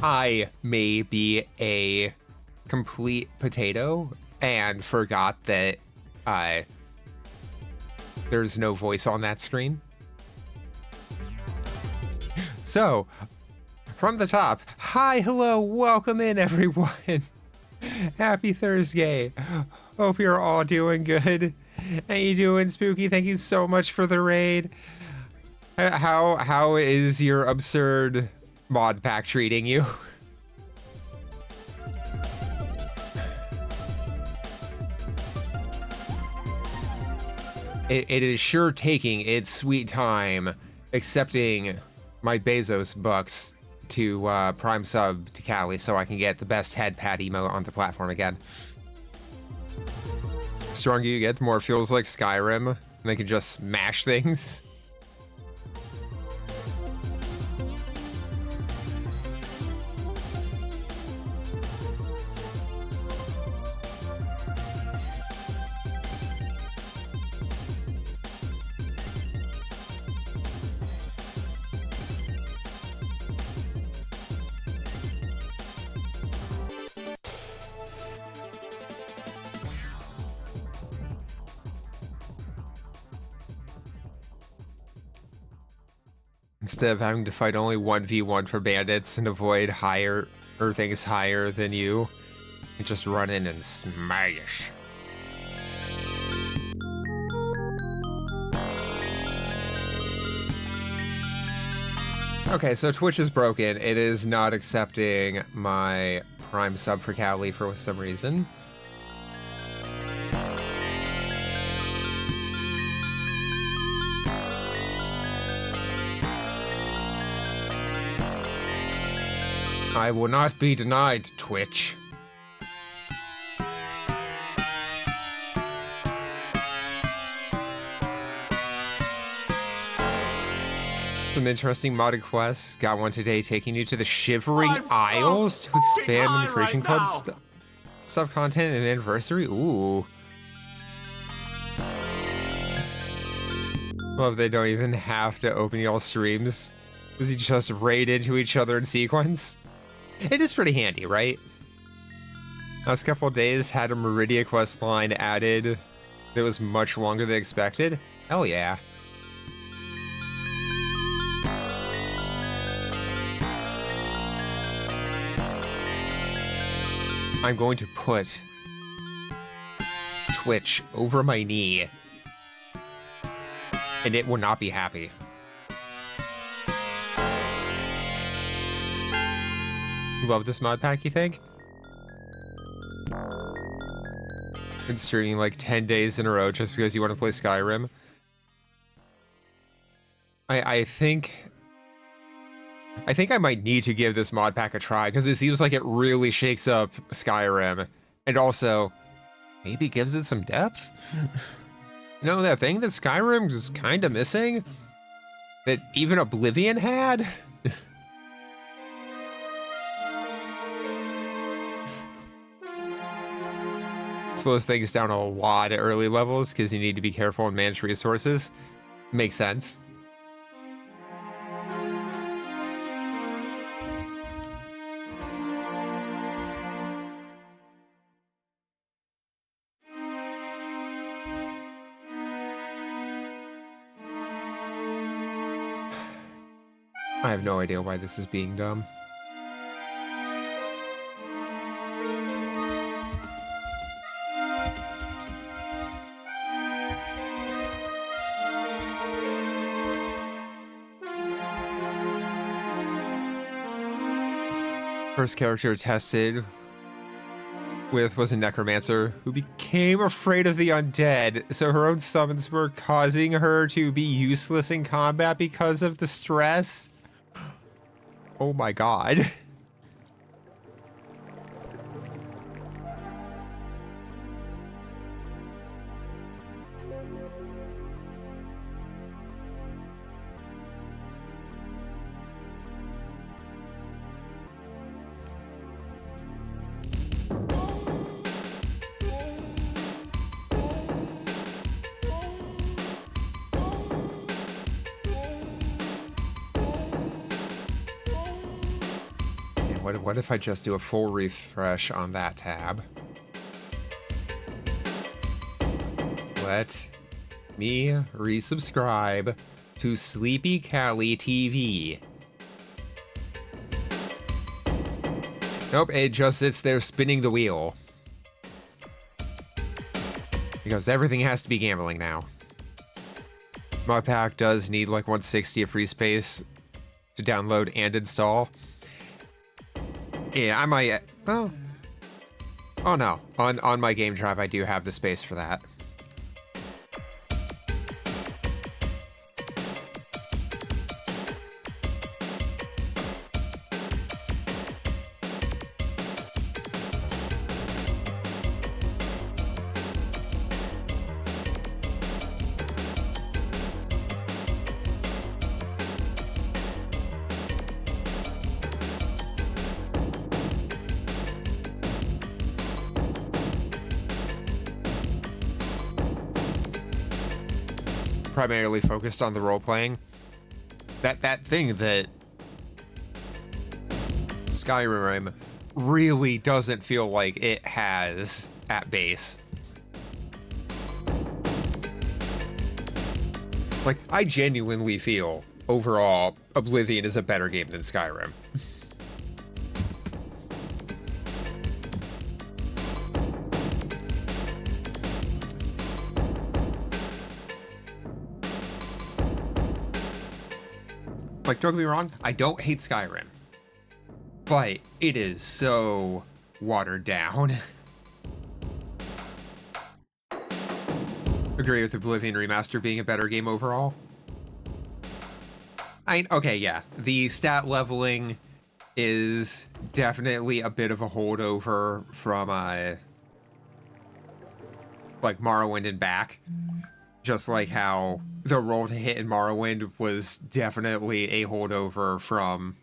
I may be a complete potato and forgot that there's no voice on that screen. So, from the top, hi, hello, welcome in everyone. Happy Thursday. Hope you're all doing good. How you doing, Spooky? Thank you so much for the raid. How is your absurd mod pack treating you? It is sure taking its sweet time accepting my Bezos bucks to prime sub to Callie so I can get the best head pat emote on the platform again. The stronger you get, the more it feels like Skyrim, and they can just smash things. Instead of having to fight only 1v1 for bandits and avoid higher or things higher than you just run in and smash. Okay, so Twitch is broken. It is not accepting my prime sub for Callie for some reason. I will not be denied, Twitch. Some interesting modded quests. Got one today taking you to the Shivering Isles to expand the Creation Club stuff content and anniversary. Ooh. Well, they don't even have to open y'all streams. Does he just raid into each other in sequence? It is pretty handy, right? Last couple of days had a Meridia quest line added that was much longer than expected. Hell yeah. I'm going to put Twitch over my knee, and it will not be happy. Love this mod pack, you think? Been streaming like 10 days in a row just because you want to play Skyrim. I think I might need to give this mod pack a try because it seems like it really shakes up Skyrim and also maybe gives it some depth. You know, that thing that Skyrim is kind of missing that even Oblivion had? Slows things down a lot at early levels because you need to be careful and manage resources. Makes sense. I have no idea why this is being dumb. First character tested with was a necromancer who became afraid of the undead, so her own summons were causing her to be useless in combat because of the stress. Oh my god. What if I just do a full refresh on that tab? Let me resubscribe to Sleepy Cali TV. Nope, it just sits there spinning the wheel. Because everything has to be gambling now. Mod pack does need like 160 of free space to download and install. Yeah, I might... Oh no. On my game drive, I do have the space for that. Primarily focused on the role-playing. That thing that Skyrim really doesn't feel like it has at base. Like, I genuinely feel, overall, Oblivion is a better game than Skyrim. Like, don't get me wrong, I don't hate Skyrim, but it is so watered down. Agree with Oblivion Remaster being a better game overall? Okay, yeah, the stat leveling is definitely a bit of a holdover from, like, Morrowind and back. Just like how the roll to hit in Morrowind was definitely a holdover from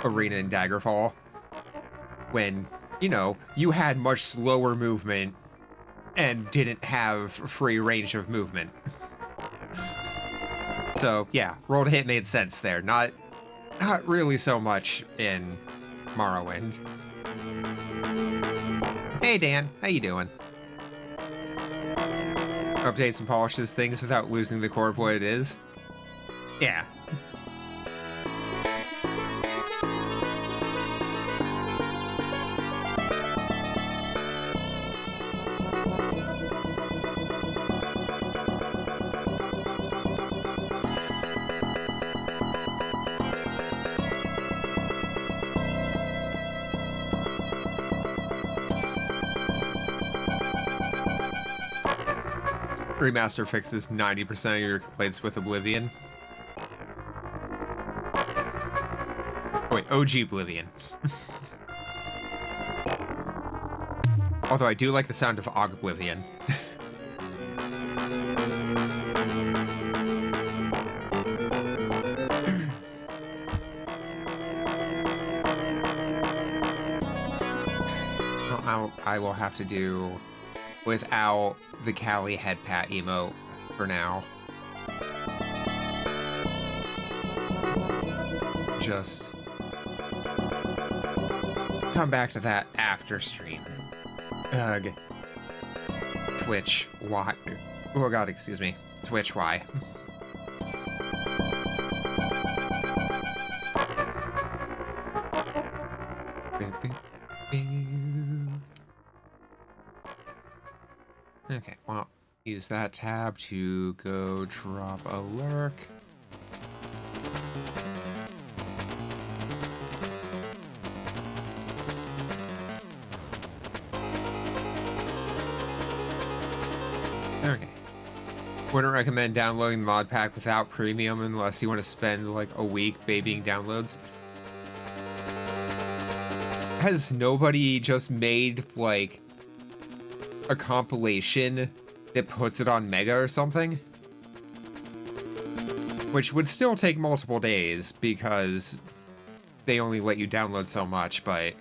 Arena and Daggerfall. When, you know, you had much slower movement and didn't have free range of movement. So, yeah, roll to hit made sense there. Not really so much in Morrowind. Hey, Dan. How you doing? Updates and polishes things without losing the core of what it is. Yeah. Remaster fixes 90% of your complaints with Oblivion. Wait, OG Oblivion. Although I do like the sound of Oblivion. I will have to do without the Cali head pat emote for now. Just come back to that after stream. Ugh. Twitch, why? Oh god, excuse me. Twitch, why? Okay, well, use that tab to go drop a lurk. Okay. Wouldn't recommend downloading the mod pack without premium unless you want to spend like a week babying downloads. Has nobody just made like a compilation that puts it on Mega or something? Which would still take multiple days because they only let you download so much, but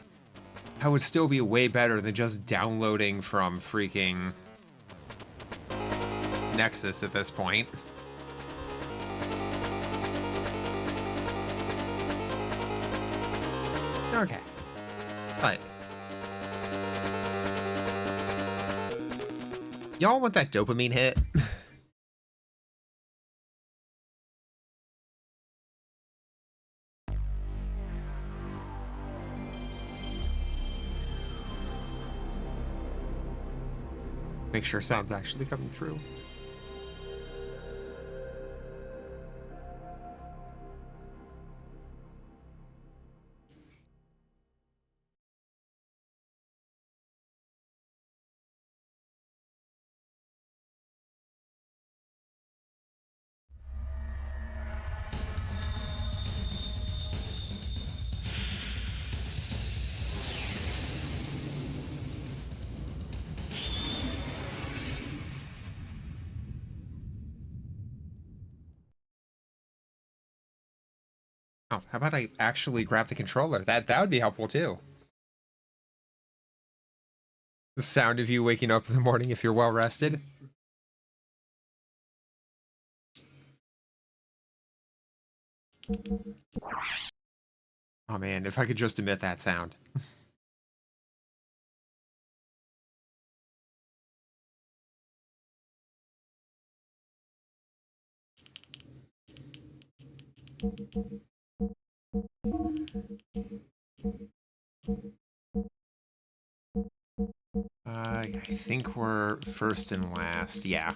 that would still be way better than just downloading from freaking Nexus at this point. Okay. Y'all want that dopamine hit? Make sure sound's actually coming through. Oh, how about I actually grab the controller? That would be helpful too. The sound of you waking up in the morning if you're well rested. Oh man, if I could just emit that sound. I think we're first and last, yeah.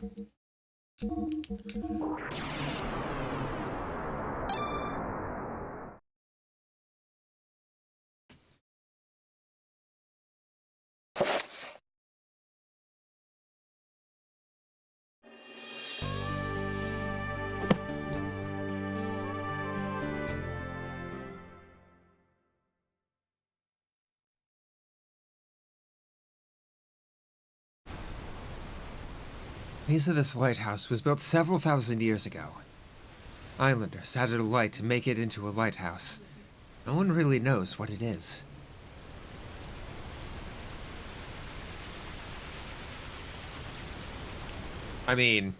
The base of this lighthouse was built several thousand years ago. Islanders added a light to make it into a lighthouse. No one really knows what it is. I mean,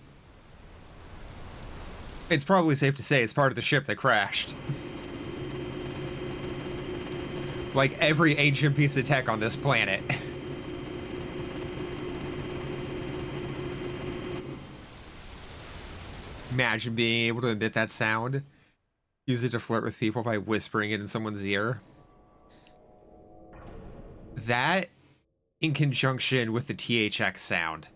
it's probably safe to say it's part of the ship that crashed. Like every ancient piece of tech on this planet. Imagine being able to emit that sound. Use it to flirt with people by whispering it in someone's ear. That, in conjunction with the THX sound.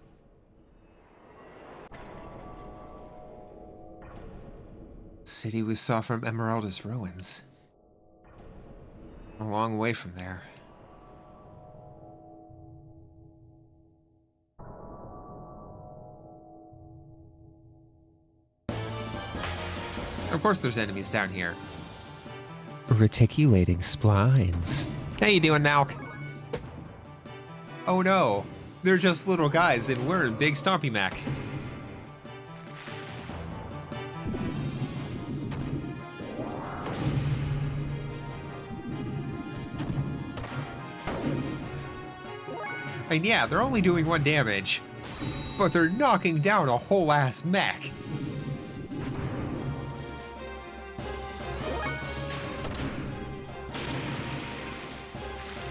City we saw from Emeralda's ruins. A long way from there. Of course there's enemies down here. Reticulating splines. How you doing, Malk? Oh no, they're just little guys and we're in big Stompy Mac. And yeah, they're only doing 1 damage, but they're knocking down a whole ass mech.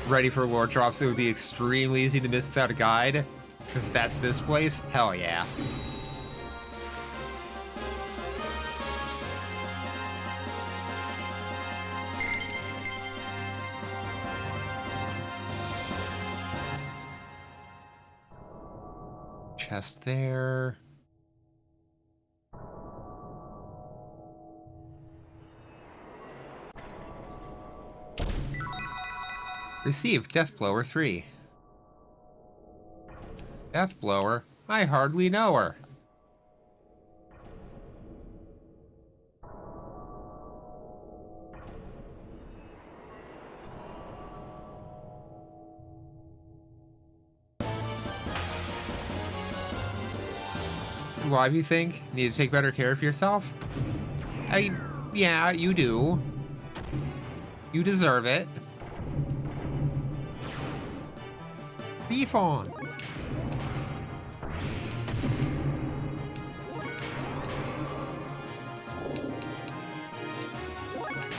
Ready for lore drops that would be extremely easy to miss without a guide? Because that's this place? Hell yeah. Chest there. Receive Deathblower 3. Deathblower? I hardly know her. Why do you think? Need to take better care of yourself? Yeah, you do. You deserve it. Beef on.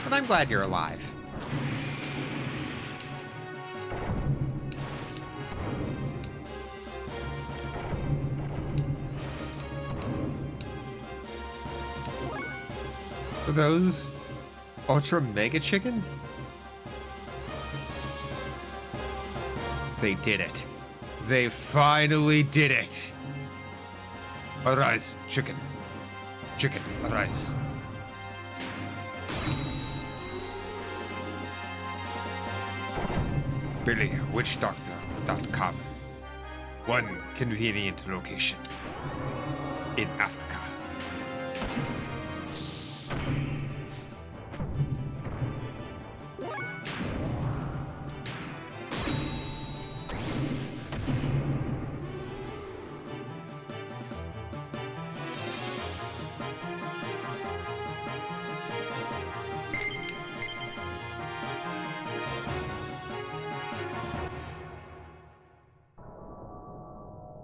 But I'm glad you're alive. Are those Ultra Mega Chicken? They did it. They finally did it. Arise, chicken. Chicken, arise. Billy, witchdoctor.com. One convenient location in Africa.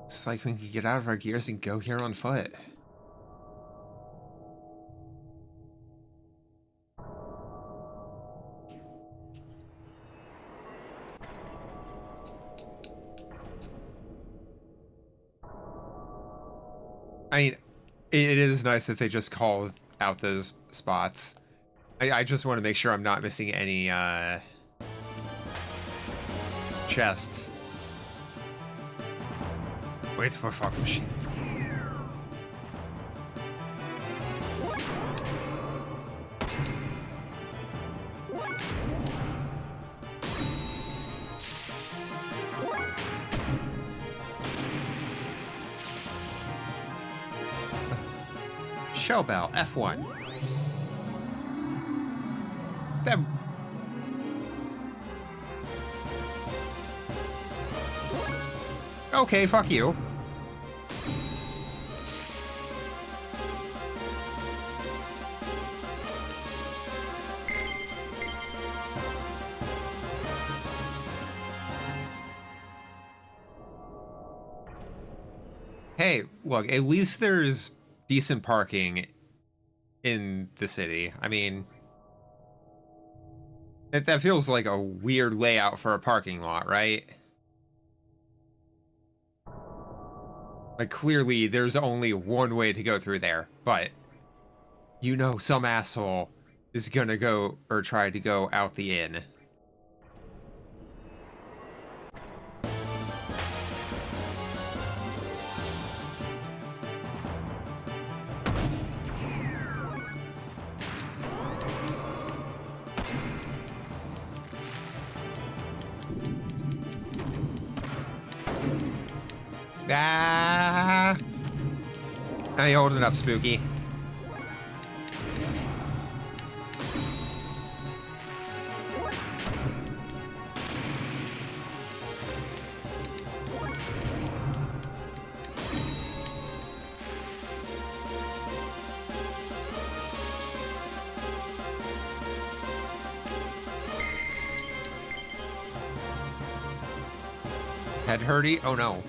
It's like we can get out of our gears and go here on foot. I mean, it is nice that they just call out those spots. I just want to make sure I'm not missing any chests. Wait for fog machine. Shell bell, F1. Them. Okay, fuck you. Hey, look, at least there's decent parking in the city. I mean, that feels like a weird layout for a parking lot, right? Like, clearly, there's only one way to go through there, but you know some asshole is gonna go or try to go out the inn. Ah! How you holding up, Spooky? Head hurty? Oh no.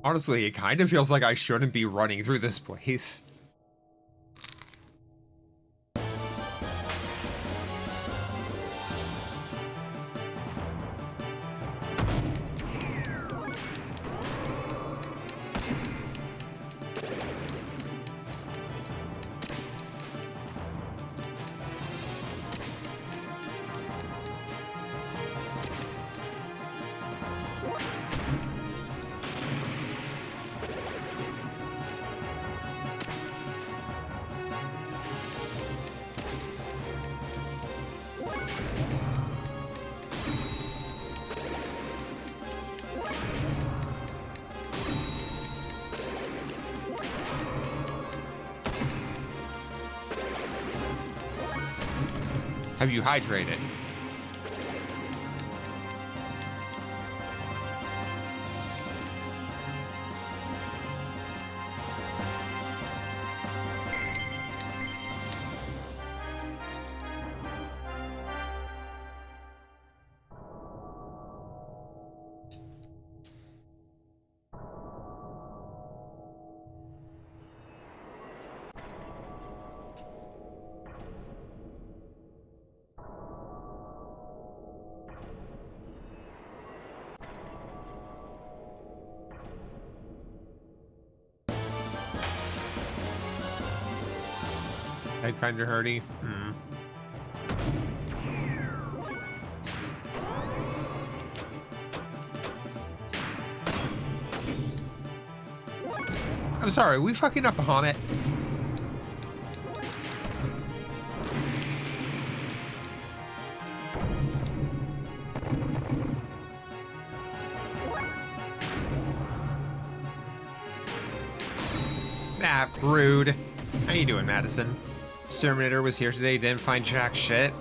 Honestly, it kind of feels like I shouldn't be running through this place. Have you hydrated? Head kinda hurty. Hmm. I'm sorry, are we fucking up Bahamut? Ah, rude. How you doing, Madison? Exterminator was here today, didn't find jack shit.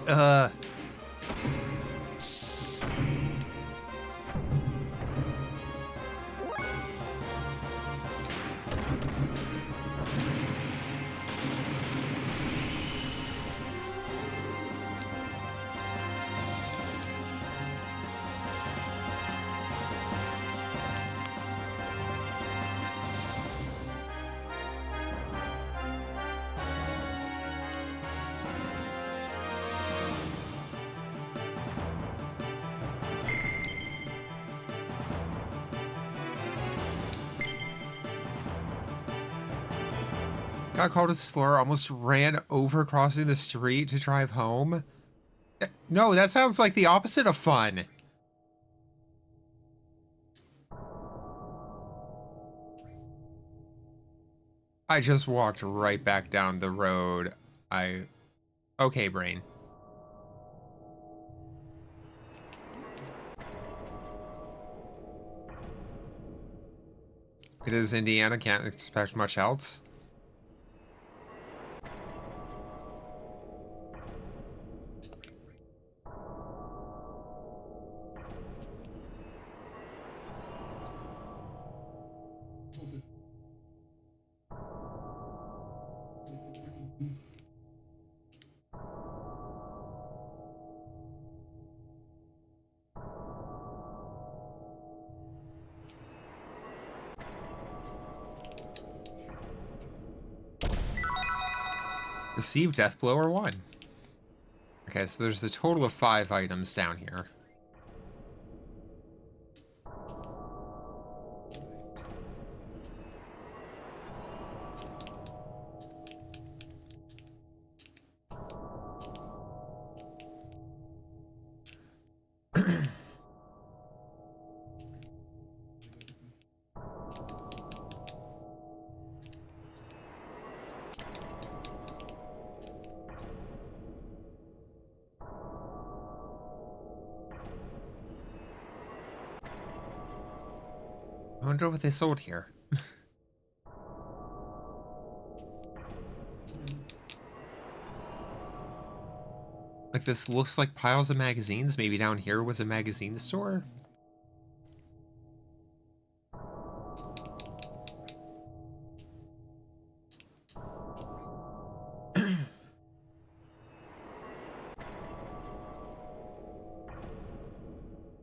Got called a slur, almost ran over crossing the street to drive home. No, that sounds like the opposite of fun. I just walked right back down the road. Okay, brain. It is Indiana, can't expect much else. Receive death blow or 1. Okay, so there's a total of 5 items down here. I wonder what they sold here. Like, this looks like piles of magazines. Maybe down here was a magazine store?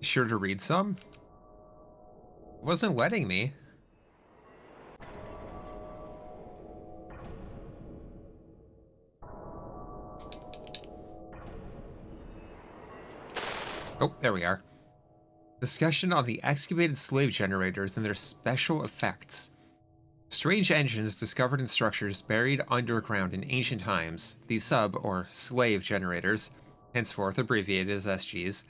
Sure to read some? It wasn't letting me. Oh, there we are. Discussion on the excavated slave generators and their special effects. Strange engines discovered in structures buried underground in ancient times, the sub or slave generators, henceforth abbreviated as SGs,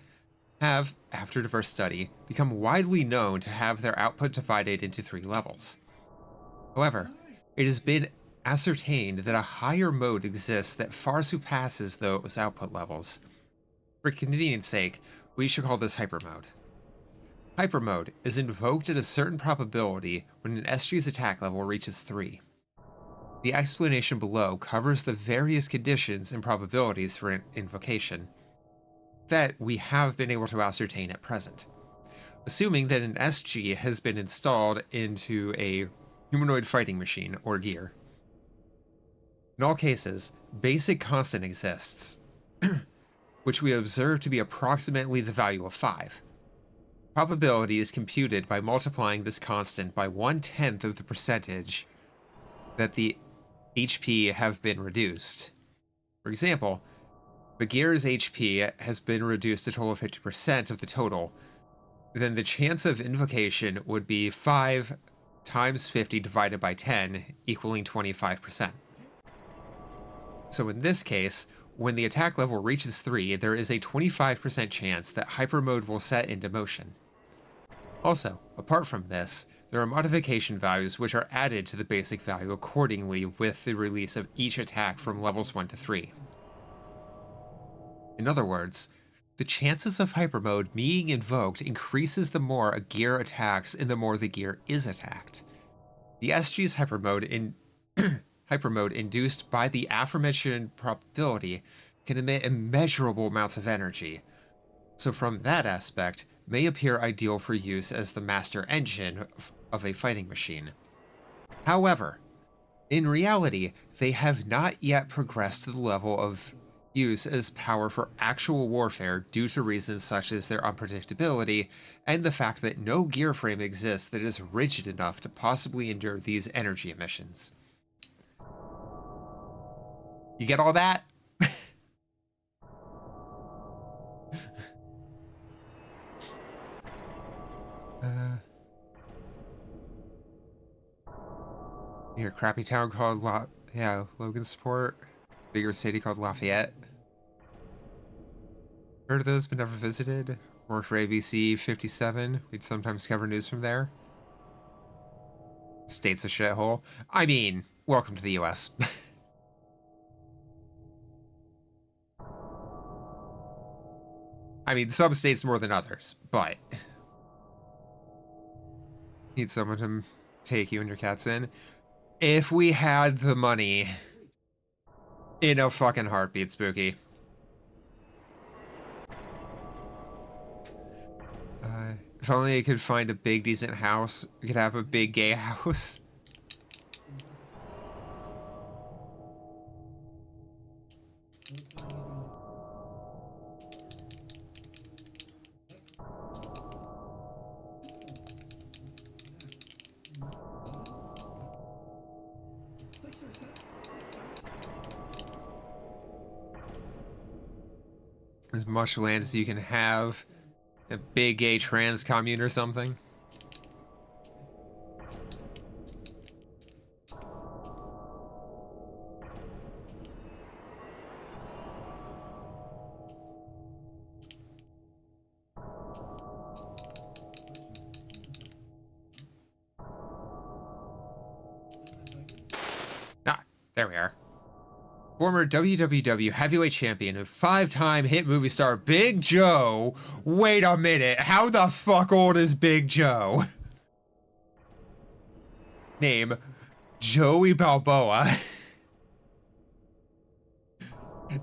have, after diverse study, become widely known to have their output divided into 3 levels. However, it has been ascertained that a higher mode exists that far surpasses those output levels. For convenience sake, we should call this hyper mode. Hyper mode is invoked at a certain probability when an SG's attack level reaches 3. The explanation below covers the various conditions and probabilities for an invocation that we have been able to ascertain at present. Assuming that an SG has been installed into a humanoid fighting machine or gear. In all cases, basic constant exists, which we observe to be approximately the value of 5. Probability is computed by multiplying this constant by 1/10 of the percentage that the HP have been reduced. For example, Bagheera's HP has been reduced a total of 50% of the total, then the chance of invocation would be 5 times 50 divided by 10, equaling 25%. So in this case, when the attack level reaches 3, there is a 25% chance that hyper mode will set into motion. Also, apart from this, there are modification values which are added to the basic value accordingly with the release of each attack from levels 1 to 3. In other words, the chances of hyper mode being invoked increases the more a gear attacks and the more the gear is attacked. The SG's hyper mode induced by the aforementioned probability can emit immeasurable amounts of energy, so from that aspect, may appear ideal for use as the master engine of a fighting machine. However, in reality, they have not yet progressed to the level of use as power for actual warfare due to reasons such as their unpredictability and the fact that no gear frame exists that is rigid enough to possibly endure these energy emissions. You get all that? Here, crappy town called Logansport. Bigger city called Lafayette. Heard of those, but never visited. Worked for ABC 57. We'd sometimes cover news from there. State's a shithole. I mean, welcome to the US. I mean, some states more than others, but need someone to take you and your cats in. If we had the money, in a fucking heartbeat, Spooky. If only I could find a big, decent house, we could have a big gay house. As much land as you can have. A big gay trans commune or something. Ah, there we are. Former WWW heavyweight champion and 5-time hit movie star Big Joe. Wait a minute, how the fuck old is Big Joe? Name, Joey Balboa.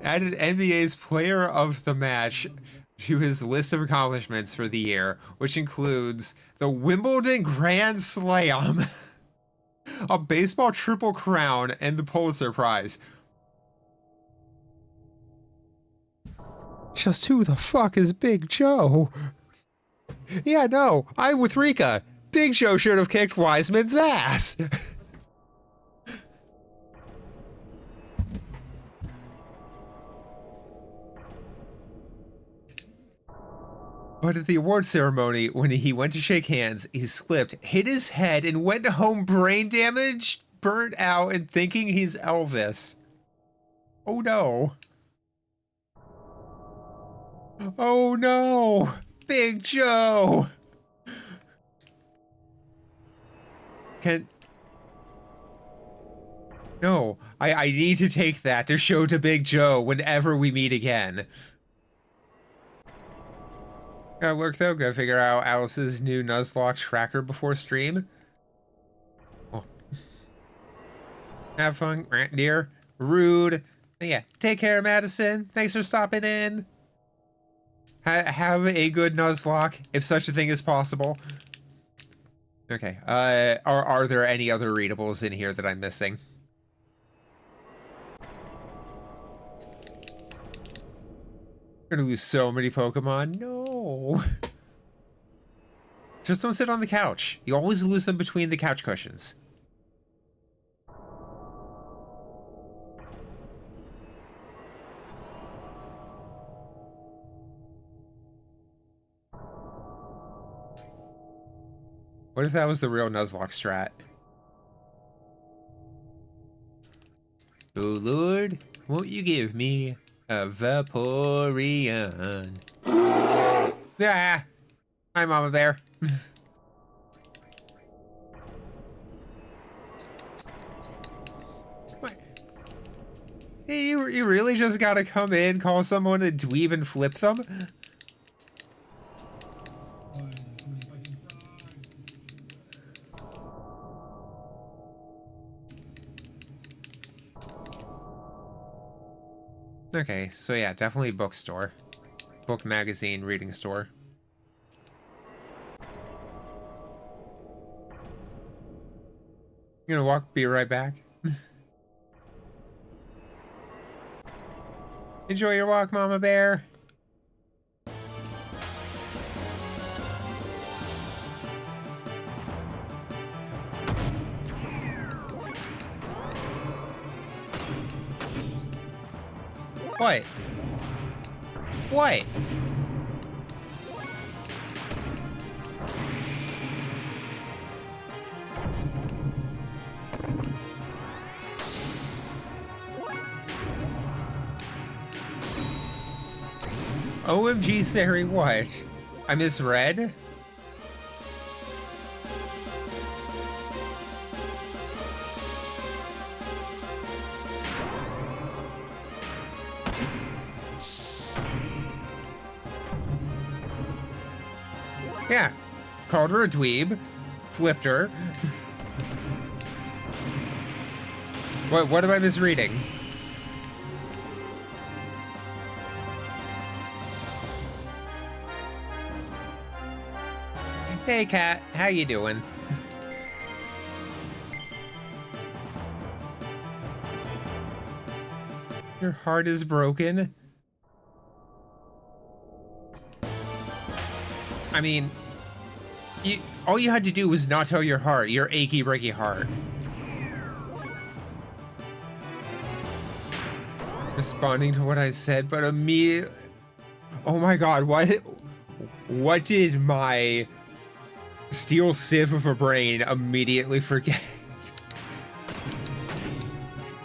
Added NBA's player of the match to his list of accomplishments for the year, which includes the Wimbledon Grand Slam, a baseball triple crown, and the Pulitzer Prize. Just who the fuck is Big Joe? Yeah, no, I'm with Rika. Big Joe should have kicked Wiseman's ass. But at the award ceremony, when he went to shake hands, he slipped, hit his head, and went home brain damaged, burnt out, and thinking he's Elvis. Oh no. Oh no! Big Joe! No, I need to take that to show to Big Joe whenever we meet again. Gotta work though, gotta figure out Alice's new Nuzlocke tracker before stream. Oh. Have fun, dear. Rude. Yeah, take care, Madison. Thanks for stopping in. Have a good Nuzlocke, if such a thing is possible. Okay, are there any other readables in here that I'm missing? We're gonna lose so many Pokemon. No. Just don't sit on the couch. You always lose them between the couch cushions. What if that was the real Nuzlocke strat? Oh Lord, Won't you give me a Vaporeon? Ah! Hi, Mama Bear. What? Hey, you really just gotta come in, call someone a dweeb, and flip them? Okay, so yeah, definitely bookstore. Book, magazine, reading store. You gonna walk, be right back? Enjoy your walk, Mama Bear. What? What? OMG, Sari, what? I misread? Yeah. Called her a dweeb. Flipped her. What am I misreading? Hey, Kat. How you doing? Your heart is broken? I mean, all you had to do was not tell your heart, your achy, breaky heart. Responding to what I said, but immediately... Oh my god, what did my steel sieve of a brain immediately forget?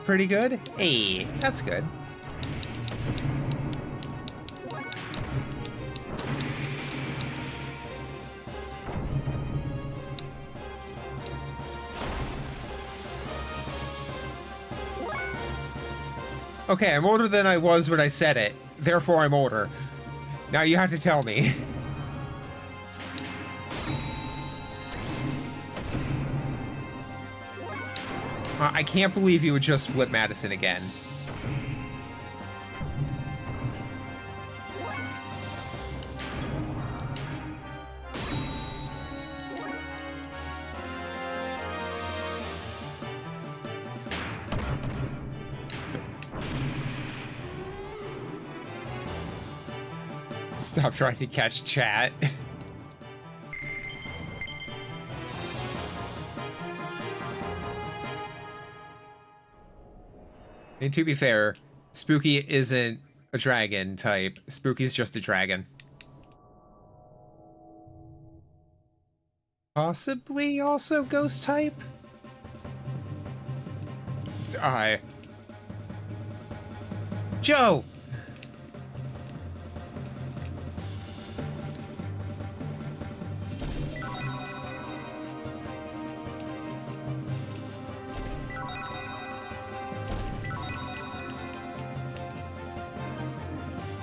Pretty good? Hey, that's good. Okay, I'm older than I was when I said it. Therefore, I'm older. Now you have to tell me. I can't believe you would just flip Madison again. Stop trying to catch chat. And to be fair, Spooky isn't a dragon type. Spooky's just a dragon. Possibly also ghost type? Joe!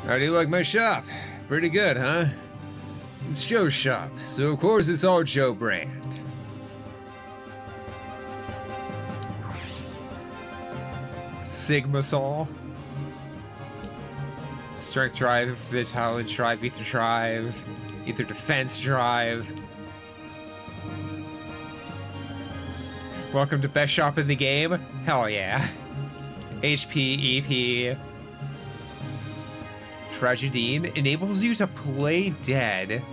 How do you like my shop? Pretty good, huh? It's Joe's shop, so of course it's all Joe brand. Sigma Saw. Strength drive, vitality drive, ether defense drive. Welcome to best shop in the game? Hell yeah. HP, EP. Tragedine enables you to play dead.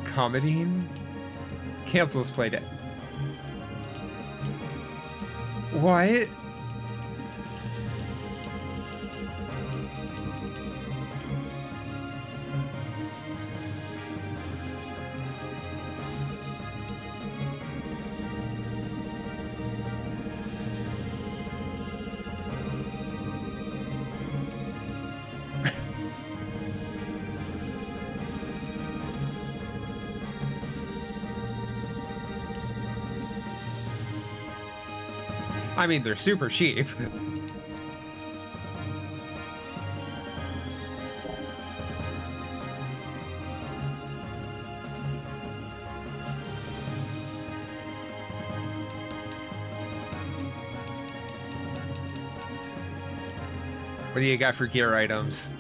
Comedine cancels play dead. What? I mean, they're super cheap. What do you got for gear items?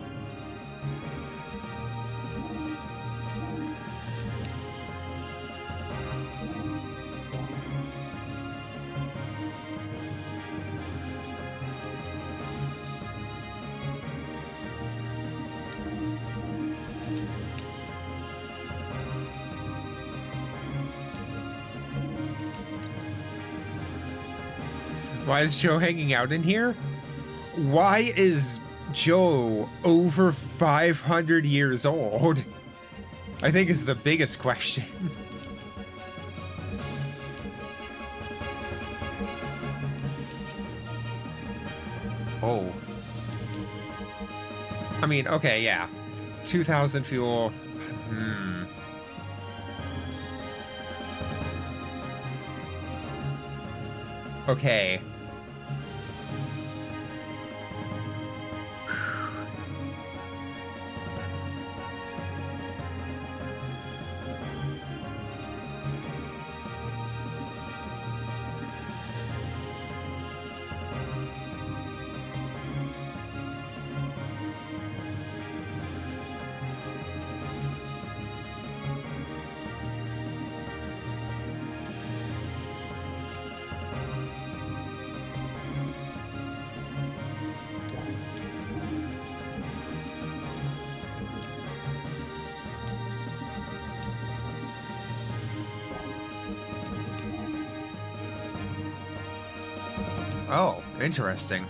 Why is Joe hanging out in here? Why is Joe over 500 years old? I think is the biggest question. Oh. I mean, okay, yeah. 2,000 fuel. Okay. Oh, interesting.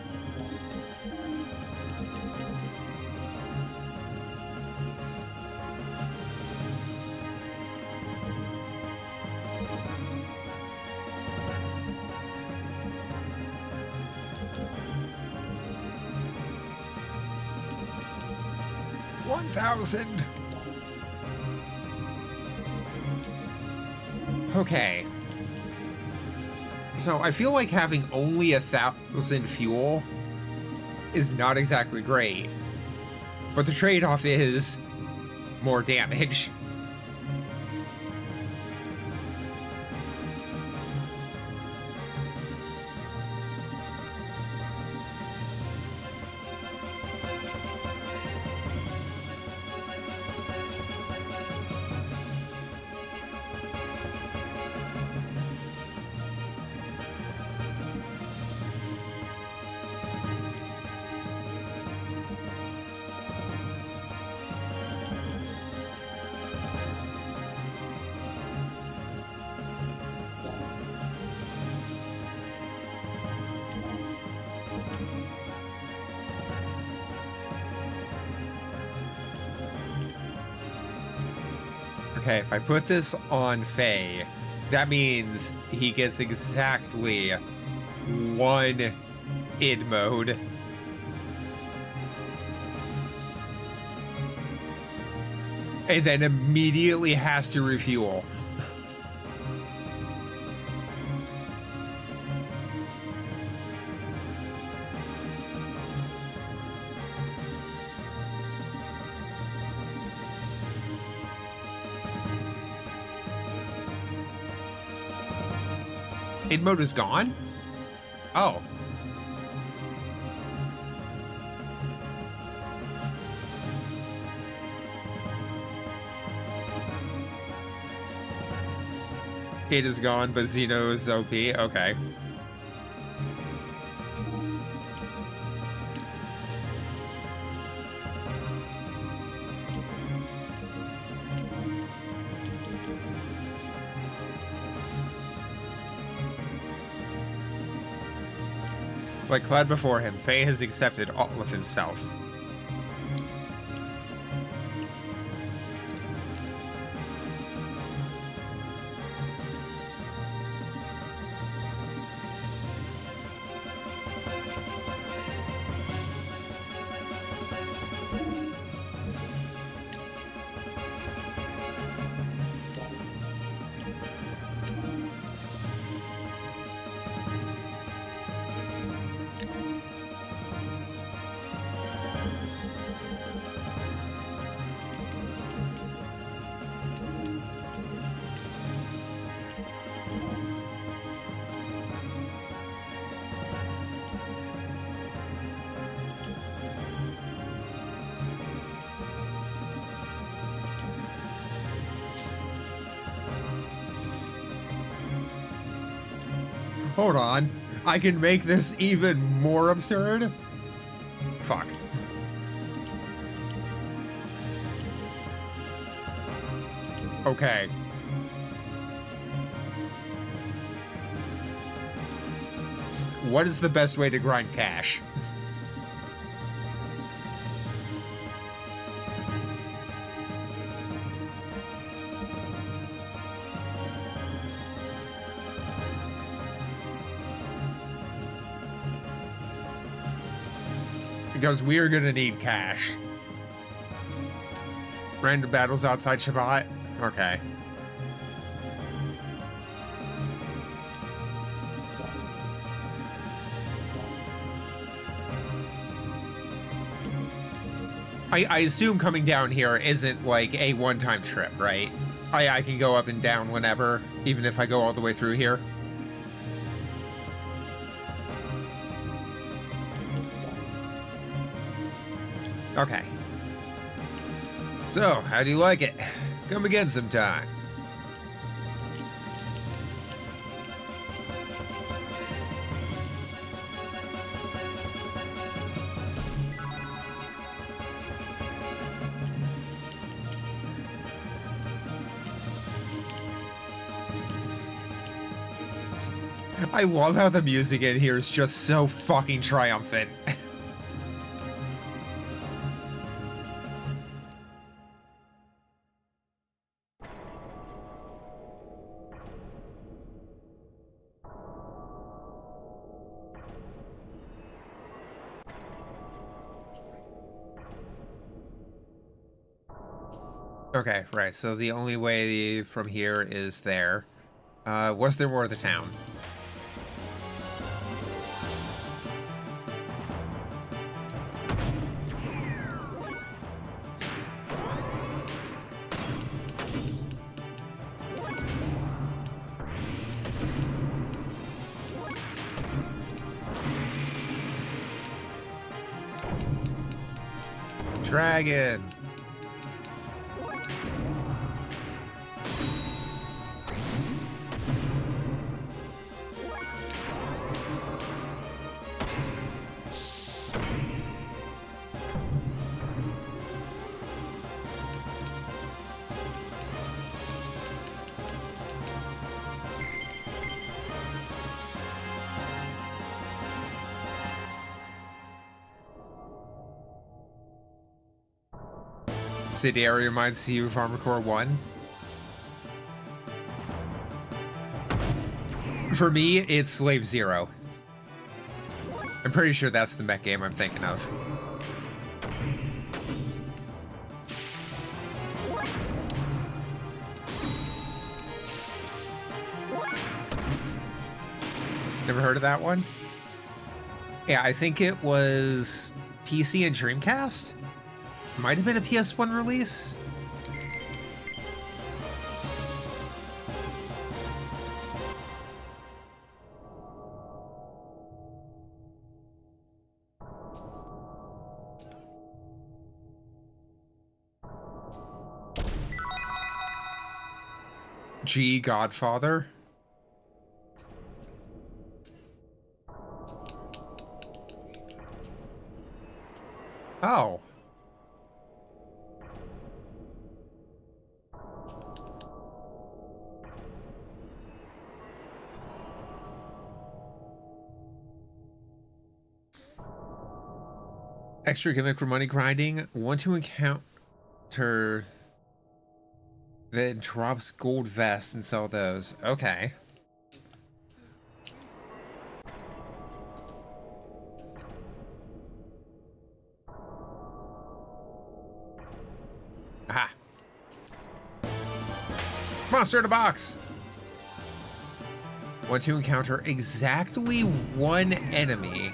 $1,000. Okay. So I feel like having only 1,000 fuel is not exactly great, but the trade-off is more damage. Okay, if I put this on Faye, that means he gets exactly one id mode. And then immediately has to refuel. Id mode is gone? Oh. Id is gone, but Xeno is OP. Okay. Like Cloud before him, Faye has accepted all of himself. Hold on. I can make this even more absurd? Fuck. Okay. What is the best way to grind cash? Because we are gonna need cash. Random battles outside Shabbat? Okay. I assume coming down here isn't like a one-time trip, right? I can go up and down whenever, even if I go all the way through here. Okay. So, how do you like it? Come again sometime. I love how the music in here is just so fucking triumphant. Okay, right, so the only way from here is there. Was there more of the town? Dragon! City area reminds you of Armored Core 1. For me, it's Slave Zero. I'm pretty sure that's the mech game I'm thinking of. Never heard of that one? Yeah, I think it was PC and Dreamcast? Might have been a PS1 release. G Godfather. Oh. Extra gimmick for money grinding. Want to encounter, then drops gold vests and sell those. Okay. Aha. Monster in a box. Want to encounter exactly one enemy.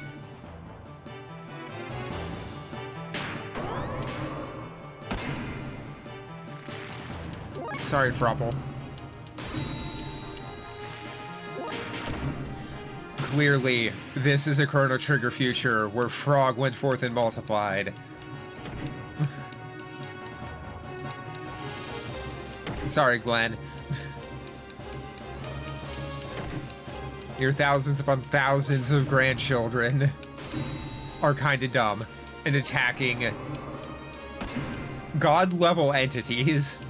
Sorry, Fropple. Clearly, this is a Chrono Trigger future where Frog went forth and multiplied. Sorry, Glenn. Your thousands upon thousands of grandchildren are kind of dumb and attacking god-level entities.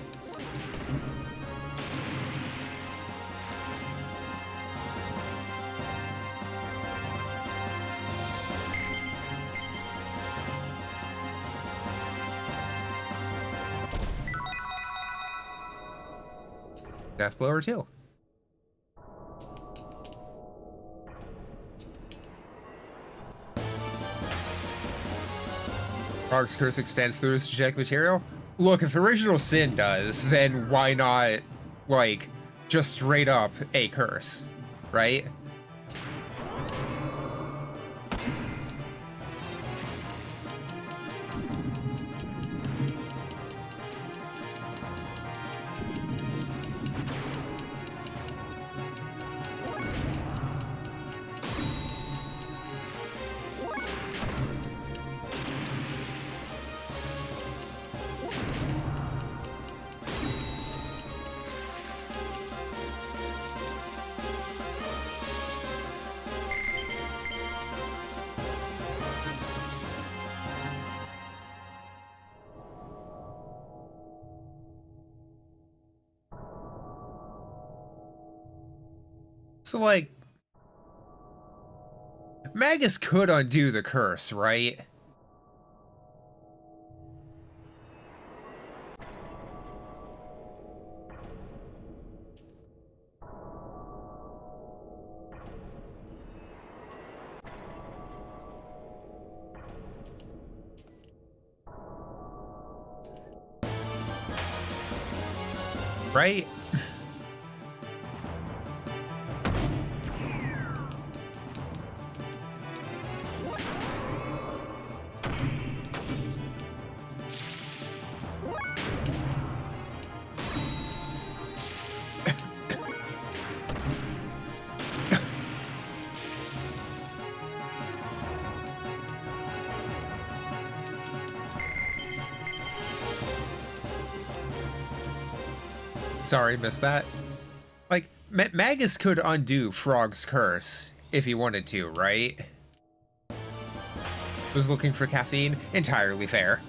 Deathblower 2. Frog's curse extends through this genetic material? Look, if Original Sin does, then why not, like, just straight up a curse, right? So, like, Magus could undo the curse, right? Right? Sorry, missed that. Like, Magus could undo Frog's curse if he wanted to, right? Was looking for caffeine? Entirely fair.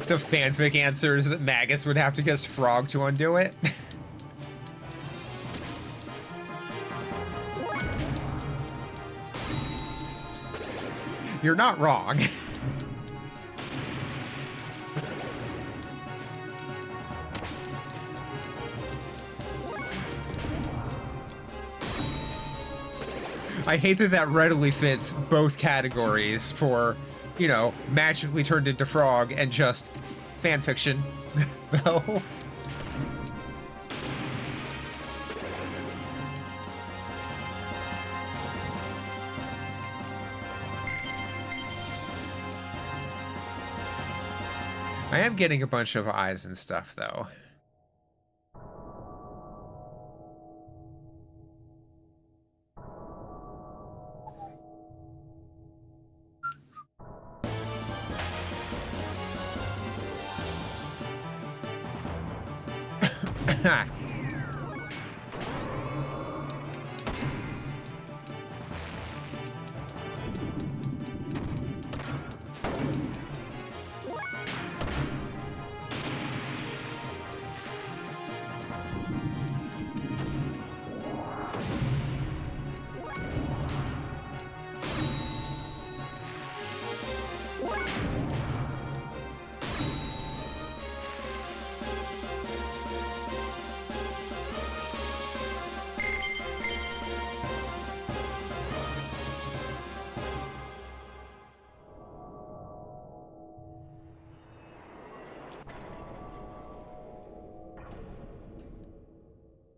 The fanfic answer is that Magus would have to guess Frog to undo it. You're not wrong. I hate that that readily fits both categories for, you know, magically turned into Frog and just fanfiction, though. I am getting a bunch of eyes and stuff, though.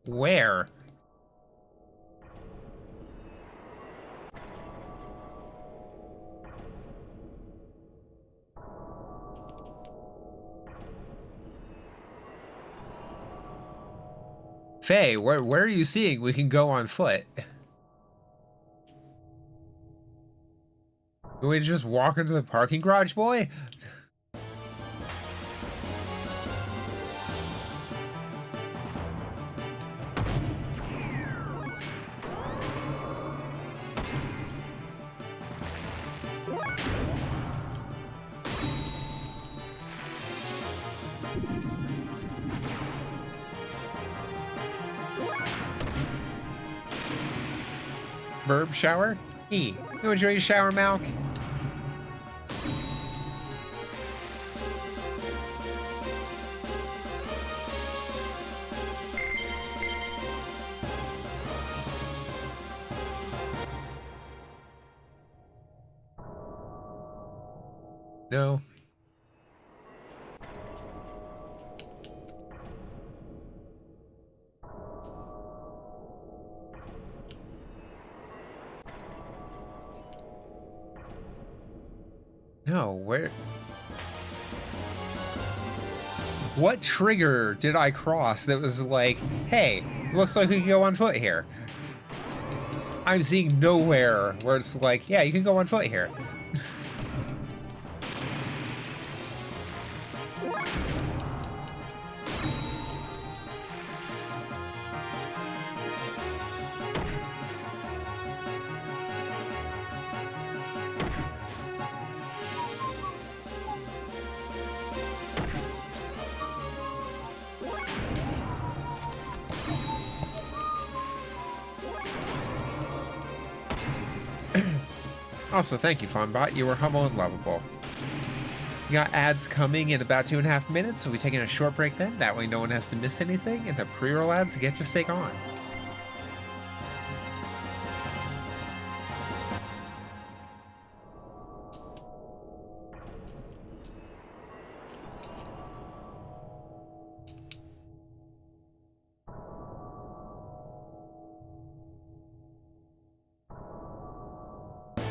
Where? Faye, where are you seeing we can go on foot? Can we just walk into the parking garage, boy? Verb shower? E. You enjoy your shower, Malk? No. No, where? What trigger did I cross that was like, hey, looks like we can go on foot here? I'm seeing nowhere where it's like, yeah, you can go on foot here. Also, thank you, Fonbot. You were humble and lovable. You got ads coming in about 2.5 minutes, so we'll be taking a short break then. That way no one has to miss anything, and the pre-roll ads get to stay on.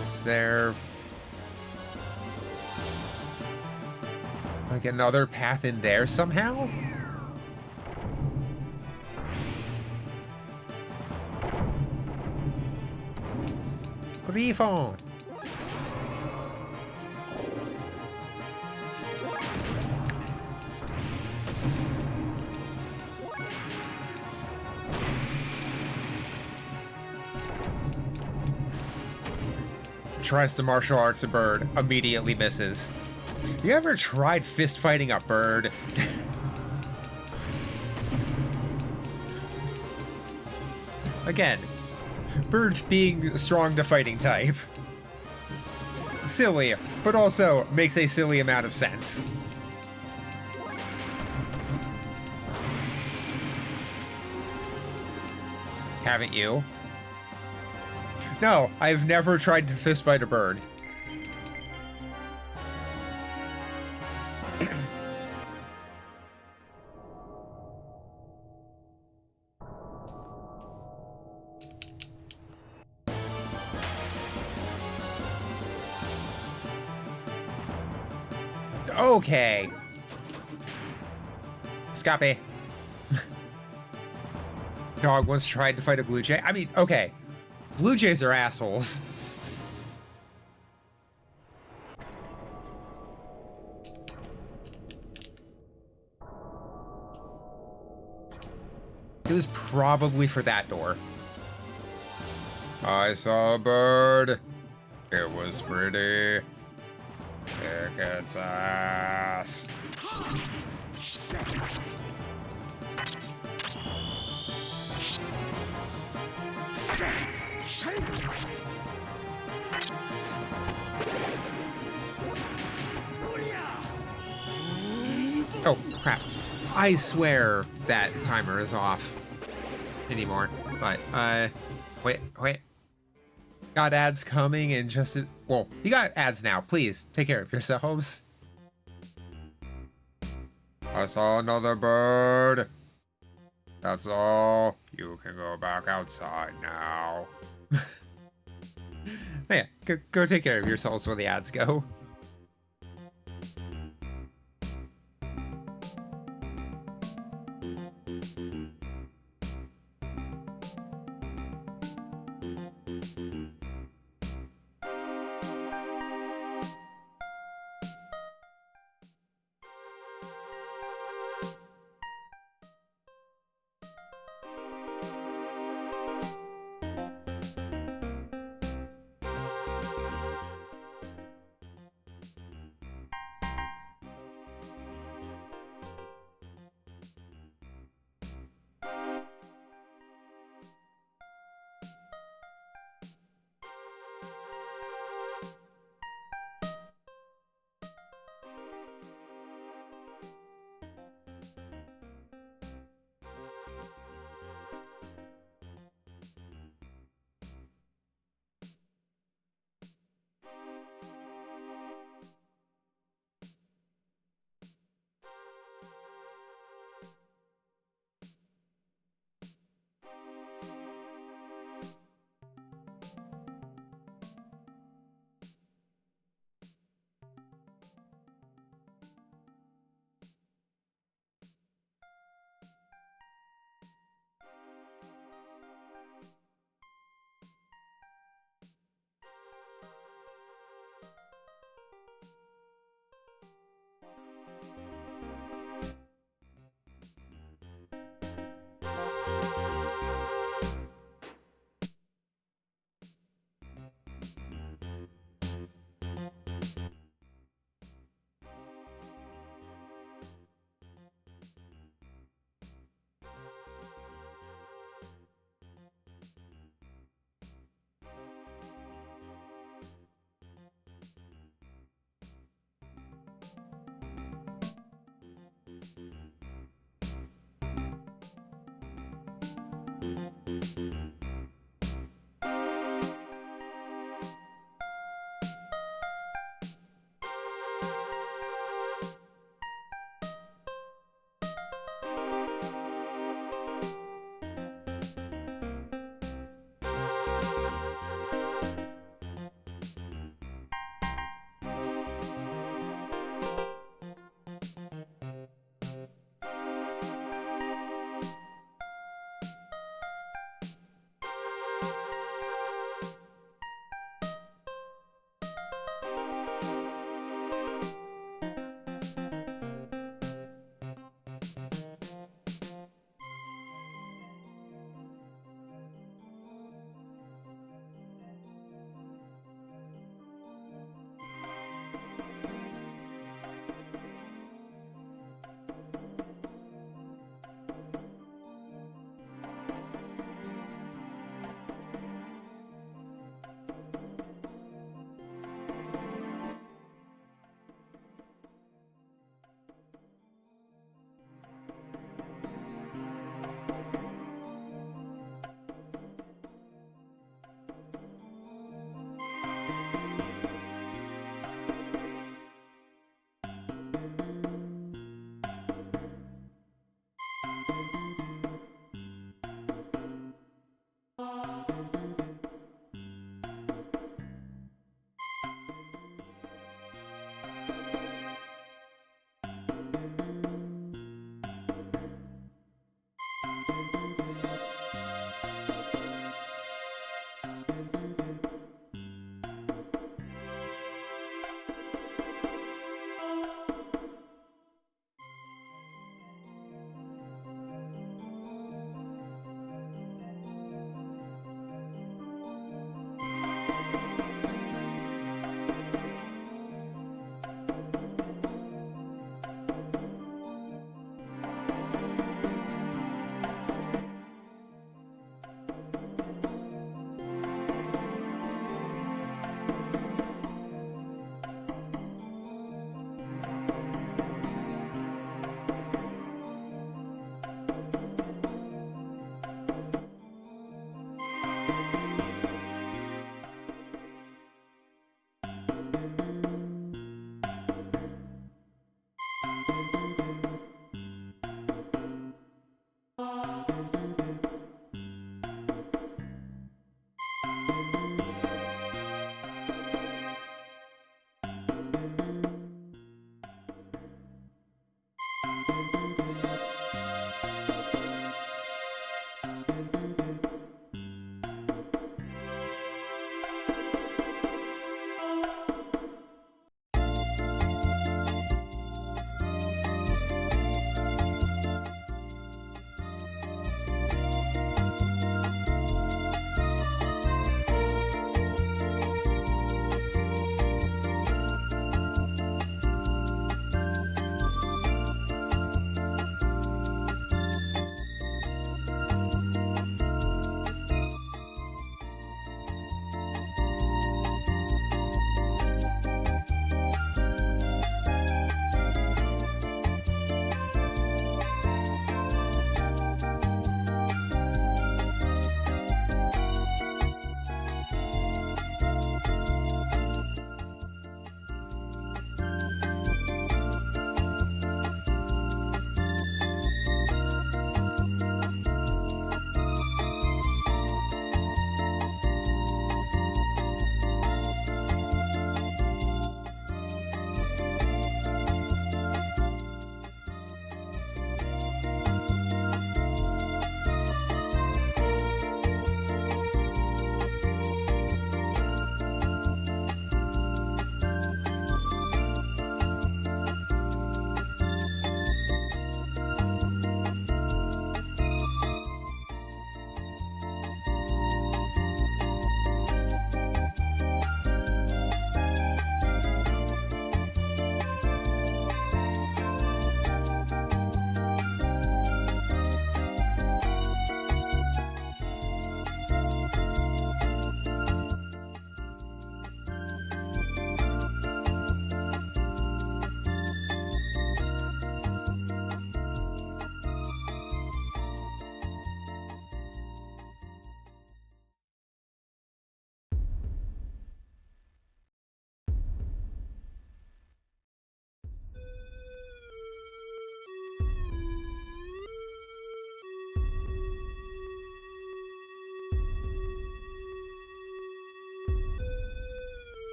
Is there like another path in there somehow? Griffon! Tries to martial arts a bird, immediately misses. You ever tried fist fighting a bird? Again, bird being strong to fighting type. Silly, but also makes a silly amount of sense. Haven't you? No, I've never tried to fist fight a bird. Okay. Scape. Dog once tried to fight a blue jay. I mean, okay. Blue jays are assholes. It was probably for that door. I saw a bird. It was pretty. Kick its ass. Oh, crap. I swear that timer is off anymore. But, wait. Got ads coming and just, well, you got ads now. Please, take care of yourselves. I saw another bird. That's all. You can go back outside now. Yeah, go take care of yourselves when the ads go.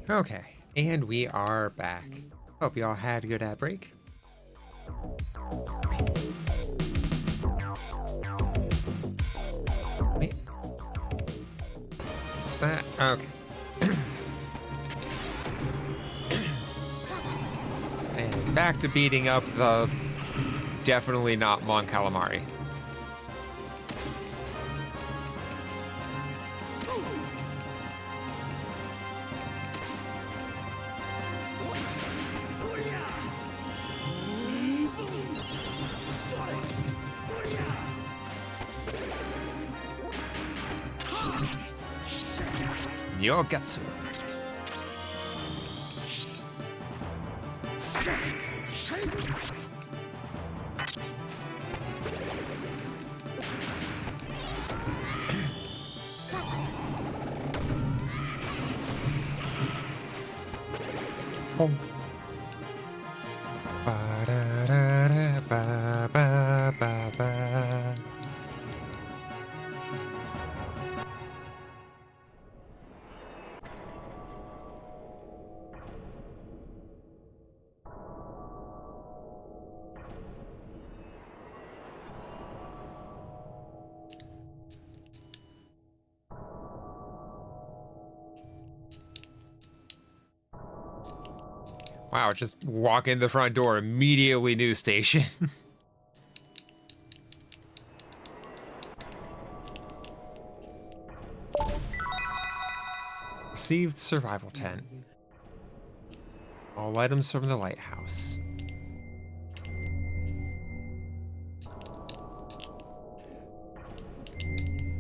Okay, and we are back. Hope you all had a good ad break. Wait. What's that? Okay. And back to beating up the definitely not Mon Calamari. Yogatsu. Bonk. Ba-da-da-da-ba-ba-ba-ba. Wow, just walk in the front door, immediately news station. Received survival tent. All items from the lighthouse.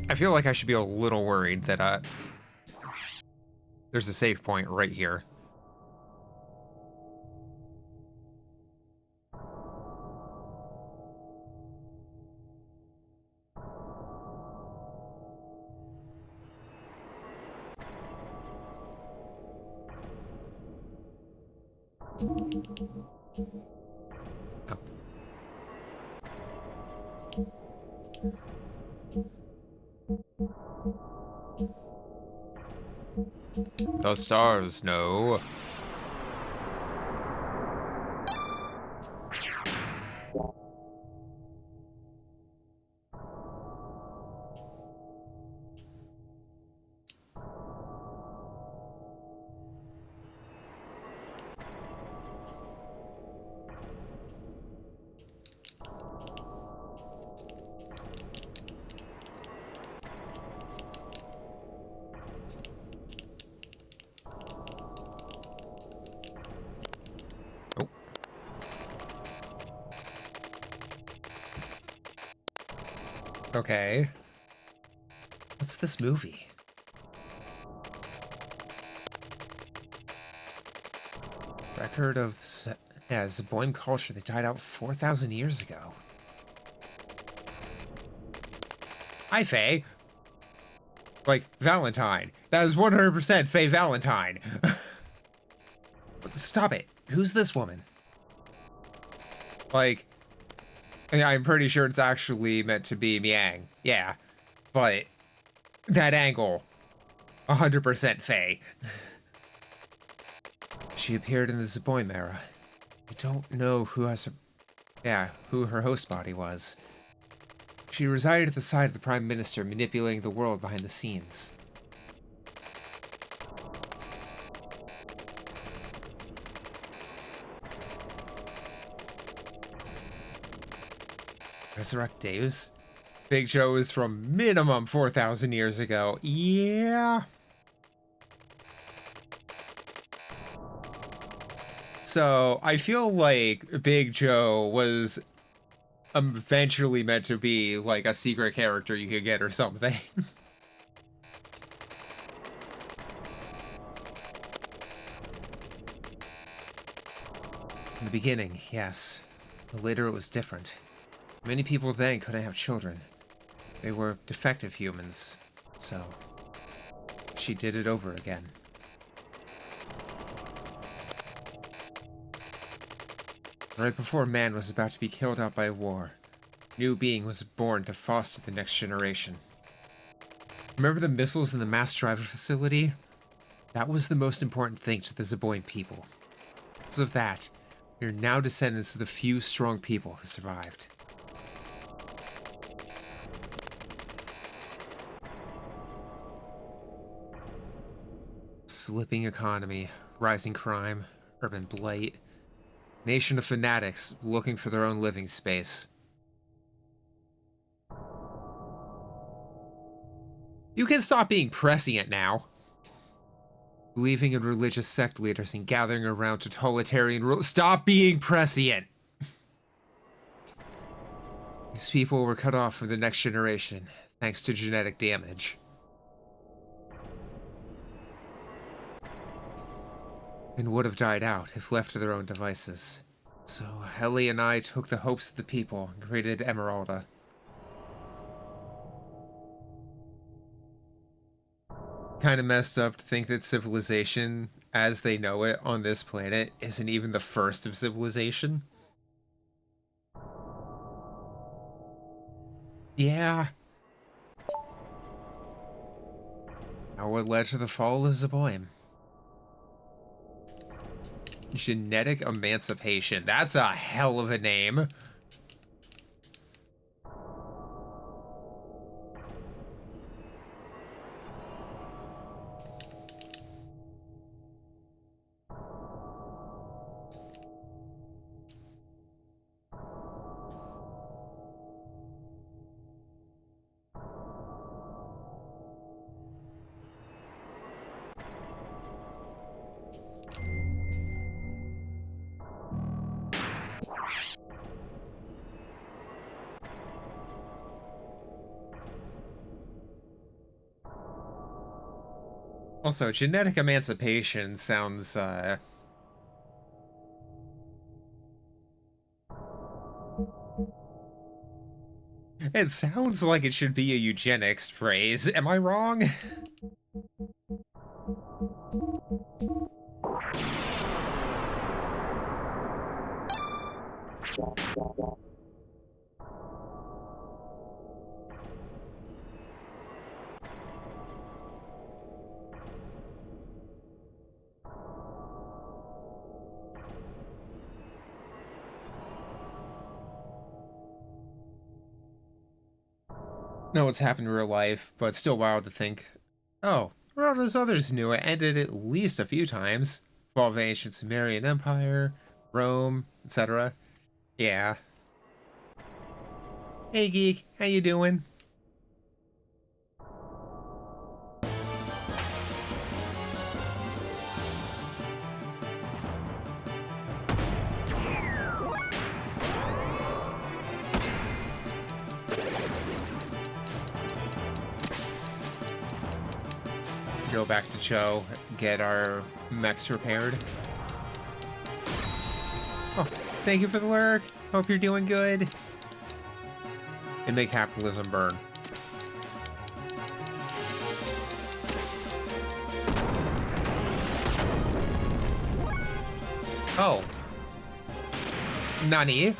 I feel like I should be a little worried that there's a save point right here. Oh. The stars know. Oh. Okay. What's this movie? Record of Zeboim culture that died out 4,000 years ago. Hi, Faye. Like, Valentine. That is 100% Faye Valentine. Stop it. Who's this woman? Like, I'm pretty sure it's actually meant to be Miang. Yeah. But that angle, 100% Faye. She appeared in the Zeboim era. I don't know who her host body was. She resided at the side of the Prime Minister, manipulating the world behind the scenes. Resurrect Deus? Big Joe is from minimum 4,000 years ago. Yeah. So, I feel like Big Joe was eventually meant to be like a secret character you could get or something. In the beginning, yes. But later it was different. Many people then couldn't have children. They were defective humans. So, she did it over again. Right before man was about to be killed out by war, a new being was born to foster the next generation. Remember the missiles in the mass driver facility? That was the most important thing to the Zeboian people. Because of that, we are now descendants of the few strong people who survived. Slipping economy, rising crime, urban blight, nation of fanatics looking for their own living space. You can stop being prescient now. Believing in religious sect leaders and gathering around totalitarian rules. Stop being prescient! These people were cut off from the next generation, thanks to genetic damage. And would have died out if left to their own devices. So Ellie and I took the hopes of the people and created Emeralda. Kind of messed up to think that civilization, as they know it on this planet, isn't even the first of civilization. Yeah. Now what led to the fall of Zeboian? Genetic emancipation. That's a hell of a name. Also, genetic emancipation sounds, it sounds like it should be a eugenics phrase. Am I wrong? Know what's happened in real life, but still wild to think, oh, where all those others knew it ended at least a few times. Involving ancient Sumerian Empire, Rome, etc. Yeah. Hey geek, how you doing? Go back to Joe, get our mechs repaired. Oh, thank you for the lurk. Hope you're doing good. And make capitalism burn. Oh. Nani?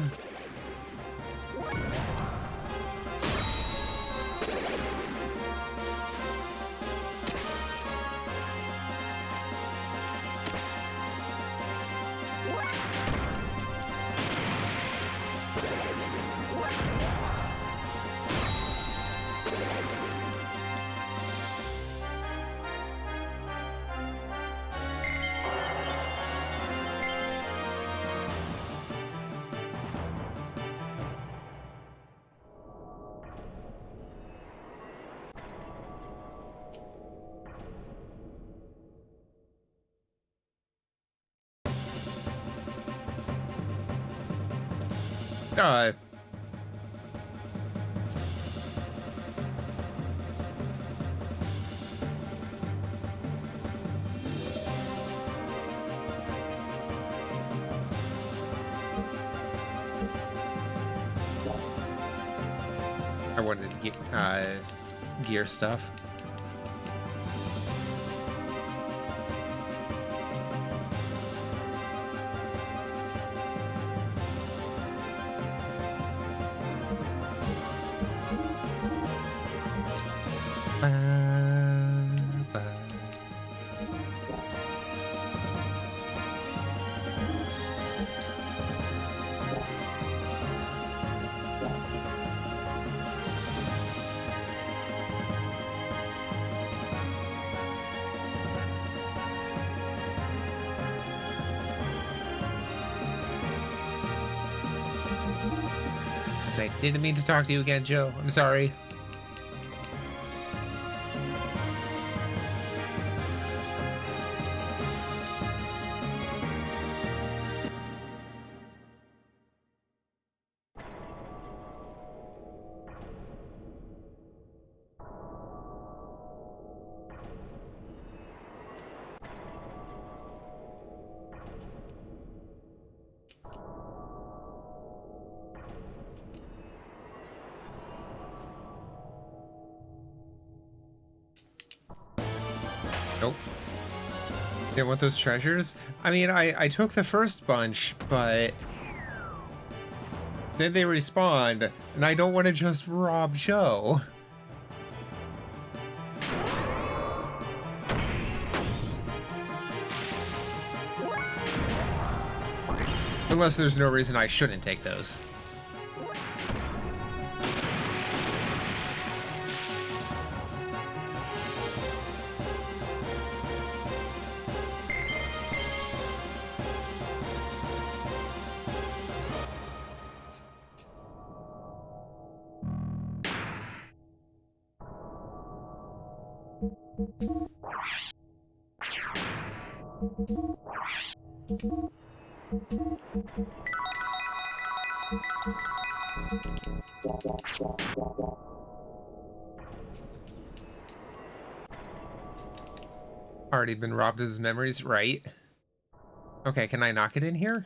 Uh, I wanted to get gear stuff. I didn't mean to talk to you again, Joe. I'm sorry. Nope. Didn't want those treasures? I mean, I took the first bunch, but then they respawned, and I don't want to just rob Joe. Unless there's no reason I shouldn't take those. Already been robbed of his memories, right? Okay, can I knock it in here?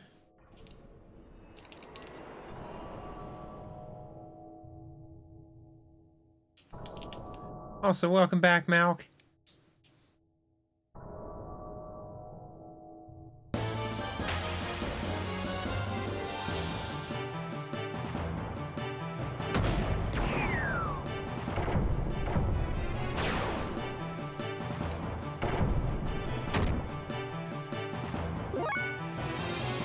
Also, welcome back, Malk.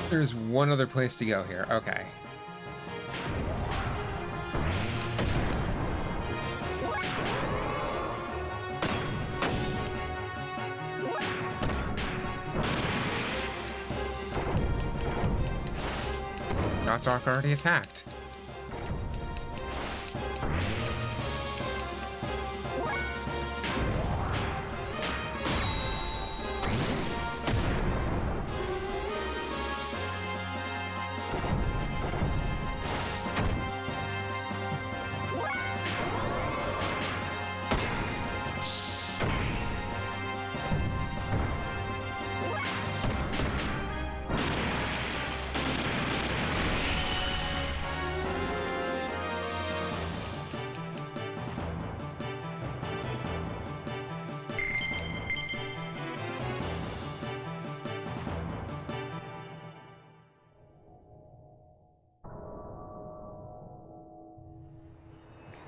There's one other place to go here. Okay. Got Doc already attacked.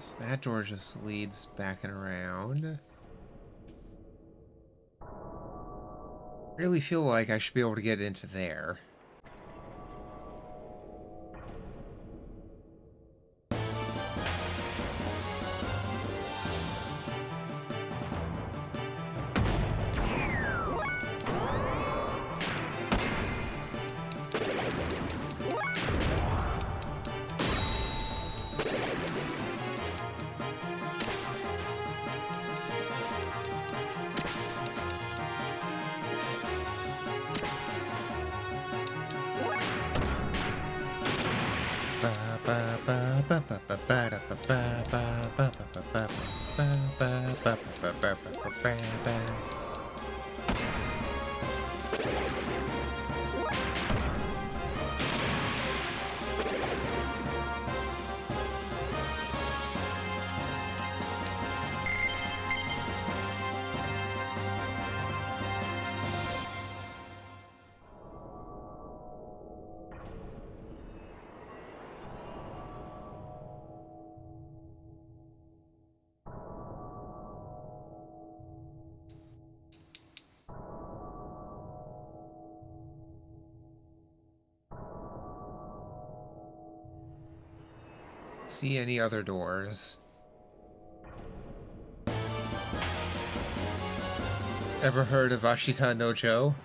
So that door just leads back and around. I really feel like I should be able to get into there. See any other doors? Ever heard of Ashita no Joe?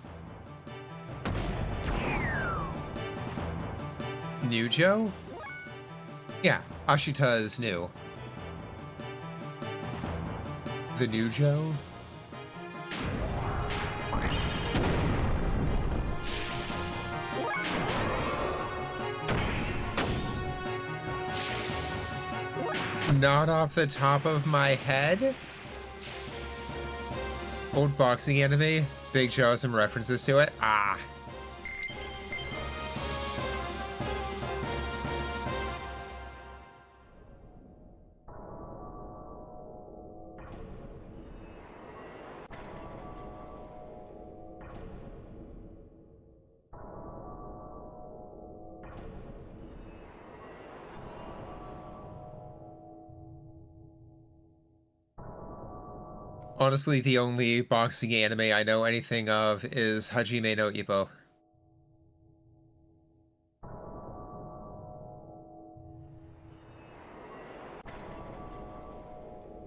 New Joe? Yeah, Ashita is new. The new Joe? Not off the top of my head. Old boxing anime. Big Joe has some references to it. Ah. Honestly, the only boxing anime I know anything of is Hajime no Ippo.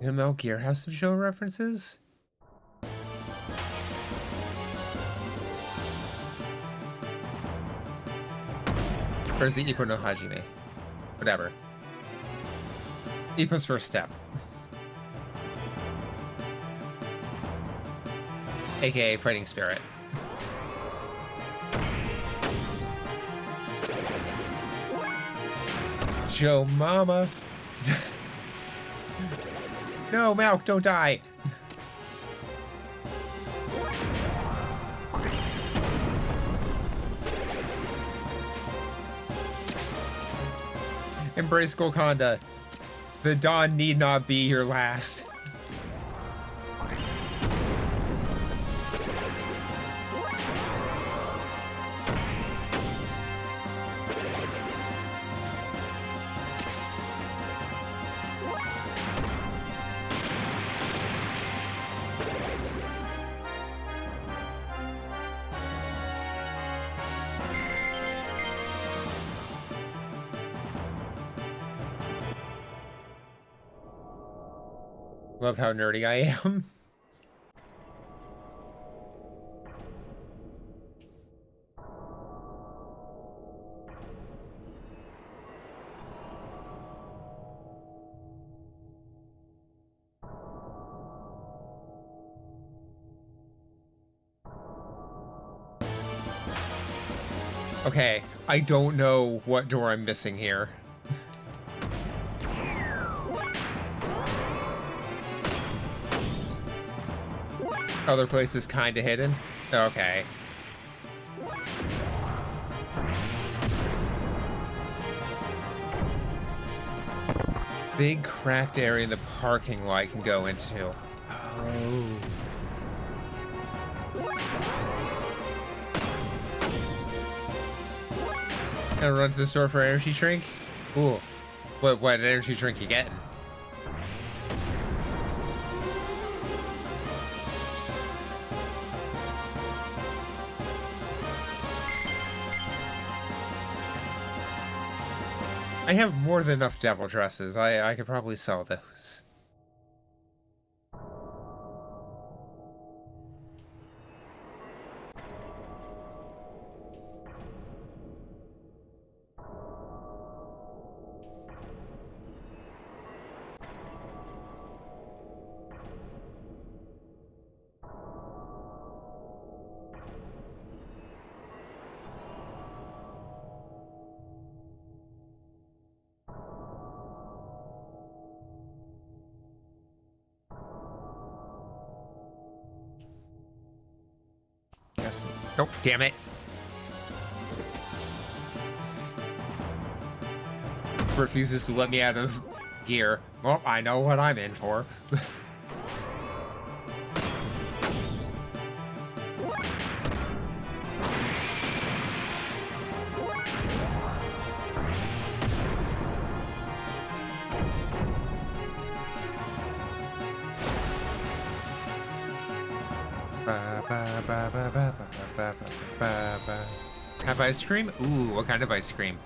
You know, Metal Gear has some show references? Or is it Ippo no Hajime? Whatever. Ippo's first step. AKA Fighting Spirit. Joe Mama. No, Malk, don't die. Embrace Golconda. The dawn need not be your last. Love how nerdy I am. Okay, I don't know what door I'm missing here. Other place is kind of hidden? Okay. Big cracked area in the parking lot I can go into. Oh. Gonna run to the store for energy drink? Ooh. What energy drink you getting? I have more than enough devil dresses. I could probably sell those. Yes. Nope, damn it. Refuses to let me out of gear. Well, I know what I'm in for. Have ice cream? Ooh, what kind of ice cream?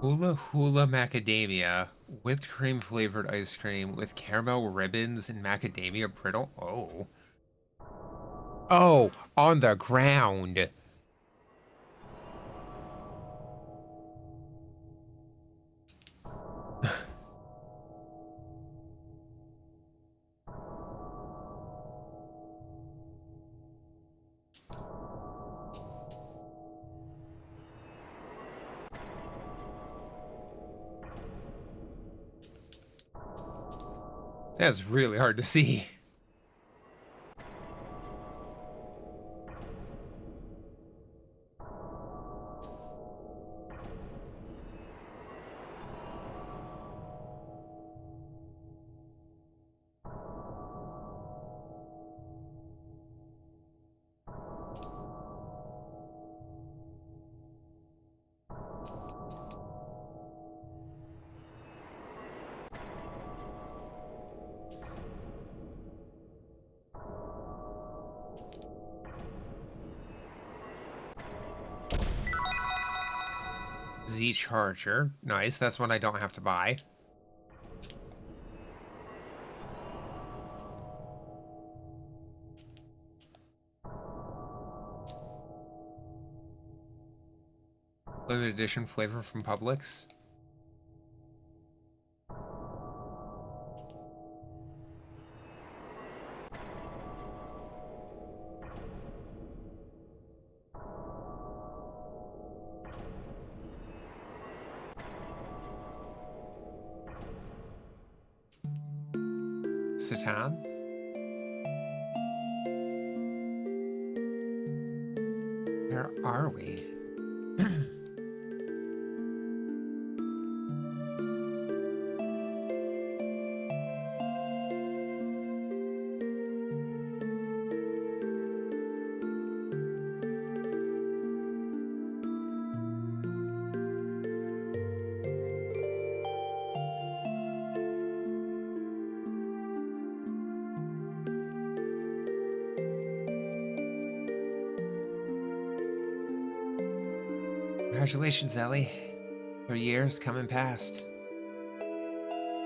Hula Hula Macadamia, whipped cream flavored ice cream with caramel ribbons and macadamia brittle. Oh. Oh, on the ground. That's really hard to see. Z charger. Nice, that's one I don't have to buy. Limited edition flavor from Publix. Satan? Where are we? Congratulations, Ellie. 3 years coming past.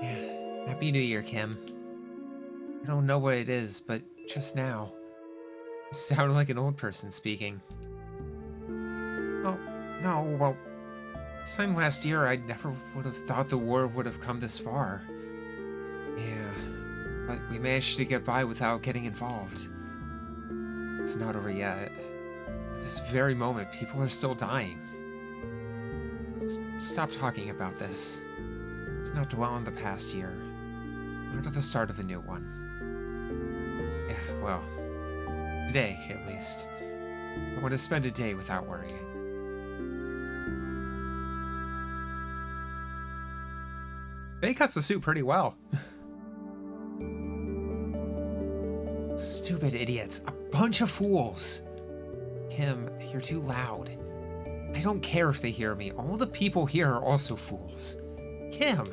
Yeah. Happy New Year, Kim. I don't know what it is, but just now, you sound like an old person speaking. Oh, no, well, this time last year, I never would have thought the war would have come this far. Yeah, but we managed to get by without getting involved. It's not over yet. At this very moment, people are still dying. Stop talking about this. Let's not dwell on the past year. Not at the start of a new one. Yeah, well, today, at least. I want to spend a day without worrying. They cuts the suit pretty well. Stupid idiots. A bunch of fools. Kim, you're too loud. I don't care if they hear me. All the people here are also fools. Kim,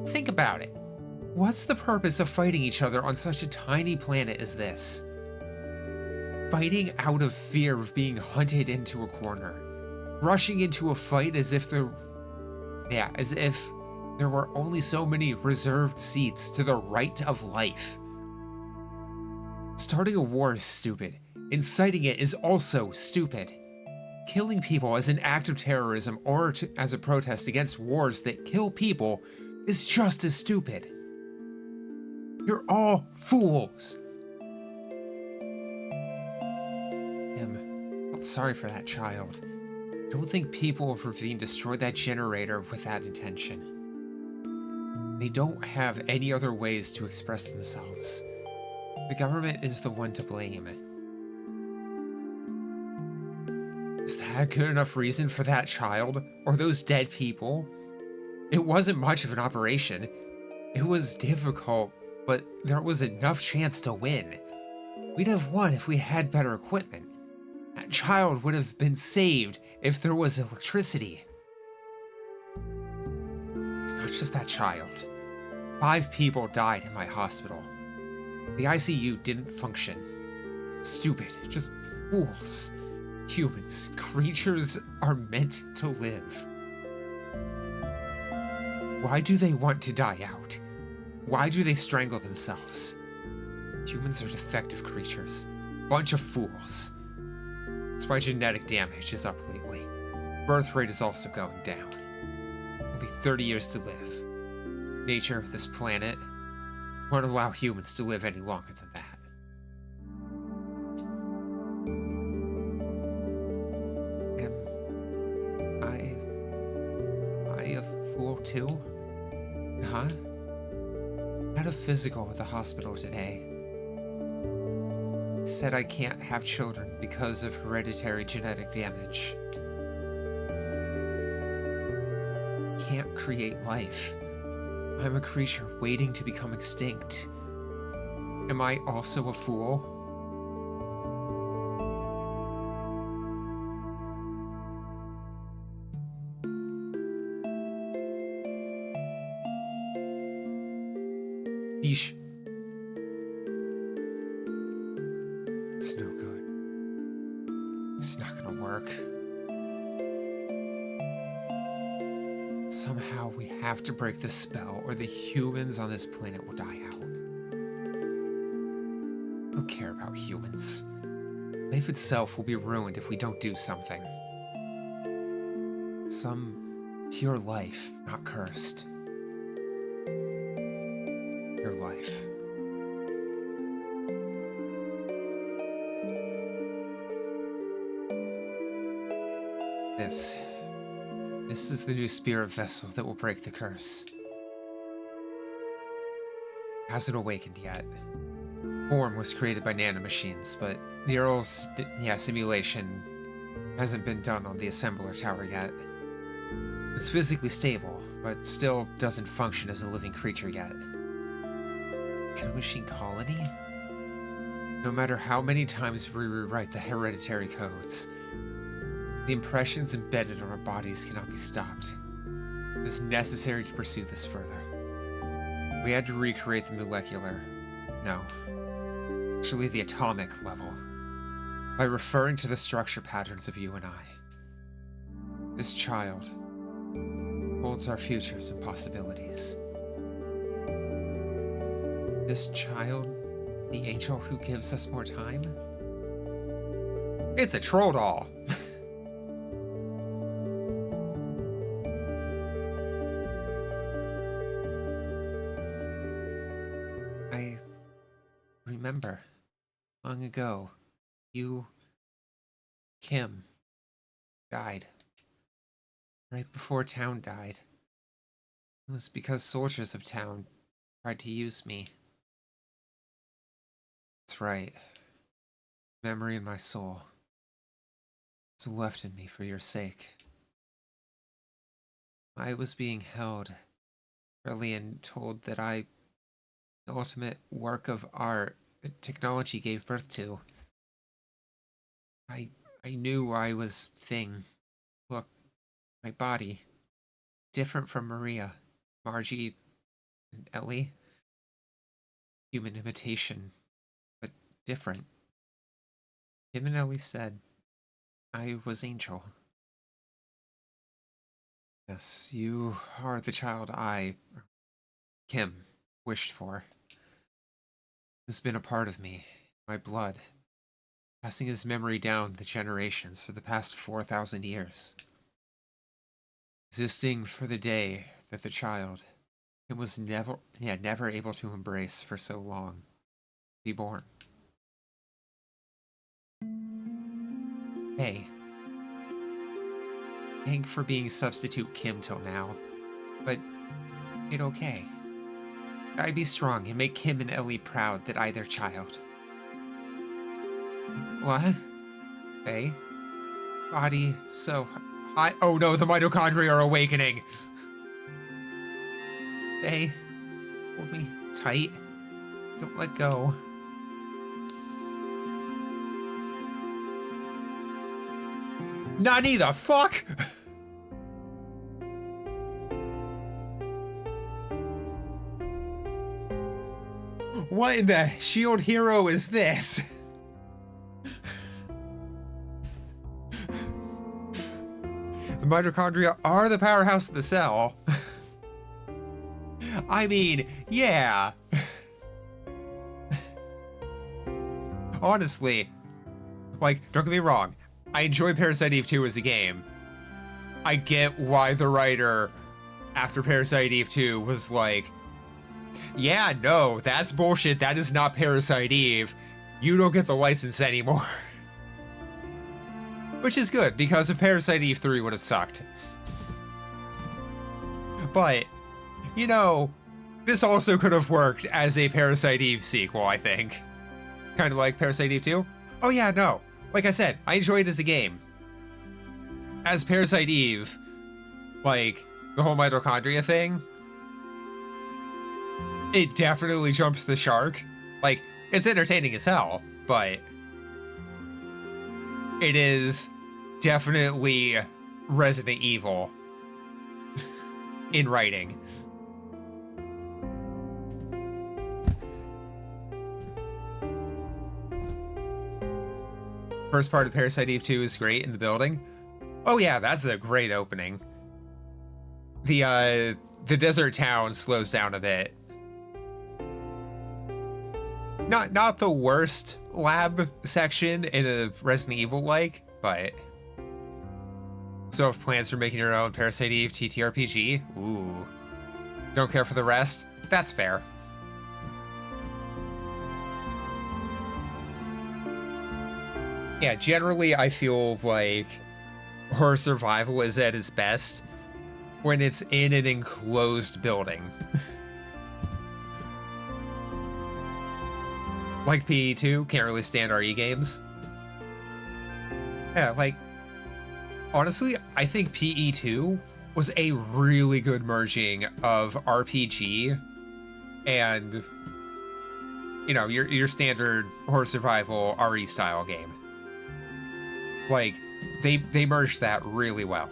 think about it. What's the purpose of fighting each other on such a tiny planet as this? Fighting out of fear of being hunted into a corner. Rushing into a fight as if there were only so many reserved seats to the right of life. Starting a war is stupid. Inciting it is also stupid. Killing people as an act of terrorism or as a protest against wars that kill people is just as stupid. You're all fools. I'm sorry for that child. Don't think people of Ravine destroyed that generator with that intention. They don't have any other ways to express themselves. The government is the one to blame. Is that good enough reason for that child? Or those dead people? It wasn't much of an operation. It was difficult, but there was enough chance to win. We'd have won if we had better equipment. That child would have been saved if there was electricity. It's not just that child. 5 people died in my hospital. The ICU didn't function. Stupid, just fools. Humans, creatures are meant to live. Why do they want to die out? Why do they strangle themselves? Humans are defective creatures. Bunch of fools. That's why genetic damage is up lately. Birth rate is also going down. Only 30 years to live. Nature of this planet won't allow humans to live any longer than that. Am I a fool too? Huh? I had a physical at the hospital today. It said I can't have children because of hereditary genetic damage. Can't create life. I'm a creature waiting to become extinct. Am I also a fool? Yeesh. It's no good. It's not gonna work. Somehow we have to break the spell, or the humans on this planet will die out. I don't care about humans. Life itself will be ruined if we don't do something. Some pure life, not cursed. Pure life. This is the new spirit vessel that will break the curse. Hasn't awakened yet. Form was created by nanomachines, but the neural simulation hasn't been done on the assembler tower yet. It's physically stable, but still doesn't function as a living creature yet. Nanomachine colony? No matter how many times we rewrite the hereditary codes, the impressions embedded on our bodies cannot be stopped. It is necessary to pursue this further. We had to recreate the molecular, actually the atomic level, by referring to the structure patterns of you and I. This child holds our futures and possibilities. This child, the angel who gives us more time? It's a troll doll! Remember, long ago, you, Kim, died. Right before town died. It was because soldiers of town tried to use me. That's right. Memory in my soul. It's left in me for your sake. I was being held early and told that the ultimate work of art technology gave birth to. I knew I was thing. Look, my body. Different from Maria, Margie, and Ellie. Human imitation, but different. Kim and Ellie said I was Angel. Yes, you are the child Kim, wished for. Has been a part of me, my blood, passing his memory down the generations for the past 4,000 years. Existing for the day that the child, Kim was never able to embrace for so long, be born. Hey. Thank for being substitute Kim till now, but it okay. I be strong and make Kim and Ellie proud that I their child. What? Hey? Body so high. Oh no, the mitochondria are awakening. Hey, hold me tight. Don't let go. Nani the fuck? What in the shield hero is this? The mitochondria are the powerhouse of the cell. I mean, yeah. Honestly, like, don't get me wrong, I enjoy Parasite Eve 2 as a game. I get why the writer, after Parasite Eve 2, was like, yeah, no, that's bullshit, that is not Parasite Eve. You don't get the license anymore. Which is good, because if Parasite Eve 3 would have sucked. But, you know, this also could have worked as a Parasite Eve sequel, I think. Kind of like Parasite Eve 2. Oh yeah, no. Like I said, I enjoy it as a game. As Parasite Eve, like, the whole mitochondria thing, it definitely jumps the shark. Like, it's entertaining as hell, but it is definitely Resident Evil in writing. First part of Parasite Eve 2 is great in the building. Oh yeah, that's a great opening. The desert town slows down a bit. Not the worst lab section in a Resident Evil like, but so if plans for making your own Parasite Eve TTRPG, ooh. Don't care for the rest? That's fair. Yeah, generally I feel like horror survival is at its best when it's in an enclosed building. Like PE2, can't really stand RE games. Yeah, like, honestly, I think PE2 was a really good merging of RPG and, you know, your standard horror survival RE style game. Like, they merged that really well.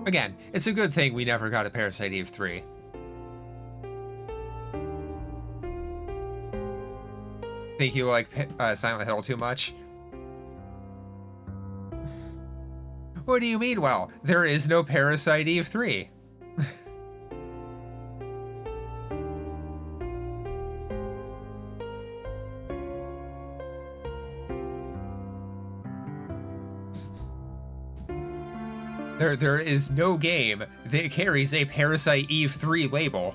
Again, it's a good thing we never got a Parasite Eve 3. Think you like Silent Hill too much? What do you mean, well, there is no Parasite Eve 3? There is no game that carries a Parasite Eve 3 label.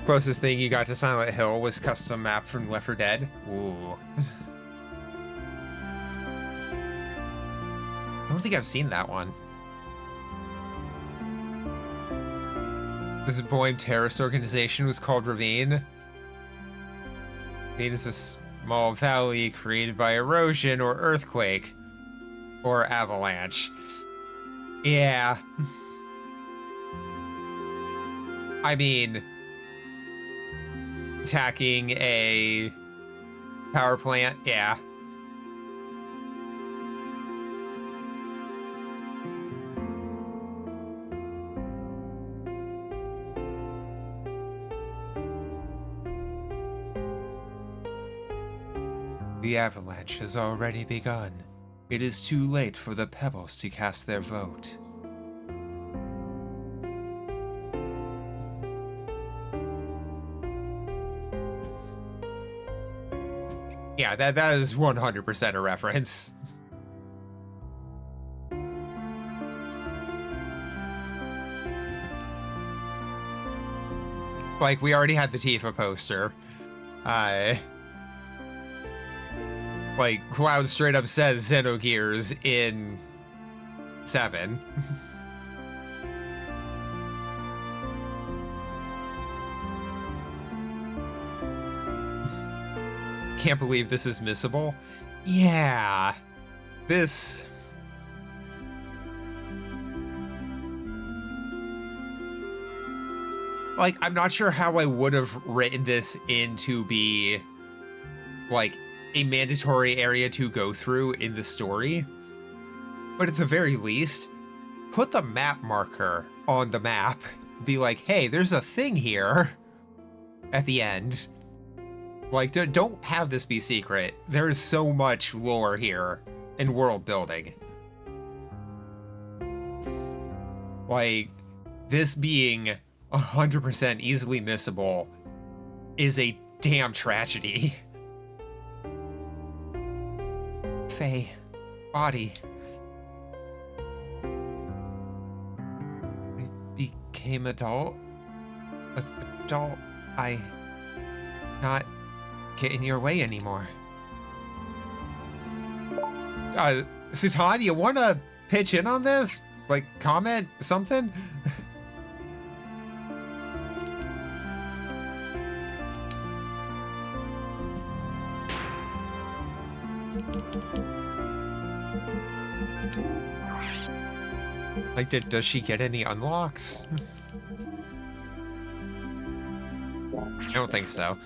Closest thing you got to Silent Hill was custom map from Left 4 Dead. Ooh. I don't think I've seen that one. This Boeing terrorist organization was called Ravine. Ravine is a small valley created by erosion or earthquake or avalanche. Yeah. I mean, attacking a power plant, yeah. The avalanche has already begun. It is too late for the pebbles to cast their vote. Yeah, that is 100% a reference. Like, we already had the Tifa poster. Like, Cloud straight up says Endogears in 7. Can't believe this is missable. Yeah. This... Like, I'm not sure how I would have written this in to be, like, a mandatory area to go through in the story. But at the very least, put the map marker on the map. Be like, hey, there's a thing here at the end. Like, don't have this be secret. There is so much lore here and world building. Like, this being 100% easily missable is a damn tragedy. Faye, body. I became adult. Adult. I not get in your way anymore. Sutan, you wanna pitch in on this? Like, comment something? Like, does she get any unlocks? I don't think so.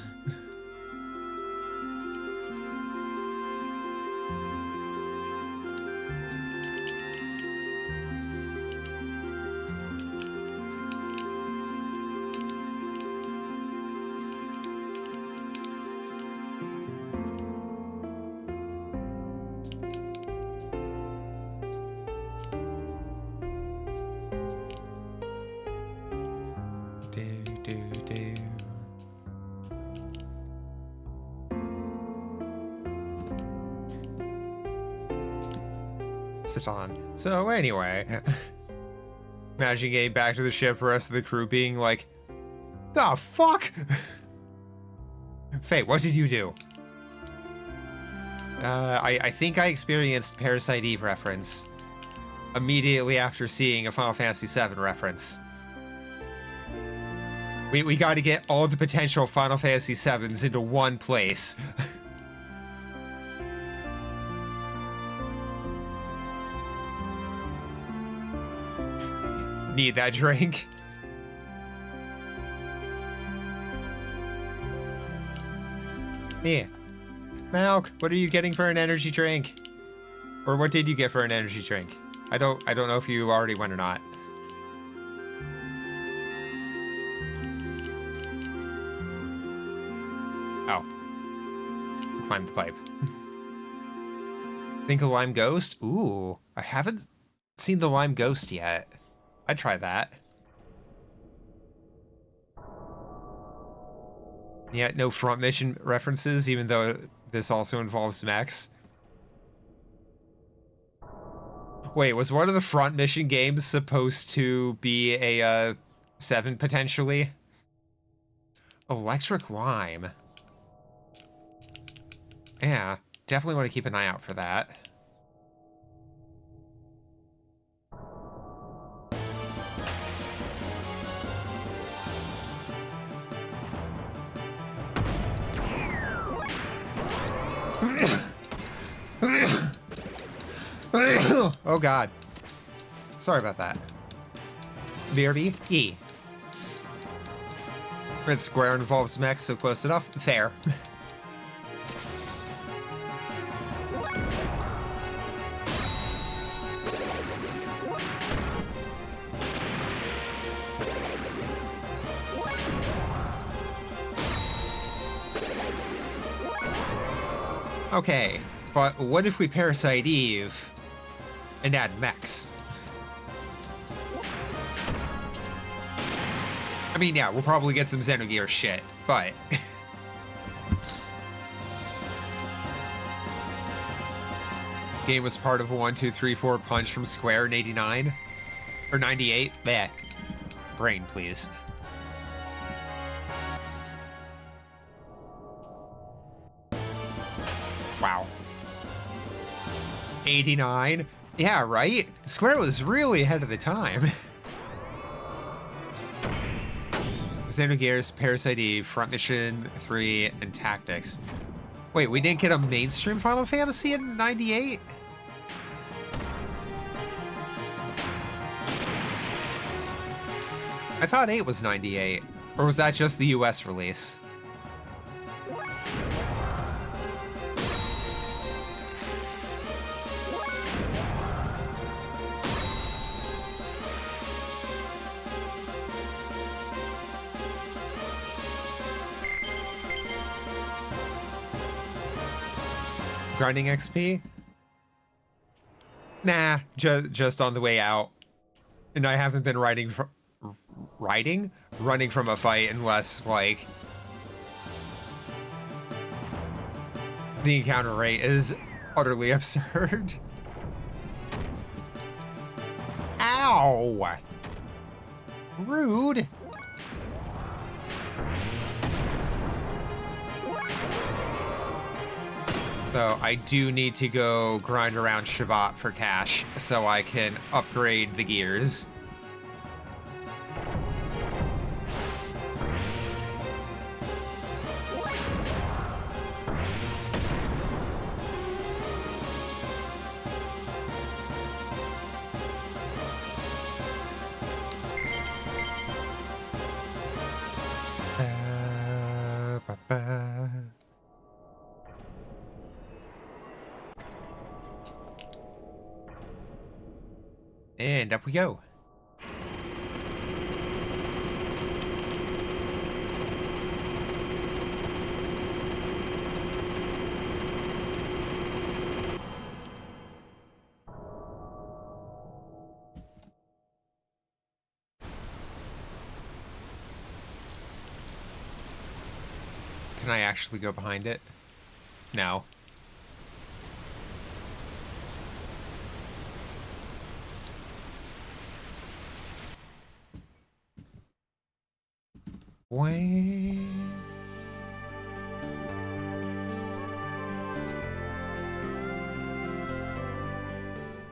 On. So anyway, imagine getting back to the ship, the rest of the crew being like, the fuck? Faye, what did you do? I think I experienced Parasite Eve reference immediately after seeing a Final Fantasy VII reference. We got to get all the potential Final Fantasy VIIs into one place. Need that drink. Yeah. Malk, what are you getting for an energy drink? Or what did you get for an energy drink? I don't know if you already went or not. Oh. Climb the pipe. Think a lime ghost? Ooh, I haven't seen the lime ghost yet. I'd try that. Yeah, no front mission references, even though this also involves mechs. Wait, was one of the front mission games supposed to be a 7 potentially? Electric lime. Yeah, definitely want to keep an eye out for that. Oh god. Sorry about that. BRB? E. Red square involves mechs, so close enough. Fair. Okay, but what if we Parasite Eve and add mechs? I mean, yeah, we'll probably get some Endogears shit, but... Game was part of a 1, 2, 3, 4 punch from Square in 89? Or 98? Meh. Brain, please. Wow. 89? Yeah, right? Square was really ahead of the time. Endogears, Parasite Eve, Front Mission 3, and Tactics. Wait, we didn't get a mainstream Final Fantasy in 98? I thought 8 was 98. Or was that just the US release? grinding XP? Nah, just on the way out. And I haven't been running from a fight unless, like, the encounter rate is utterly absurd. Ow! Rude! So I do need to go grind around Shabbat for cash so I can upgrade the gears. And up we go. Can I actually go behind it? No. When...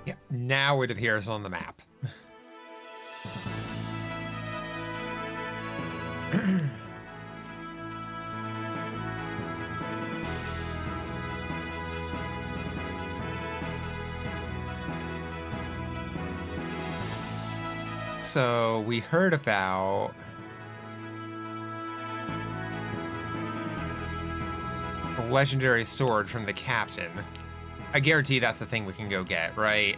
Yeah, now it appears on the map. So we heard about a legendary sword from the captain. I guarantee that's the thing we can go get, right?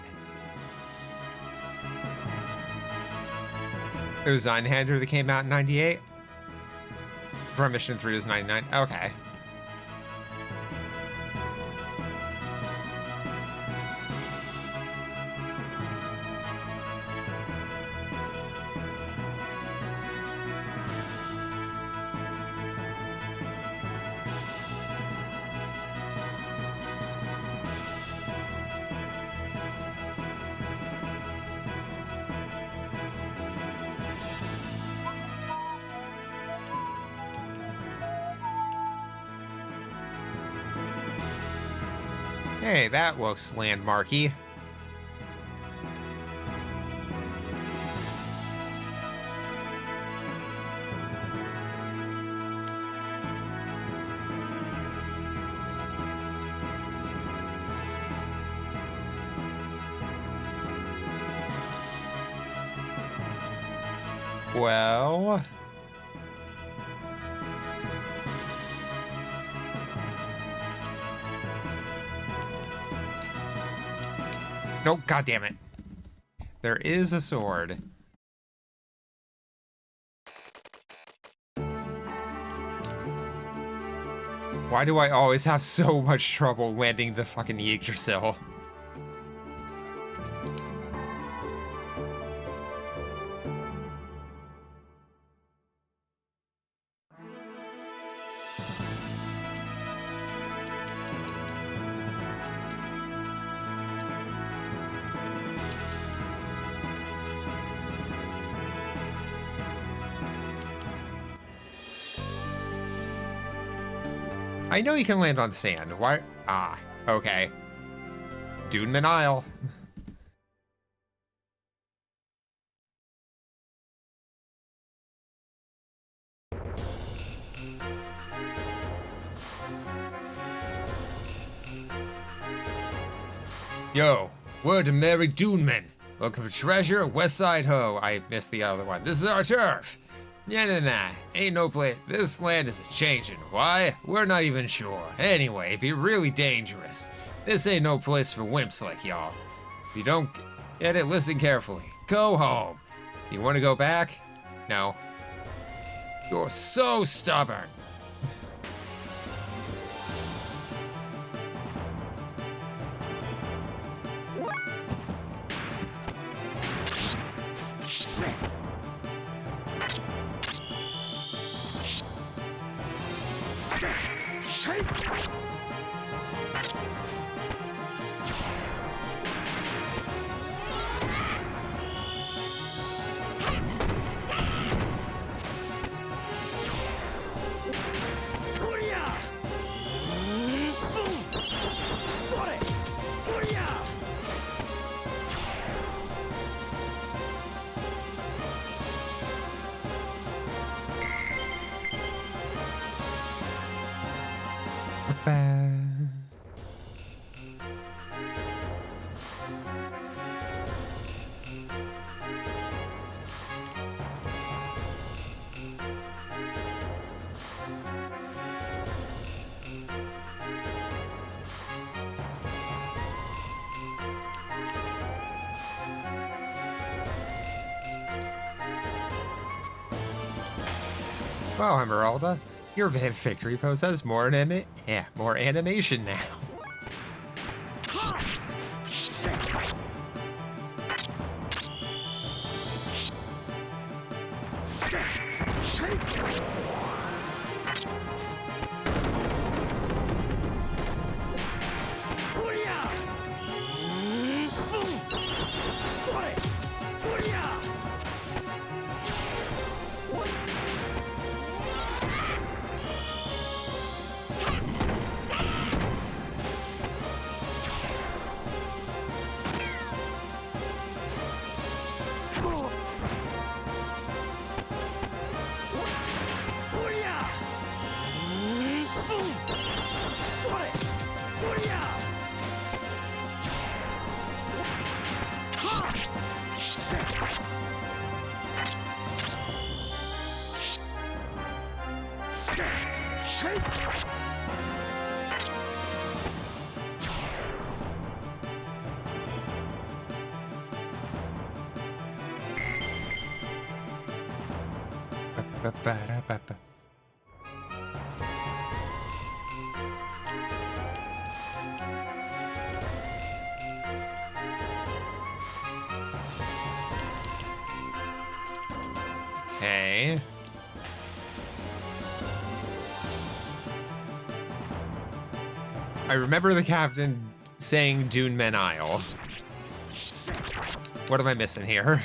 It was Einhander that came out in 98? From Mission 3 was 99? Okay. Hey, that looks landmarky. Well... Nope, goddammit. There is a sword. Why do I always have so much trouble landing the fucking Yggdrasil? I know you can land on sand. Why? Ah, okay. Duneman Isle. Yo, word to Mary Duneman. Looking for treasure? West Side Ho. I missed the other one. This is our turf. Nah. Ain't no place. This land is a-changin'. Why? We're not even sure. Anyway, it'd be really dangerous. This ain't no place for wimps like y'all. If you don't get it, listen carefully. Go home. You want to go back? No. You're so stubborn. Wow, Emeralda, your victory pose has more more animation now. Okay. I remember the captain saying Dune Men Isle. What am I missing here?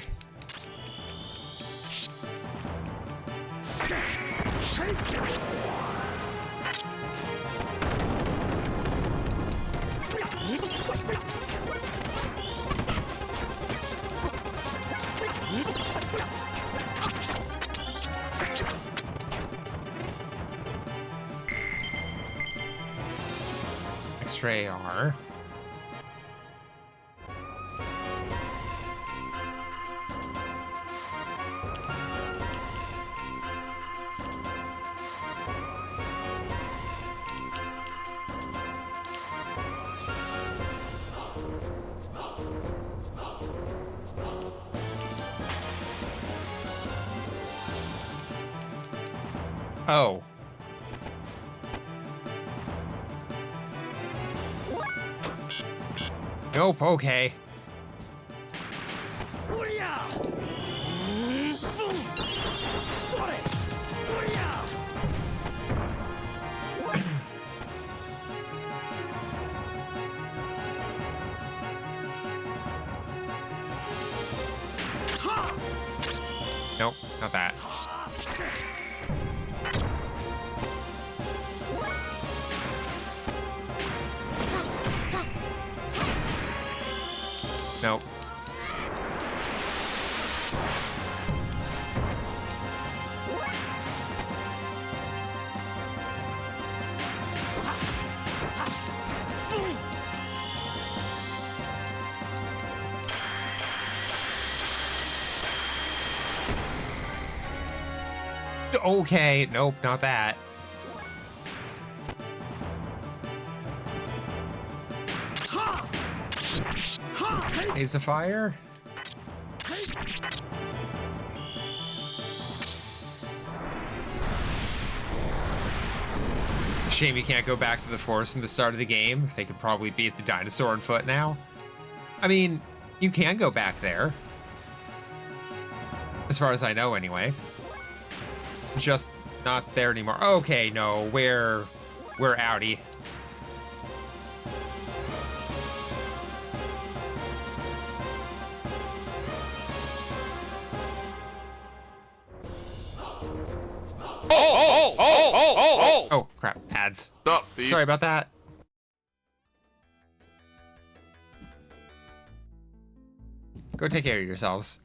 X-ray R. Oh. Nope, okay. Nope, not that. Nope. Okay, nope, not that. Haze of Fire? Shame you can't go back to the forest from the start of the game. They could probably beat the dinosaur on foot now. I mean, you can go back there. As far as I know, anyway. Just not there anymore. Okay, no, where We're outie. Oh, crap. Ads. Stop, thief. Sorry about that. Go take care of yourselves.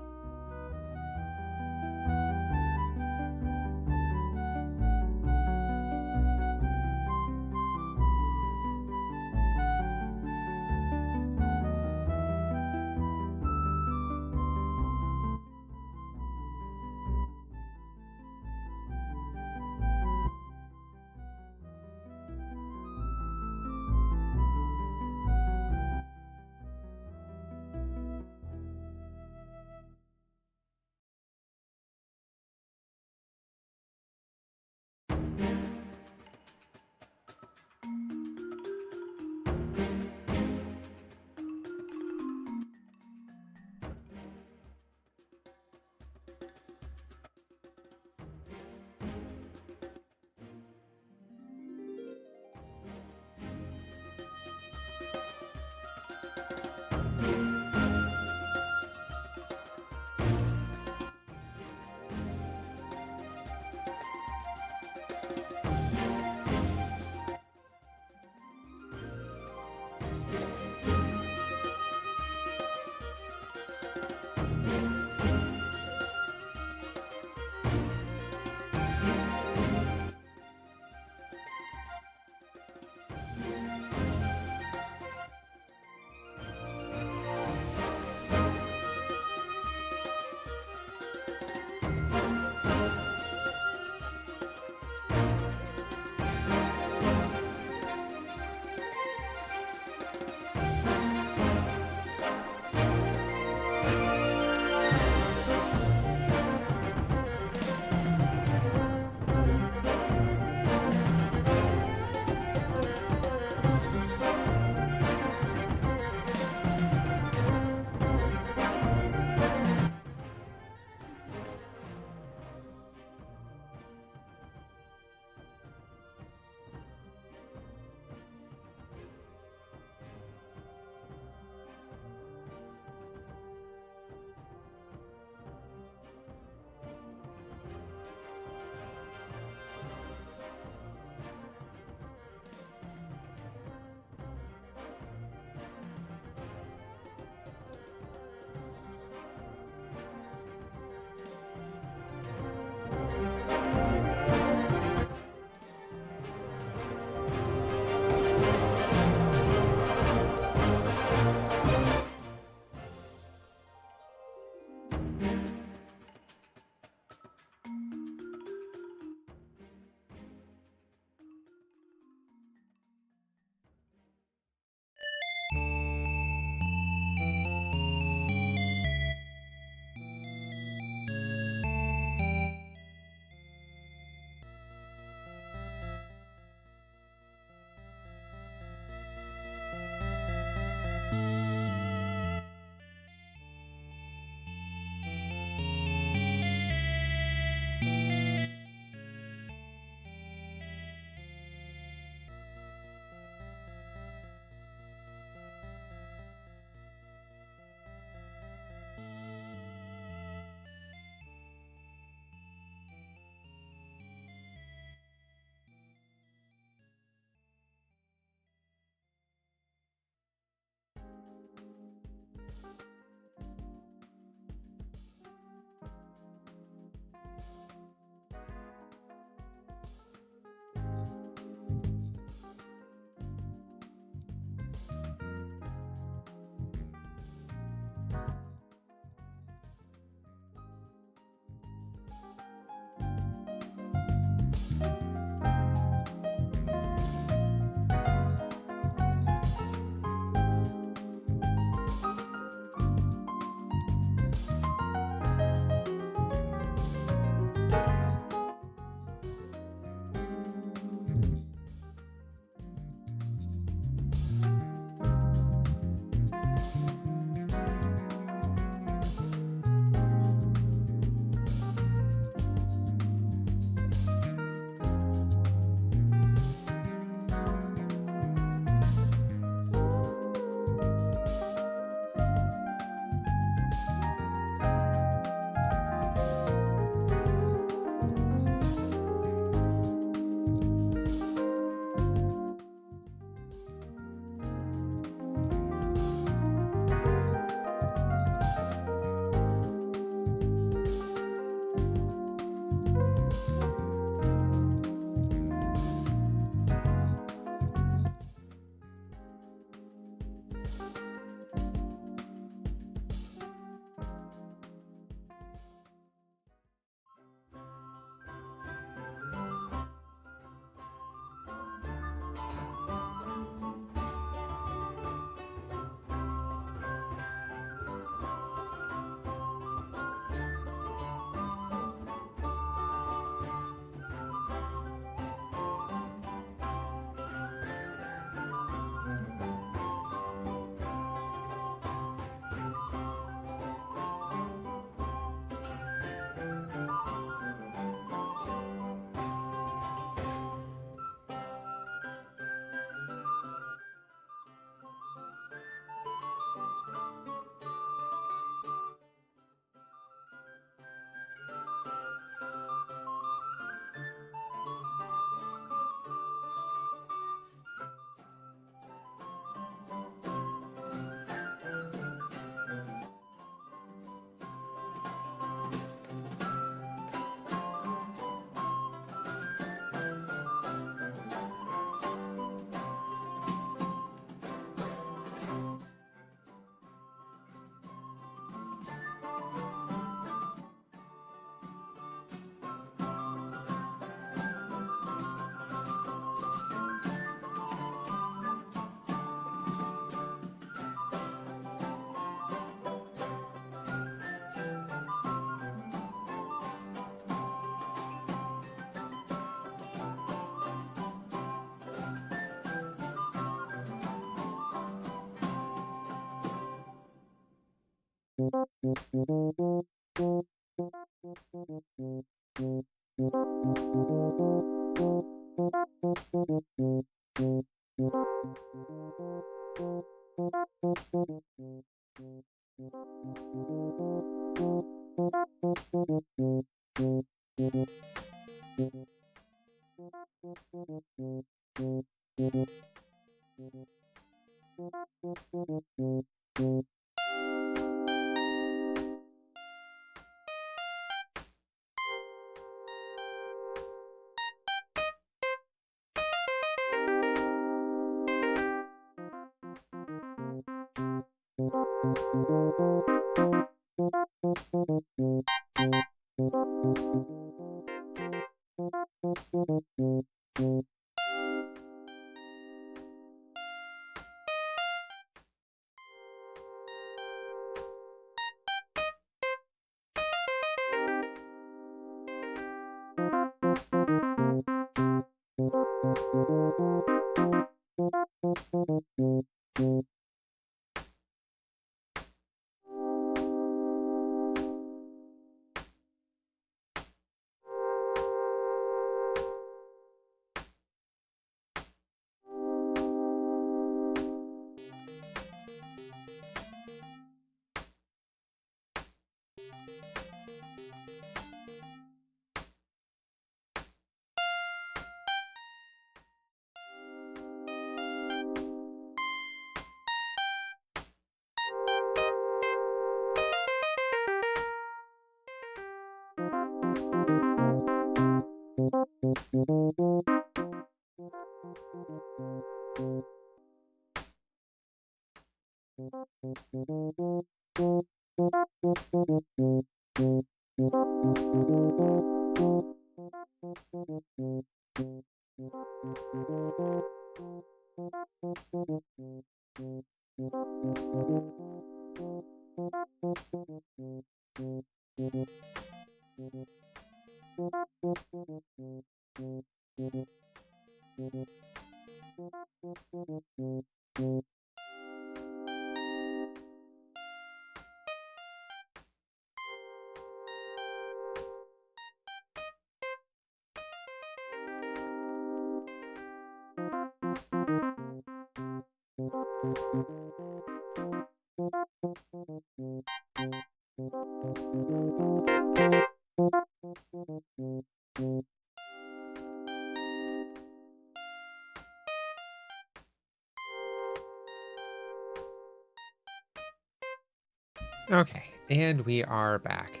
Okay, and we are back.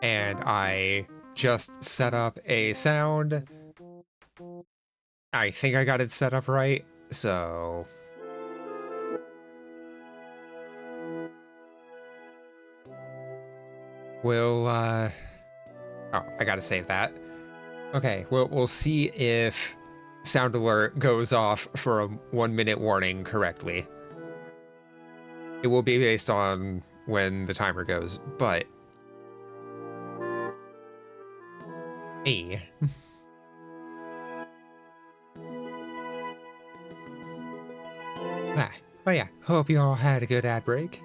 And I just set up a sound. I think I got it set up right, so... We'll, Oh, I gotta save that. Okay, we'll see if sound alert goes off for a 1-minute warning correctly. It will be based on when the timer goes, but... Hey. Oh yeah, hope you all had a good ad break.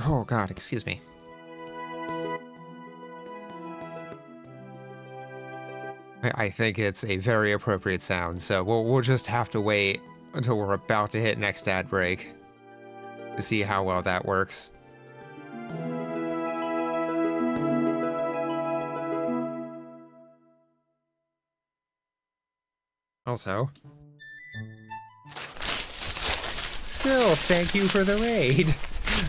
Oh god, excuse me. I think it's a very appropriate sound, so we'll just have to wait until we're about to hit next ad break to see how well that works. Also, Sil, thank you for the raid.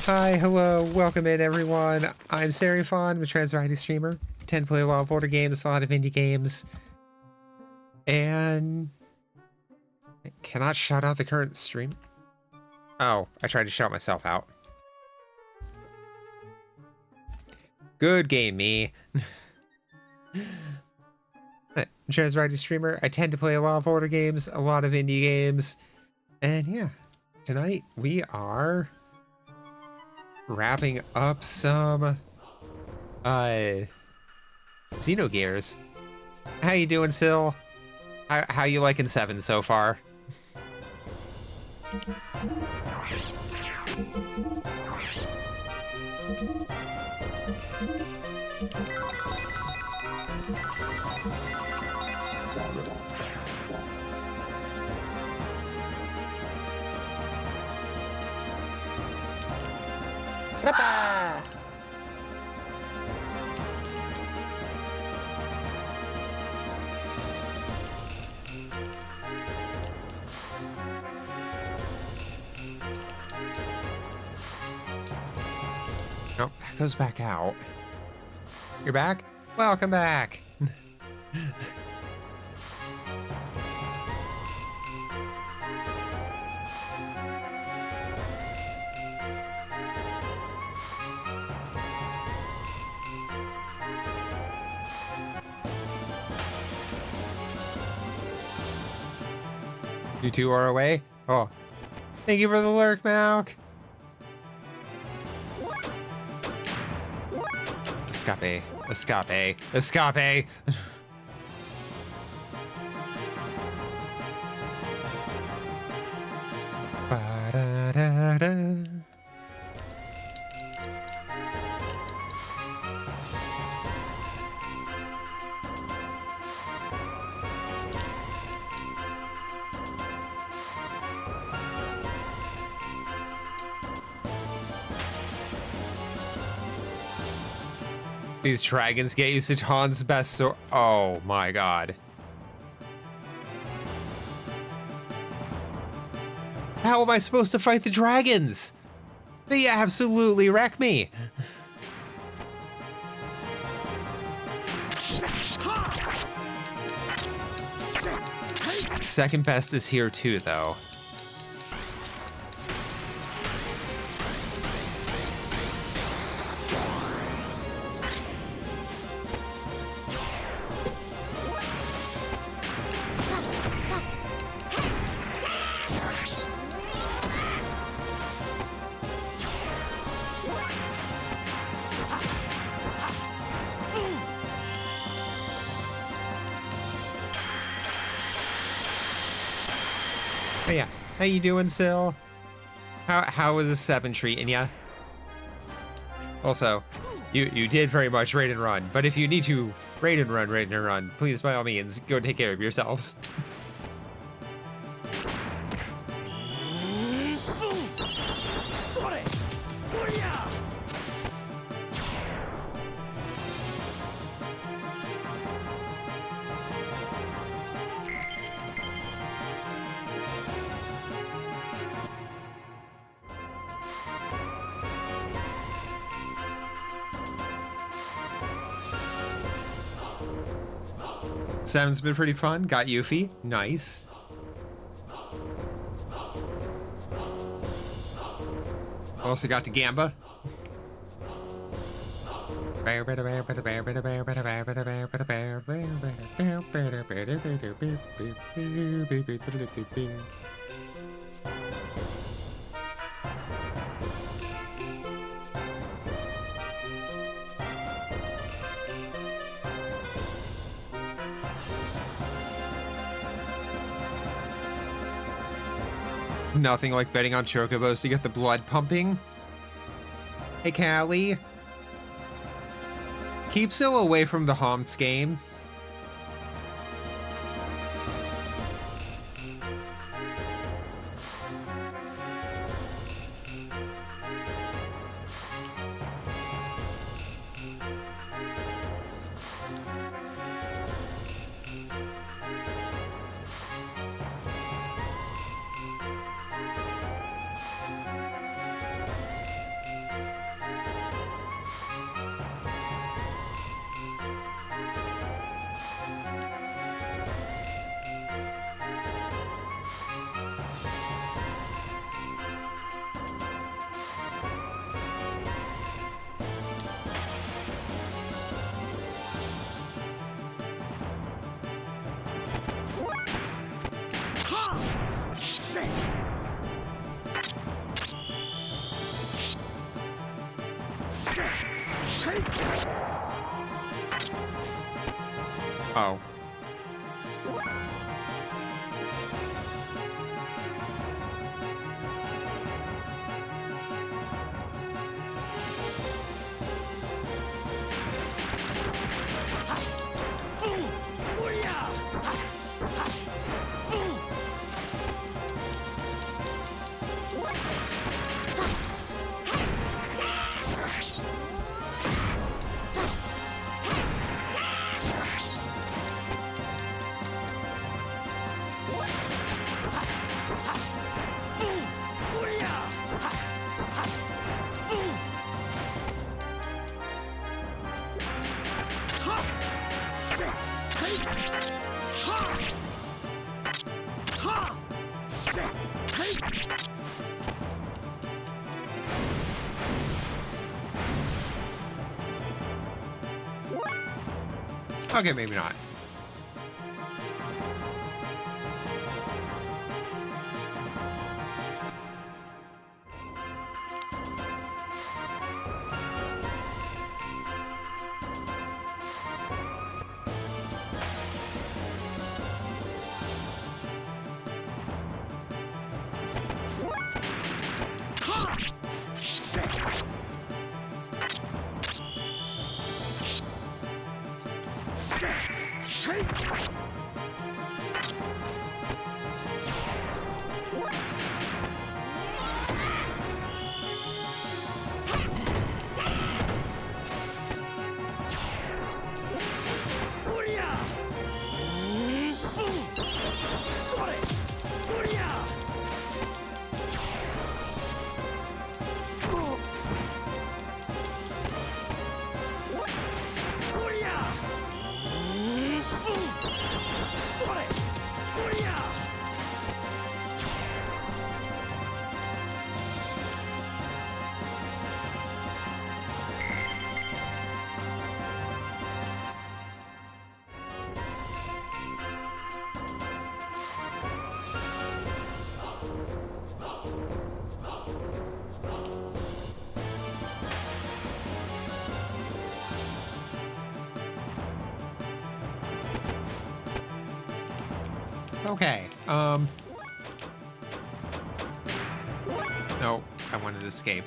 Hi, hello, welcome in everyone. I'm Serifon, I'm a trans variety streamer. Tend to play a lot of older games, a lot of indie games. And I cannot shout out the current stream. Oh, I tried to shout myself out. Good game, me. Trans variety streamer. I tend to play a lot of older games, a lot of indie games. And yeah, tonight we are wrapping up some Xenogears. How you doing, Sil? How you liking 7 so far? Grappa! Nope, that goes back out. You're back? Welcome back. You two are away? Oh. Thank you for the lurk, Malk. Escape. Escape. Escape. Ba-da-da-da. These dragons get used to Tan's best so— oh my god. How am I supposed to fight the dragons? They absolutely wreck me. Second best is here too, though. Hey, yeah, how you doing, Sil? How was the 7 treating ya? Also, you did very much raid and run, but if you need to raid and run, please by all means go take care of yourselves. Seven's been pretty fun. Got Yuffie. Nice. Also got to Gamba. Nothing like betting on chocobos to get the blood pumping. Hey, Callie. Keep Sil away from the Homs game. Oh. Okay, maybe not. Okay, no, I wanted to escape.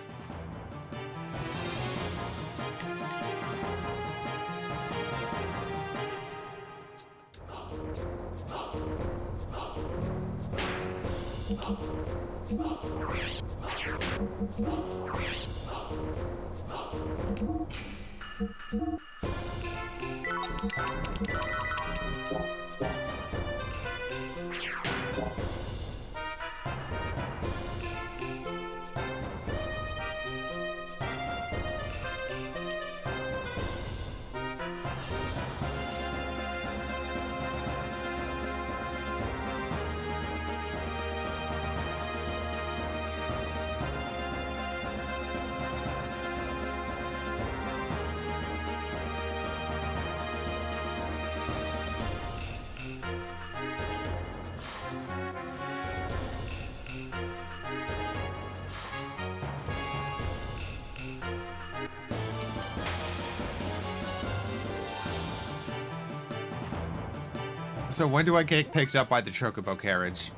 So when do I get picked up by the Chocobo carriage?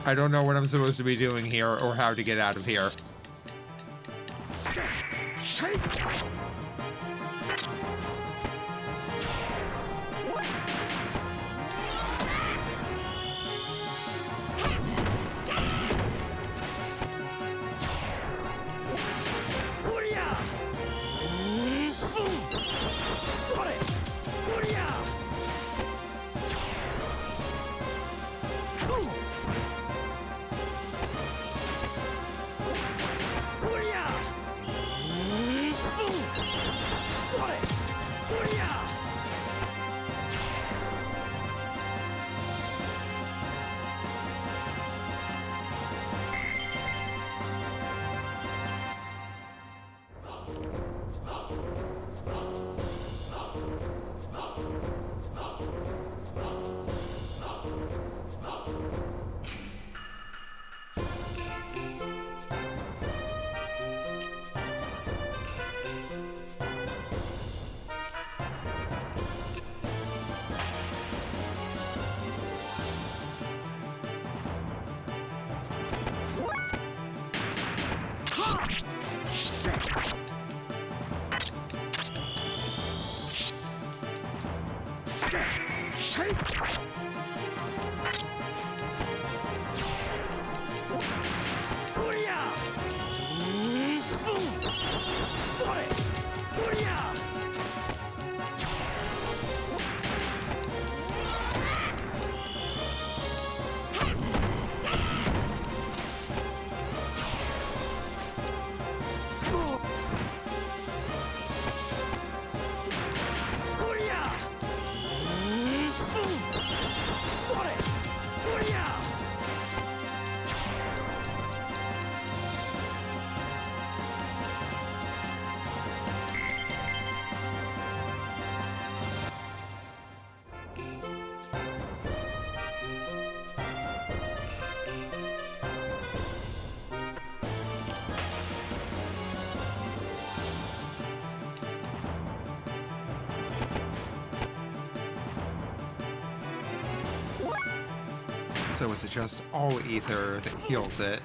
I don't know what I'm supposed to be doing here or how to get out of here. So is it just all ether that heals it?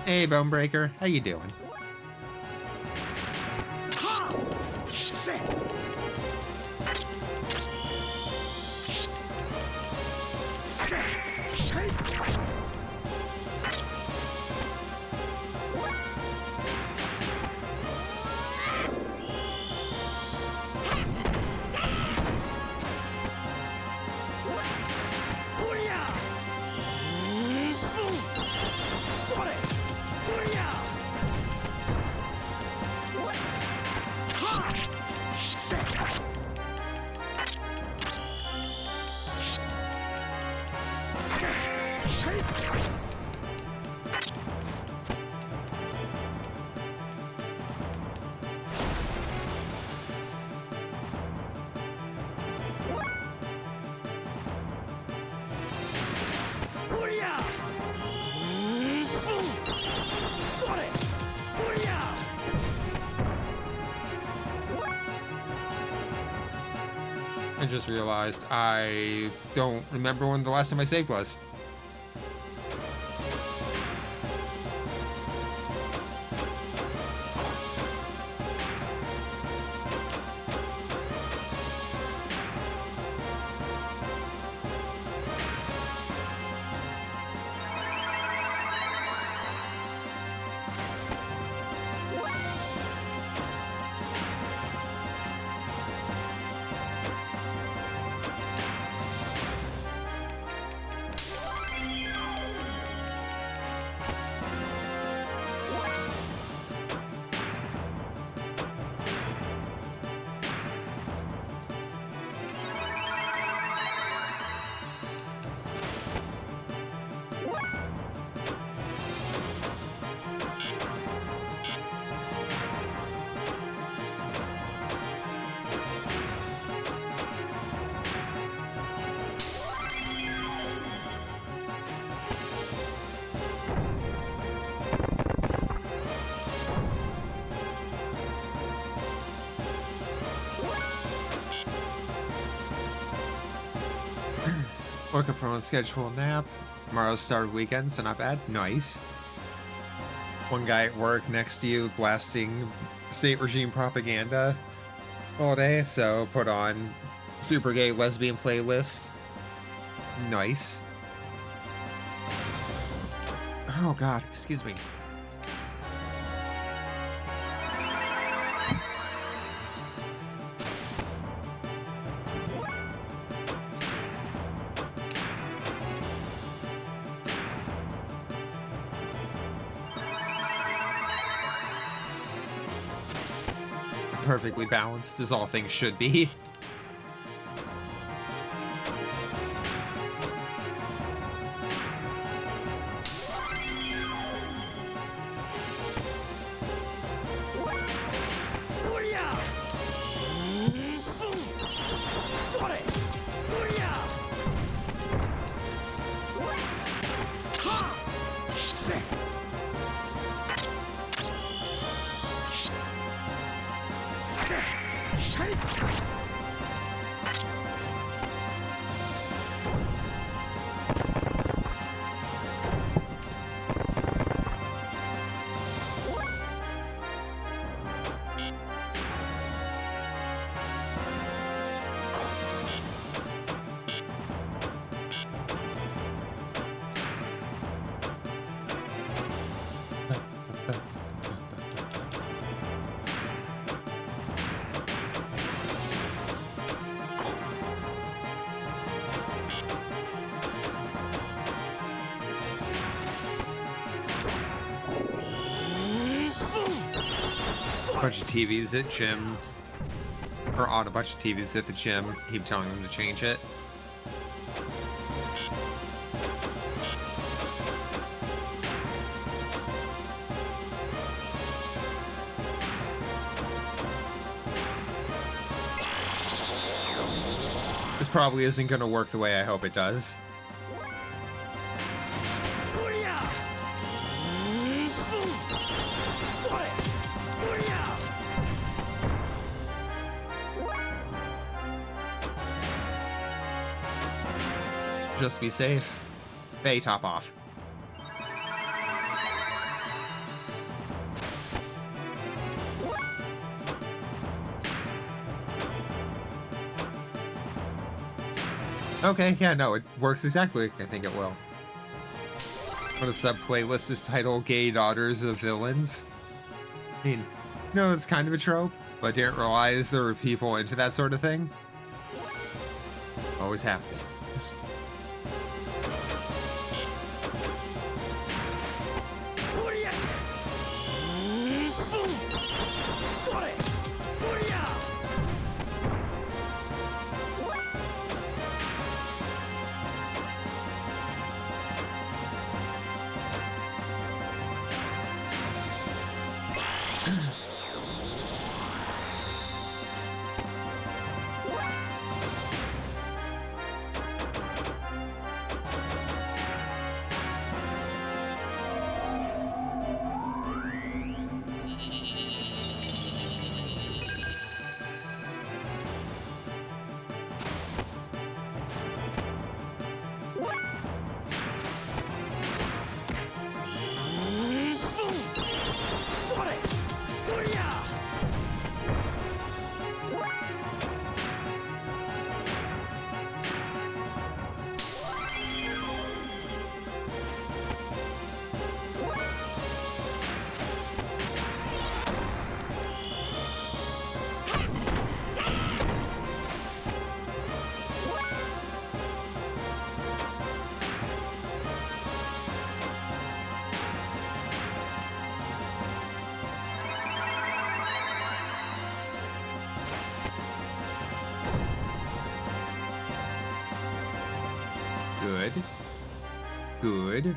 Hey, Bonebreaker, how you doing? I just realized I don't remember when the last time I saved was. Woke up from a scheduled nap. Tomorrow's start of weekend, so not bad. Nice. One guy at work next to you blasting state regime propaganda all day, so put on super gay lesbian playlist. Nice. Oh god, excuse me. Perfectly balanced, as all things should be. Bunch of TVs at gym, or on a bunch of TVs at the gym. Keep telling them to change it. This probably isn't going to work the way I hope it does. Just be safe. Bay top off. Okay, yeah, no, it works exactly like I think it will. What a sub-playlist is titled Gay Daughters of Villains. I mean, no, it's kind of a trope, but didn't realize there were people into that sort of thing. Always have been. Good. Good.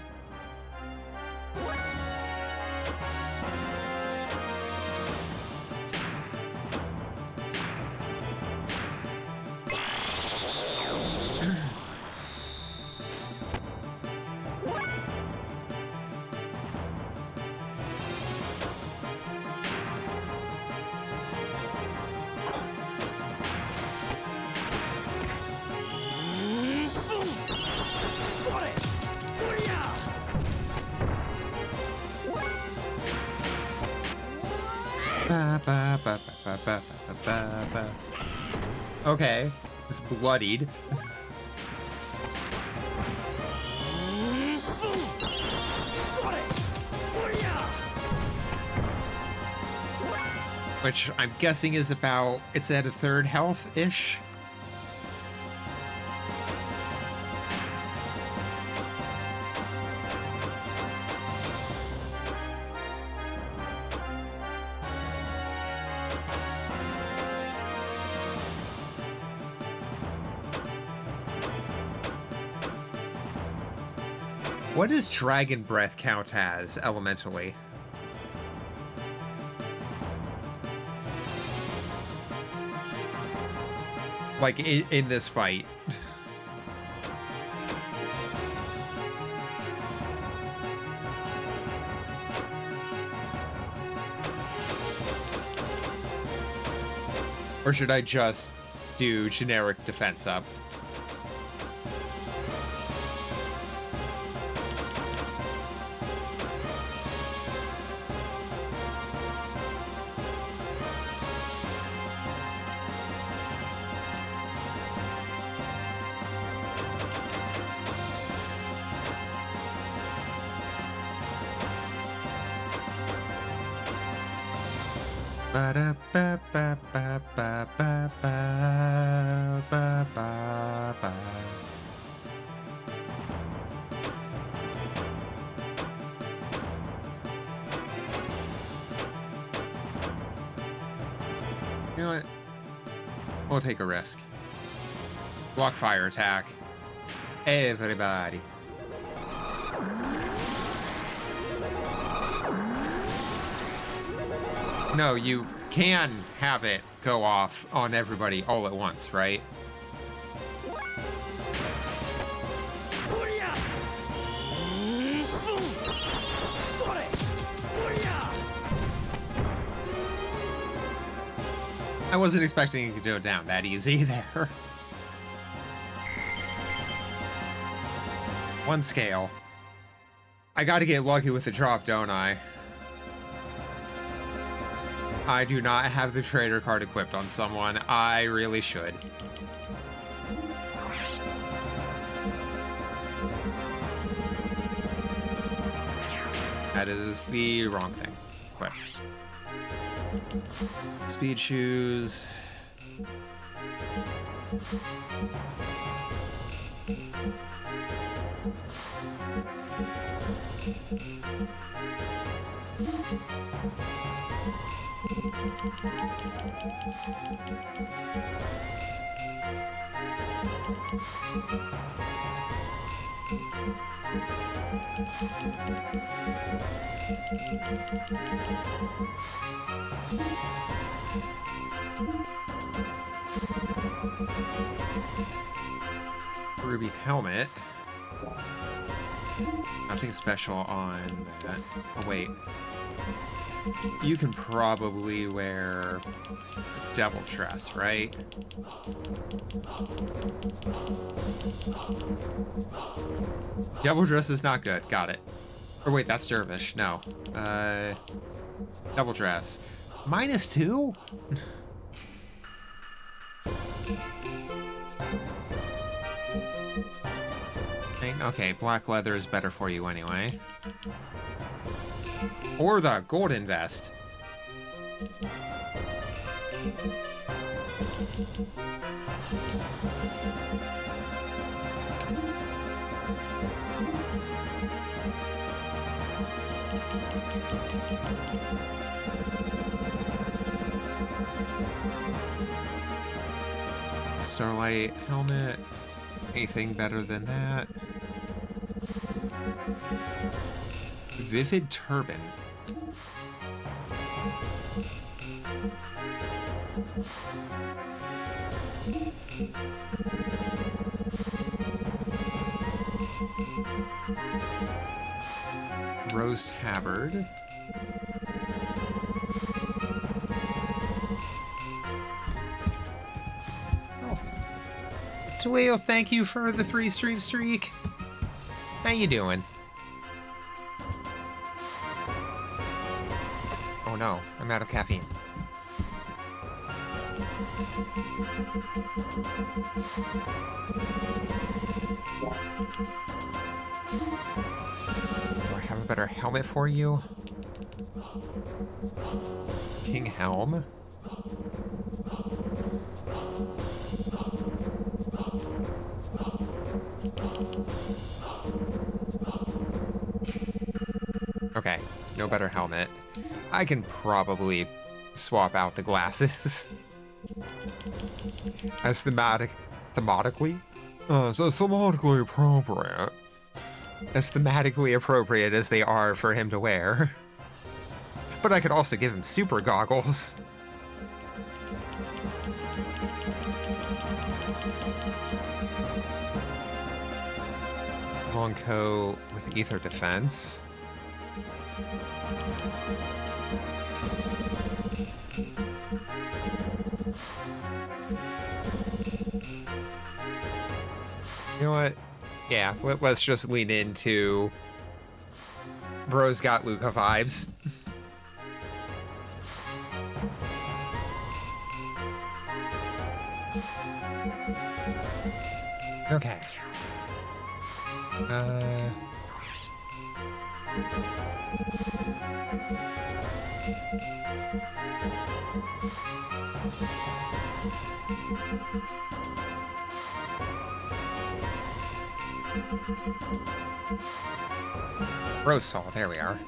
Okay, it's bloodied. Which I'm guessing is about, it's at a third health-ish. What does Dragon Breath count as, elementally? Like, in this fight. Or should I just do generic defense up? You know what? We'll take a risk. Block fire attack. Everybody. No, you can have it go off on everybody all at once, right? I wasn't expecting you to do it down that easy there. One scale. I gotta get lucky with the drop, don't I? I do not have the trader card equipped on someone. I really should. That is the wrong thing. Equip. Speed shoes. Ruby helmet. Nothing special on that. Oh, wait. You can probably wear the devil dress, right? Devil dress is not good. Got it. Or wait, that's dervish. No. Devil dress. -2? Okay, black leather is better for you anyway. Or the golden vest. Starlight helmet. Anything better than that? Vivid turban. Rose tabard. Oh. Leo, thank you for the 3-stream streak. How you doing? Oh no, I'm out of caffeine. Do I have a better helmet for you? King Helm? Okay, no better helmet. I can probably swap out the glasses. As thematically? So thematically appropriate. As thematically appropriate as they are for him to wear. But I could also give him super goggles. Long coat with ether defense. You know what? Yeah, let's just lean into Bro's got Luca vibes. Okay. Rose Saw, there we are.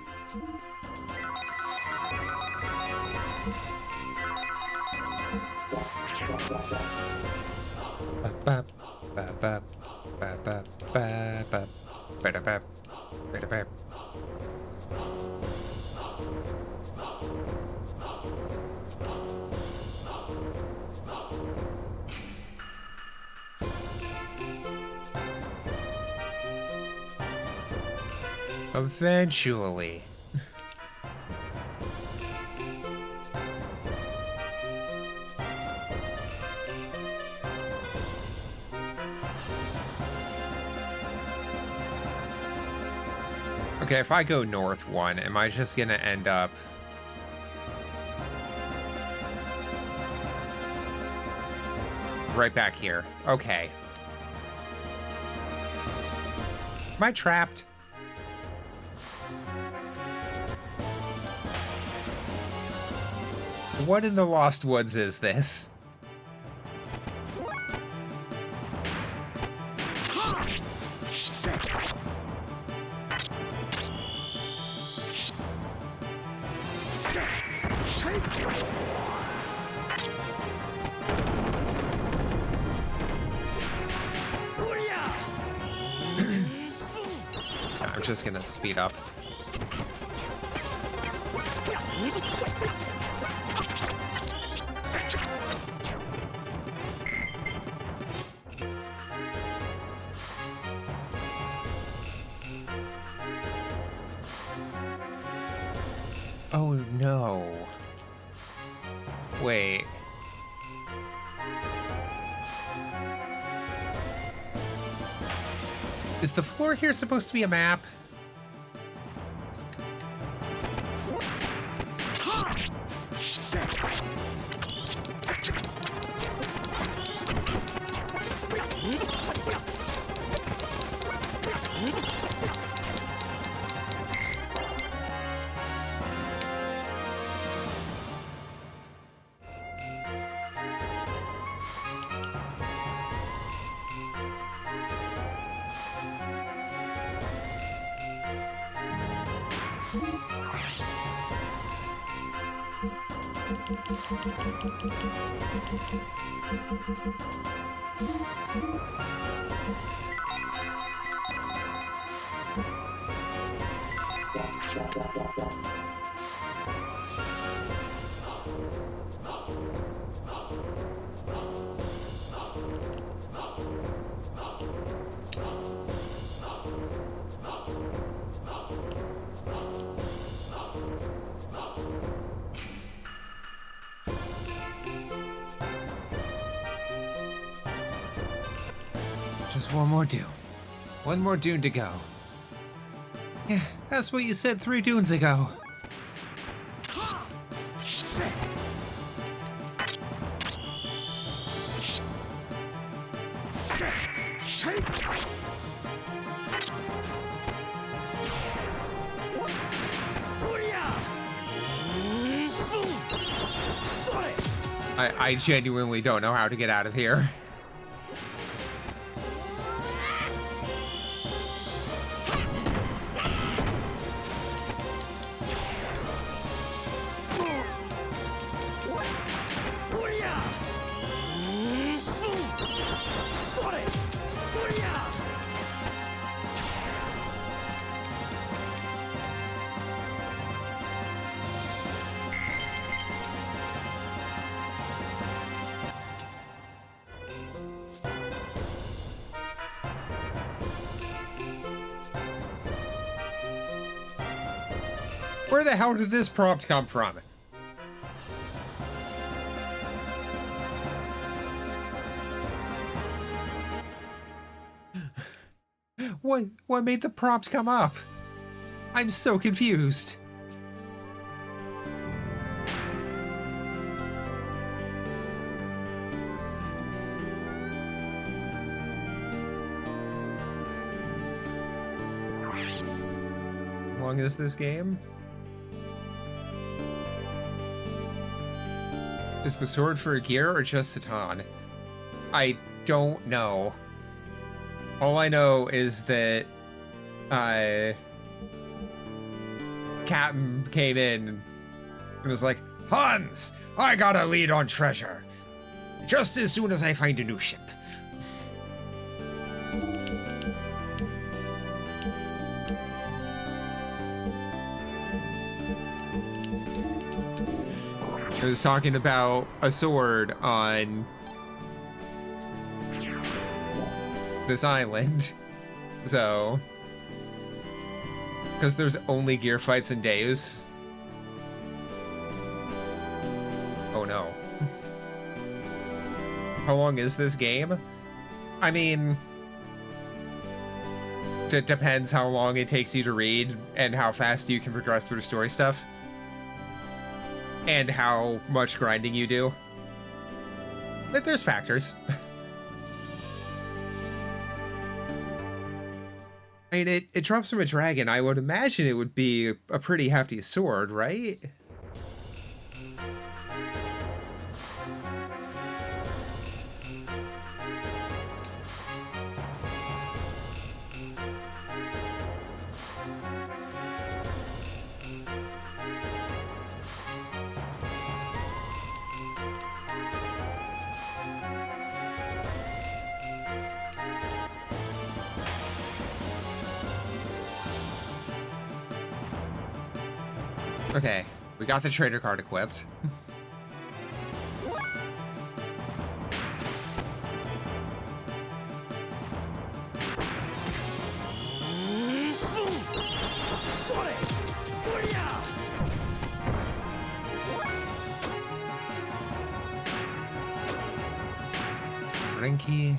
Eventually. Okay, if I go north one, am I just gonna end up... right back here? Okay. Am I trapped? What in the Lost Woods is this? I'm just gonna speed up. Oh no. Wait. Is the floor here supposed to be a map? Just one more dune. One more dune to go. Yeah, that's what you said 3 dunes ago. I genuinely don't know how to get out of here. Where the hell did this prompt come from? What made the prompt come up? I'm so confused. How long is this game? Is the sword for a gear or just Satan? I don't know. All I know is that Captain came in and was like, Hans, I got a lead on treasure. Just as soon as I find a new ship. I was talking about a sword on this island, so because there's only gear fights in Deus. Oh no. How long is this game? I mean, depends how long it takes you to read and how fast you can progress through story stuff. And how much grinding you do. But there's factors. I mean, it drops from a dragon. I would imagine it would be a pretty hefty sword, right? Okay, we got the trader card equipped. Rinky.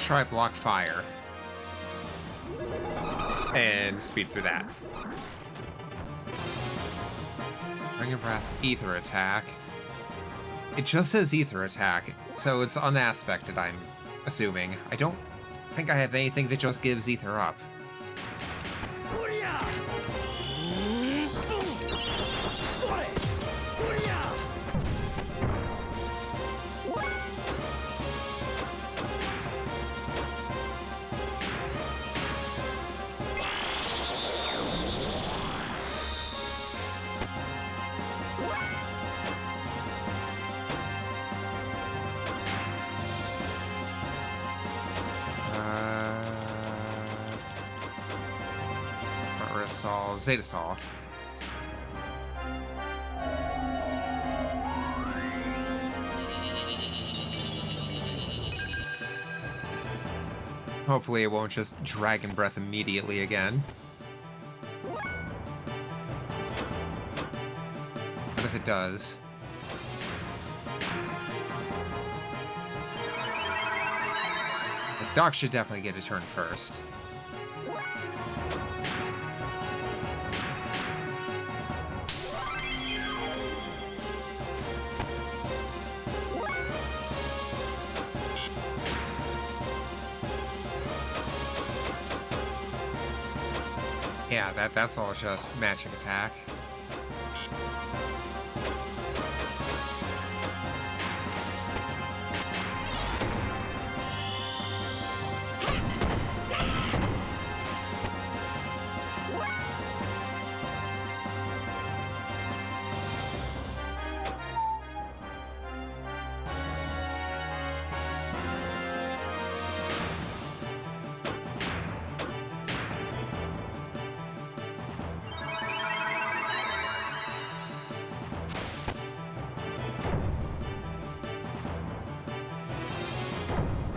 Try block fire and speed through that. Bring your breath, ether attack. It just says ether attack, so it's unaspected, I'm assuming. I don't think I have anything that just gives ether up. Zeta Saw. Hopefully it won't just Dragon Breath immediately again. But if it does... the Doc should definitely get a turn first. Yeah, that's all just matching attack.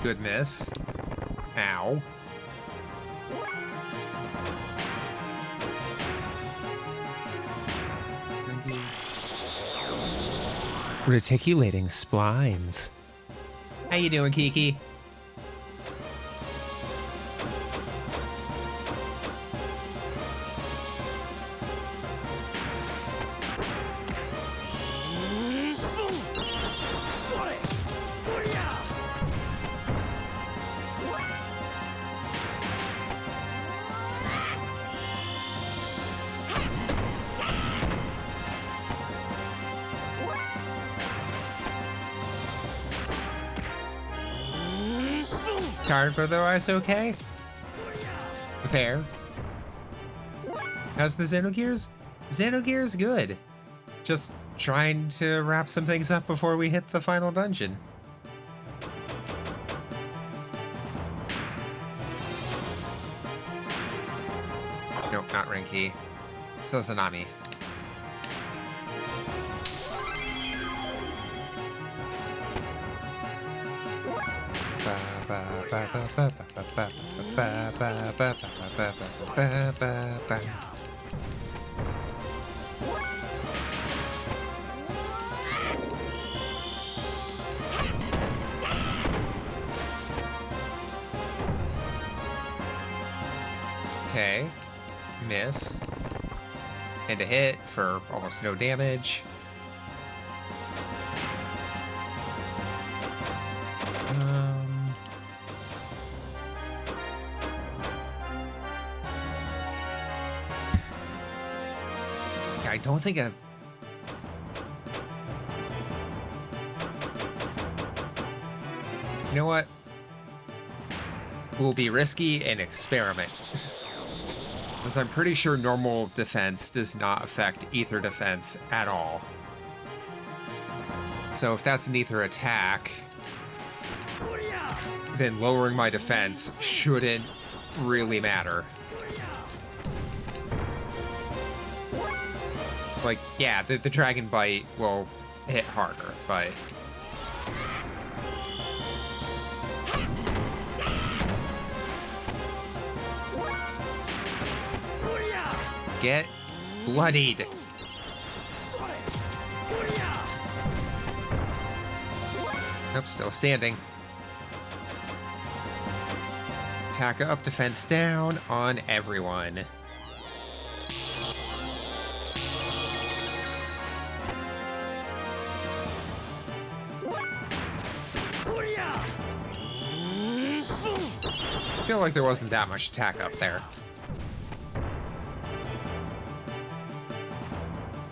Good miss. Ow. Reticulating splines. How you doing, Kiki? Tired, but otherwise okay? Fair. How's the Endogears? Endogears good. Just trying to wrap some things up before we hit the final dungeon. not Rinky. Sazanami. Okay, miss. And a hit for almost no damage. I don't think I... You know what? We'll be risky and experiment. Because I'm pretty sure normal defense does not affect ether defense at all. So if that's an ether attack, then lowering my defense shouldn't really matter. Like, yeah, the Dragon Bite will hit harder, but... Get bloodied. Nope, still standing. Attack up, defense down on everyone. I feel like there wasn't that much attack up there.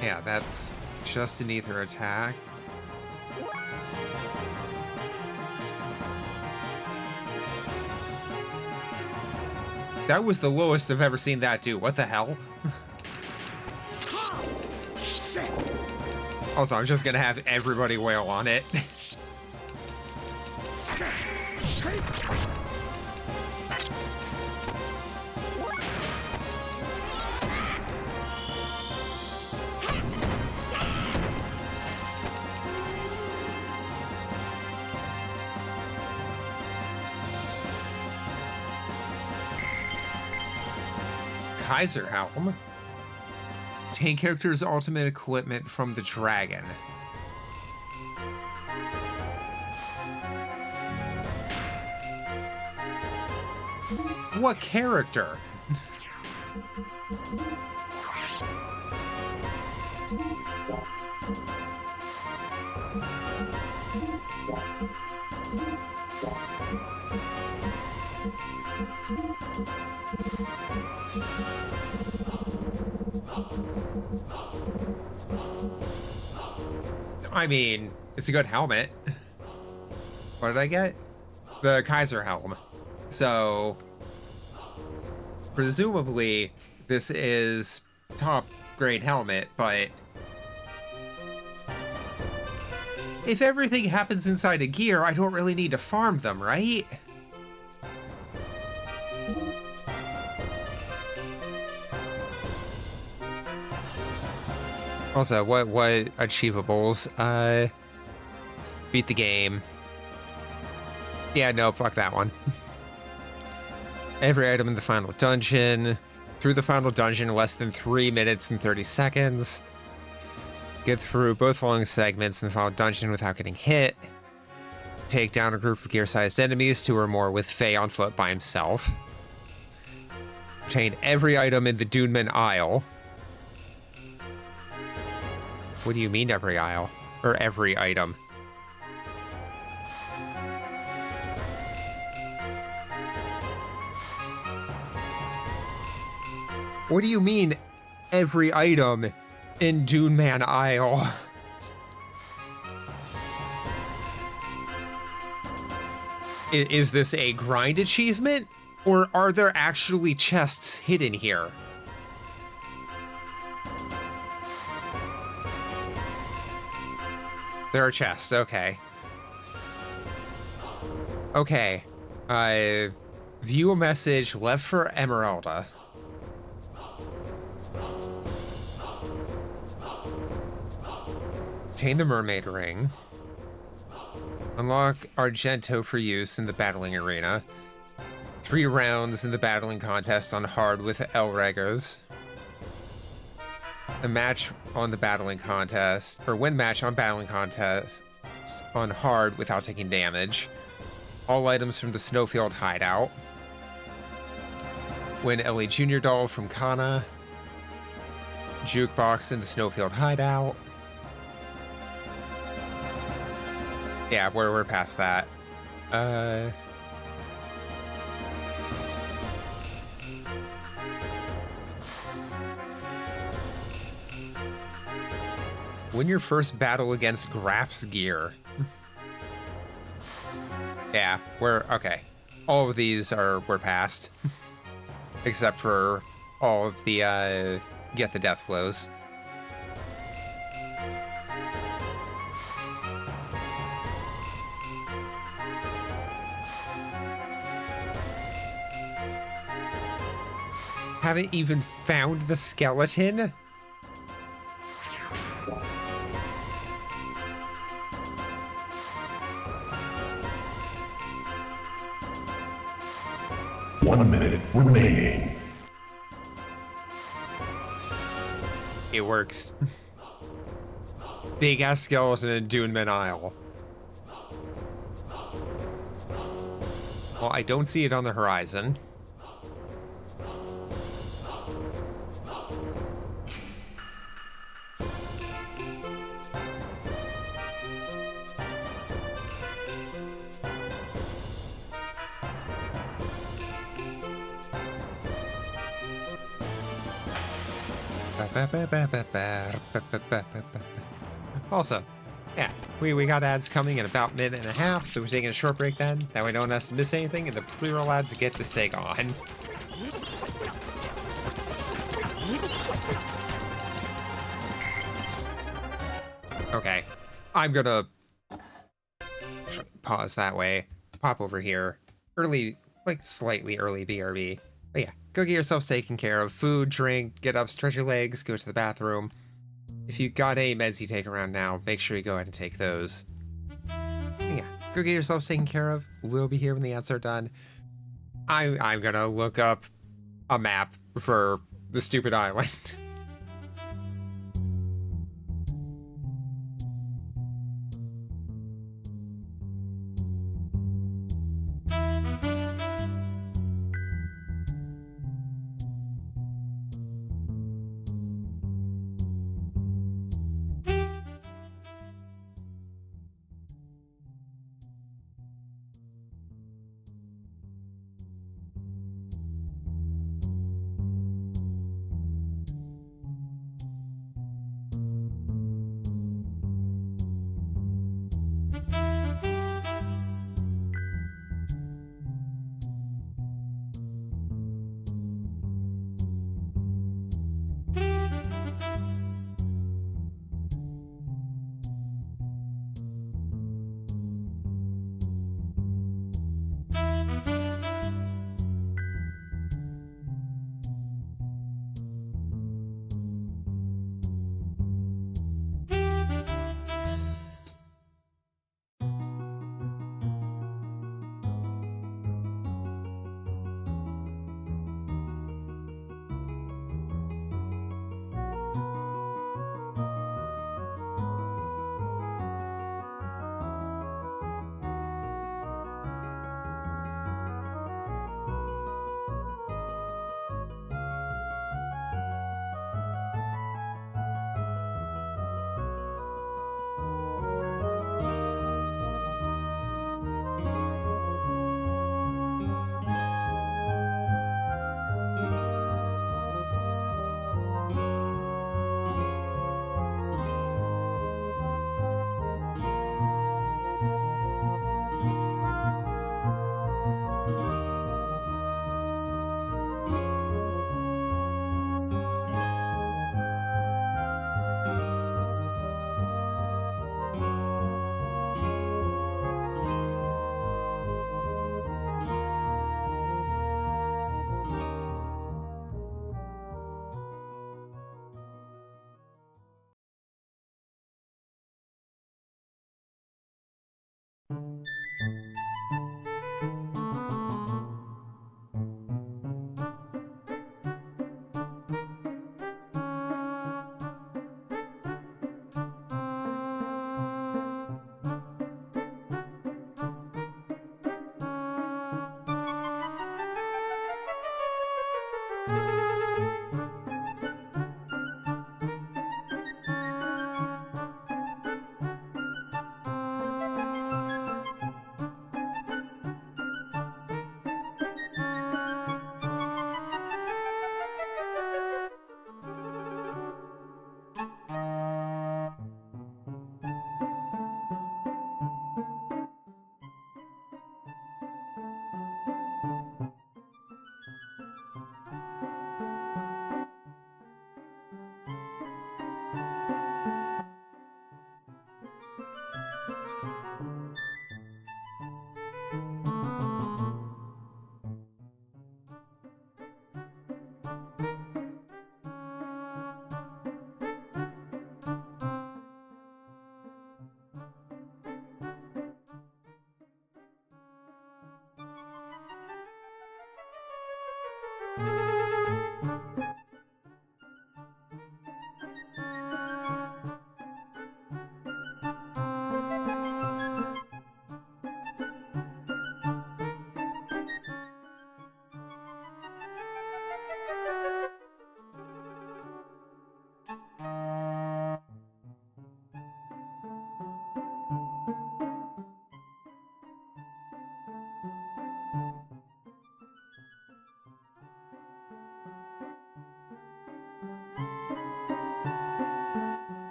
Yeah, that's just an ether attack. That was the lowest I've ever seen that do. What the hell? Also, I'm just gonna have everybody wail on it. Kaiser Helm. Obtain character's ultimate equipment from the dragon. What character? I mean, it's a good helmet. What did I get? The Kaiser Helm. So, presumably, this is top grade helmet, but if everything happens inside a gear, I don't really need to farm them, right? Also, what achievables? Beat the game. Yeah, no, fuck that one. Every item in the final dungeon. Through the final dungeon in less than 3 minutes and 30 seconds. Get through both following segments in the final dungeon without getting hit. Take down a group of gear-sized enemies, 2 or more, with Faye on foot by himself. Obtain every item in the Duneman Isle. What do you mean every aisle? Or every item? What do you mean every item in Dune Man Isle? Is this a grind achievement? Or are there actually chests hidden here? There are chests, okay. Okay. View a message left for Emeralda. Obtain the mermaid ring. Unlock Argento for use in the battling arena. 3 rounds in the battling contest on hard with Elregers. A match on the battling contest, or win match on battling contest on hard without taking damage. All items from the Snowfield hideout. Win Ellie Junior doll from Kana. Jukebox in the Snowfield hideout. Yeah, we're past that. Win your first battle against Graf's gear. Yeah, we're okay. All of these we're past. Except for all of the get the death blows. Haven't even found the skeleton? One minute remaining. It works. Big ass skeleton in Duneman Isle. Well, I don't see it on the horizon. Also, yeah, we got ads coming in about a minute and a half, so we're taking a short break then. That way no one has to miss anything, and the pre-roll ads get to stay on. Okay, I'm gonna pause that way, pop over here. Early, like slightly early BRB. But yeah, go get yourself taken care of. Food, drink, get up, stretch your legs, go to the bathroom. If you got any meds you take around now, make sure you go ahead and take those. Yeah, go get yourself taken care of. We'll be here when the ads are done. I'm gonna look up a map for the stupid island.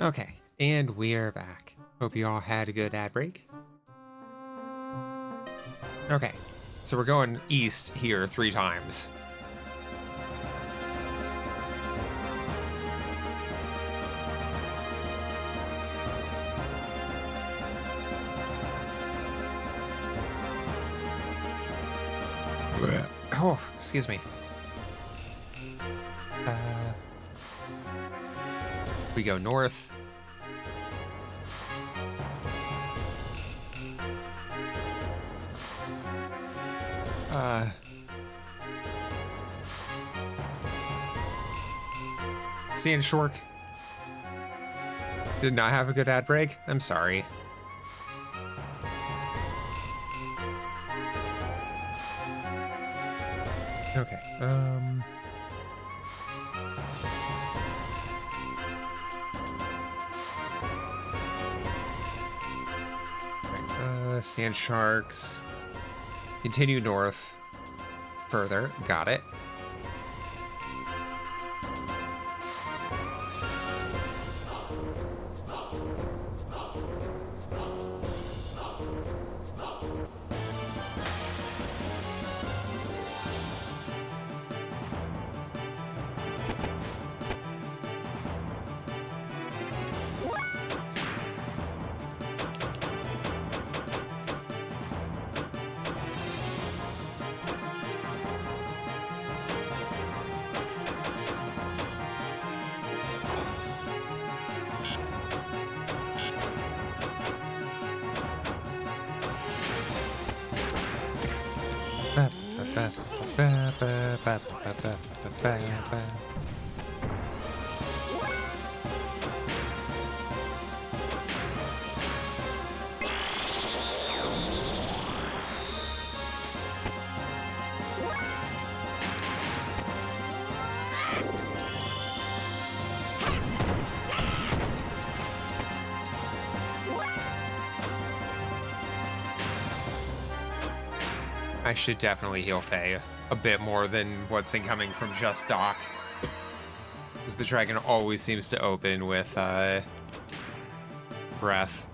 Okay, and we're back. Hope you all had a good ad break. Okay, so we're going east here 3 times. Oh, excuse me. We go north. Sand Shork did not have a good ad break. I'm sorry. Okay. Sand Sharks. Continue north. Further. Got it. I should definitely heal Faye a bit more than what's incoming from just Doc. Because the dragon always seems to open with breath.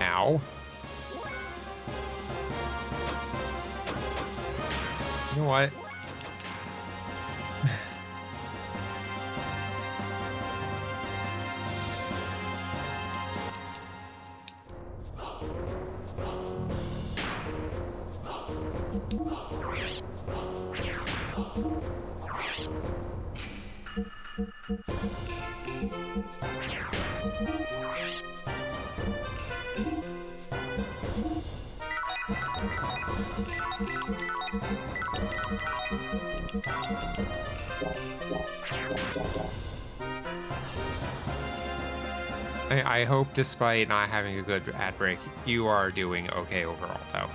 Ow. You know what? I hope, despite not having a good ad break, you are doing okay overall, though.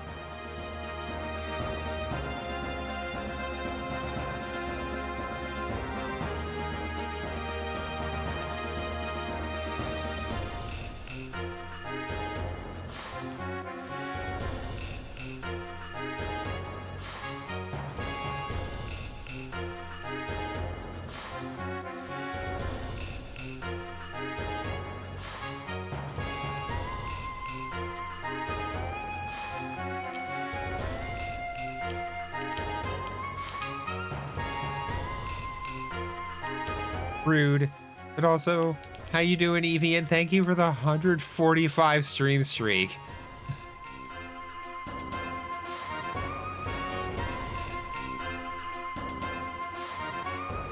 Rude. But also, how you doing, Evie? And thank you for the 145 stream streak.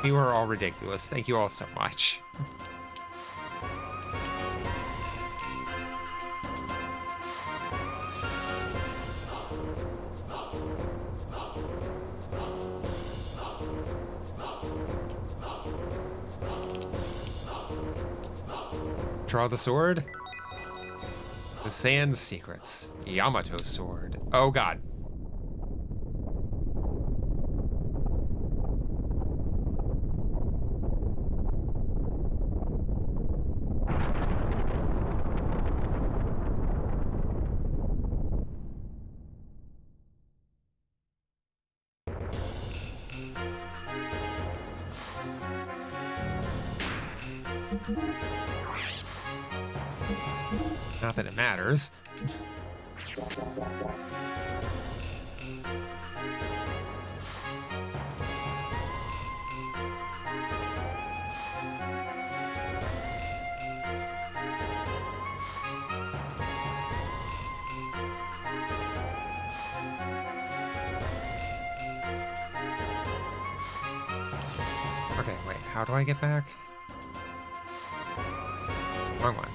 You are all ridiculous. Thank you all so much. Draw the sword. The Sand Secrets. Yamato sword. Oh god. Not that it matters. Okay, wait, how do I get back? Wrong one.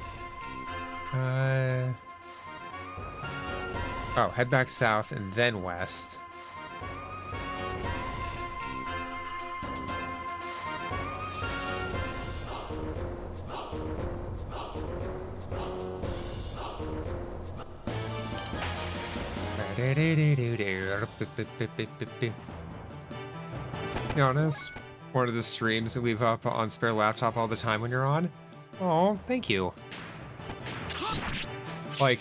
Oh, head back south and then west. Giannis, one of the streams you leave up on spare laptop all the time when you're on. Oh, thank you. Like,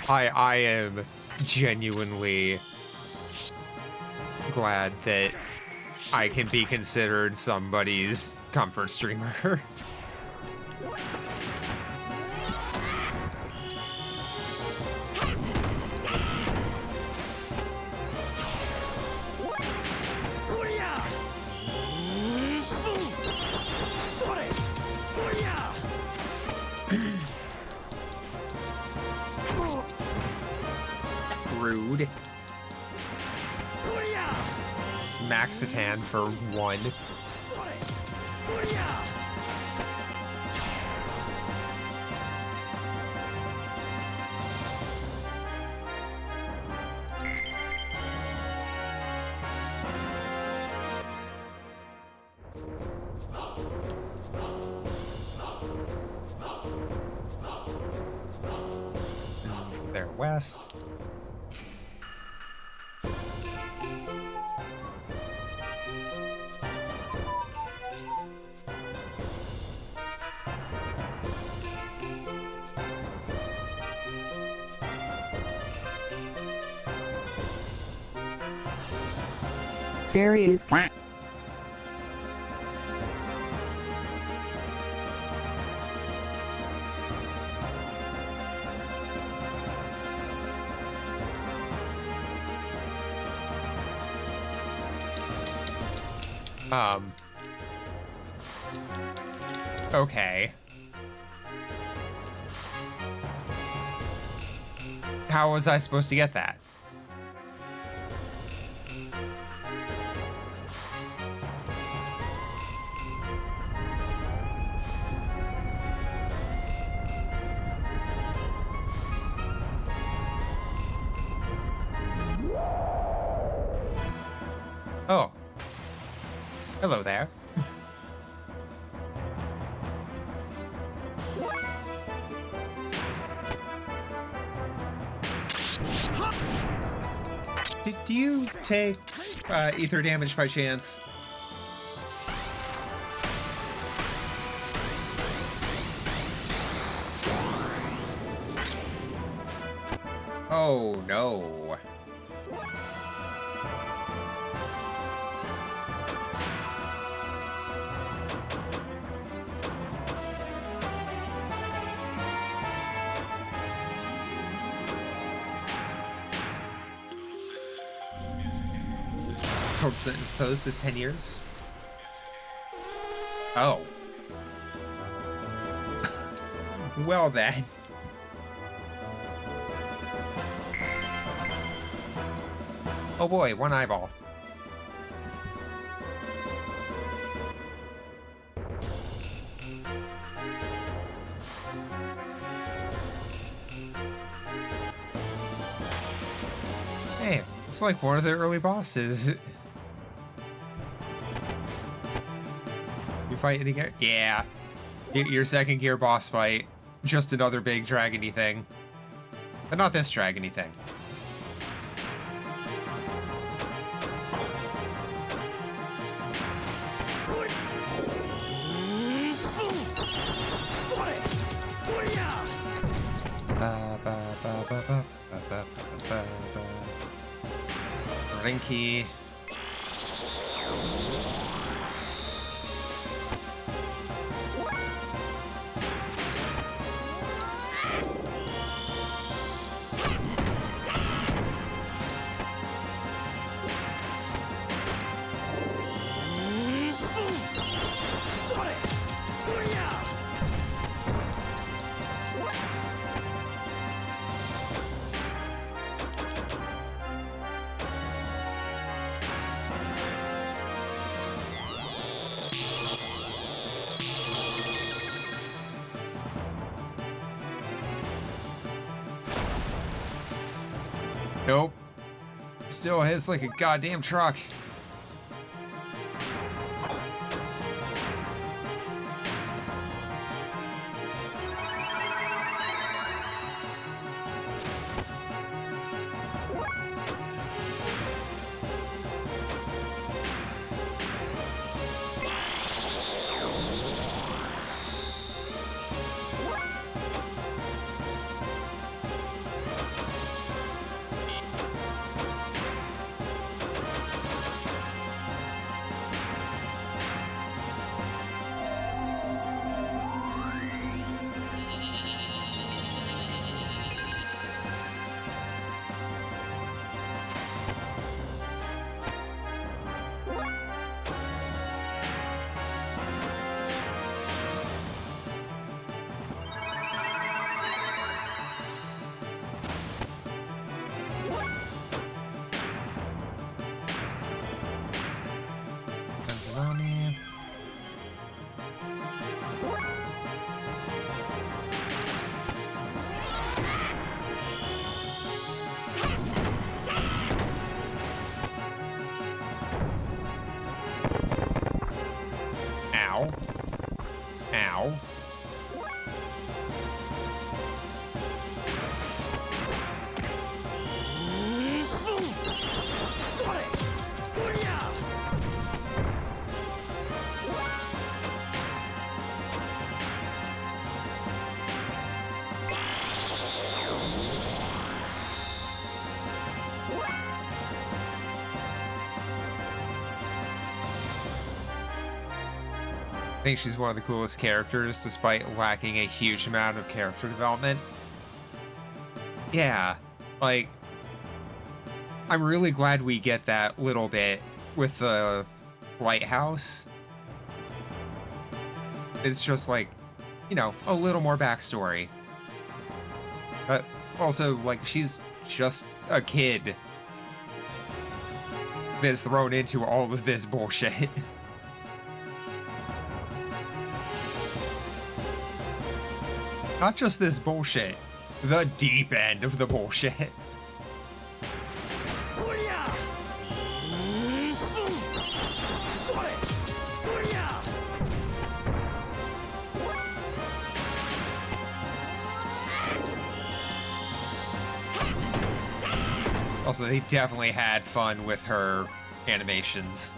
I am genuinely glad that I can be considered somebody's comfort streamer. Rude. Smack Satan for 1. They're west. Serious. Okay. How was I supposed to get that? Oh. Hello there. Do you take ether damage by chance? Oh no. Total sentence posed is 10 years. Oh. Well then. Oh boy, one eyeball. Hey, it's like one of the early bosses. You fighting again? Yeah. Your second gear boss fight. just another big dragony thing. But not this dragony thing. Rinky. Nope. Still hits like a goddamn truck. Ow. Ow. I think she's one of the coolest characters, despite lacking a huge amount of character development. Yeah, like, I'm really glad we get that little bit with the lighthouse. It's just like, you know, a little more backstory. But also, like, she's just a kid that's thrown into all of this bullshit. Not just this bullshit, the deep end of the bullshit. Also, they definitely had fun with her animations.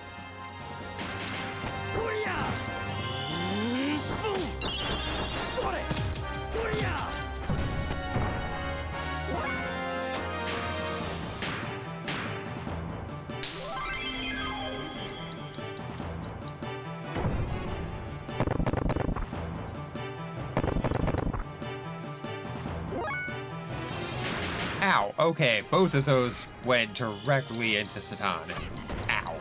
Ow, okay, both of those went directly into Satan. Ow.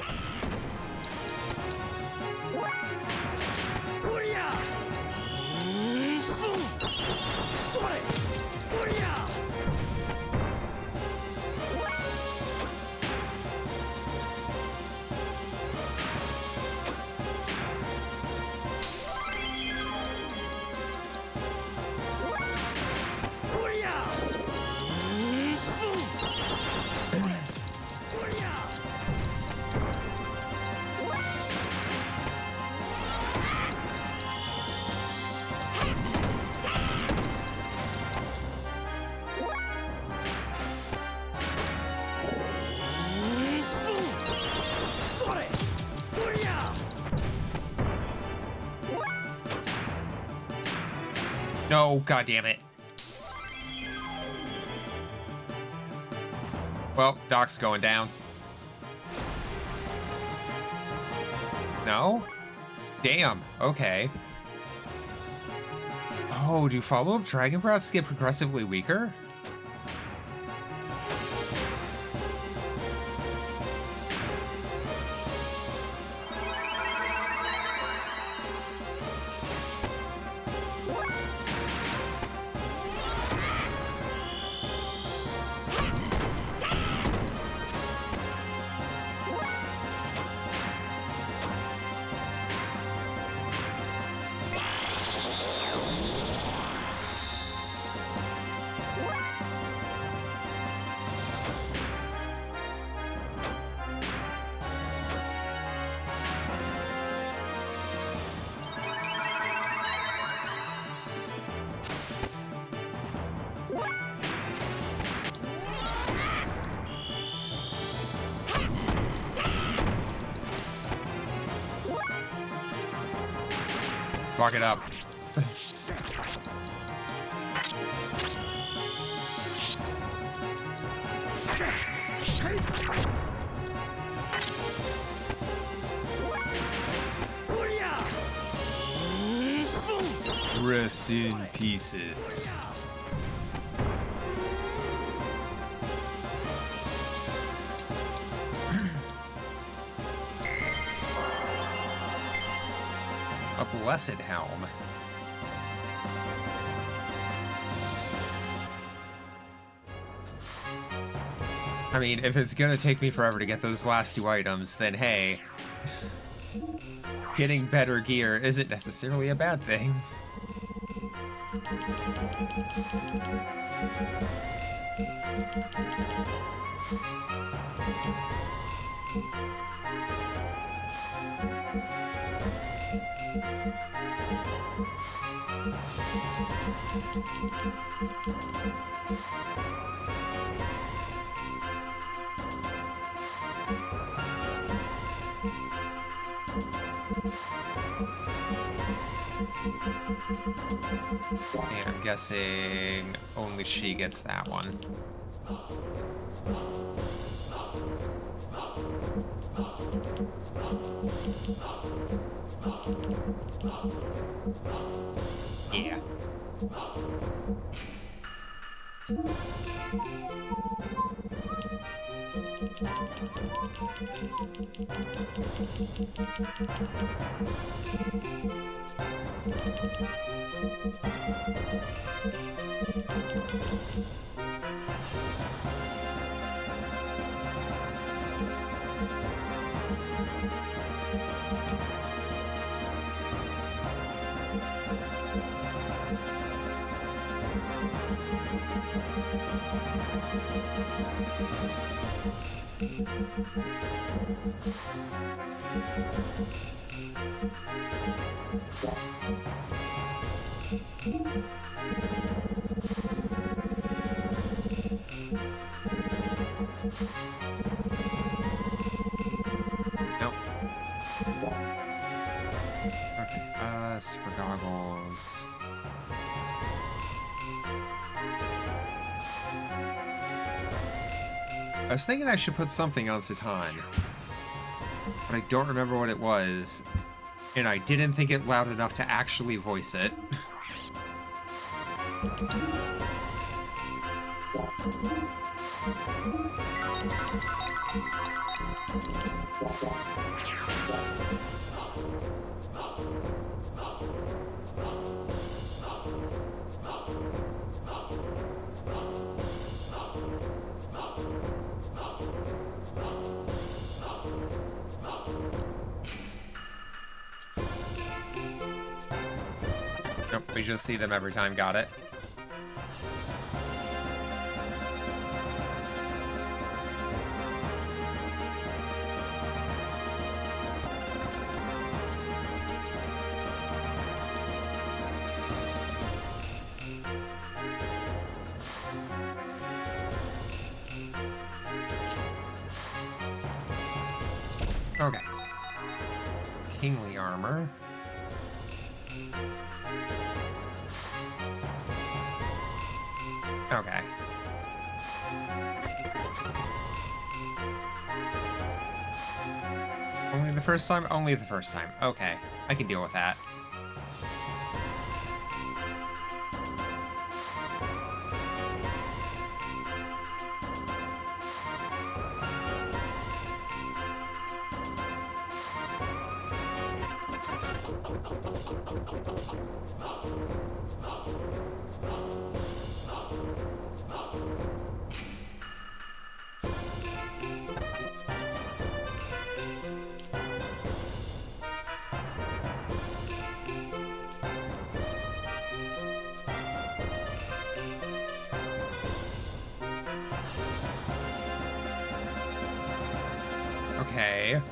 No, god damn it. Well, Doc's going down. No? Damn, okay. Oh, do follow-up Dragon Breaths get progressively weaker? Fuck it up. Rest in pieces. A blessed helm. I mean, if it's gonna take me forever to get those last two items, then hey, getting better gear isn't necessarily a bad thing. And I'm guessing only she gets that one. Yeah. Nope. Okay, super goggles. I was thinking I should put something on Satan, but I don't remember what it was, and I didn't think it loud enough to actually voice it. Nope, we just see them every time, got it. Okay. Kingly armor. Okay. Only the first time? Only the first time. Okay. I can deal with that. Okay.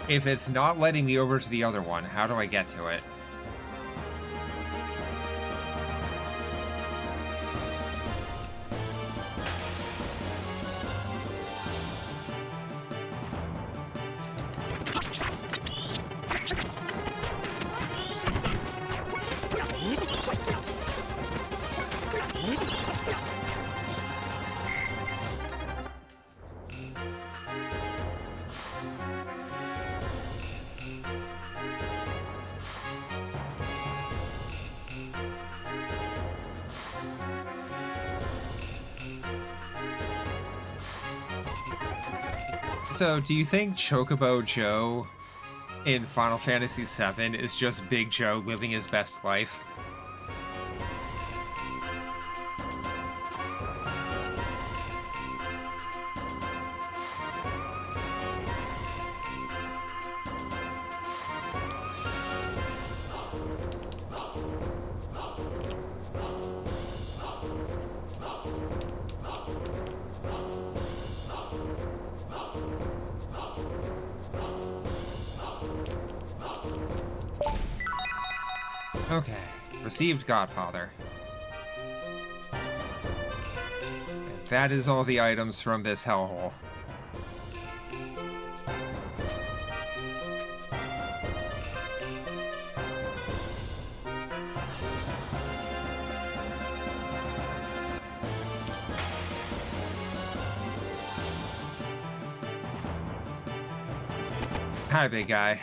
If it's not letting me over to the other one, how do I get to it? So, do you think Chocobo Joe in Final Fantasy VII is just Big Joe living his best life? Okay, received Godfather. And that is all the items from this hellhole. Hi, big guy.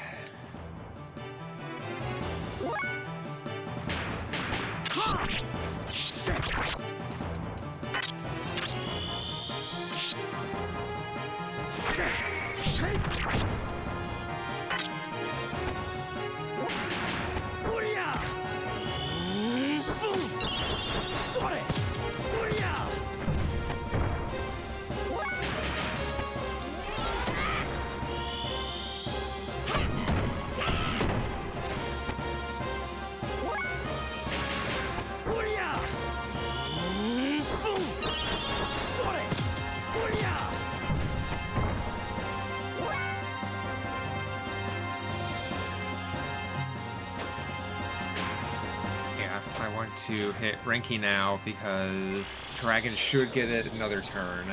I want to hit Renki now because Dragon should get it another turn.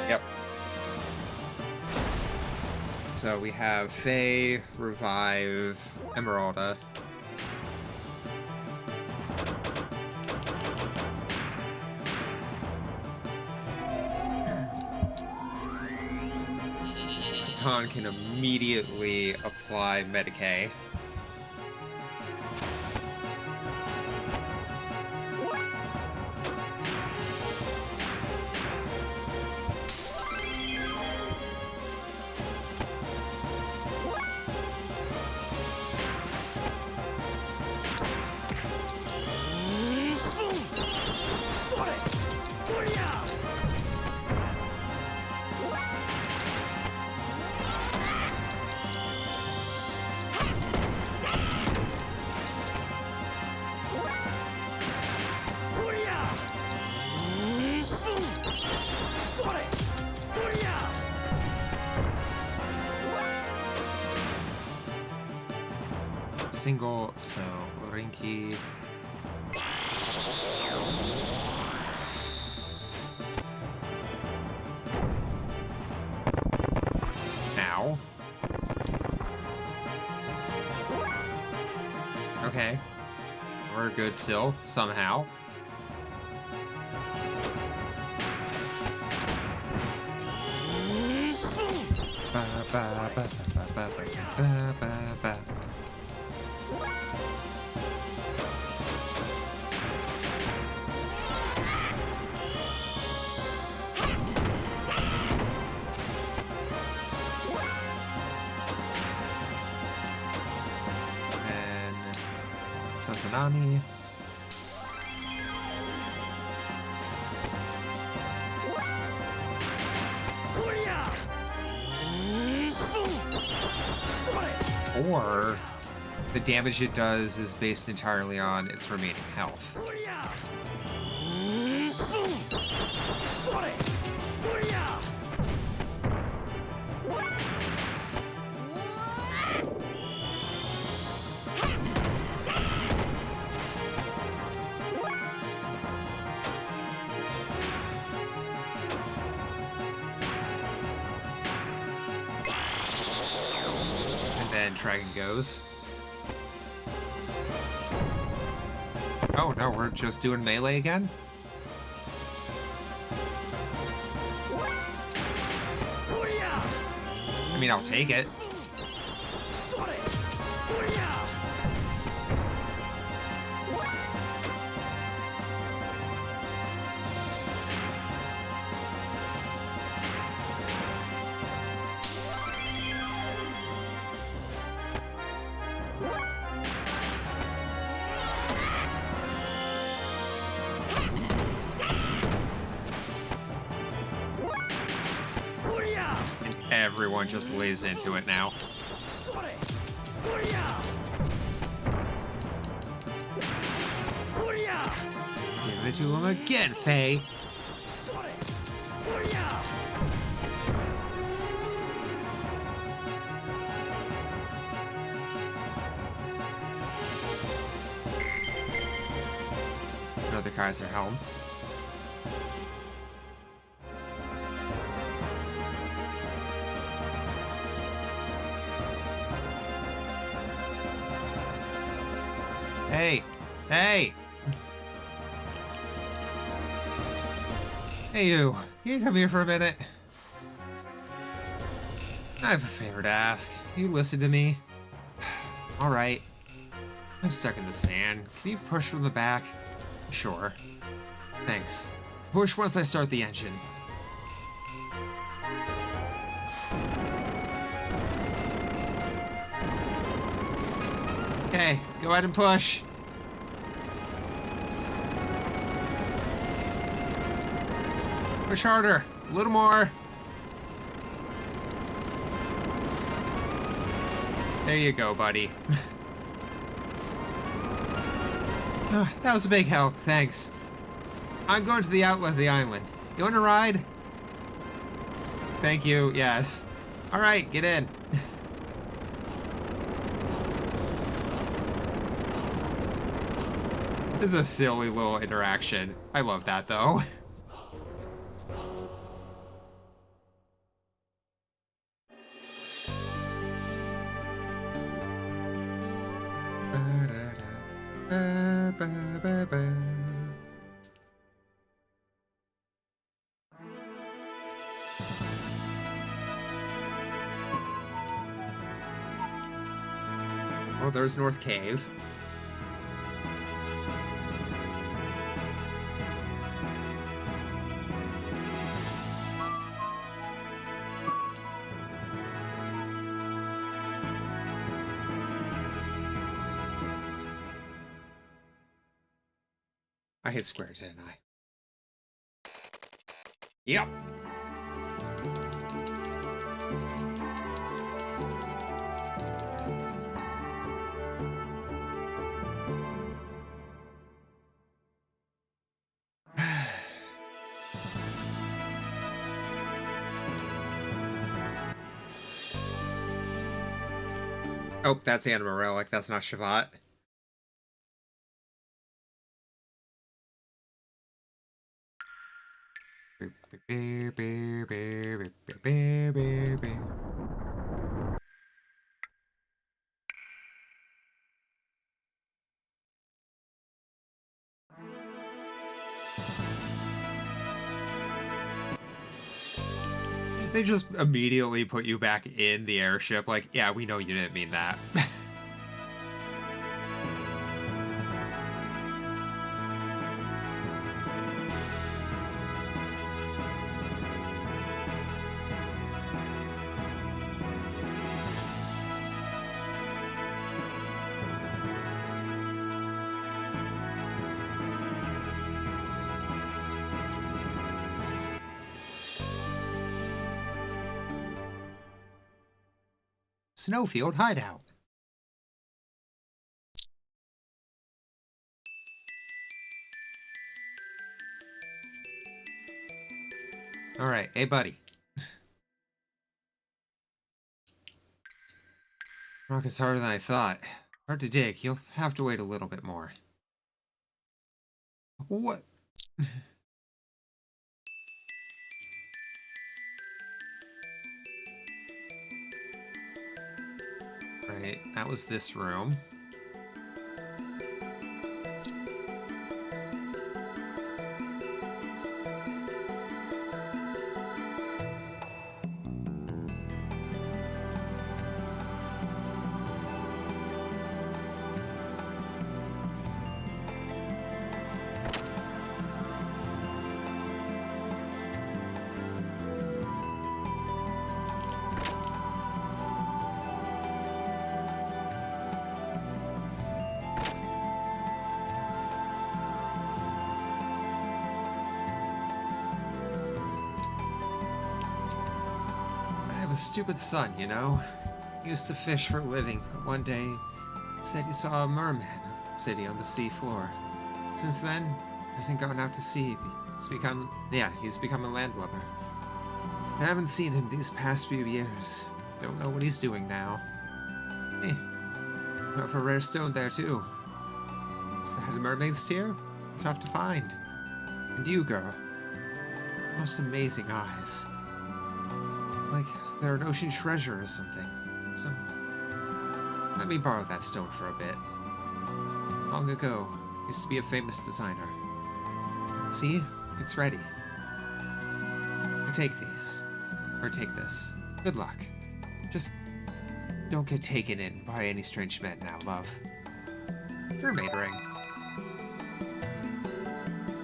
Yep. So we have Faye, Revive, Emeralda. Satan can immediately apply Medicae. Single, so Rinky. Ow. Okay. We're good it still, somehow. Ba, ba, ba, ba, ba, ba, ba, ba, ba. And Sazanami. Or the damage it does is based entirely on its remaining health. And Dragon goes. Oh no, we're just doing melee again? I mean, I'll take it. Everyone just lays into it now. Give it to him again, Faye. Another Kaiser Helm. Hey! Hey! Hey you! Can you come here for a minute? I have a favor to ask. Can you listen to me? Alright. I'm stuck in the sand. Can you push from the back? Sure. Thanks. Push once I start the engine. Okay, go ahead and push. Push harder. A little more. There you go, buddy. Oh, that was a big help. Thanks. I'm going to the outlet of the island. You want to ride? Thank you. Yes. All right, get in. This is a silly little interaction. I love that, though. Oh, there's North Cave. I hit square, didn't I? Yep. Oh, that's Anima Relic. That's not Shabbat. They just immediately put you back in the airship, like, yeah, we know you didn't mean that. Snowfield Hideout. Alright, hey buddy. Rock is harder than I thought. Hard to dig. You'll have to wait a little bit more. What? Right, that was this room. A stupid son, you know? He used to fish for a living, but one day he said he saw a merman sitting on the sea floor. Since then, hasn't gone out to sea. He's become a landlubber. I haven't seen him these past few years. Don't know what he's doing now. Hey, got a rare stone there too. Is that a mermaid's tear? Tough to find. And you, girl, most amazing eyes. Like they're an ocean treasure or something. So, let me borrow that stone for a bit. Long ago, used to be a famous designer. See? It's ready. You take these. Or take this. Good luck. Just don't get taken in by any strange men now, love. Mermaid ring.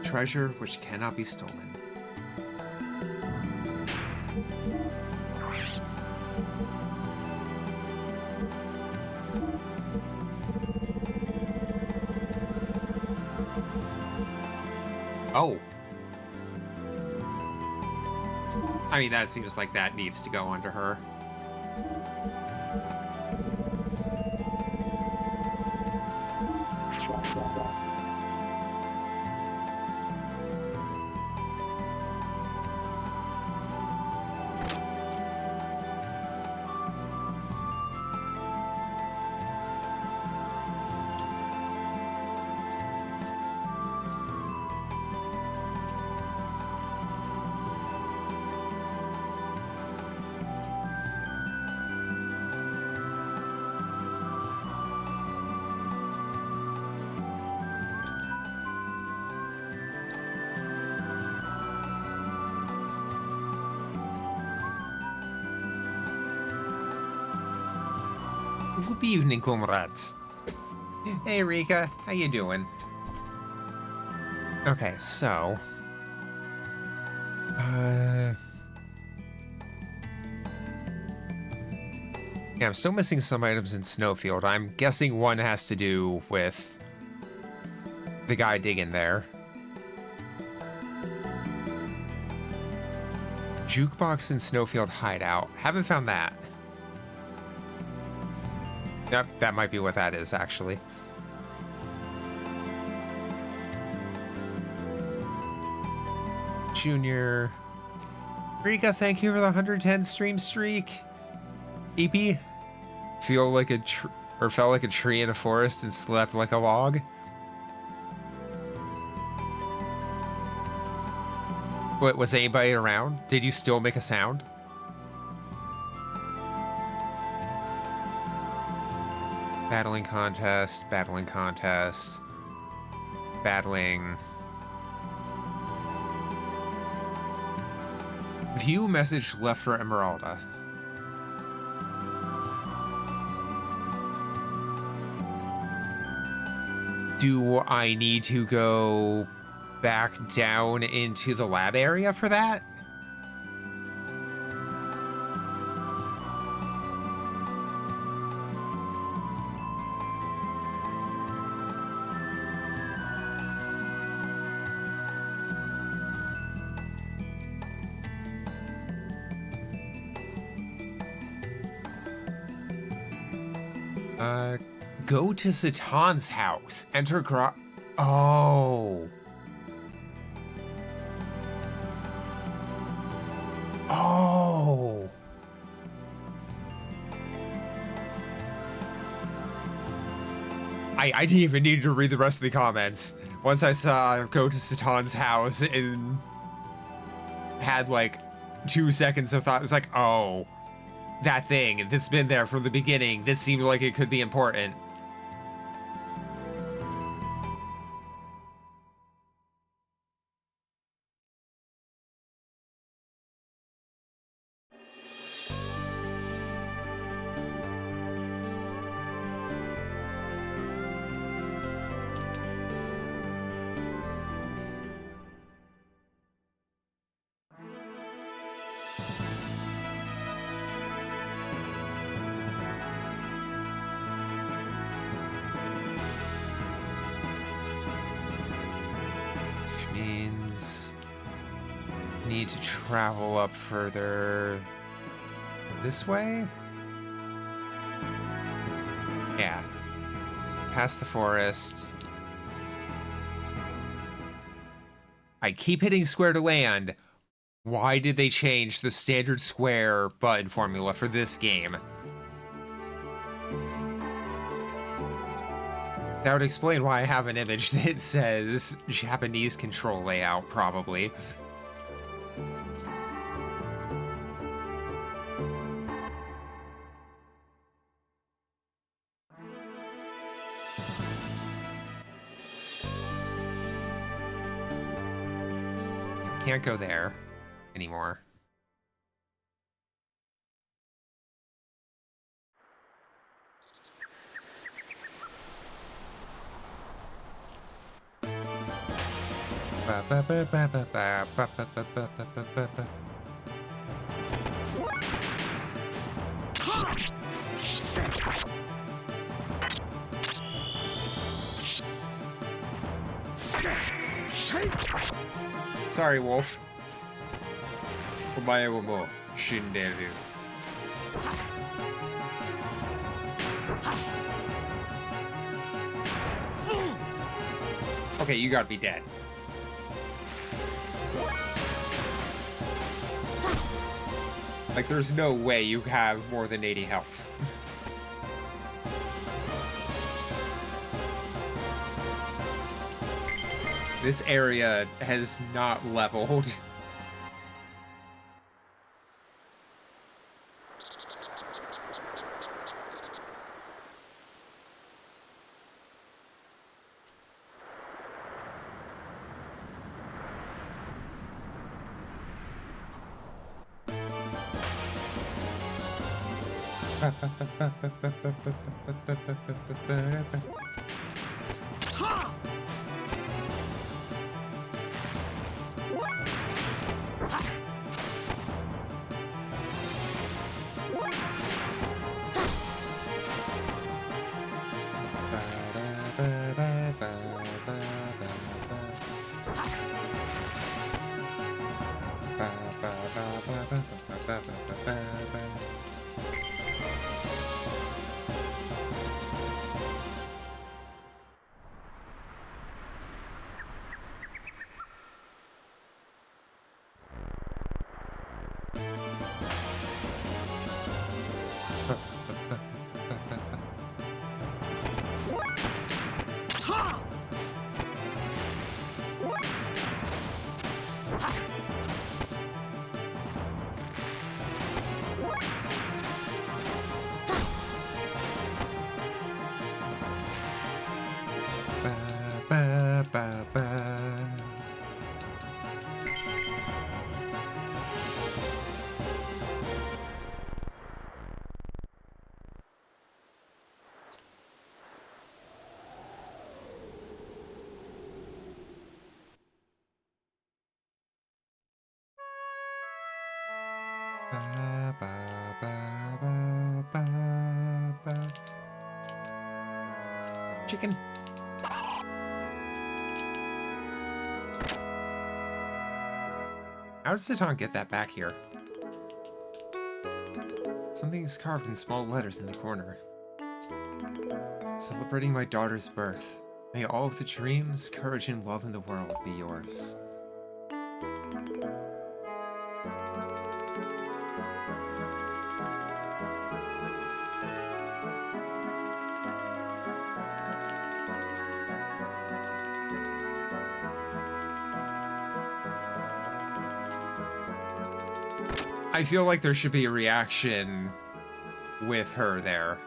Treasure which cannot be stolen. Oh. I mean, that seems like that needs to go under her. Good evening, comrades. Hey, Rika. How you doing? Okay, so... Yeah, I'm still missing some items in Snowfield. I'm guessing one has to do with the guy digging there. Jukebox in Snowfield Hideout. Haven't found that. Yep, that might be what that is, actually. Junior. Rika, thank you for the 110 stream streak. EP, felt like a tree in a forest and slept like a log. What, was anybody around? Did you still make a sound? Battling contest, battling contest, battling. View message left for Emeralda. Do I need to go back down into the lab area for that? Go to Satan's house. Enter Oh. Oh. I didn't even need to read the rest of the comments. Once I saw go to Satan's house and had like 2 seconds of thought, it was like, oh, that thing that's been there from the beginning. This seemed like it could be important. Need to travel up further this way? Yeah. Past the forest. I keep hitting square to land. Why did they change the standard square button formula for this game? That would explain why I have an image that says Japanese control layout, probably. Can't go there anymore. Sorry, Wolf. Omae wa mou shinderu. Okay, you gotta be dead. Like, there's no way you have more than 80 health. This area has not leveled. Ba, ba, ba, ba, ba, ba. Chicken. How did Satan get that back here? Something is carved in small letters in the corner. Celebrating my daughter's birth. May all of the dreams, courage, and love in the world be yours. I feel like there should be a reaction with her there.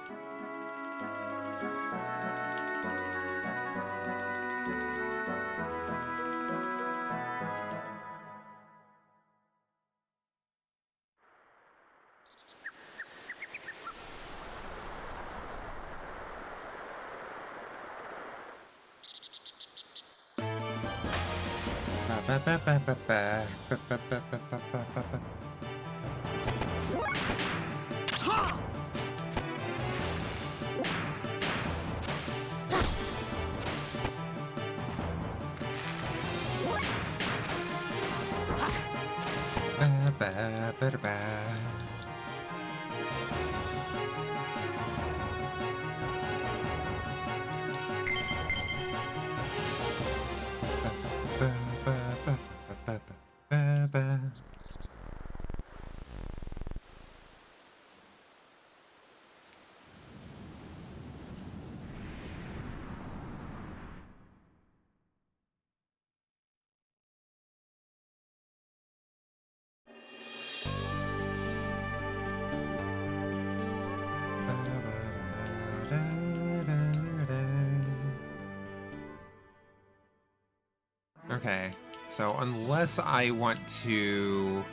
Okay, so unless I want to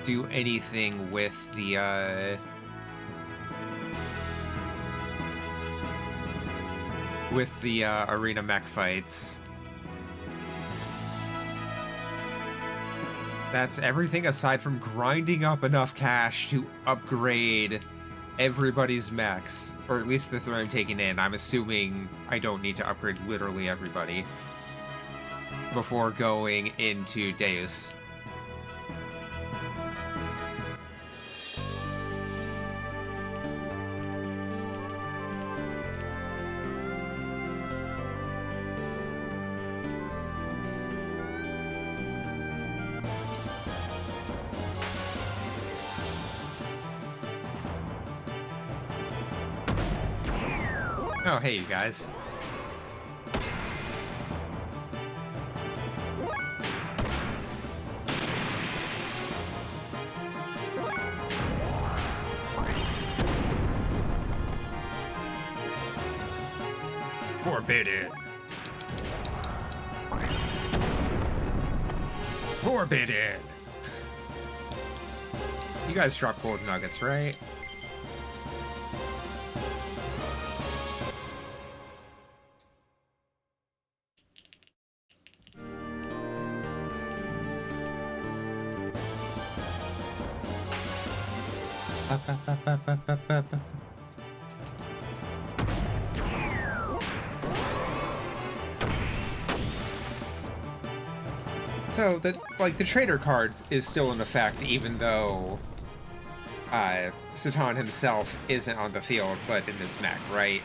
do anything with the arena mech fights, that's everything aside from grinding up enough cash to upgrade everybody's mechs, or at least the three I'm taking in. I'm assuming I don't need to upgrade literally everybody before going into Deus. Oh, hey, you guys. Forbidden. Forbidden. You guys drop gold nuggets, right? So the trader cards is still in effect, even though Satan himself isn't on the field, but in this mech, right?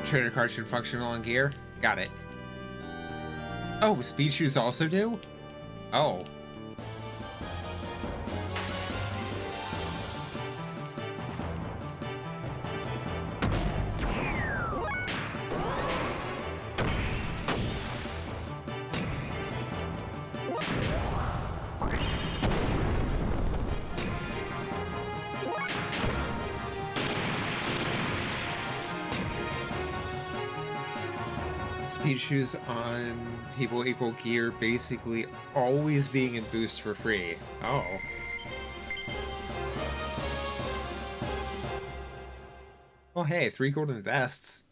Trainer card should function on gear. Got it. Oh, speed shoes also do? Oh. Speed shoes on people equal gear basically always being in boost for free. Oh. Oh hey, 3 golden vests.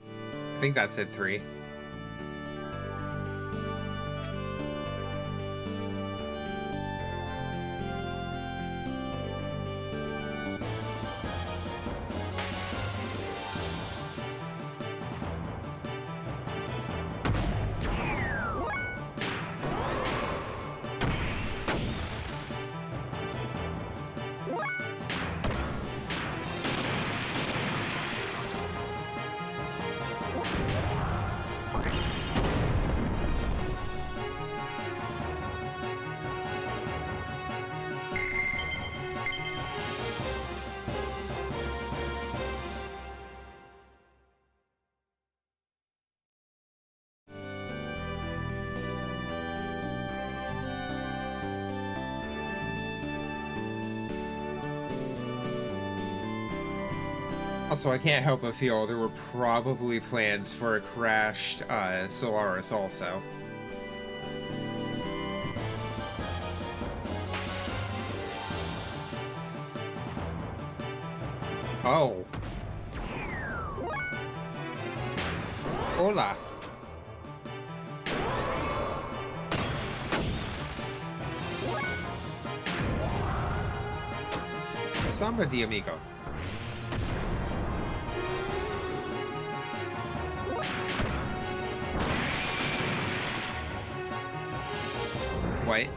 I think that said 3. Also, I can't help but feel there were probably plans for a crashed Solaris also. Oh. Hola. Samba de amigo. Wait.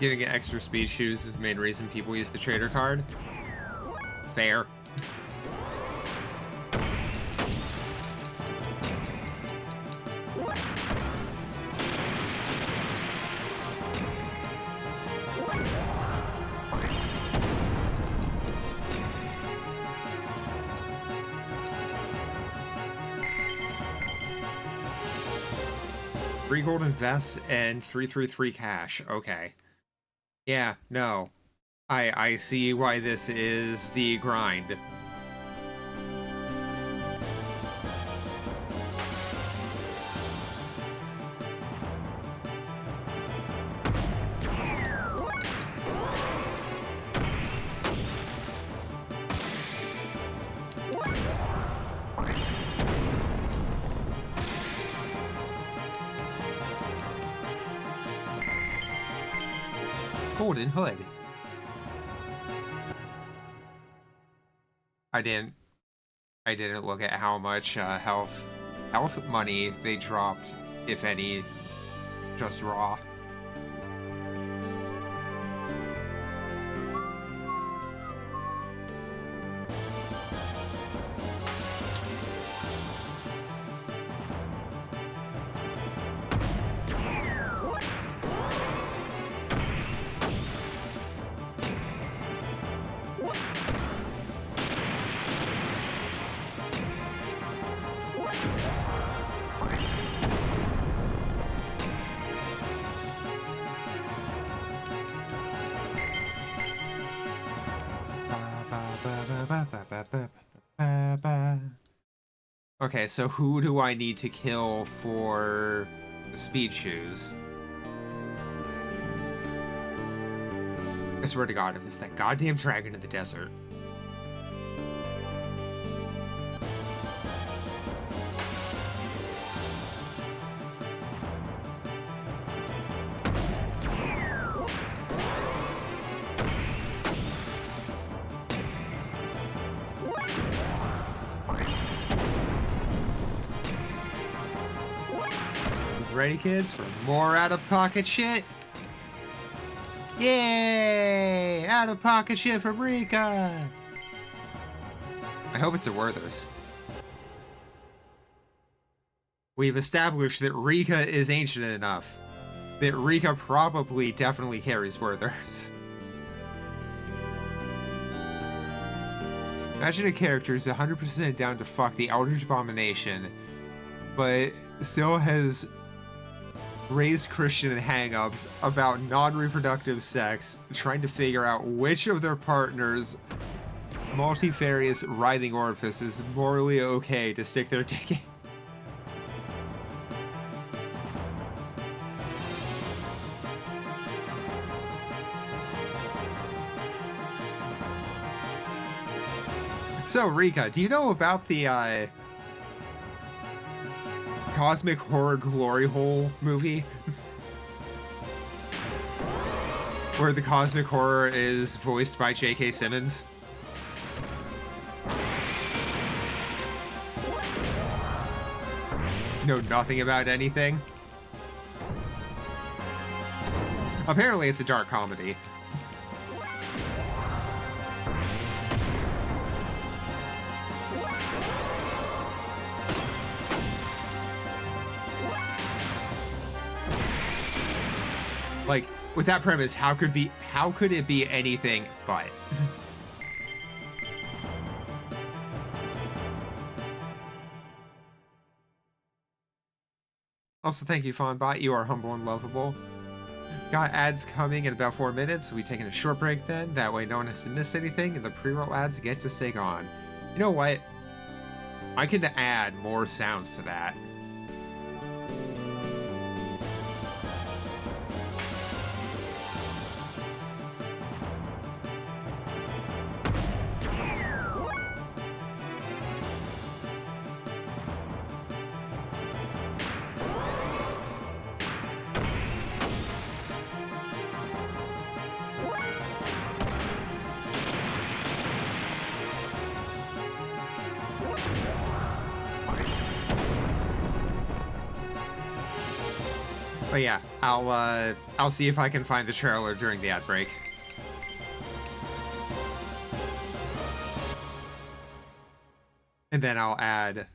Getting extra speed shoes is the main reason people use the trader card. Fair. Three golden vests and 333 cash. Okay. Yeah, no. I see why this is the grind. Golden hood. I didn't look at how much health money they dropped, if any, just raw. Okay, so who do I need to kill for the speed shoes? I swear to God, if it's that goddamn dragon in the desert. Ready, kids, for more out-of-pocket shit? Yay! Out-of-pocket shit from Rika! I hope it's a Werther's. We've established that Rika is ancient enough. That Rika probably definitely carries Werther's. Imagine a character who's 100% down to fuck the Eldritch Abomination, but still has raised Christian hang-ups about non-reproductive sex, trying to figure out which of their partners' multifarious writhing orifice is morally okay to stick their dick in. So, Rika, do you know about the, Cosmic Horror Glory Hole movie? Where the Cosmic Horror is voiced by J.K. Simmons? Know nothing about anything? Apparently it's a dark comedy. Like, with that premise, how could it be anything but? Also, thank you, Fawnbot. You are humble and lovable. Got ads coming in about 4 minutes. We taking a short break then. That way no one has to miss anything, and the pre-roll ads get to stay on. You know what? I can add more sounds to that. But yeah, I'll see if I can find the trailer during the ad break. And then I'll add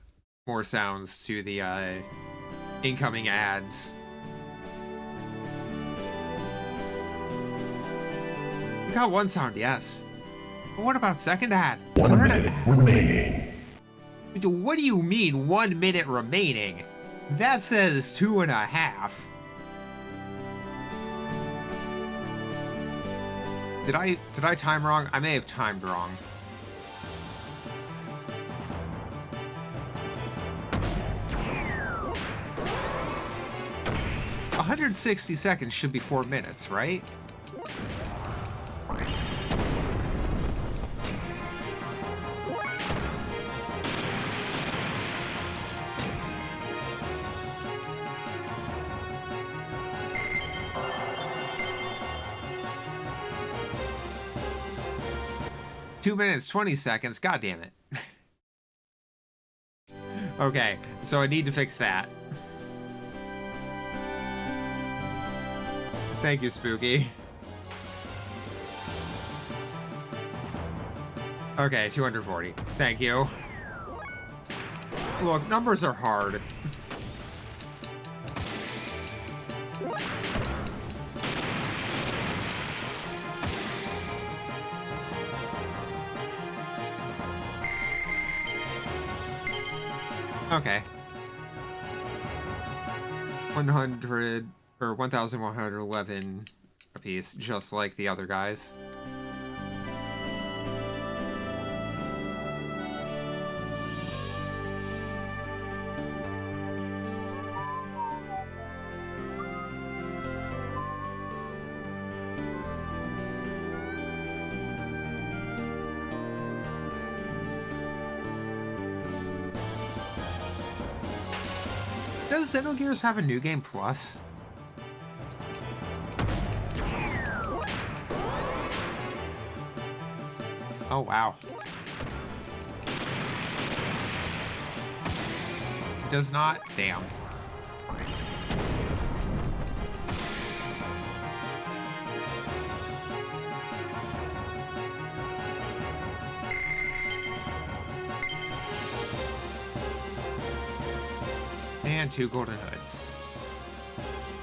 more sounds to the incoming ads. We got one sound, yes. But what about second ad? 1 Third minute ad? remaining. What do you mean 1 minute remaining? That says 2.5. Did I time wrong? I may have timed wrong. $160 seconds should be 4 minutes, right? Two minutes, 20 seconds. God damn it. Okay, so I need to fix that. Thank you, Spooky. Okay, 240. Thank you. Look, numbers are hard. Okay. 100 or 1,111 apiece, just like the other guys. Does Endogears have a New Game Plus? Oh, wow. Does not? Damn. And 2 golden hoods.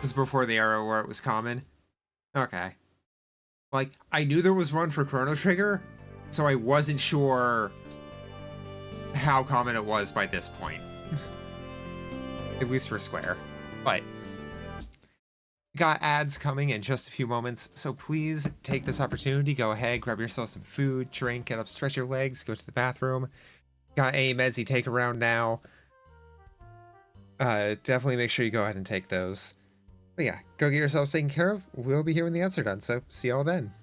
This is before the era where it was common. Okay. Like, I knew there was one for Chrono Trigger, so I wasn't sure how common it was by this point. At least for Square. But got ads coming in just a few moments, so please take this opportunity. Go ahead, grab yourself some food, drink, get up, stretch your legs, go to the bathroom. Got a meds you take around now. Definitely make sure you go ahead and take those. But yeah, go get yourselves taken care of. We'll be here when the ads are done, so see y'all then.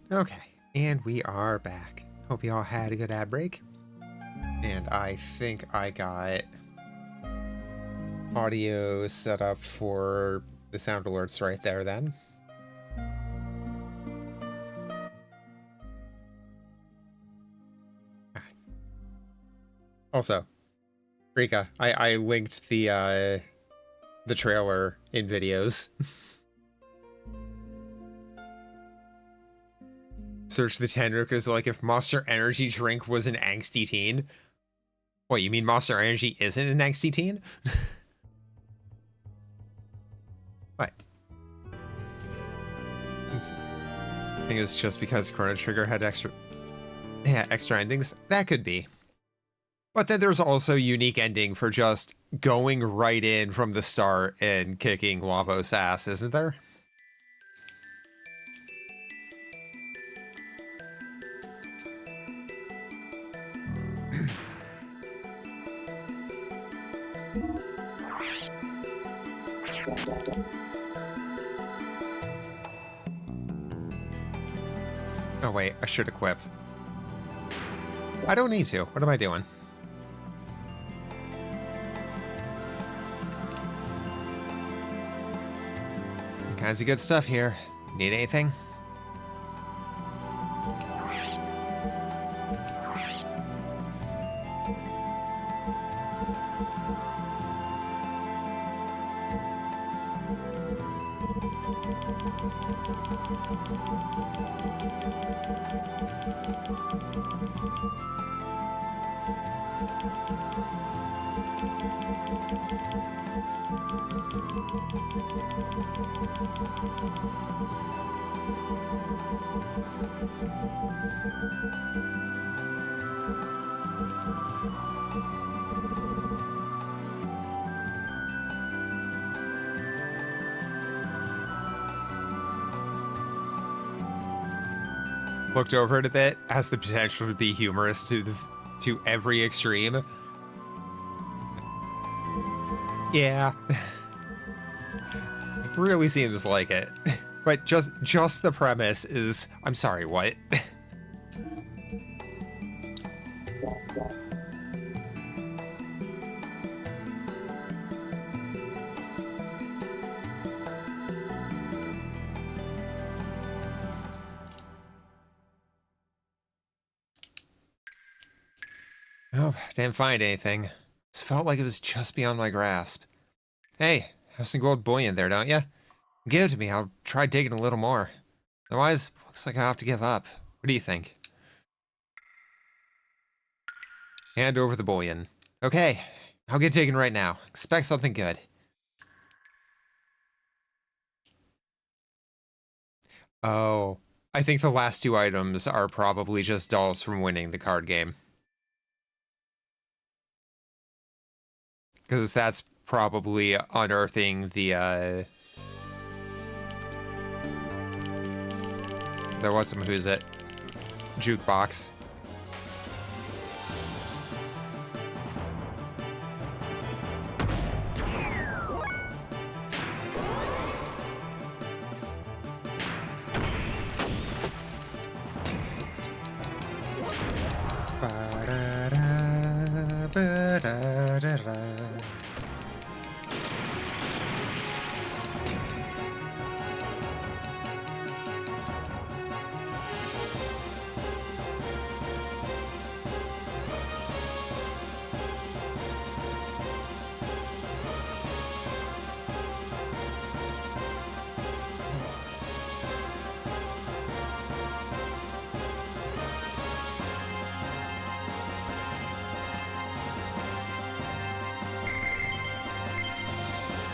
Okay, and we are back. Hope you all had a good ad break. And I think I got audio set up for the sound alerts right there then. Also, Rika, I linked the trailer in videos. Search the Tenrikers like if Monster Energy drink was an angsty teen. What, you mean Monster Energy isn't an angsty teen? I think it's just because Chrono Trigger had extra endings. That could be. But then there's also a unique ending for just going right in from the start and kicking Lavos' ass, isn't there? Oh wait, I should equip. I don't need to. What am I doing? Kinds of good stuff here. Need anything? Looked over it a bit, has the potential to be humorous to every extreme. Yeah. It really seems like it. But just the premise is, I'm sorry, what? Oh, didn't find anything. It felt like it was just beyond my grasp. Hey, have some gold bullion there, don't ya? Give it to me, I'll try digging a little more. Otherwise, looks like I'll have to give up. What do you think? Hand over the bullion. Okay, I'll get digging right now. Expect something good. Oh, I think the last two items are probably just dolls from winning the card game. Because that's probably unearthing the there was some Who's It jukebox.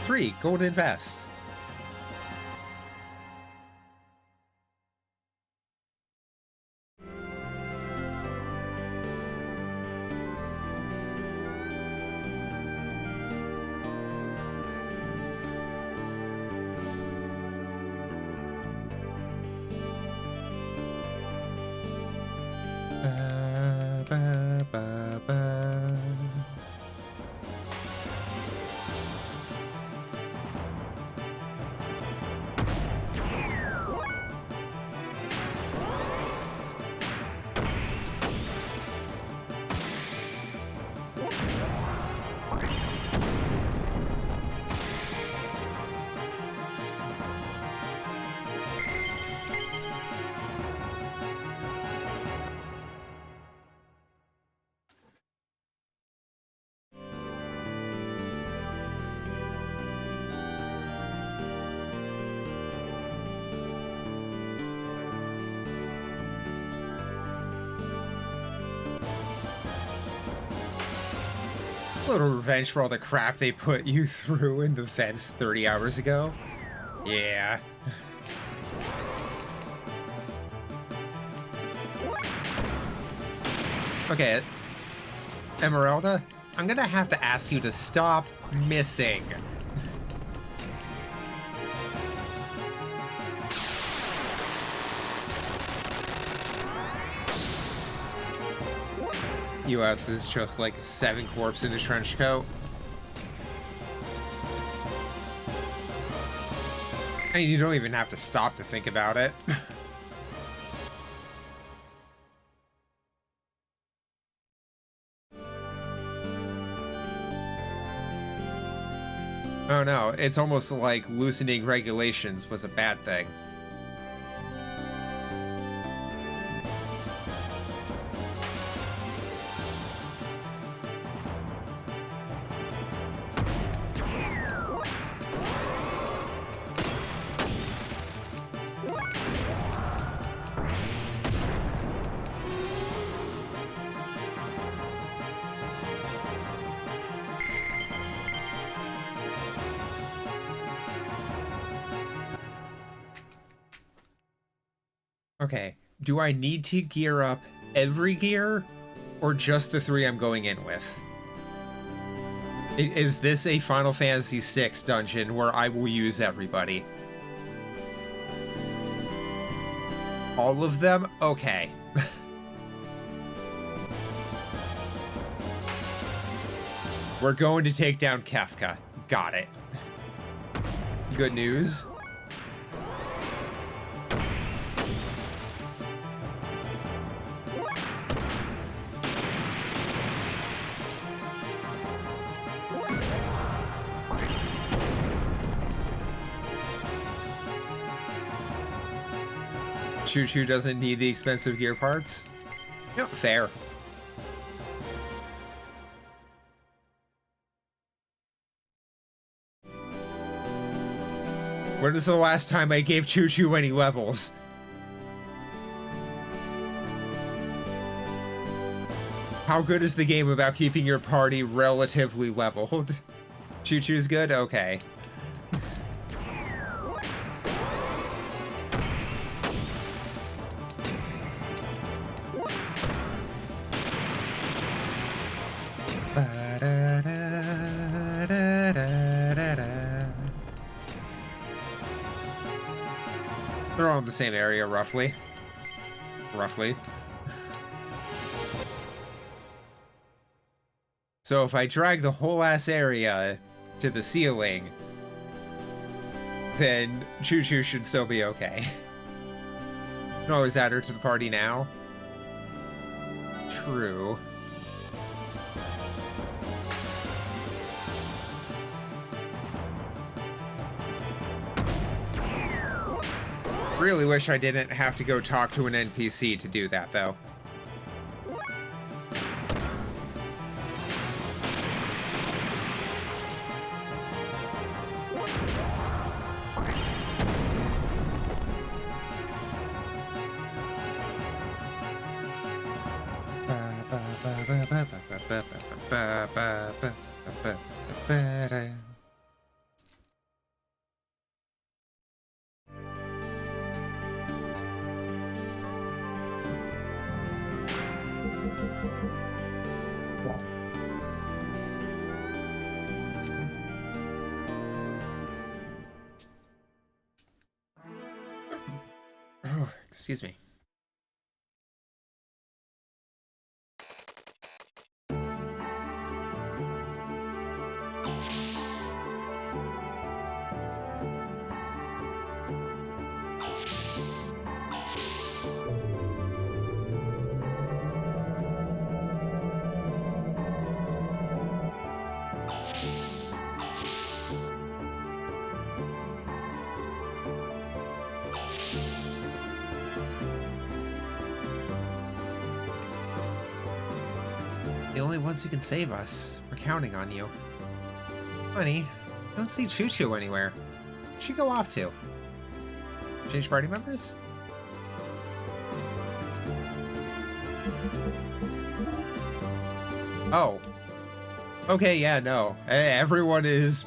Three golden vest. Ba, ba, ba. A little revenge for all the crap they put you through in the vents 30 hours ago. Yeah. Okay, Emeralda, I'm gonna have to ask you to stop missing. US is just like 7 corpse in a trench coat. I mean, you don't even have to stop to think about it. Oh no, it's almost like loosening regulations was a bad thing. Okay, do I need to gear up every gear, or just the 3 I'm going in with? Is this a Final Fantasy VI dungeon where I will use everybody? All of them? Okay. We're going to take down Kefka. Got it. Good news. Choo Choo doesn't need the expensive gear parts. Yep, fair. When was the last time I gave Choo Choo any levels? How good is the game about keeping your party relatively leveled? Choo Choo's good? Okay. They're all in the same area, roughly. Roughly. So if I drag the whole ass area to the ceiling, then Choo Choo should still be okay. You can always add her to the party now. True. Really wish I didn't have to go talk to an NPC to do that, though. Oh, excuse me. The only ones who can save us. We're counting on you. Honey, I don't see Choo Choo anywhere. Where'd she go off to? Change party members? Oh. Okay, yeah, no. Everyone is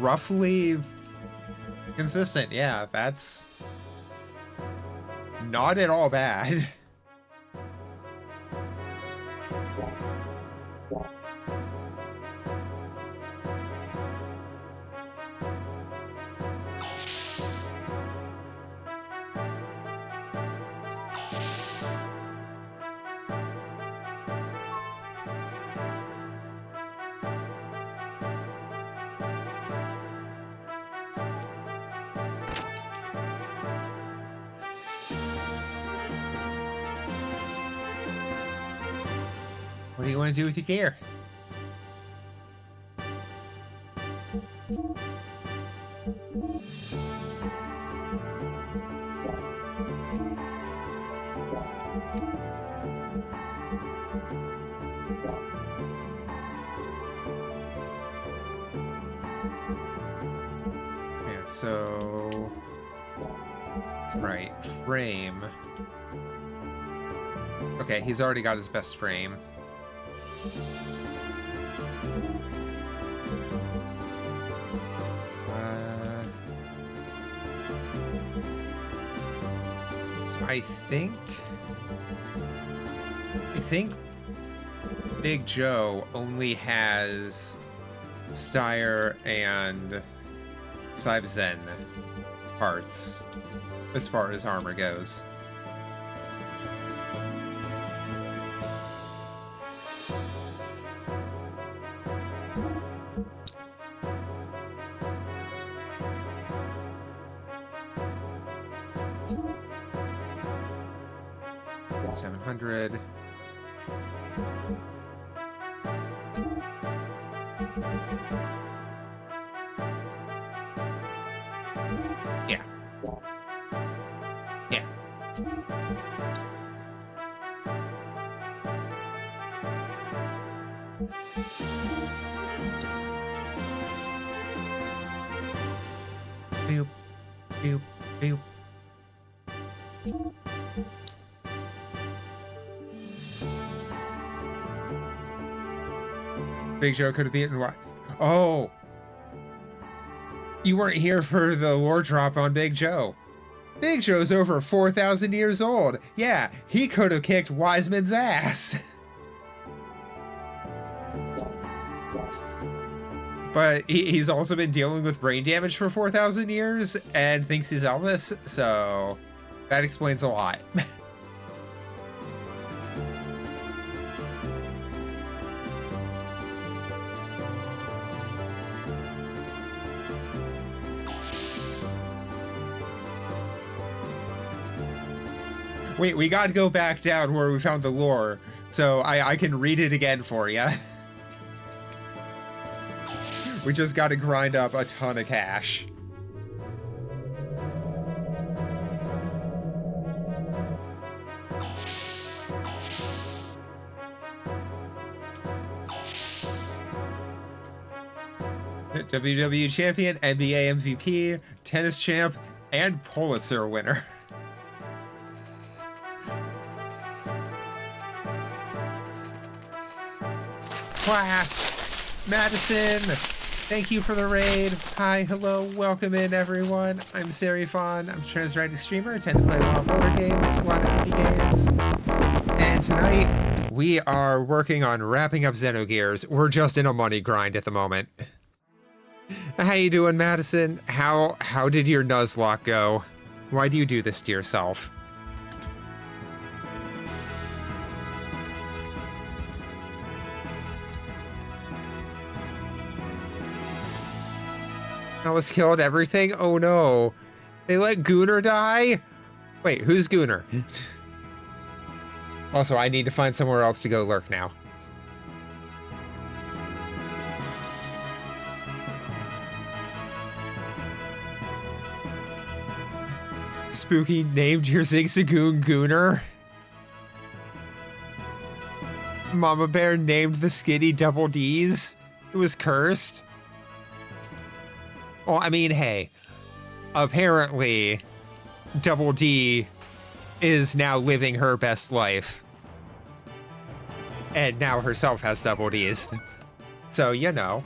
roughly consistent. Yeah, that's not at all bad. do you want to do with your gear? Yeah, so... Right, frame. Okay, he's already got his best frame. So I think Big Joe only has Styre and Zen parts as far as armor goes. $700. Yeah. Yeah. Boop, boop, boop. Big Joe could have beaten what? Oh! You weren't here for the lore drop on Big Joe. Big Joe's over 4,000 years old. Yeah, he could have kicked Wiseman's ass. But he's also been dealing with brain damage for 4,000 years and thinks he's Elvis, so that explains a lot. Wait, we gotta go back down where we found the lore, so I can read it again for you. We just gotta grind up a ton of cash. WWE champion, NBA MVP, tennis champ, and Pulitzer winner. Wow. Madison, thank you for the raid. Hi, hello, welcome in everyone. I'm Serifon. I'm a trans-writing streamer. I tend to play a lot of horror games, a lot of indie games. And tonight, we are working on wrapping up Endogears. We're just in a money grind at the moment. How you doing, Madison? How did your Nuzlocke go? Why do you do this to yourself? Alice killed everything? Oh no. They let Gunnar die? Wait, who's Gunnar? Also, I need to find somewhere else to go lurk now. Spooky named your Zigzagoon Gunnar. Mama Bear named the Skitty Double D's. It was cursed. Well, I mean, hey, apparently Double D is now living her best life. And now herself has Double D's. So, you know.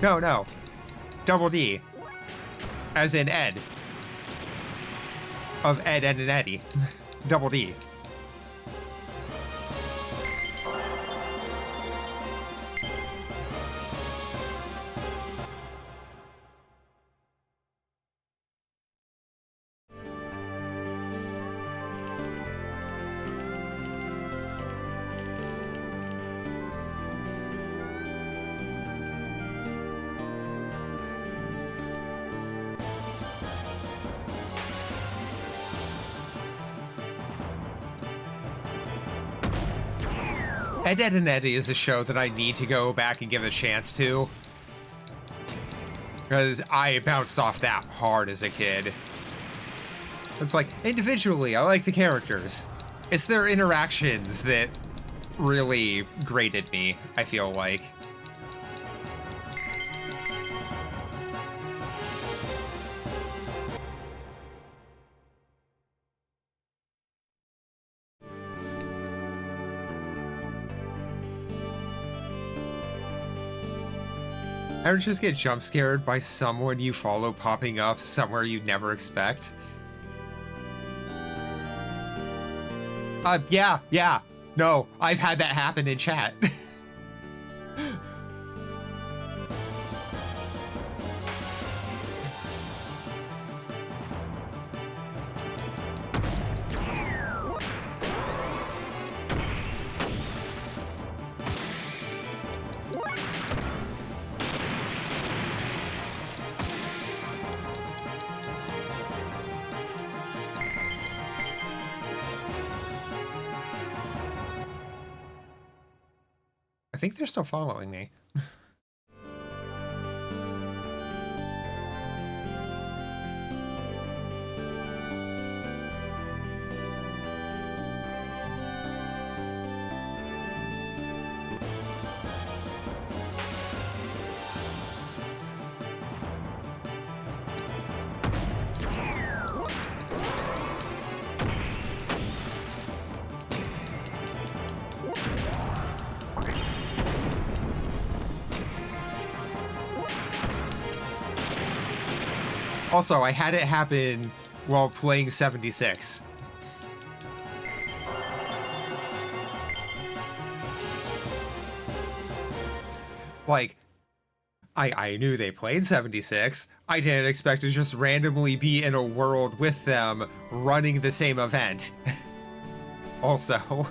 No. Double D. As in Ed. Of Ed, Ed, and Eddie. Double D. Ed, Ed and Eddie is a show that I need to go back and give a chance to. Because I bounced off that hard as a kid. It's like, individually, I like the characters. It's their interactions that really grated me, I feel like. Ever just get jump scared by someone you follow popping up somewhere you'd never expect? Yeah. No, I've had that happen in chat. I think they're still following me. Also, I had it happen while playing 76. Like, I knew they played 76. I didn't expect to just randomly be in a world with them running the same event. Also.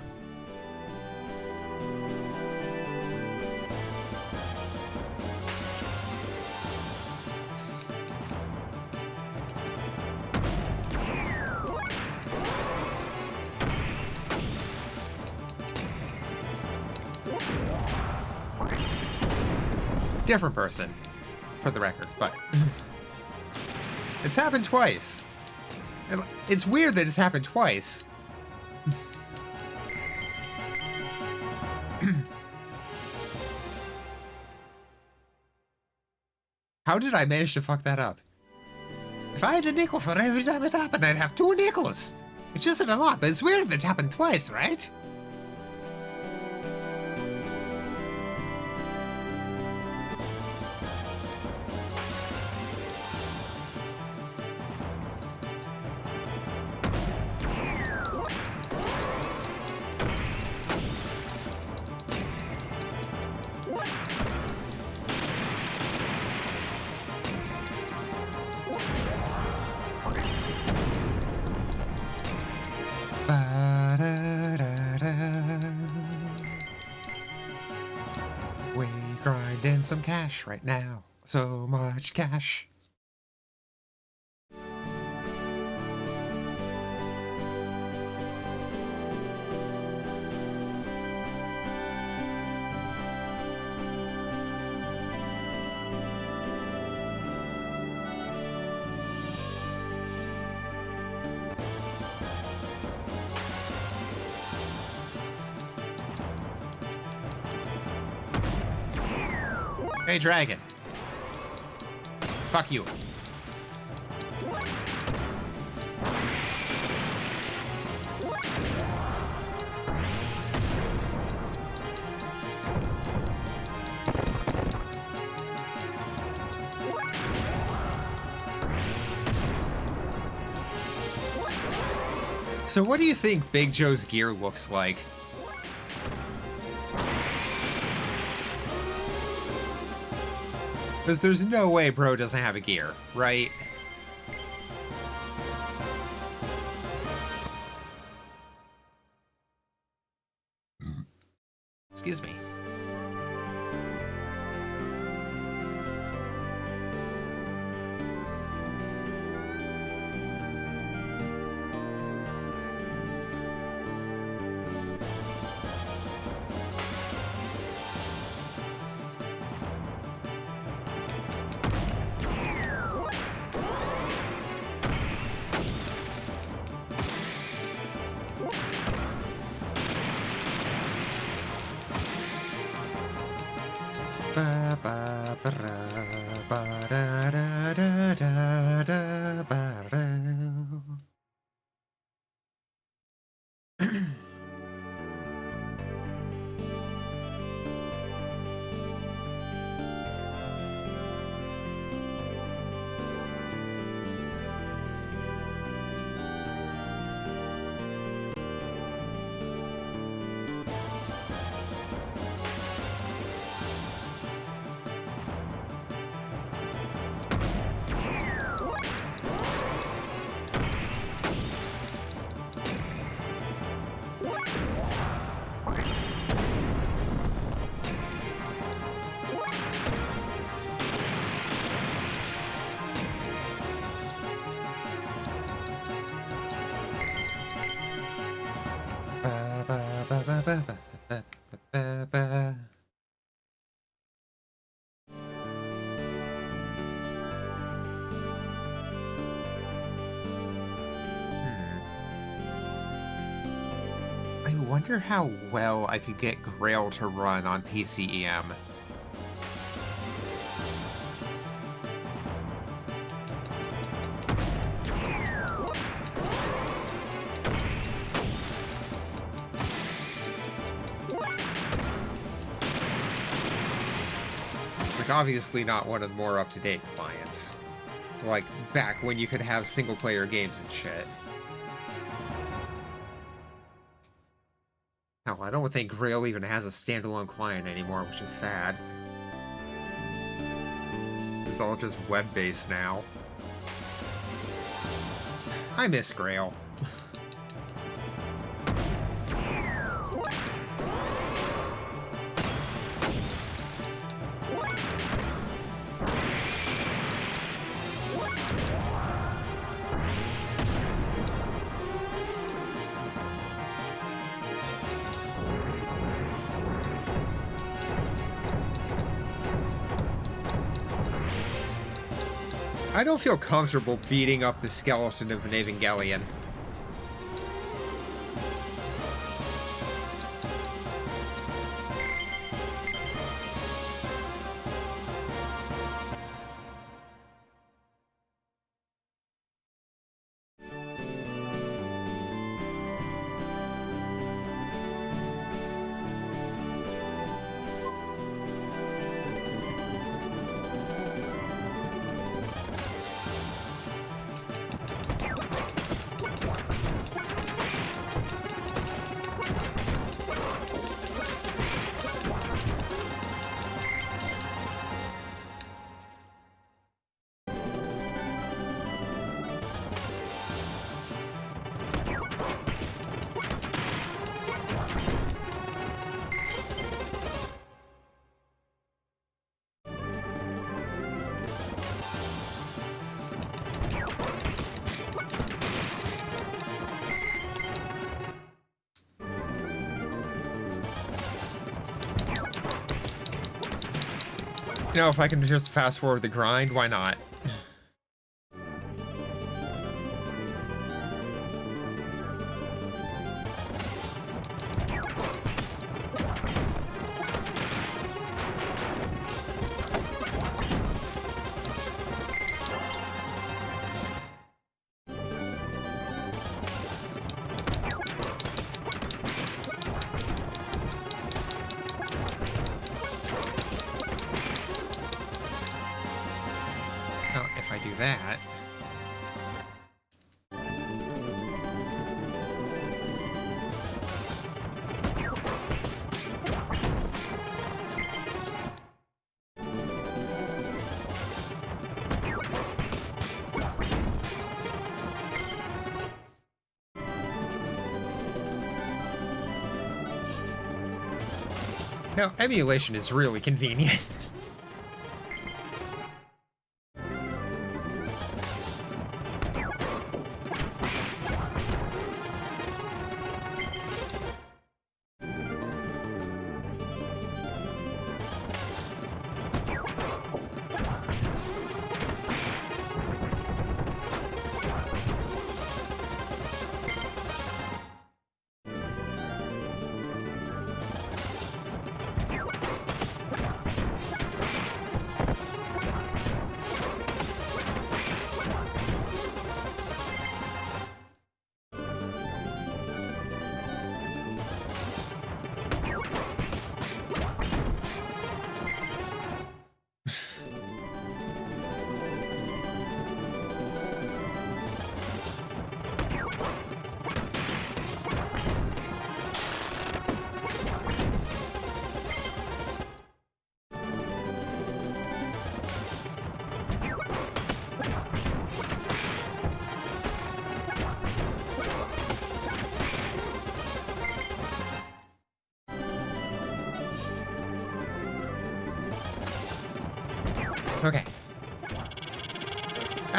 Different person, for the record, but it's happened twice. It's weird that it's happened twice. How did I manage to fuck that up? If I had a nickel for every time it happened, I'd have 2 nickels. Which isn't a lot, but it's weird that it happened twice, right? We grinding some cash right now. So much cash. Hey, dragon. Fuck you. So what do you think Big Joe's gear looks like? Because there's no way bro doesn't have a gear, right? Excuse me. I wonder how well I could get Grail to run on PCEM. Like, obviously not one of the more up-to-date clients. Like, back when you could have single-player games and shit. Hell, I don't think Grail even has a standalone client anymore, which is sad. It's all just web-based now. I miss Grail. I don't feel comfortable beating up the skeleton of an Evangelion. You know, if I can just fast forward the grind, why not? Now, if I do that... Now, emulation is really convenient.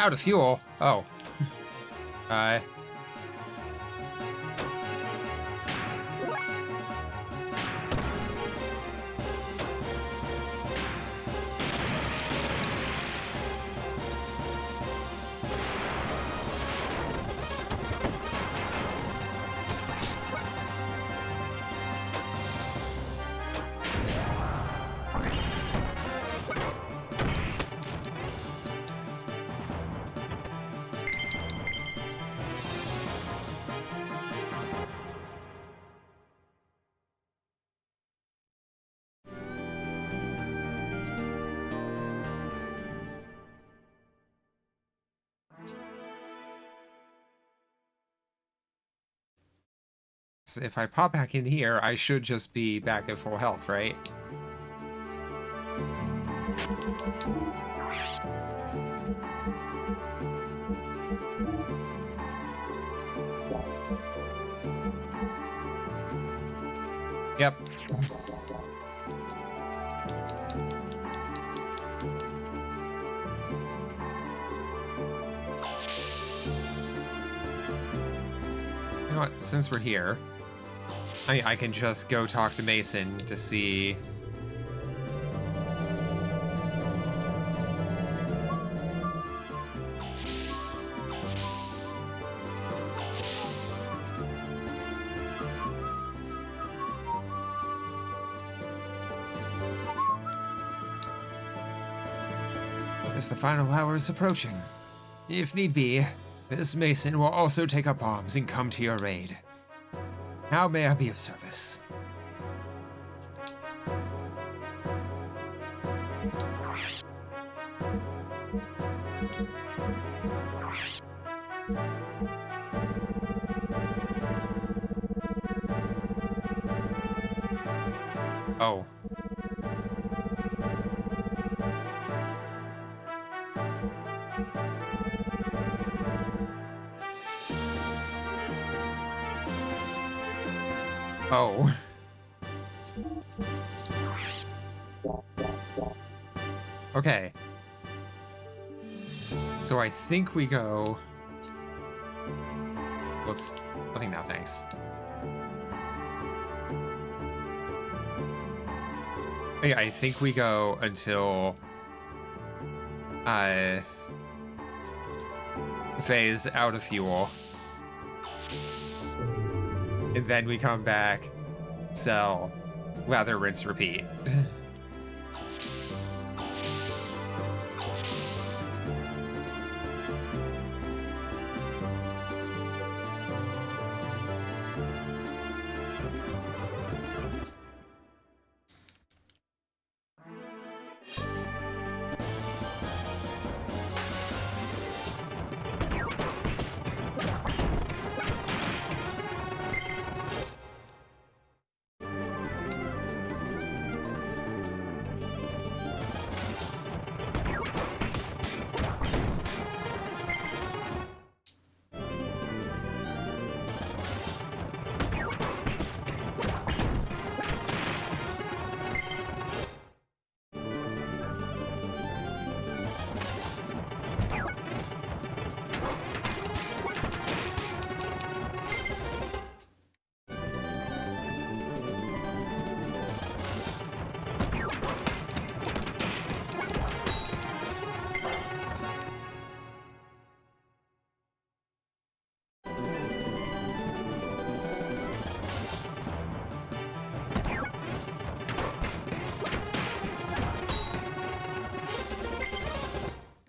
Out of fuel? Oh. So if I pop back in here, I should just be back at full health, right? Yep. You know what, since we're here, I can just go talk to Mason to see... As the final hour is approaching, if need be, this Mason will also take up arms and come to your aid. How may I be of service? Oh. Oh. Okay. So I think we go... Whoops. Nothing now, thanks. Yeah, I think we go until... phase out of fuel. And then we come back, sell, lather, rinse, repeat.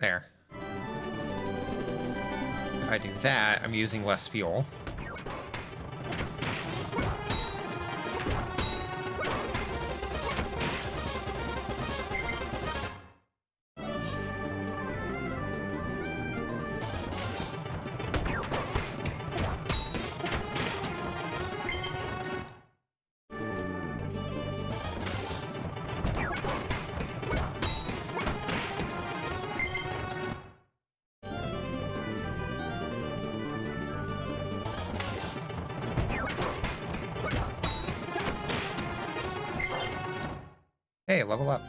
There. If I do that, I'm using less fuel. Hey, level up.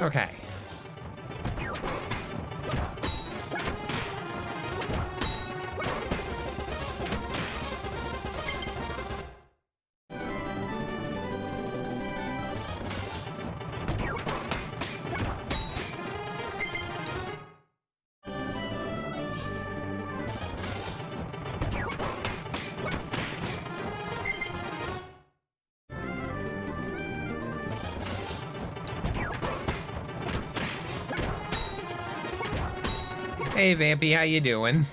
Okay. Hey, Vampy, how you doing?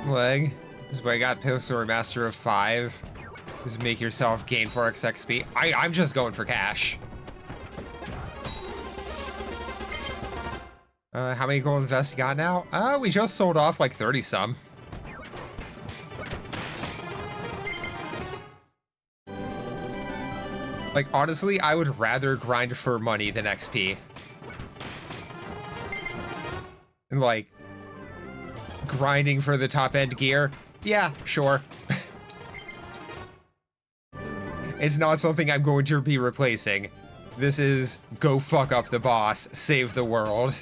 Leg. This is why I got Pixel Remaster of 5. Is make yourself gain 4x XP. I'm just going for cash. How many gold vests you got now? We just sold off like 30 some. Like, honestly, I would rather grind for money than XP. And like, grinding for the top end gear, yeah, sure. It's not something I'm going to be replacing. This is go fuck up the boss, save the world.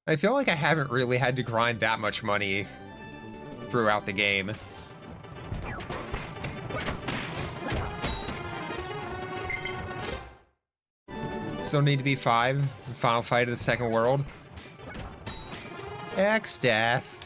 I feel like I haven't really had to grind that much money throughout the game. Still need to be 5. Final fight of the second world. X-Death.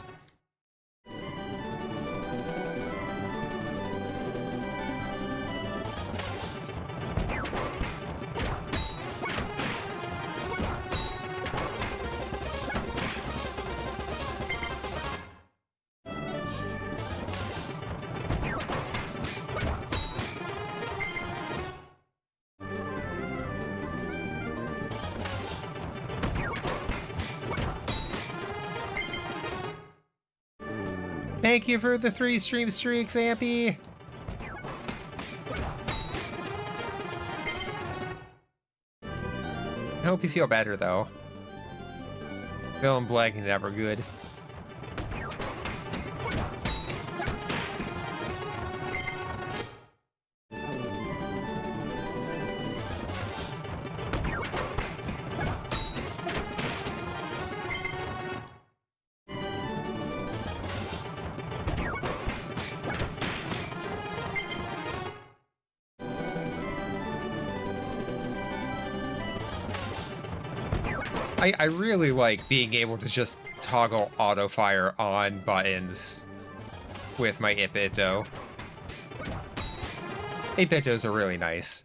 Thank you for the 3 stream streak, Vampy. I hope you feel better, though. Feeling blank and never good. I really like being able to just toggle auto fire on buttons with my 8-bit-do. 8-bit-dos are really nice.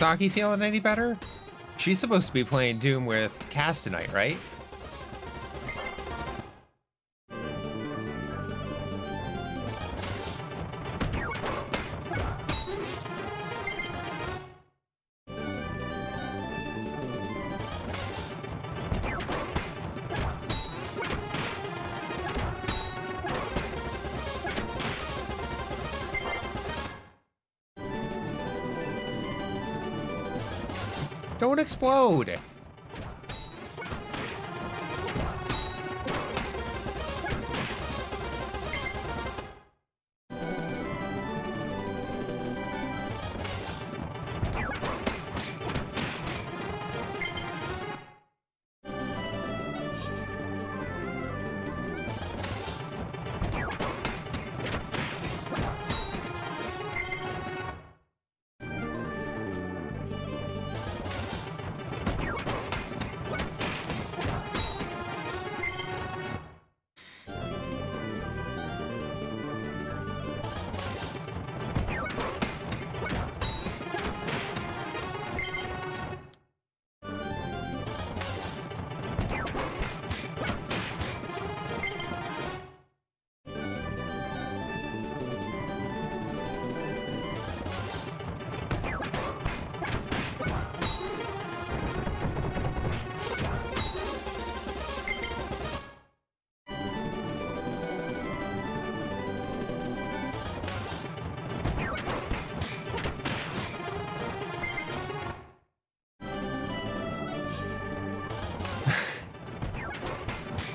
Saki feeling any better? She's supposed to be playing Doom with Cass tonight, right? Don't explode!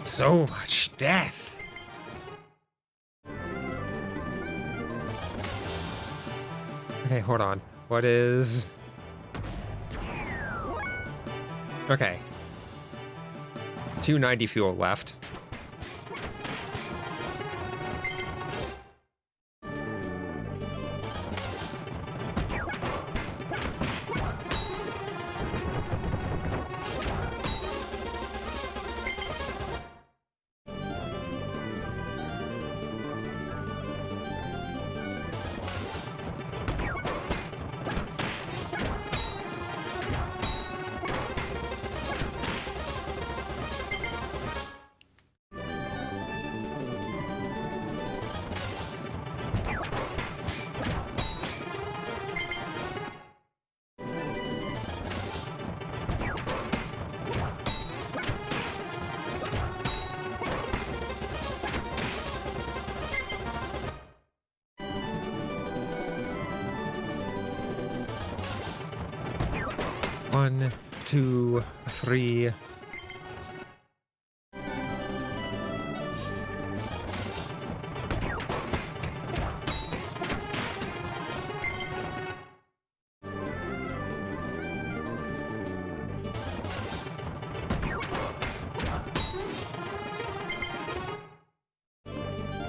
So much death. Okay, hold on. What is... Okay. 290 fuel left. One, two, three. All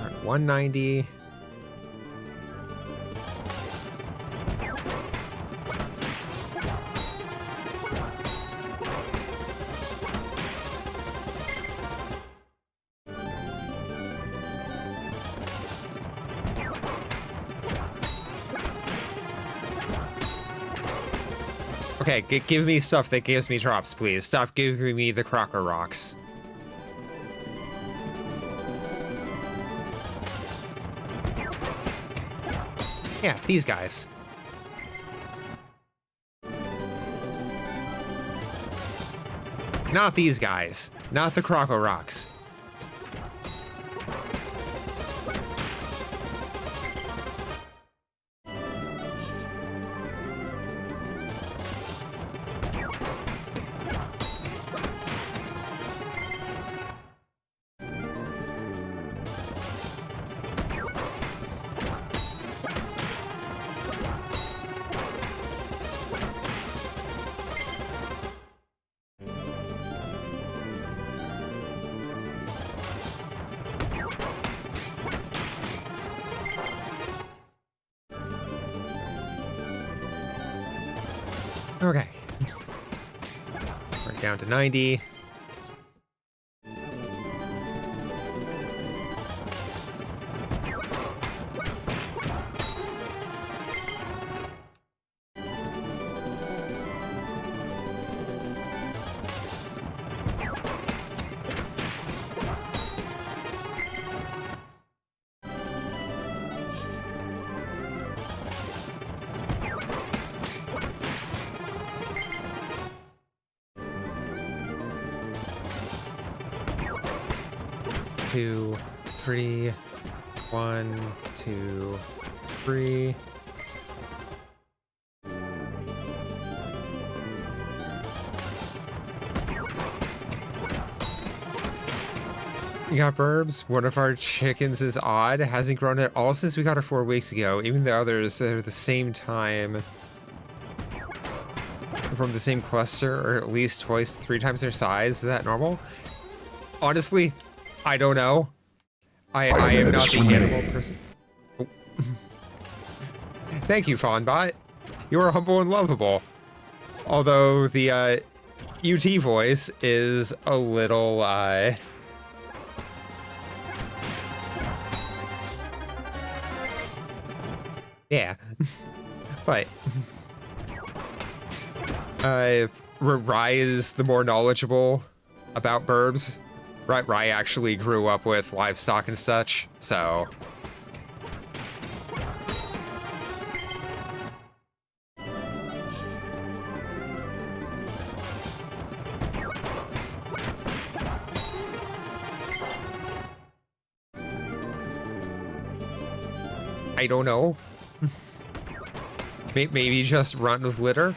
right, 190. Okay, give me stuff that gives me drops, please. Stop giving me the Crocker Rocks. Yeah, these guys. Not these guys. Not the Crocker Rocks. Okay. We're down to 90. 2, 3. 1, 2, 3. We got Burbs. One of our chickens is odd. Hasn't grown at all since we got her 4 weeks ago. Even the others that are the same time from the same cluster, or at least twice, 3 times their size. Is that normal? Honestly, I don't know. I am not the animal person. Oh. Thank you, Fawnbot. You are humble and lovable. Although the UT voice is a little yeah. But Rai is the more knowledgeable about burbs. Rai actually grew up with livestock and such, so I don't know. Maybe just run with litter.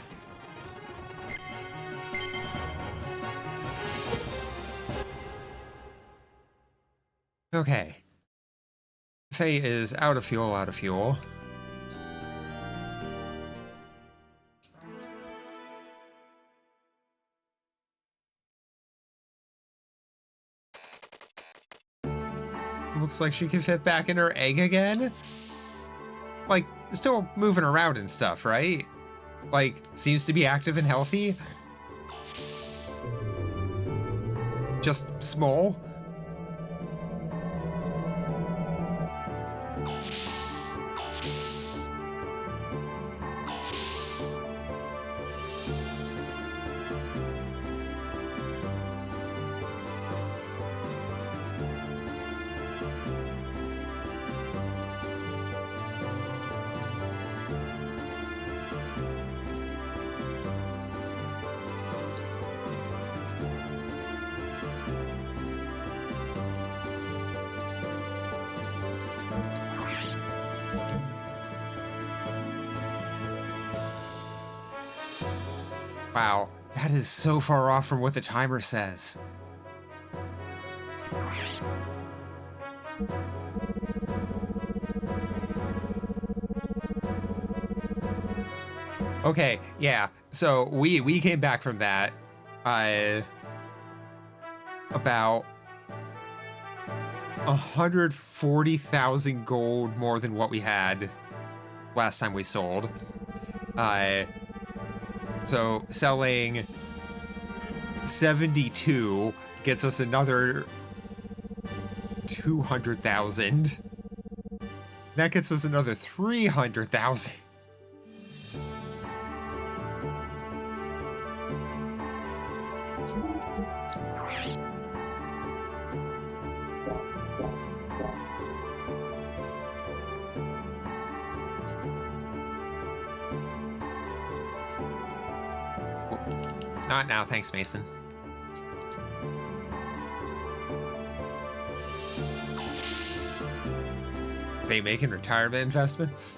Okay. Faye is out of fuel, out of fuel. Looks like she can fit back in her egg again. Like, still moving around and stuff, right? Like, seems to be active and healthy. Just small. Wow, that is so far off from what the timer says. Okay, yeah. So we came back from that about 140,000 gold more than what we had last time we sold. So selling 72 gets us another 200,000. That gets us another 300,000. Not now, thanks, Mason. They making retirement investments?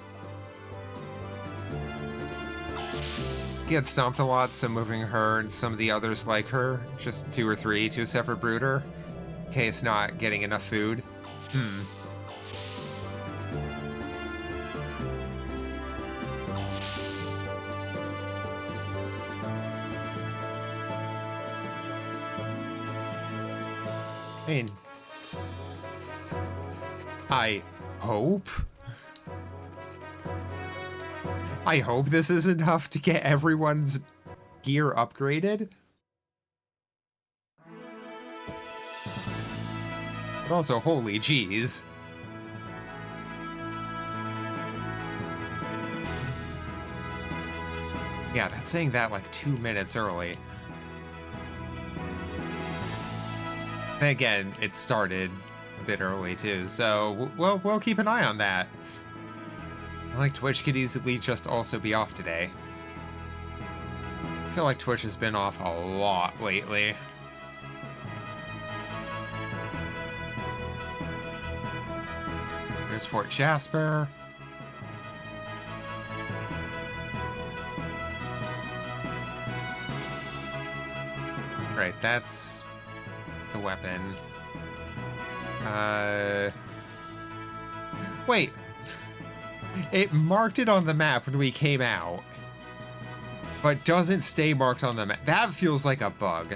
Get stomped a lot, so moving her and some of the others like her, just 2 or 3 to a separate brooder, in case not getting enough food. I mean, I hope this is enough to get everyone's gear upgraded. But also, holy jeez. Yeah, that's saying that like 2 minutes early. And again, it started a bit early too, so we'll keep an eye on that. I like Twitch could easily just also be off today. I feel like Twitch has been off a lot lately. There's Fort Jasper. Right, that's the weapon. Wait. It marked it on the map when we came out, but doesn't stay marked on the map. That feels like a bug.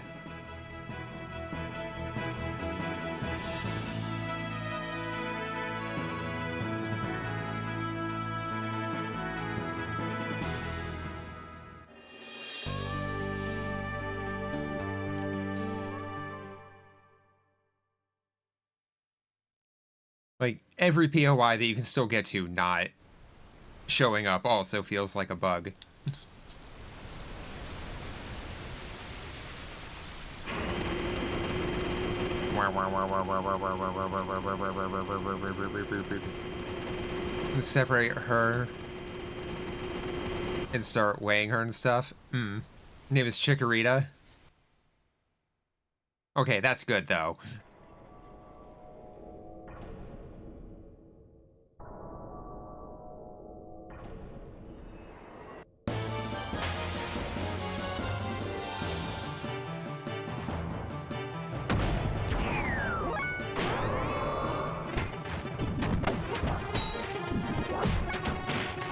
Like, every POI that you can still get to not showing up also feels like a bug. Separate her and start weighing her and stuff. Name is Chikorita. Okay, that's good though.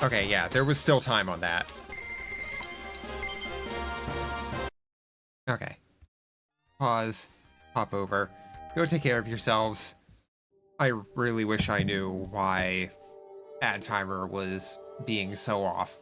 Okay, yeah, there was still time on that. Okay. Pause. Pop over. Go take care of yourselves. I really wish I knew why ad timer was being so off.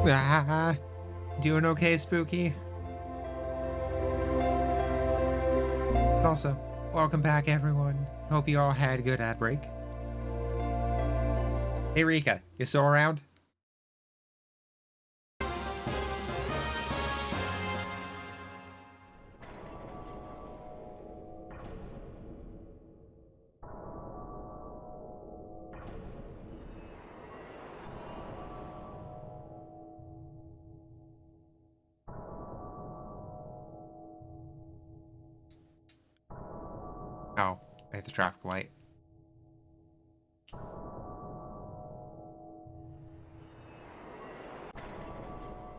Ah, doing okay, Spooky? Also, welcome back, everyone. Hope you all had a good ad break. Hey, Rika, you still around? Oh, I hit the traffic light.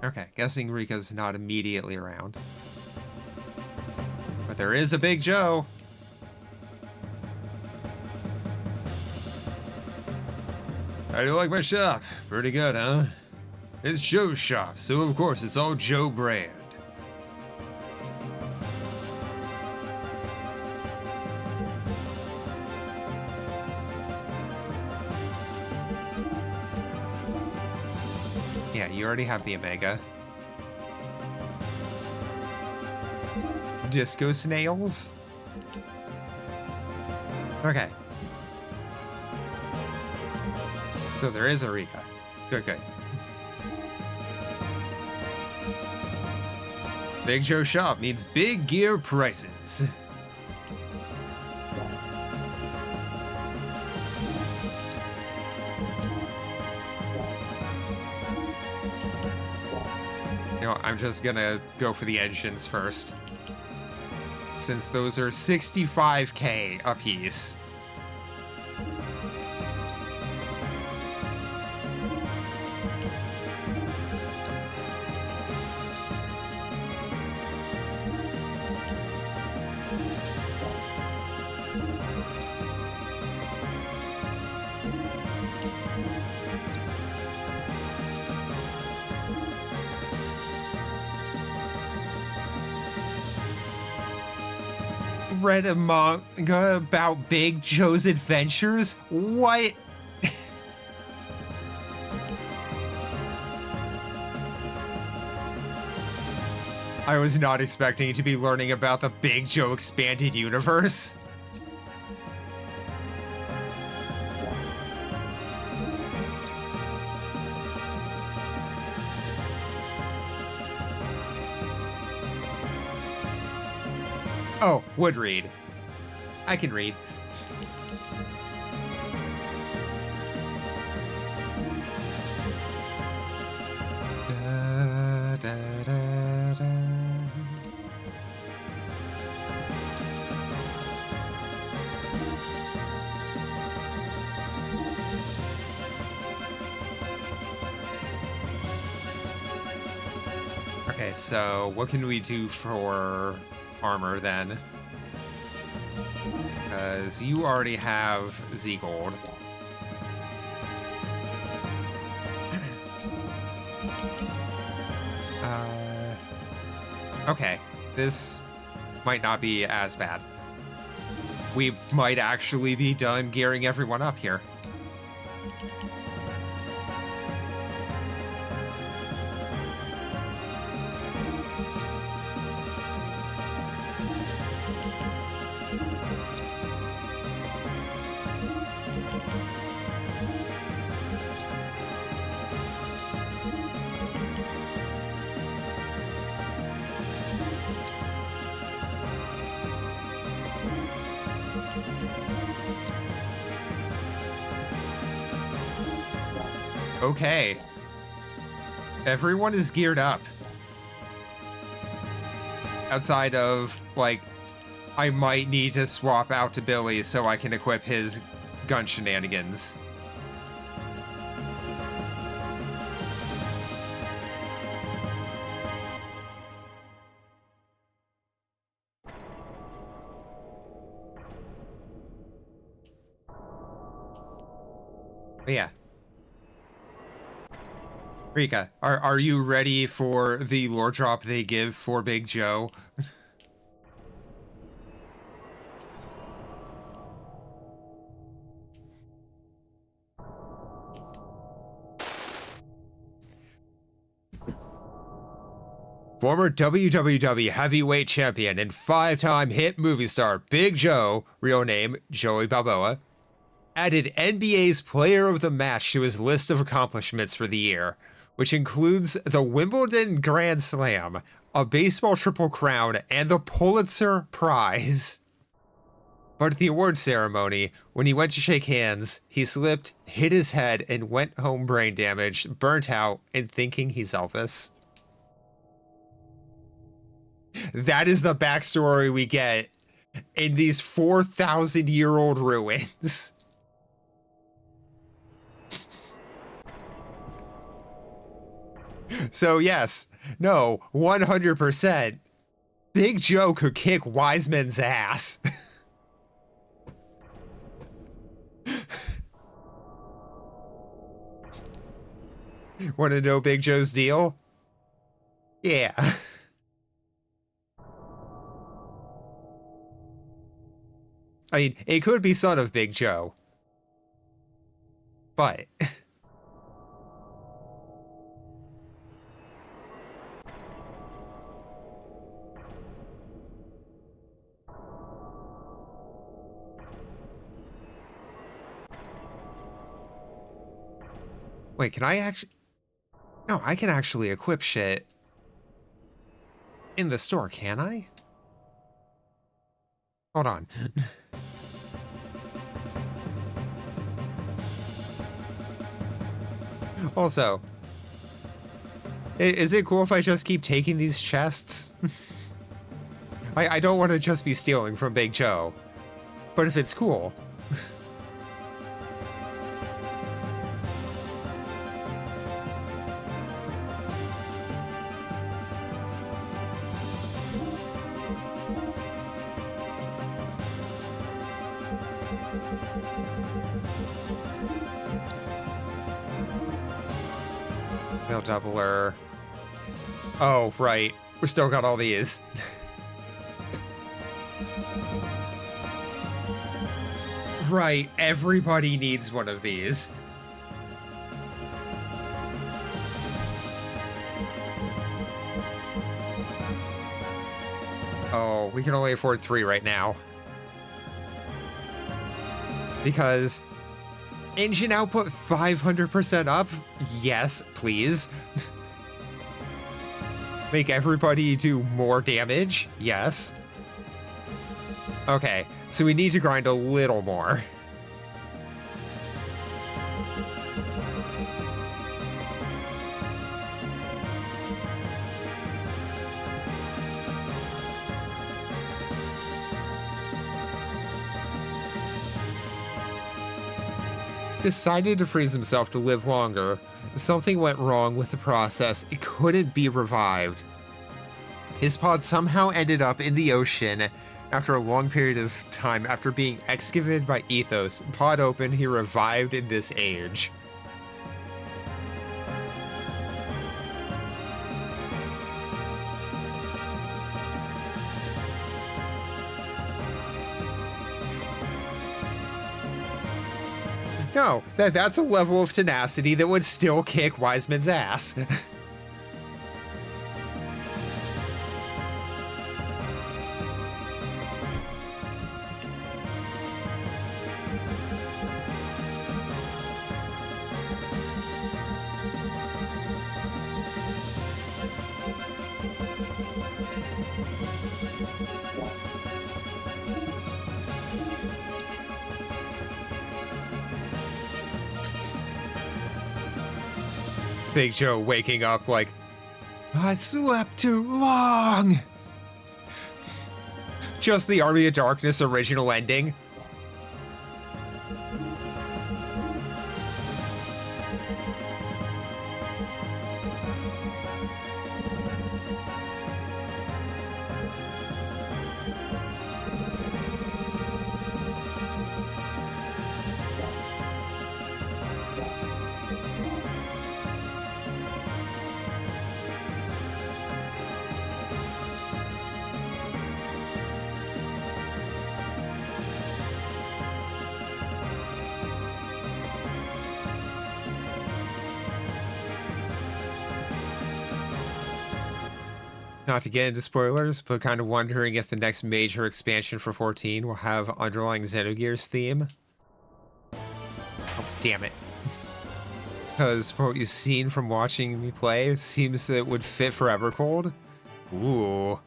Okay, guessing Rika's not immediately around. But there is a Big Joe. How do you like my shop? Pretty good, huh? It's Joe's shop, so of course it's all Joe brand. Yeah, you already have the Omega. Disco snails? Okay. So there is a Rika. Good, good. Big Joe shop means big gear prices. You know, I'm just gonna go for the engines first, since those are 65k a piece. Read a manga about Big Joe's adventures? What? I was not expecting to be learning about the Big Joe expanded universe. Oh, would read. I can read. Da, da, da, da. Okay, so what can we do for armor then? Because you already have Z Gold. Okay, this might not be as bad. We might actually be done gearing everyone up here. Okay. Everyone is geared up. Outside of, like, I might need to swap out to Billy so I can equip his gun shenanigans. But yeah. Rika, are you ready for the lore drop they give for Big Joe? Former WWW Heavyweight Champion and 5-time hit movie star Big Joe, real name Joey Balboa, added NBA's Player of the Match to his list of accomplishments for the year, which includes the Wimbledon Grand Slam, a baseball Triple Crown, and the Pulitzer Prize. But at the award ceremony, when he went to shake hands, he slipped, hit his head, and went home brain damaged, burnt out, and thinking he's Elvis. That is the backstory we get in these 4,000-year-old ruins. So yes, no, 100%. Big Joe could kick Wiseman's ass. Want to know Big Joe's deal? Yeah. I mean, it could be son of Big Joe. But... Wait, can I actually... No, I can actually equip shit in the store, can I? Hold on. Also, is it cool if I just keep taking these chests? I don't want to just be stealing from Big Joe, but if it's cool... Mail doubler. Oh, right. We still got all these. Right, everybody needs one of these. Oh, we can only afford 3 right now. Because engine output 500% up? Yes, please. Make everybody do more damage? Yes. Okay, so we need to grind a little more. Decided to freeze himself to live longer. Something went wrong with the process. It couldn't be revived. His pod somehow ended up in the ocean after a long period of time after being excavated by Ethos. Pod open, he revived in this age. No, that's a level of tenacity that would still kick Wiseman's ass. Big Joe waking up like, I slept too long. Just the Army of Darkness original ending. Not to get into spoilers, but kind of wondering if the next major expansion for 14 will have underlying Xenogears theme. Oh, damn it. Because from what you've seen from watching me play, it seems that it would fit for Evercold. Ooh.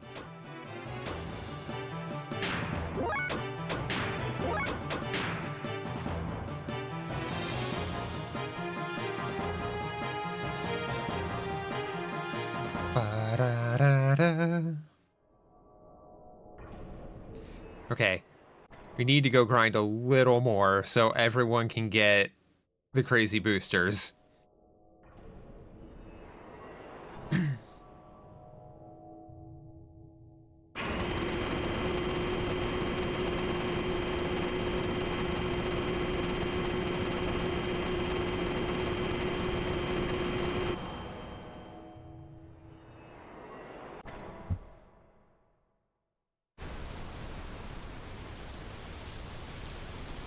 Ba-da-da-da. Okay. We need to go grind a little more so everyone can get the crazy boosters.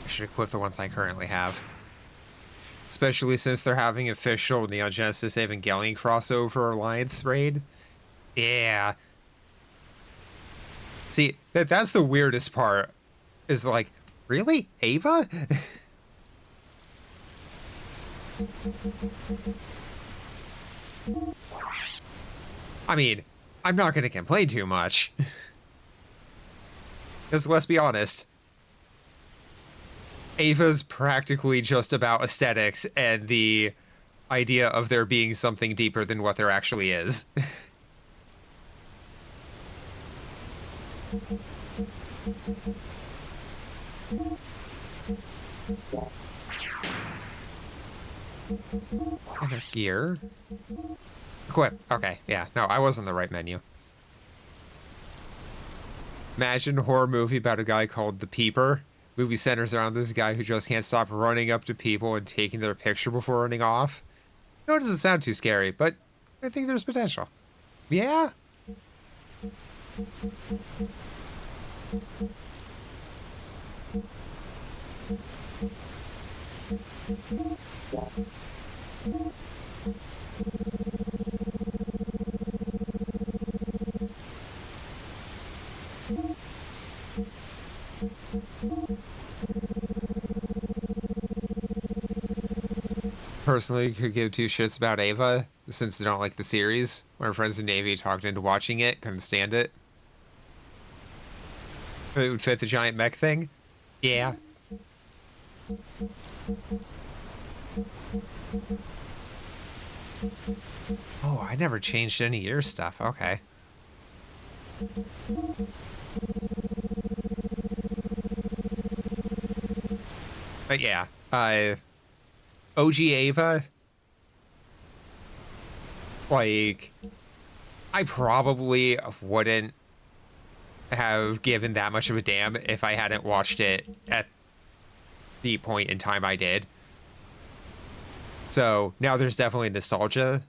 I should equip the ones I currently have. Especially since they're having official Neon Genesis Evangelion crossover alliance raid. Yeah. See, that's the weirdest part. Is like, really? Ava? I mean, I'm not going to complain too much. Because let's be honest, Ava's practically just about aesthetics and the idea of there being something deeper than what there actually is. And here. Equip. Okay, yeah. No, I was on the right menu. Imagine a horror movie about a guy called The Peeper. Movie centers around this guy who just can't stop running up to people and taking their picture before running off. No, it doesn't sound too scary, but I think there's potential. Yeah? Personally, could give two shits about Ava, since I don't like the series. My friends in Navy talked into watching it, couldn't stand it. It would fit the giant mech thing? Yeah. Oh, I never changed any of your stuff. Okay. But yeah, OG Ava, like, I probably wouldn't have given that much of a damn if I hadn't watched it at the point in time I did. So now there's definitely a nostalgia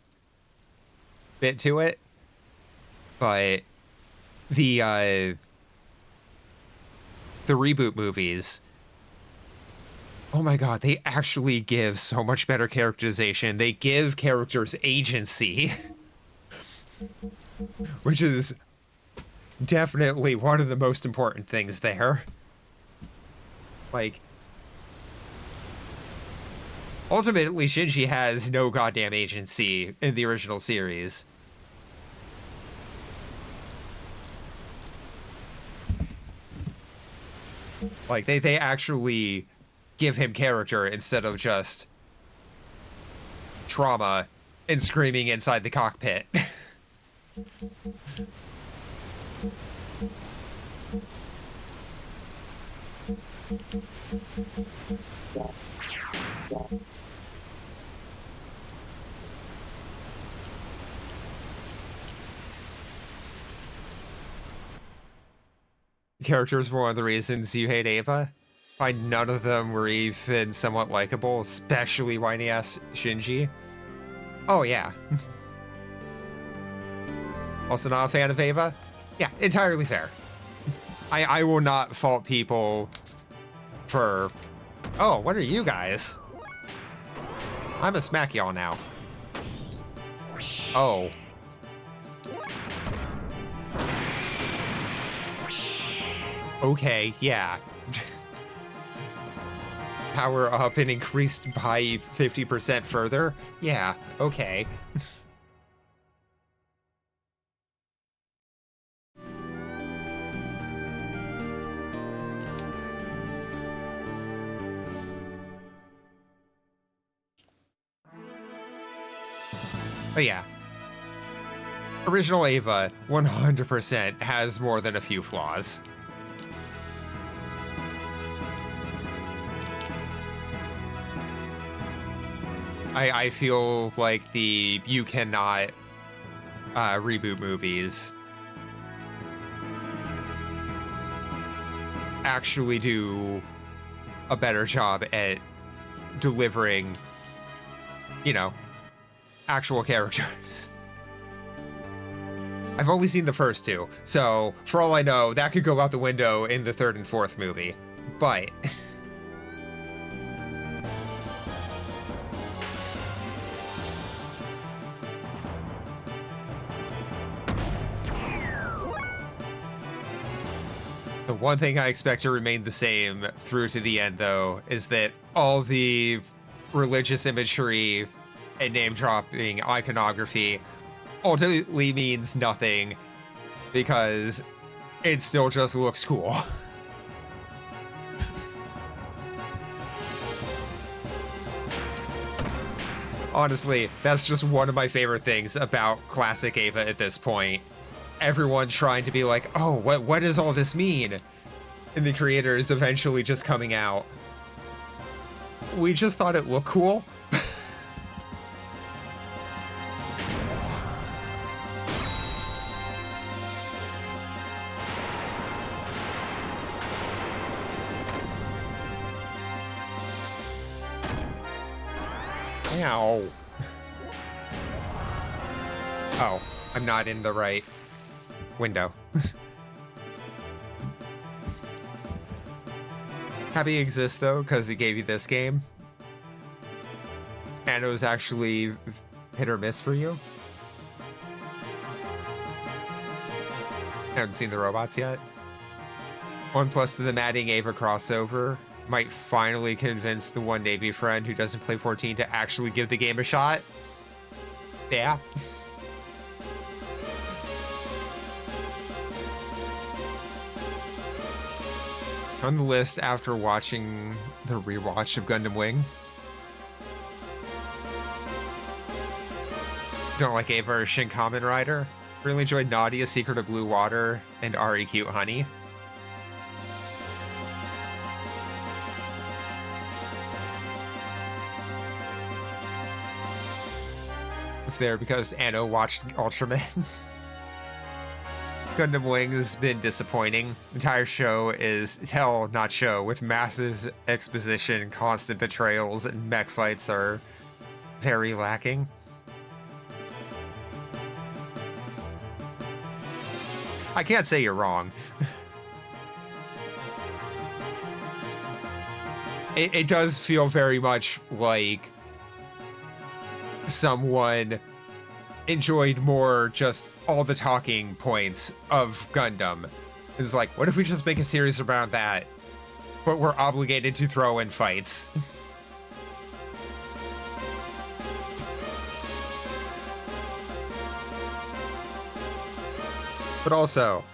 bit to it, but the reboot movies, oh my god, they actually give so much better characterization. They give characters agency, which is definitely one of the most important things there. Like, ultimately, Shinji has no goddamn agency in the original series. Like, they actually give him character instead of just trauma and screaming inside the cockpit. Characters were one of the reasons you hate Ava. Find none of them were even somewhat likable, especially whiny ass Shinji. Oh yeah. Also not a fan of Ava? Yeah, entirely fair. I will not fault people for... Oh, what are you guys? I'm a smack y'all now. Oh. Okay, yeah. Power up and increased by 50% further? Yeah, okay. But yeah. Original Ava 100% has more than a few flaws. I feel like you cannot reboot movies actually do a better job at delivering, you know, actual characters. I've only seen the first two, so for all I know, that could go out the window in the third and fourth movie. But the one thing I expect to remain the same through to the end, though, is that all the religious imagery and name-dropping iconography ultimately means nothing because it still just looks cool. Honestly, that's just one of my favorite things about classic Ava at this point. Everyone trying to be like, oh, what does all this mean? And the creators eventually just coming out. We just thought it looked cool. Ow. Oh, I'm not in the right window. Happy exists though, because it gave you this game. And it was actually hit or miss for you. I haven't seen the robots yet. 1+ to the Madding Ava crossover might finally convince the one Navy friend who doesn't play 14 to actually give the game a shot. Yeah. On the list after watching the rewatch of Gundam Wing. Don't like Ava or Shin Kamen Rider. Really enjoyed Nadia, Secret of Blue Water, and Ari Cute Honey. It's there because Anno watched Ultraman. Gundam Wing has been disappointing. The entire show is tell, not show, with massive exposition, constant betrayals, and mech fights are very lacking. I can't say you're wrong. It does feel very much like someone enjoyed more just all the talking points of Gundam. It's like, what if we just make a series around that, but we're obligated to throw in fights? But also,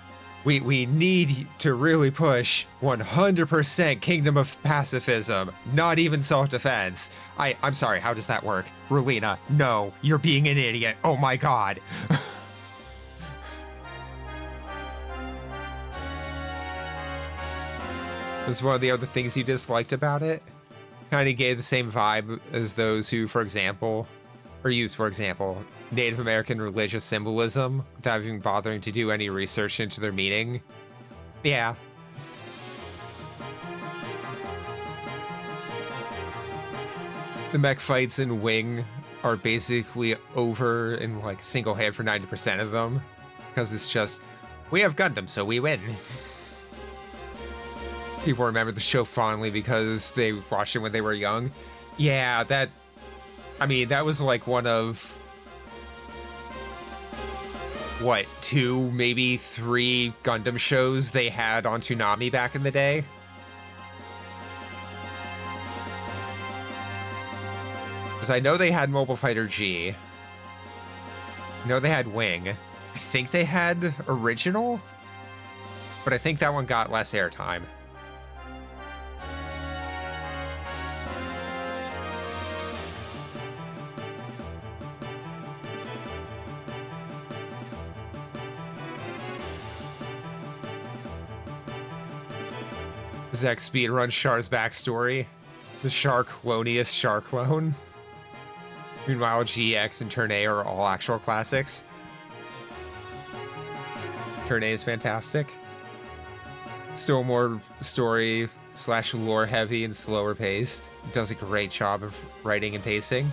we need to really push 100% Kingdom of Pacifism, not even self-defense. I'm sorry, how does that work? Relina, no, you're being an idiot. Oh my god. This is one of the other things you disliked about it. Kind of gave the same vibe as those who, for example, or use, for example, Native American religious symbolism without even bothering to do any research into their meaning. Yeah. The mech fights in Wing are basically over in like single hit for 90% of them. Because it's just, we have Gundam, so we win. People remember the show fondly because they watched it when they were young. Yeah, that was like one of what, 2, maybe 3 Gundam shows they had on Toonami back in the day. Because I know they had Mobile Fighter G. I know they had Wing. I think they had Original, but I think that one got less airtime. Zach speedrun Char's backstory. The Char-cloniest Char clone. Meanwhile, GX and Turn A are all actual classics. Turn A is fantastic. Still more story / lore heavy and slower paced. Does a great job of writing and pacing.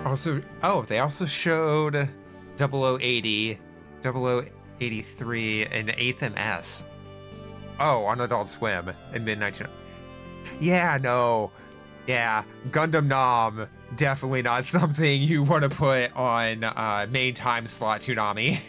Also, oh, they also showed 0080, 0083, and 8th MS. Oh, on Adult Swim in mid-19... Yeah, no. Yeah, Gundam Nom, definitely not something you want to put on main time slot Toonami.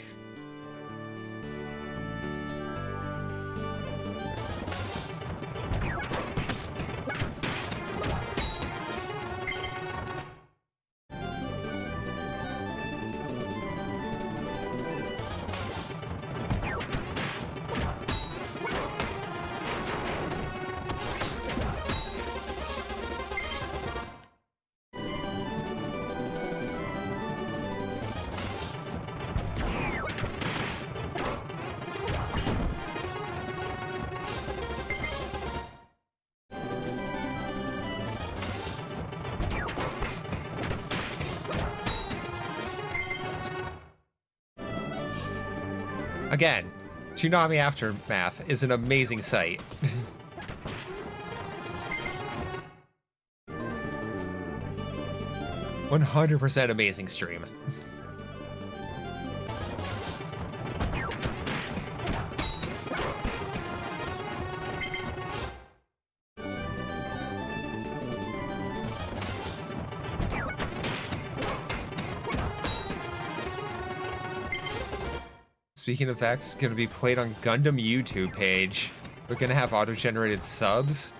Again, Toonami Aftermath is an amazing site. 100% amazing stream. Speaking of X, gonna be played on Gundam YouTube page. We're gonna have auto-generated subs.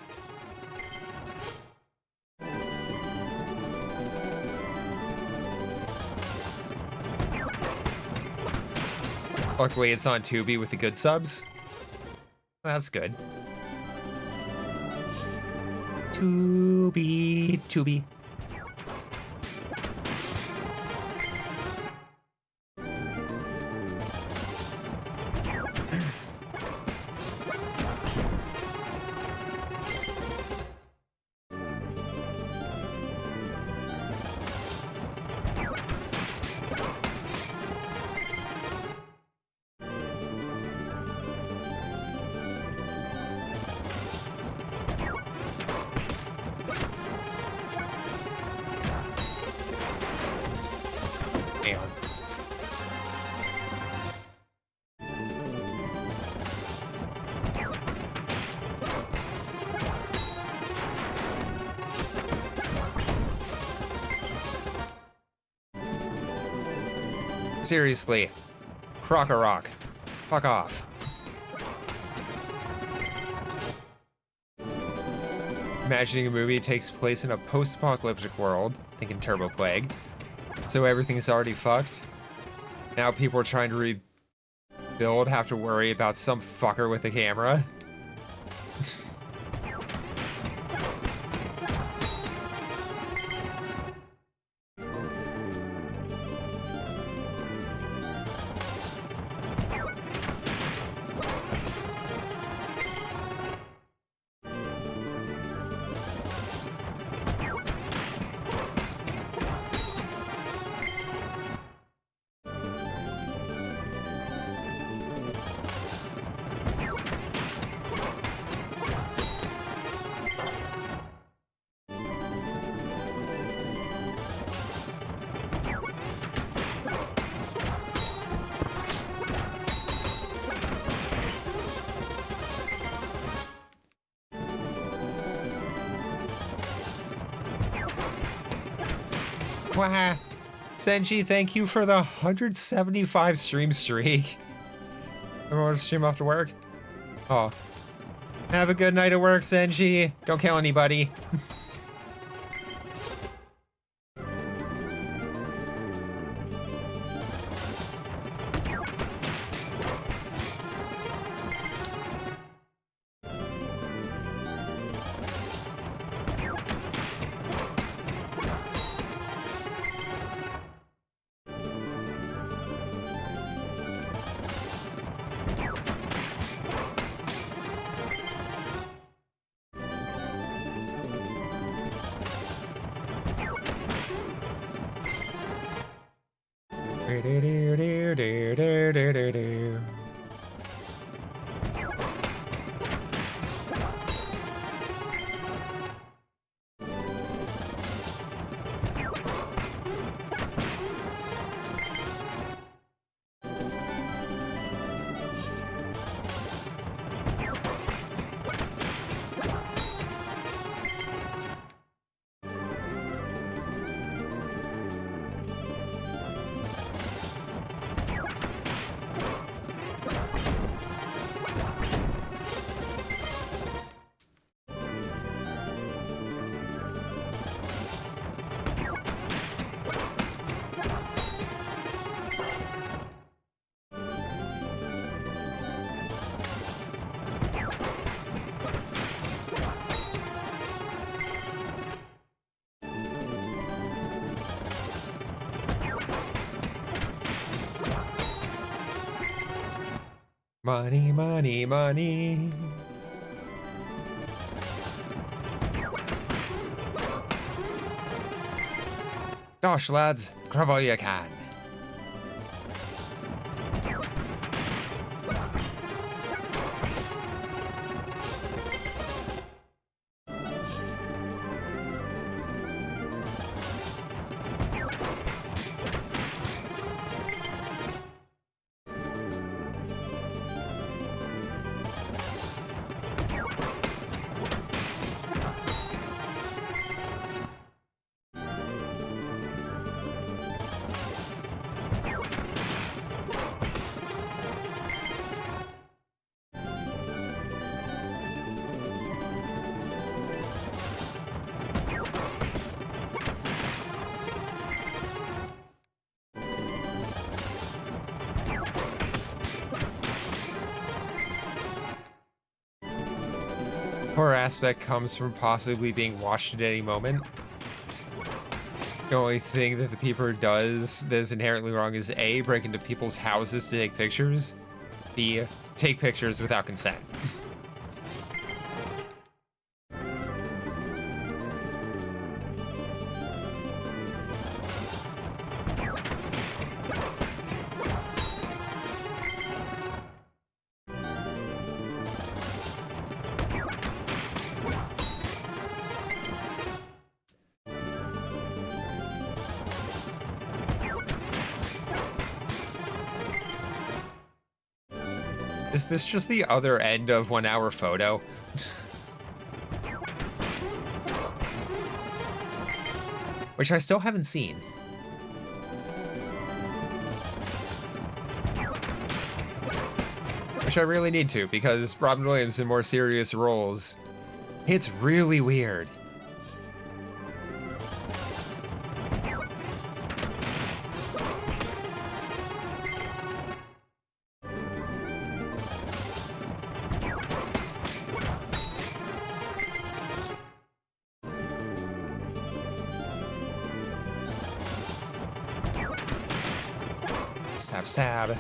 Luckily, it's on Tubi with the good subs. That's good. Tubi. Seriously, Croc-a-Rock, fuck off. Imagining a movie takes place in a post-apocalyptic world, thinking Turbo Plague, so everything's already fucked. Now people are trying to rebuild, have to worry about some fucker with a camera. Wow. Senji, thank you for the 175 stream streak. Everyone want to stream after work? Oh. Have a good night at work, Senji. Don't kill anybody. Money, money, money. Gosh, lads, grab all you can. Horror aspect comes from possibly being watched at any moment. The only thing that the Peeper does that is inherently wrong is A, break into people's houses to take pictures, B, take pictures without consent. Is this just the other end of 1 hour photo? Which I still haven't seen. Which I really need to, because Robin Williams in more serious roles, it's really weird. Stab, stab.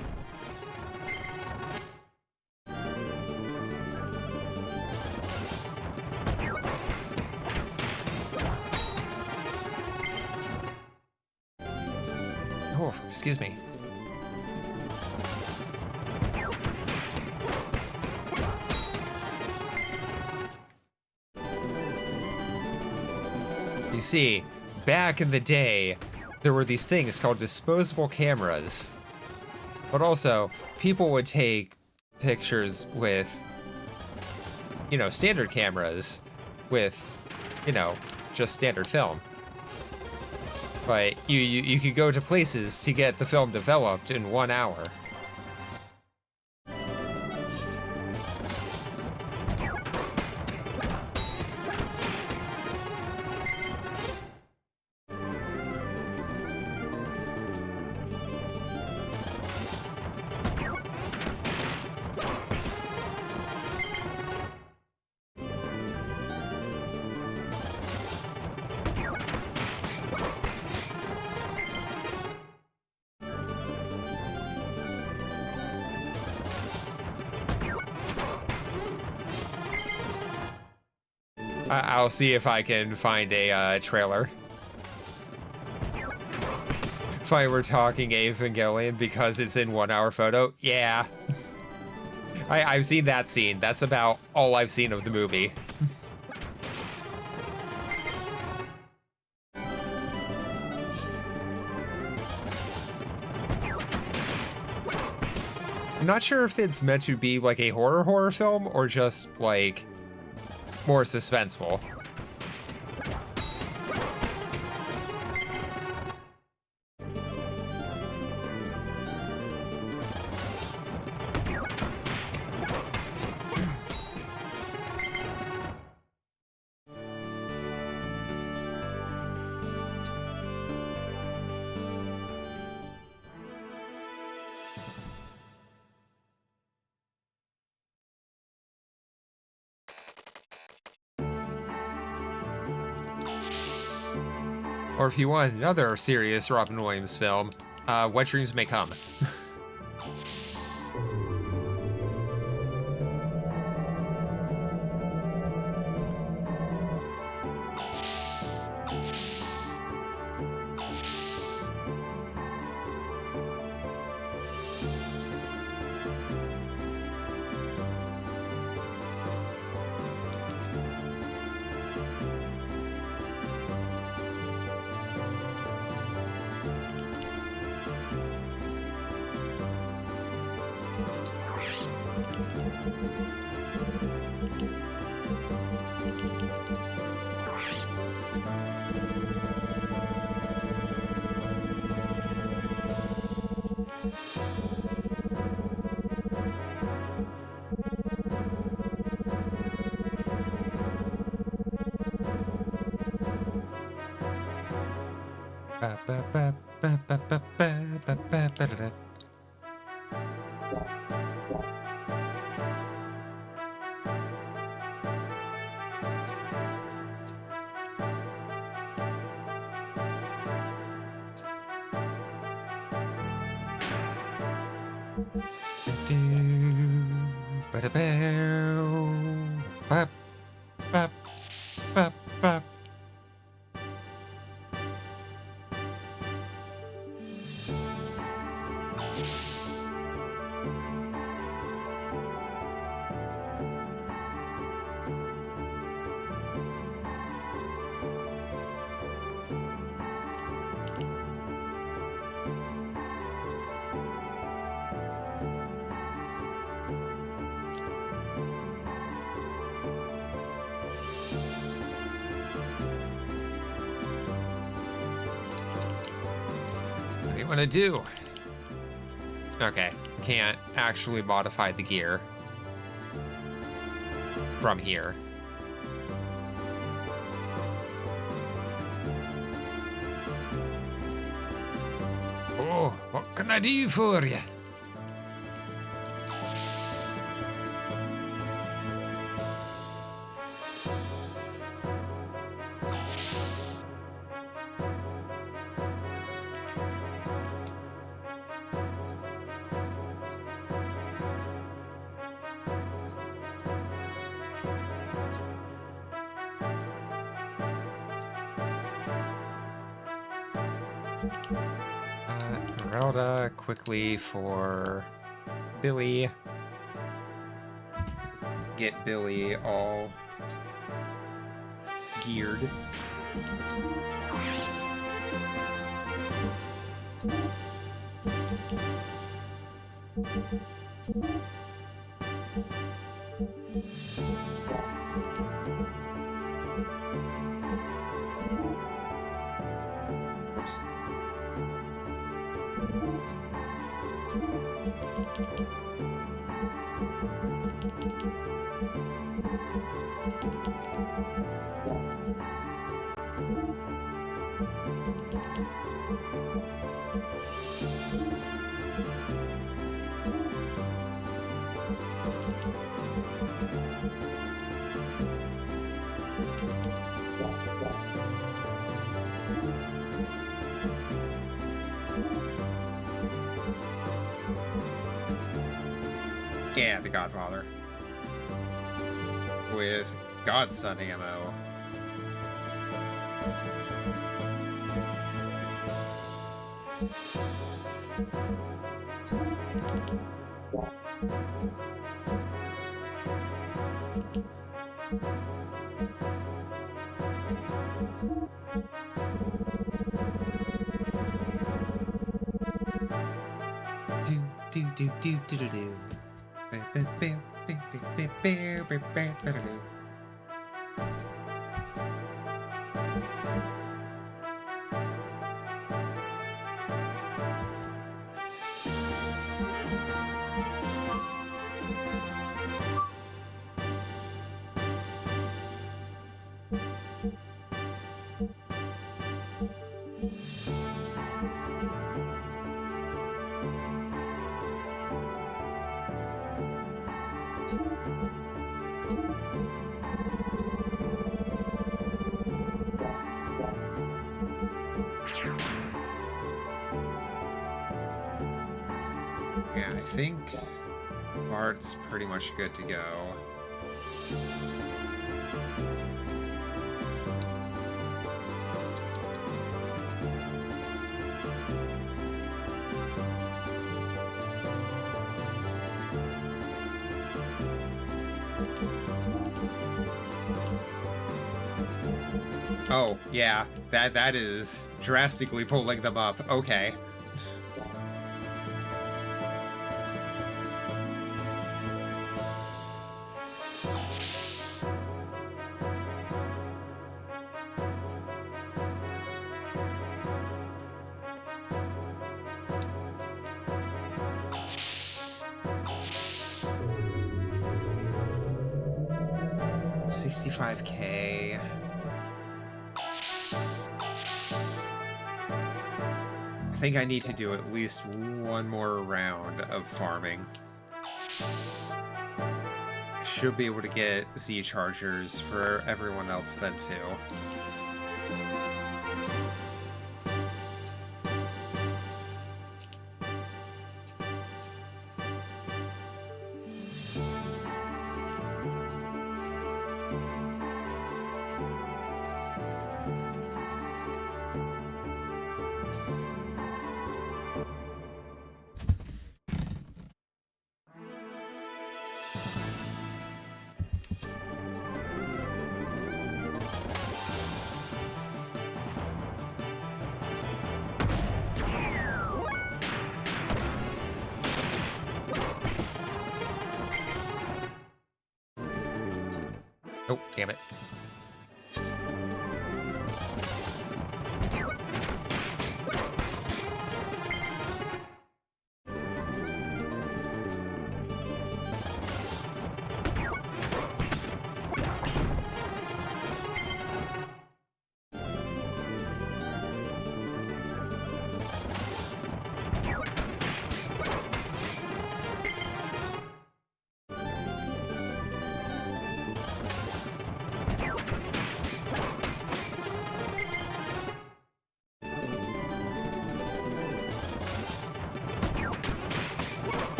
Oh, excuse me. You see, back in the day, there were these things called disposable cameras. But also, people would take pictures with, you know, standard cameras with, you know, just standard film. But you could go to places to get the film developed in 1 hour. I'll see if I can find a trailer. Fine, we're talking Evangelion because it's in 1 hour photo. Yeah. I've seen that scene. That's about all I've seen of the movie. I'm not sure if it's meant to be like a horror film or just like more suspenseful. Or if you want another serious Robin Williams film, What Dreams May Come. What do you want to do? Okay, can't actually modify the gear from here. Oh, what can I do for you? Merelda quickly for Billy. Get Billy all geared. Oops. Yeah, the Godfather. With Godson ammo. Do. Yeah, I think Bart's pretty much good to go. Oh, yeah, that is drastically pulling them up. Okay. $65K. I think I need to do at least one more round of farming. I should be able to get Z chargers for everyone else then too. Oh, damn it.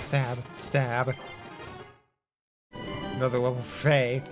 Stab, stab. Another level for Faye.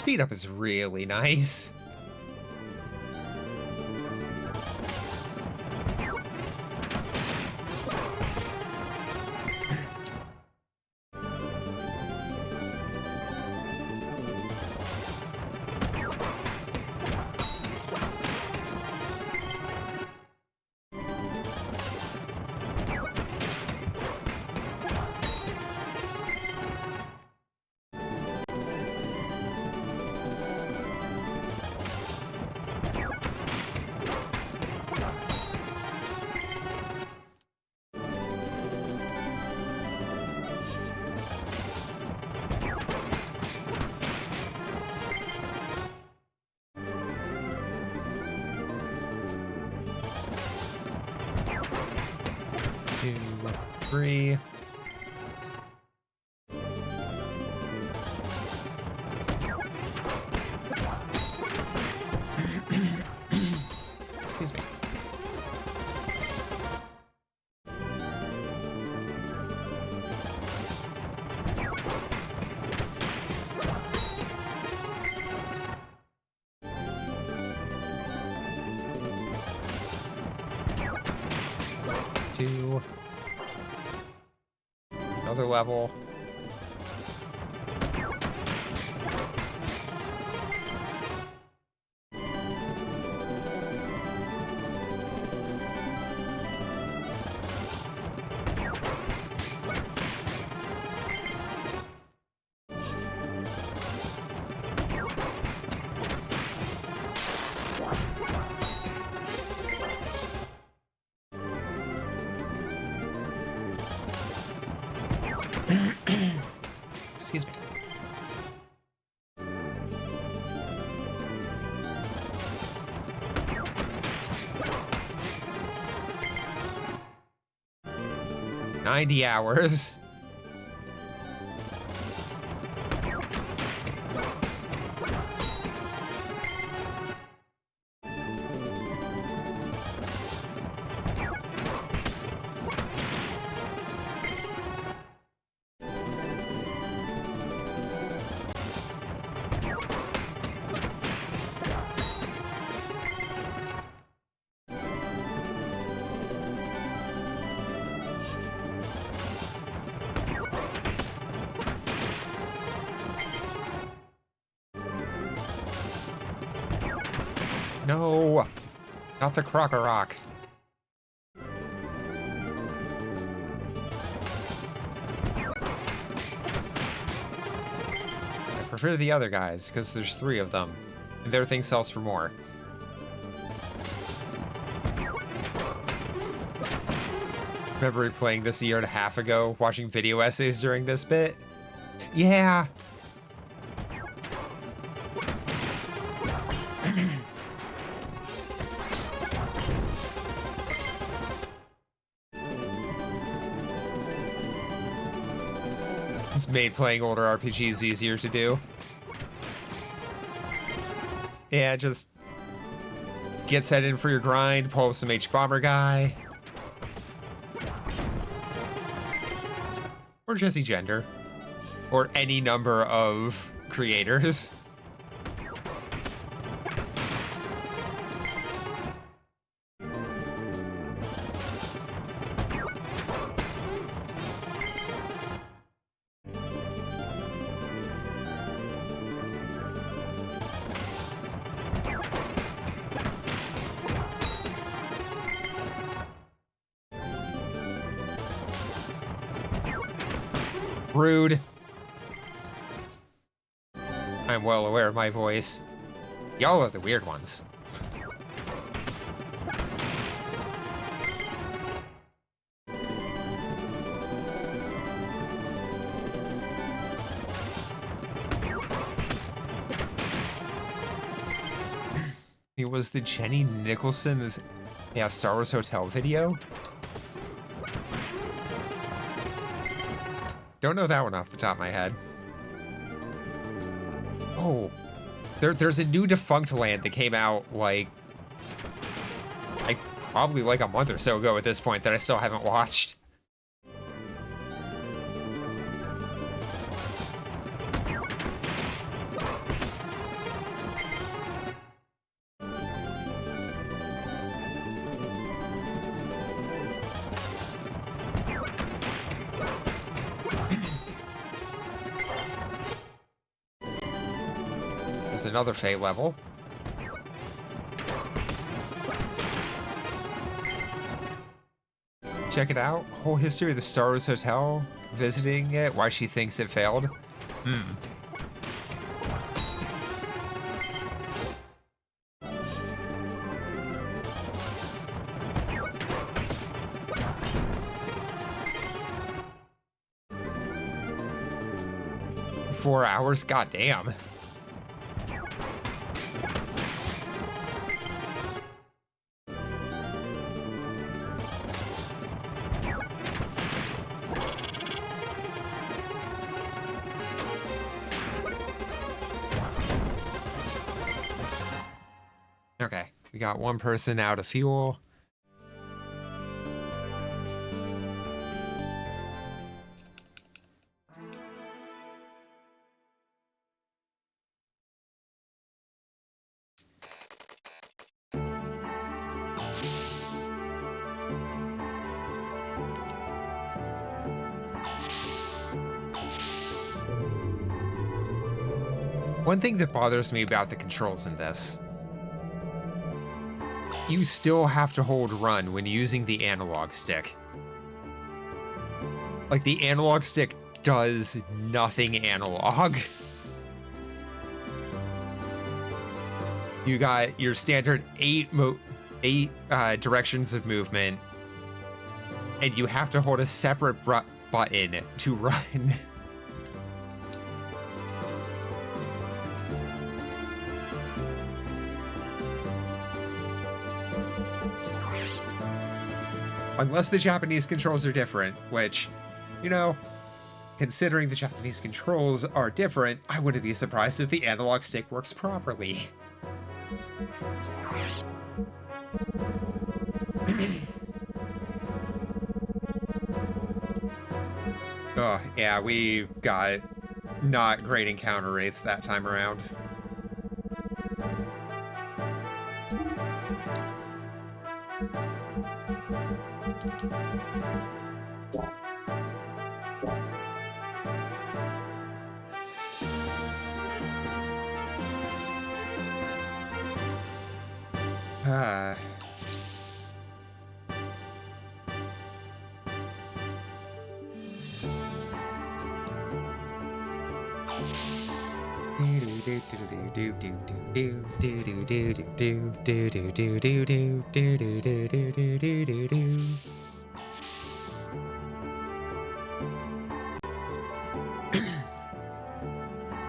speed up is really nice. Two, three. Excuse me. Two. Another level. Excuse me. "90 hours. No, not the Crocker-Rock. I prefer the other guys, because there's 3 of them, and their thing sells for more. Remember replaying this a year and a half ago, watching video essays during this bit? Yeah. It's made playing older RPGs easier to do. Yeah, just get set in for your grind, pull up some H-Bomber guy. Or Jesse Gender. Or any number of creators. Rude. I'm well aware of my voice. Y'all are the weird ones. It was the Jenny Nicholson's Star Wars Hotel video. Don't know that one off the top of my head. Oh, there's a new Defunct Land that came out like probably like a month or so ago at this point that I still haven't watched. There's another Fey level. Check it out. Whole history of the Star Wars Hotel. Visiting it. Why she thinks it failed. 4 hours? God damn. Okay, we got one person out of fuel. One thing that bothers me about the controls in this, you still have to hold run when using the analog stick. Like, the analog stick does nothing analog. You got your standard eight directions of movement, and you have to hold a separate button to run. Unless the Japanese controls are different, which, you know, considering the Japanese controls are different, I wouldn't be surprised if the analog stick works properly. Oh, yeah, we got not great encounter rates that time around.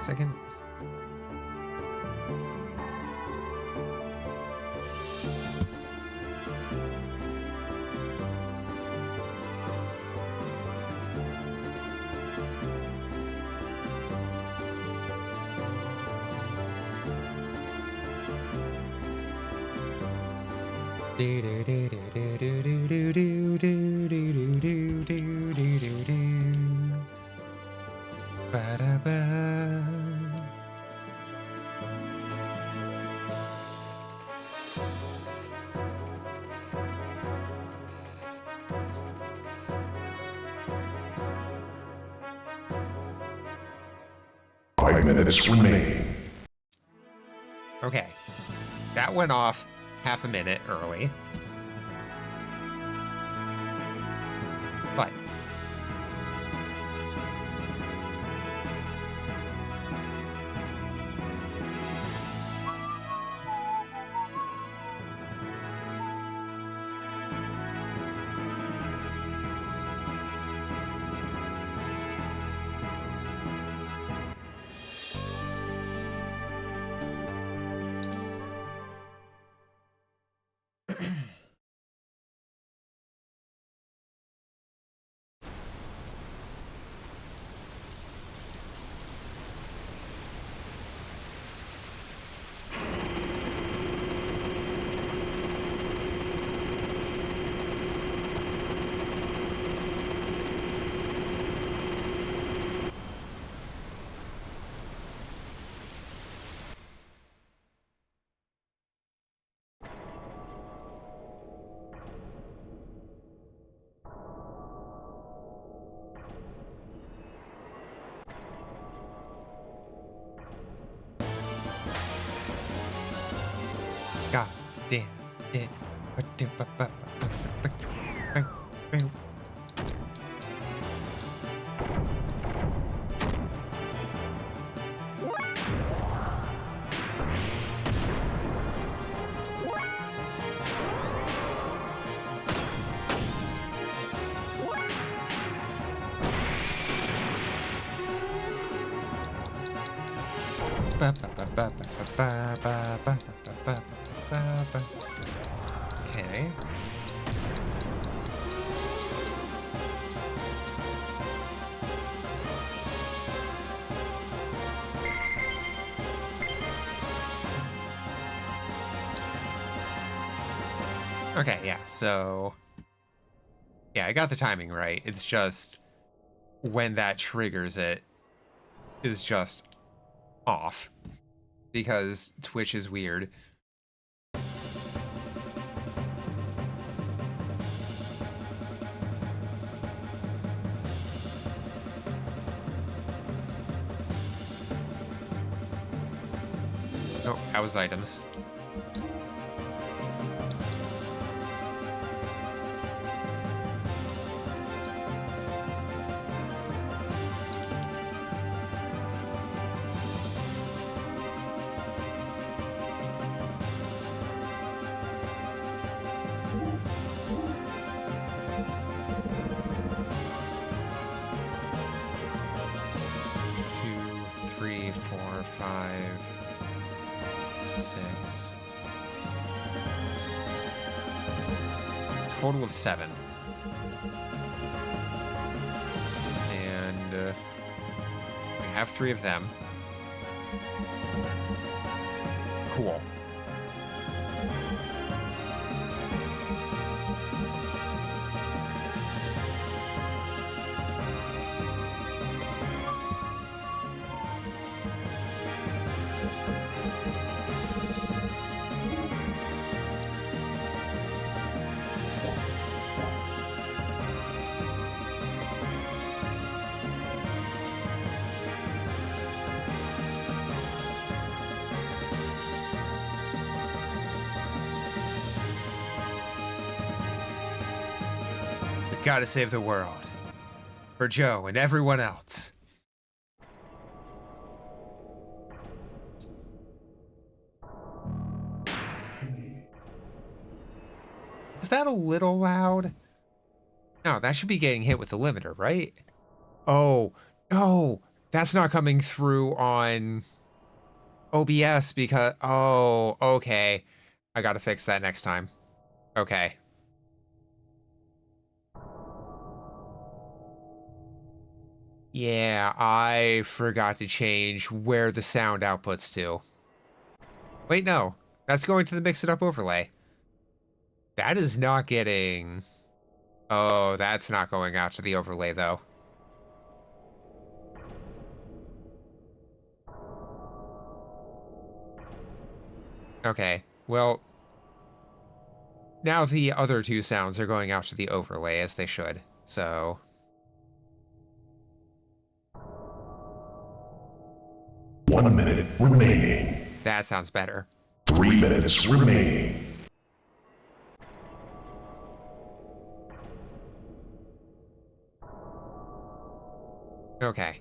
Second. Ba-da-ba. 5 minutes remaining. Okay, that went off half a minute early. But Okay. Okay, yeah, so... Yeah, I got the timing right. It's just when that triggers it is just off. Because Twitch is weird. Oh, that was items. Two, three, four, five, six. Total of 7. And we have 3 of them. Cool. We gotta save the world. For Joe and everyone else. Is that a little loud? No, that should be getting hit with the limiter, right? Oh, no. That's not coming through on OBS because... Oh, okay. I gotta fix that next time. Okay. Yeah, I forgot to change where the sound outputs to. Wait, no. That's going to the Mix It Up overlay. That is not getting... Oh, that's not going out to the overlay, though. Okay, well... Now the other 2 sounds are going out to the overlay, as they should, so... 1 minute remaining. That sounds better. 3 minutes remaining. Okay.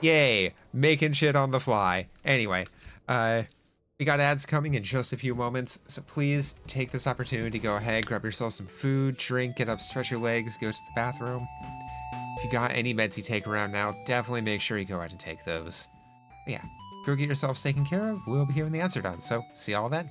Yay, making shit on the fly. Anyway, we got ads coming in just a few moments, so please take this opportunity to go ahead, grab yourself some food, drink, get up, stretch your legs, go to the bathroom. If you got any meds you take around now, definitely make sure you go ahead and take those. But yeah, go get yourselves taken care of. We'll be here when the ads are done, so see y'all then.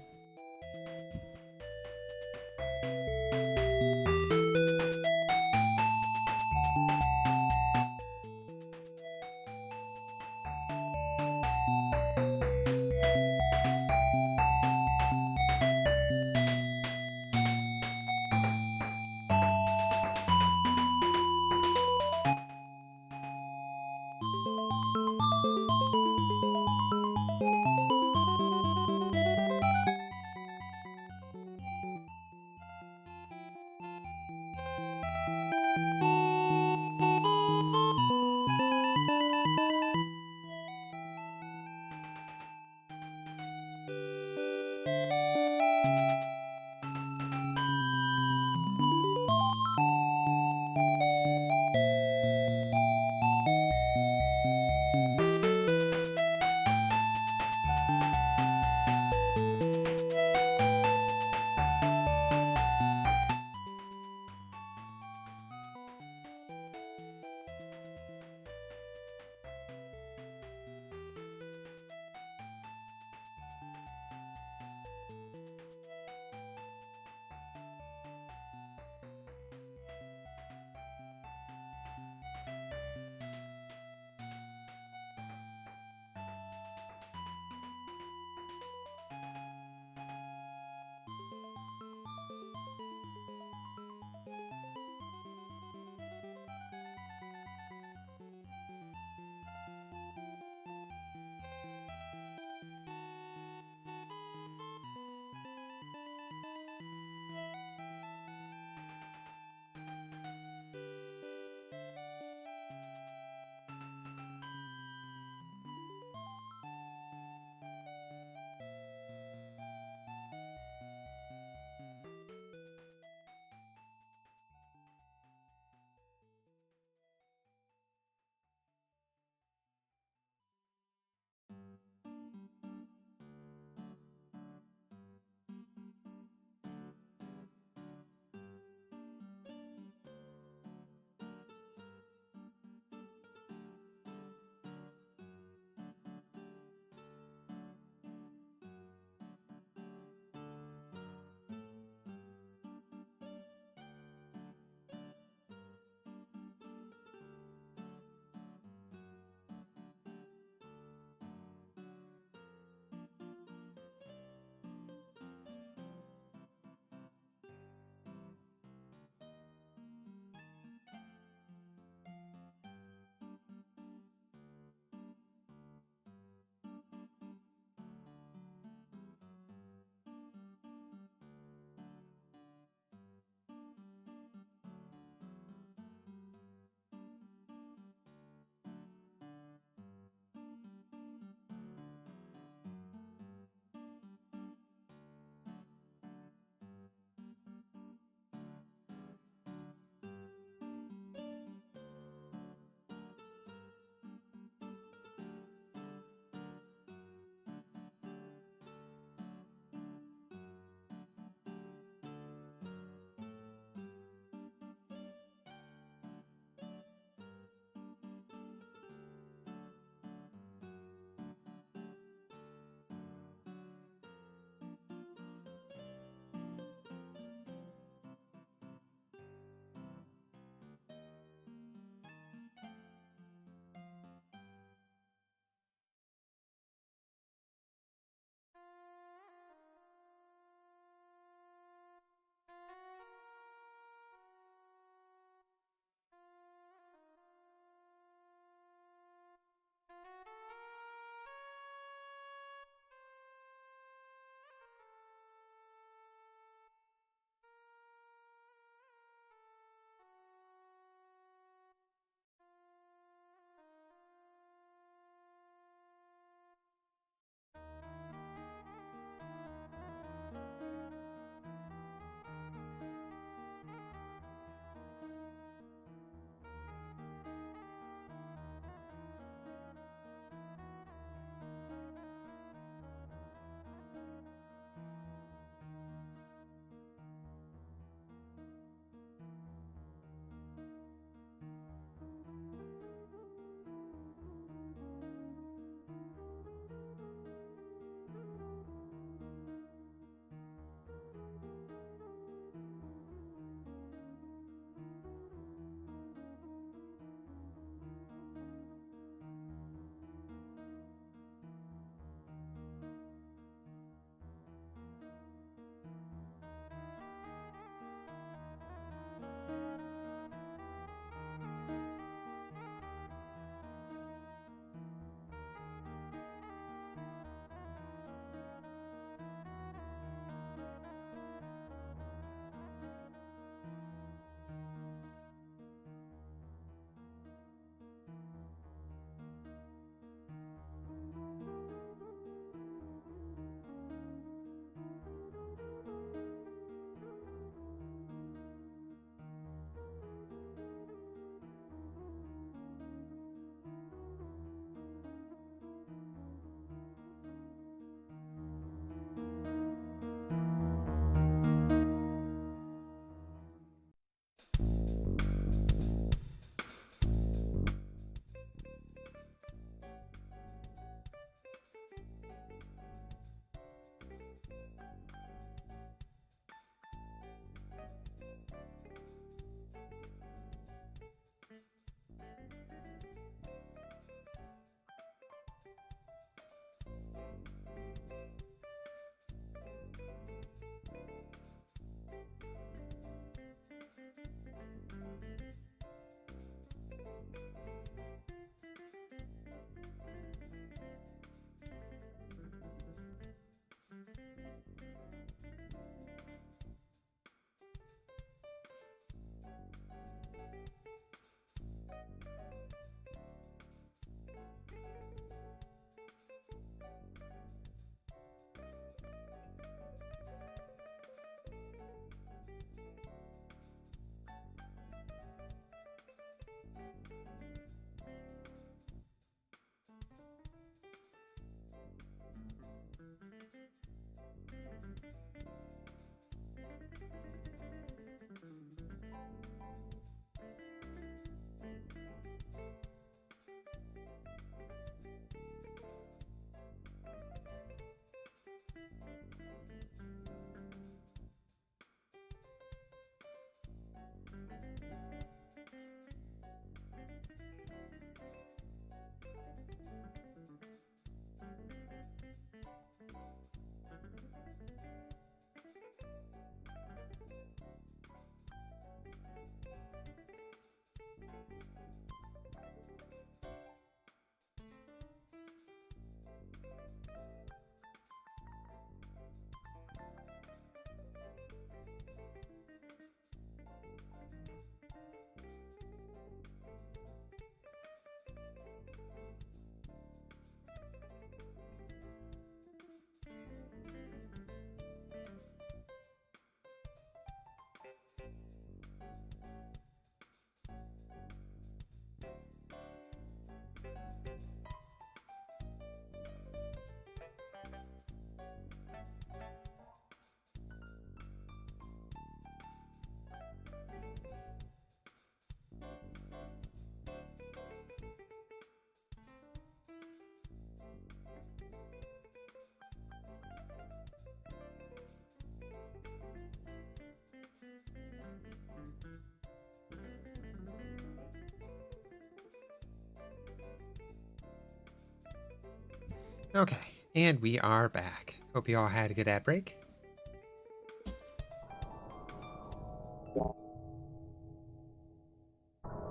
Okay, and we are back. Hope you all had a good ad break.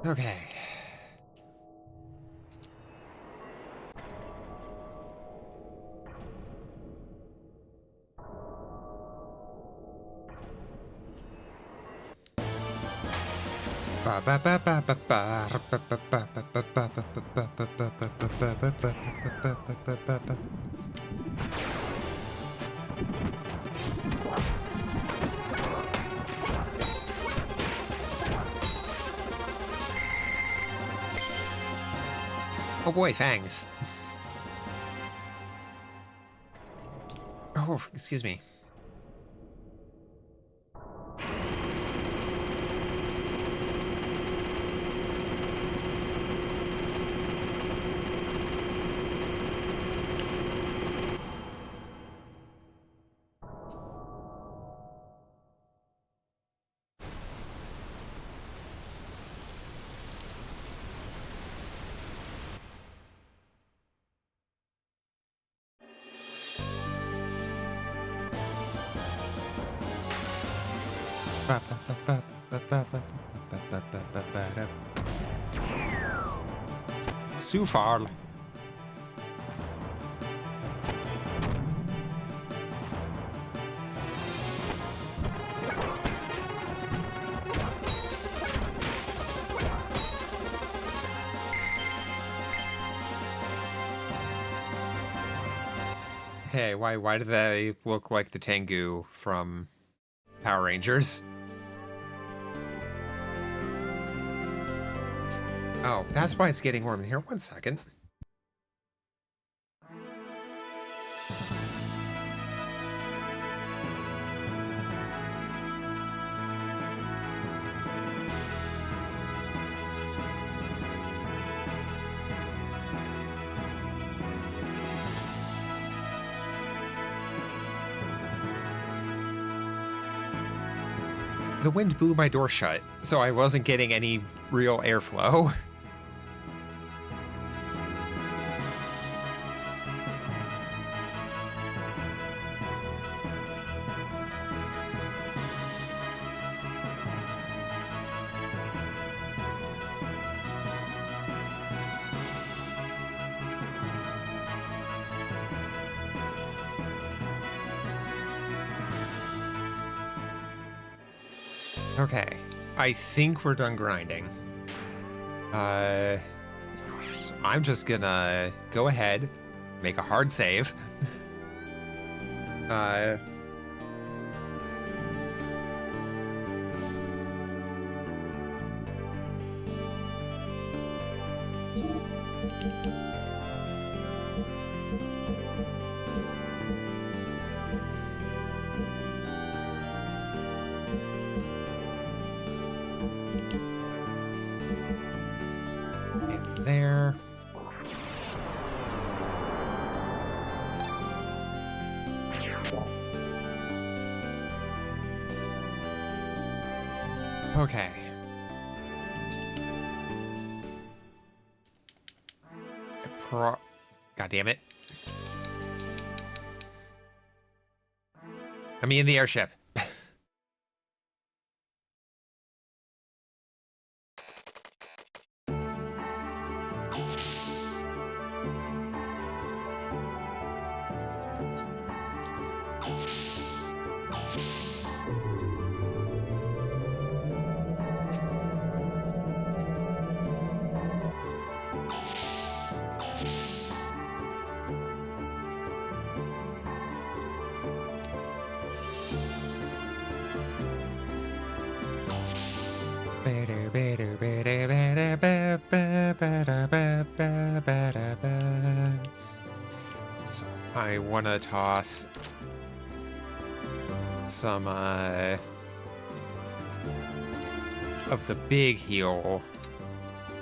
Okay. Oh boy, fangs. Oh, excuse me. Sufal. Okay, why do they look like the Tengu from Power Rangers? Oh, that's why it's getting warm in here. 1 second. The wind blew my door shut, so I wasn't getting any real airflow. Okay, I think we're done grinding. So I'm just gonna go ahead, make a hard save. uh, there. Okay. God damn it. I'm in the airship. So I want to toss some of the big heal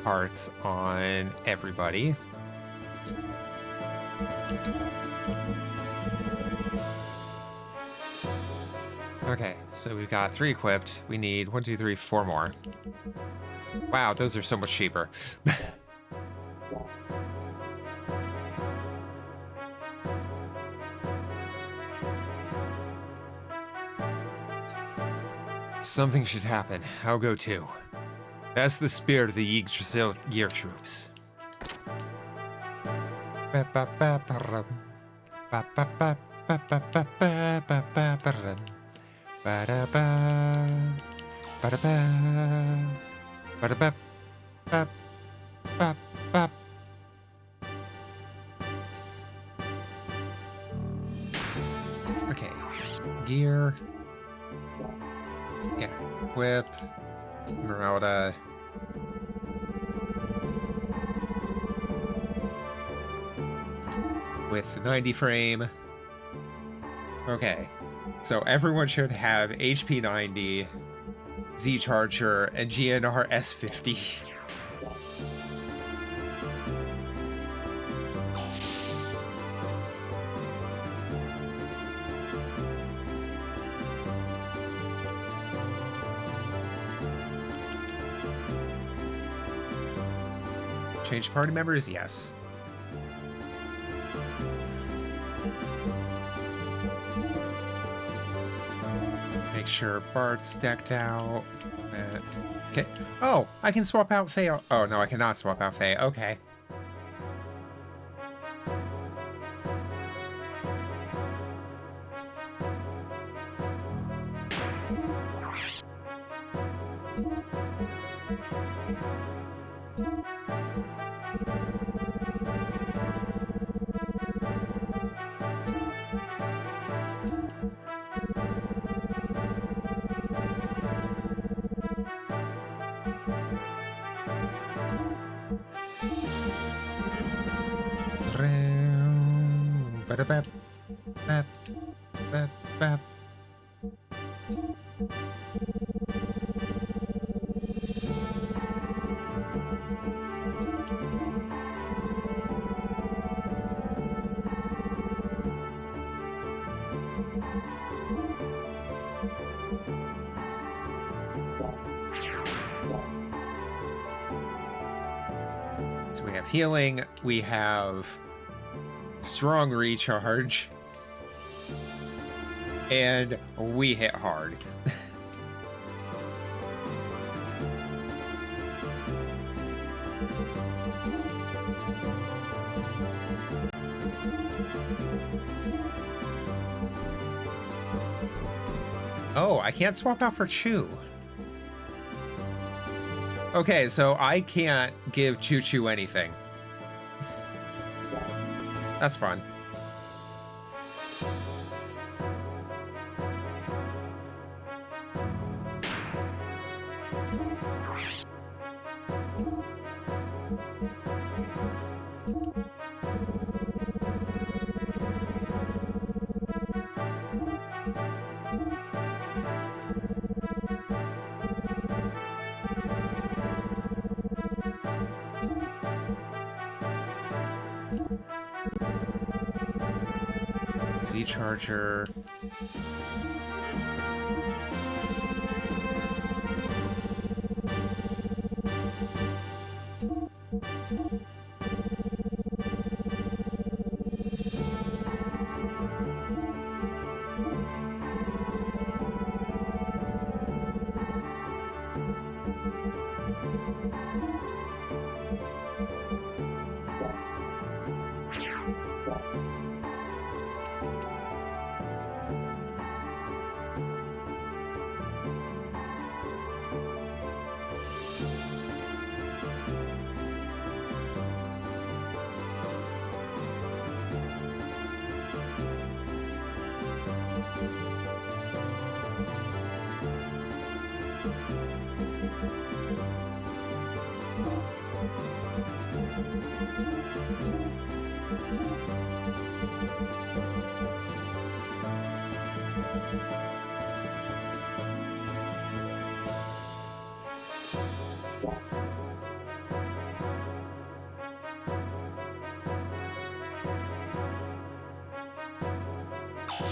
parts on everybody. Okay, so we've got 3 equipped. We need 1, 2, 3, 4 more. Wow, those are so much cheaper. Something should happen. I'll go too. That's the spirit of the Yggdrasil troops. Okay. Gear. Yeah. Whip. Marauda. With 90 frame. Okay. So everyone should have HP 90, Z Charger, and GNR S50. Change party members? Yes. Make sure Bart's decked out. Okay. Oh, I can swap out Faye. Oh, no, I cannot swap out Faye. Okay. Ba-da-bap, bap, bap, bap. So we have healing, we have strong recharge, and we hit hard. Oh, I can't swap out for Chew. Okay, so I can't give Choo Choo anything. That's fun. Z Charger.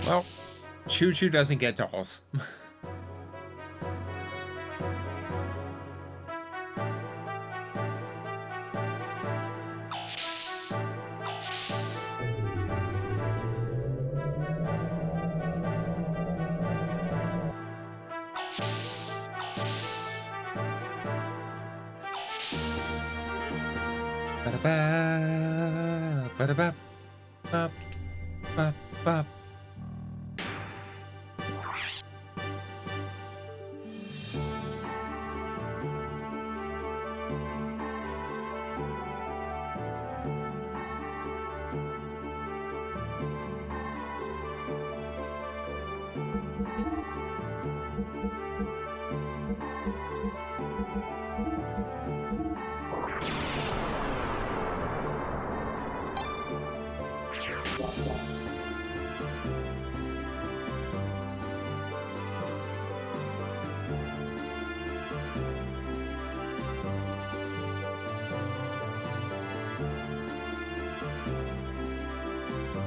Well, Choo Choo doesn't get dolls. Ba-da-ba, ba-da-ba, ba, ba, ba.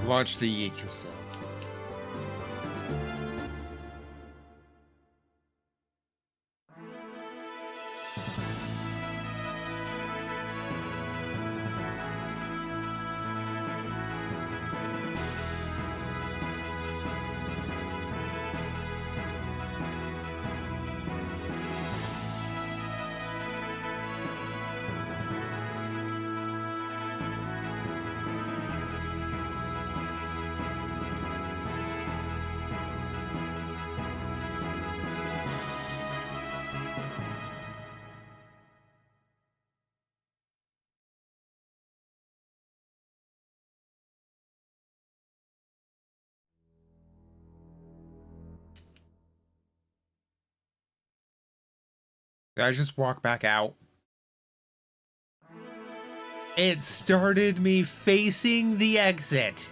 Launch the Yggdrasil. I just walk back out. It started me facing the exit.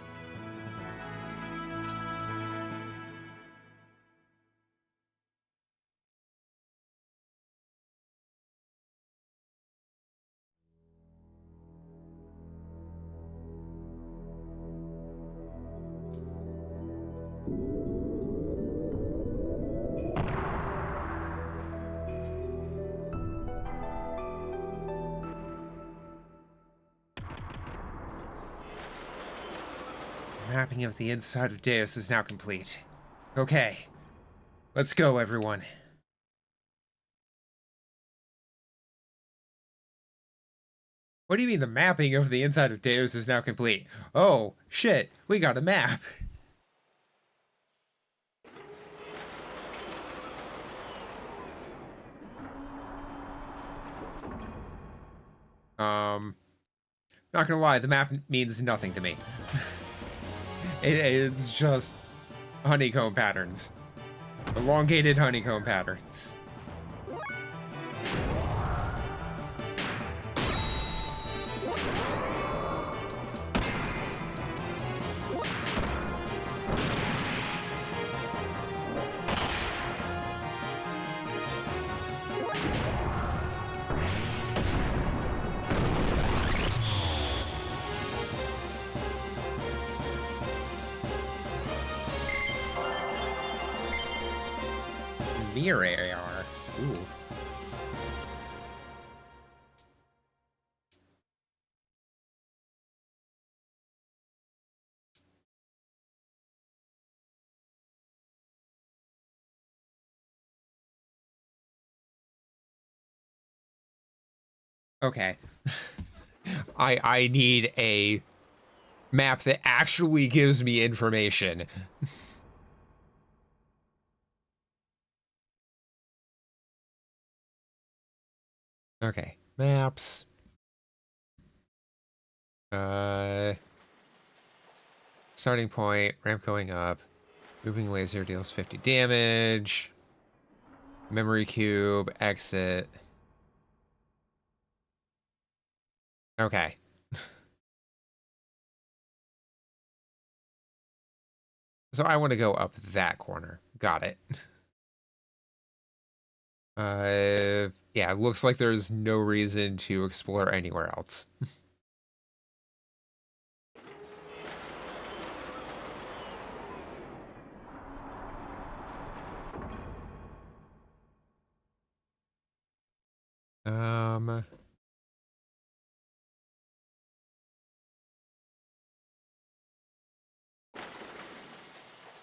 Mapping of the inside of Deus is now complete. Okay, let's go, everyone. What do you mean the mapping of the inside of Deus is now complete? Oh, shit, we got a map. Not gonna lie, the map means nothing to me. It's just honeycomb patterns. Elongated honeycomb patterns. Near AR. Ooh. Okay. I need a map that actually gives me information. Okay. Maps. Starting point, ramp going up. Moving laser deals 50 damage. Memory cube, exit. Okay. So I want to go up that corner. Got it. Yeah, it looks like there's no reason to explore anywhere else.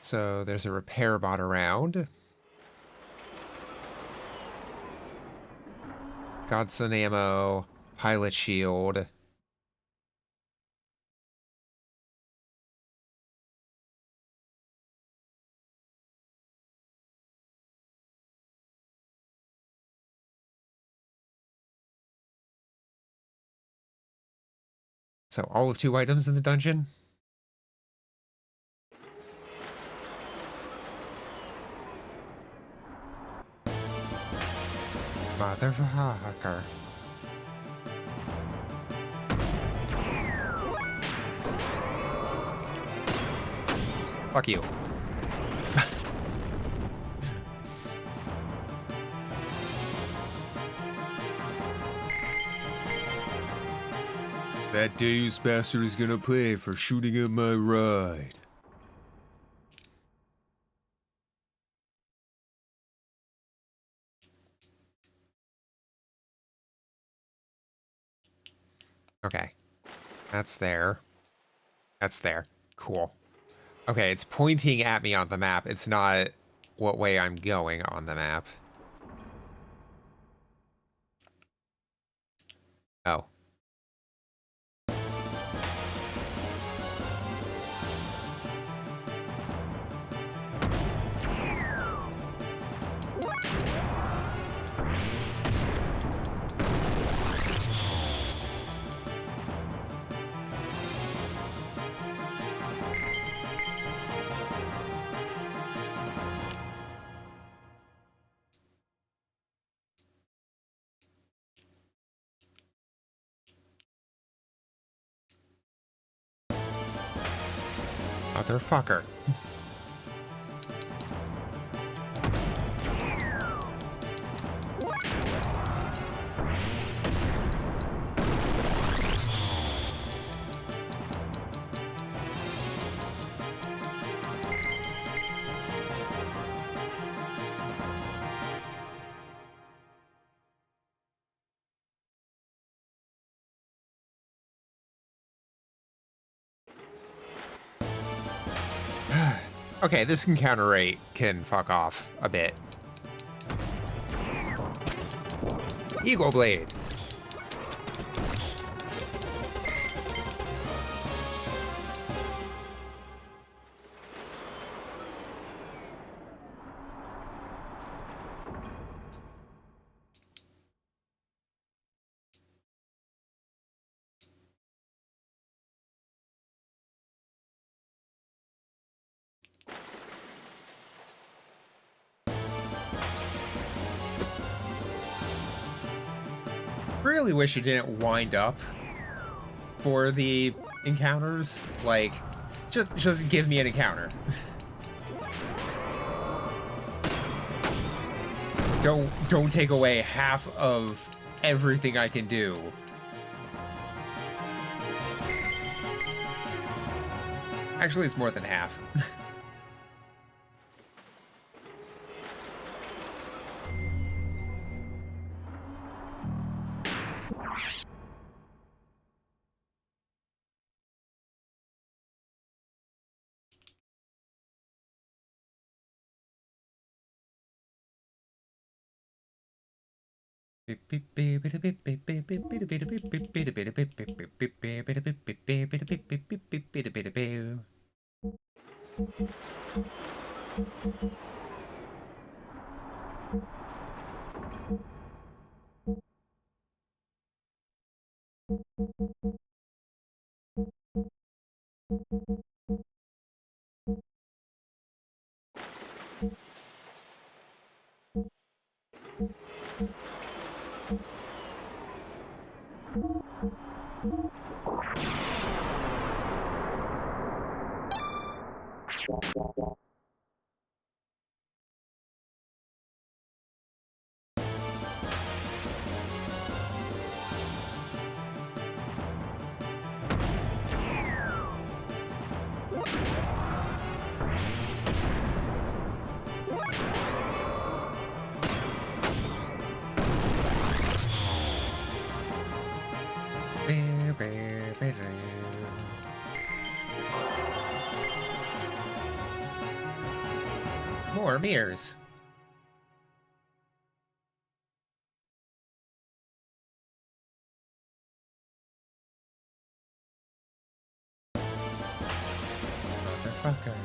So there's a repair bot around. Godson ammo, pilot shield. So all of 2 items in the dungeon? Motherfucker. Fuck you. That Deus bastard is gonna pay for shooting up my ride. Okay. That's there. That's there. Cool. Okay, it's pointing at me on the map. It's not what way I'm going on the map. Oh. Motherfucker. Okay, this encounter rate can fuck off a bit. Eagle Blade. Really wish it didn't wind up for the encounters. Like, just give me an encounter. Don't take away half of everything I can do. Actually, it's more than half. More mirrors. Motherfucker.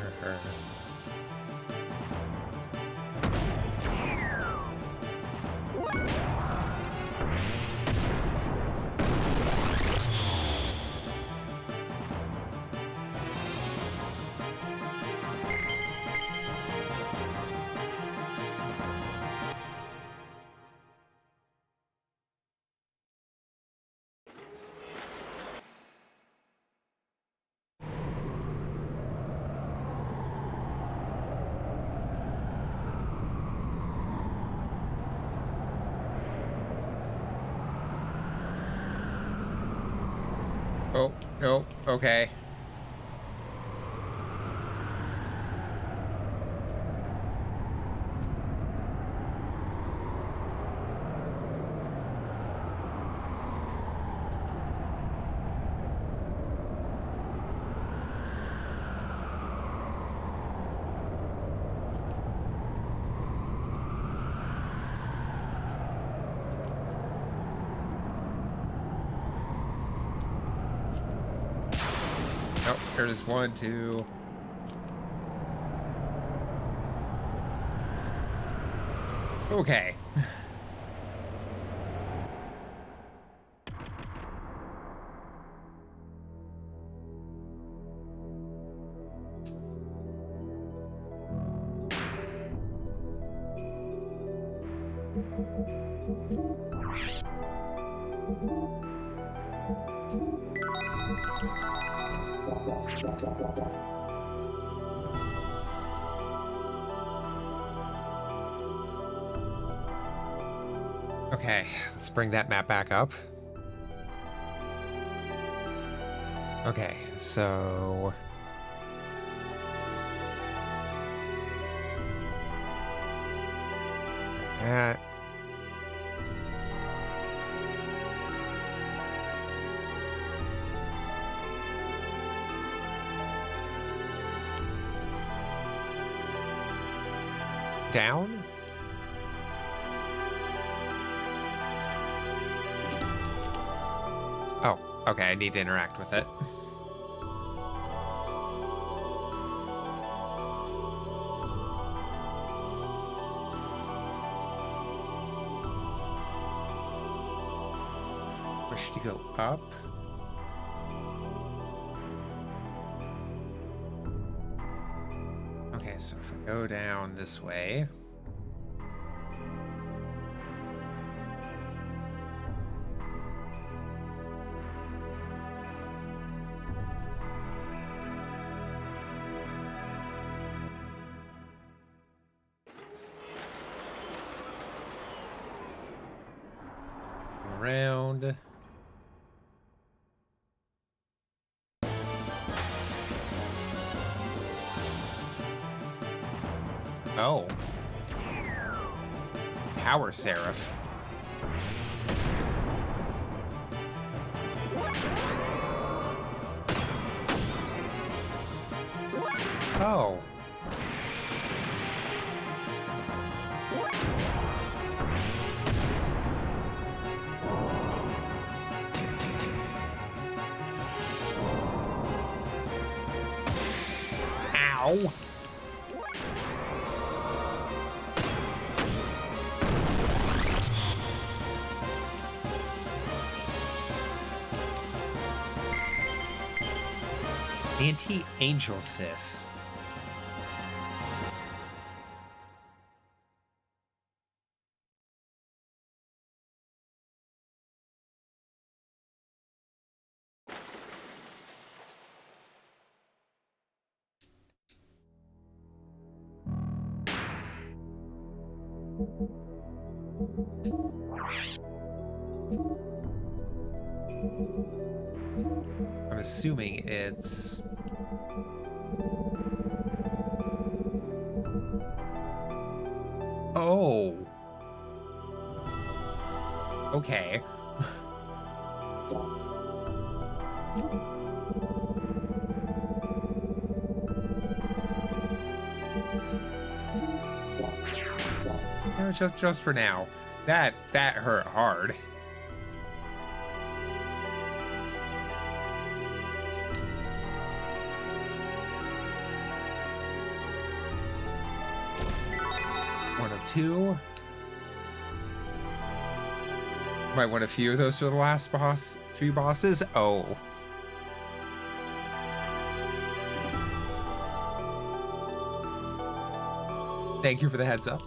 Oh, no, okay. Oh, there's 1, 2. Okay. Okay, let's bring that map back up. Okay, so... that... down? Oh, okay, I need to interact with it. Push to go up. Okay, so if we go down this way... around... Oh. Power Seraph. Oh. Ow. Anti-Angel Sis. I'm assuming it's... oh. Okay. No, just for now. That hurt hard. One of two. Might want a few of those for the last few bosses. Oh. Thank you for the heads up.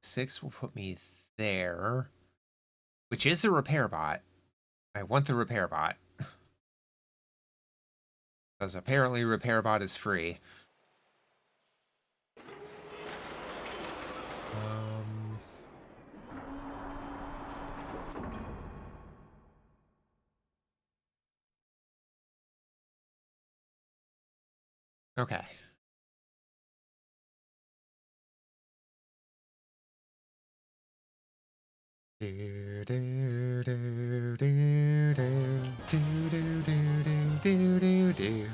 Six will put me there, which is a repair bot. I want the repair bot. Because apparently repair bot is free. Okay. Do, do, do, do, do, do, do, do, do, do, do.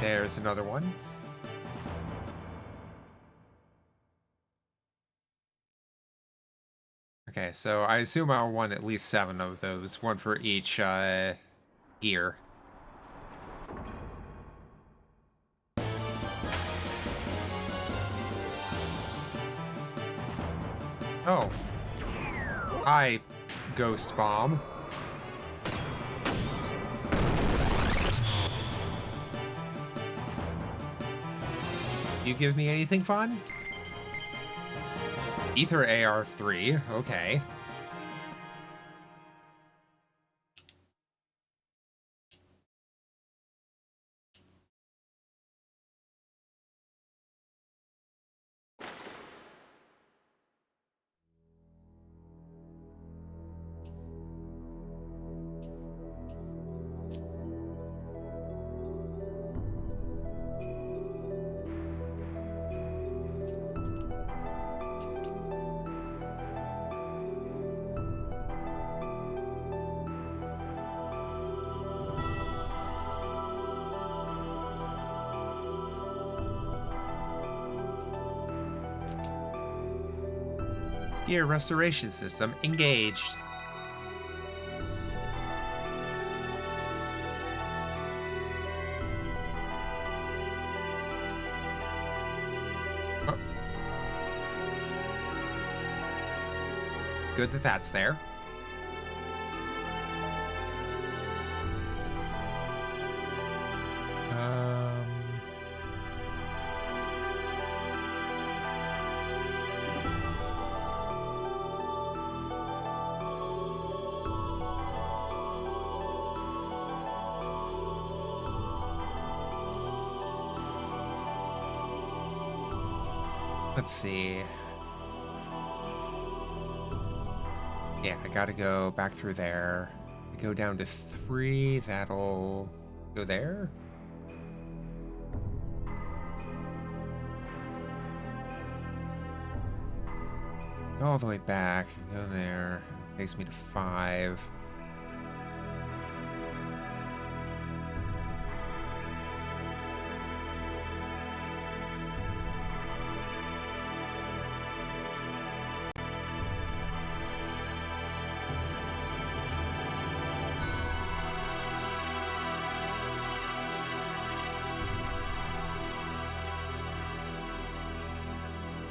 There's another one. Okay, so I assume I'll want at least 7 of those, one for each gear. Oh. Hi, Ghost Bomb. You give me anything fun? Ether AR3, okay. Gear restoration system engaged. Oh. Good that that's there. Let's see. Yeah, I gotta go back through there. Go down to 3, that'll go there. Go all the way back, go there. Takes me to 5.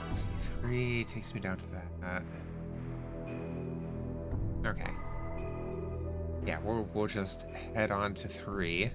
Let's see, 3 takes me down to that. Okay. Yeah, we'll just head on to 3.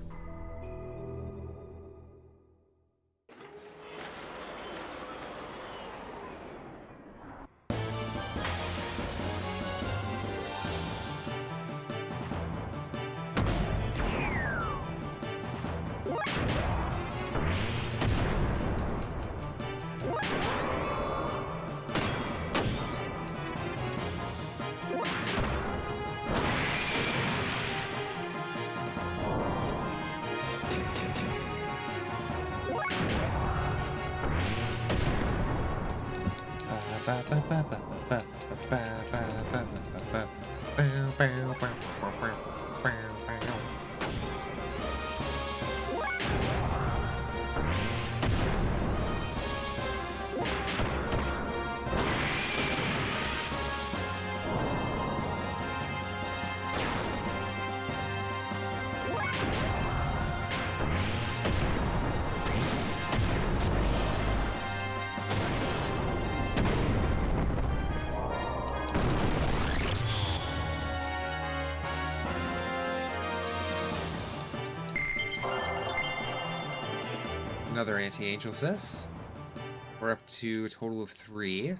Another anti-angel sis. We're up to a total of 3.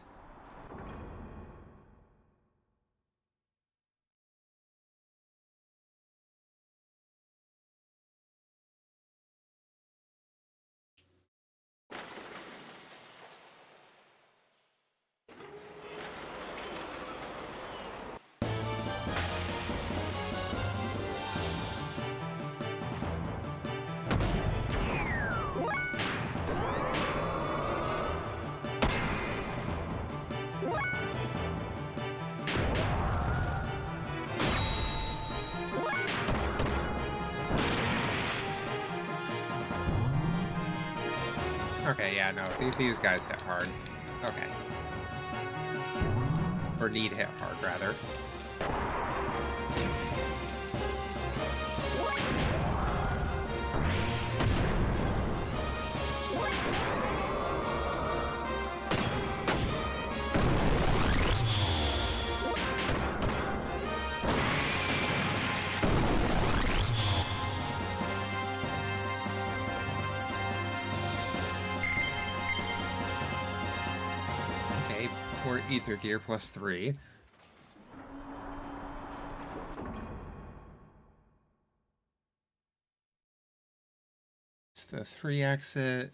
Okay, yeah, no, these guys hit hard. Okay. Or need hit hard, rather. Or Ether Gear plus 3. It's the 3 exit.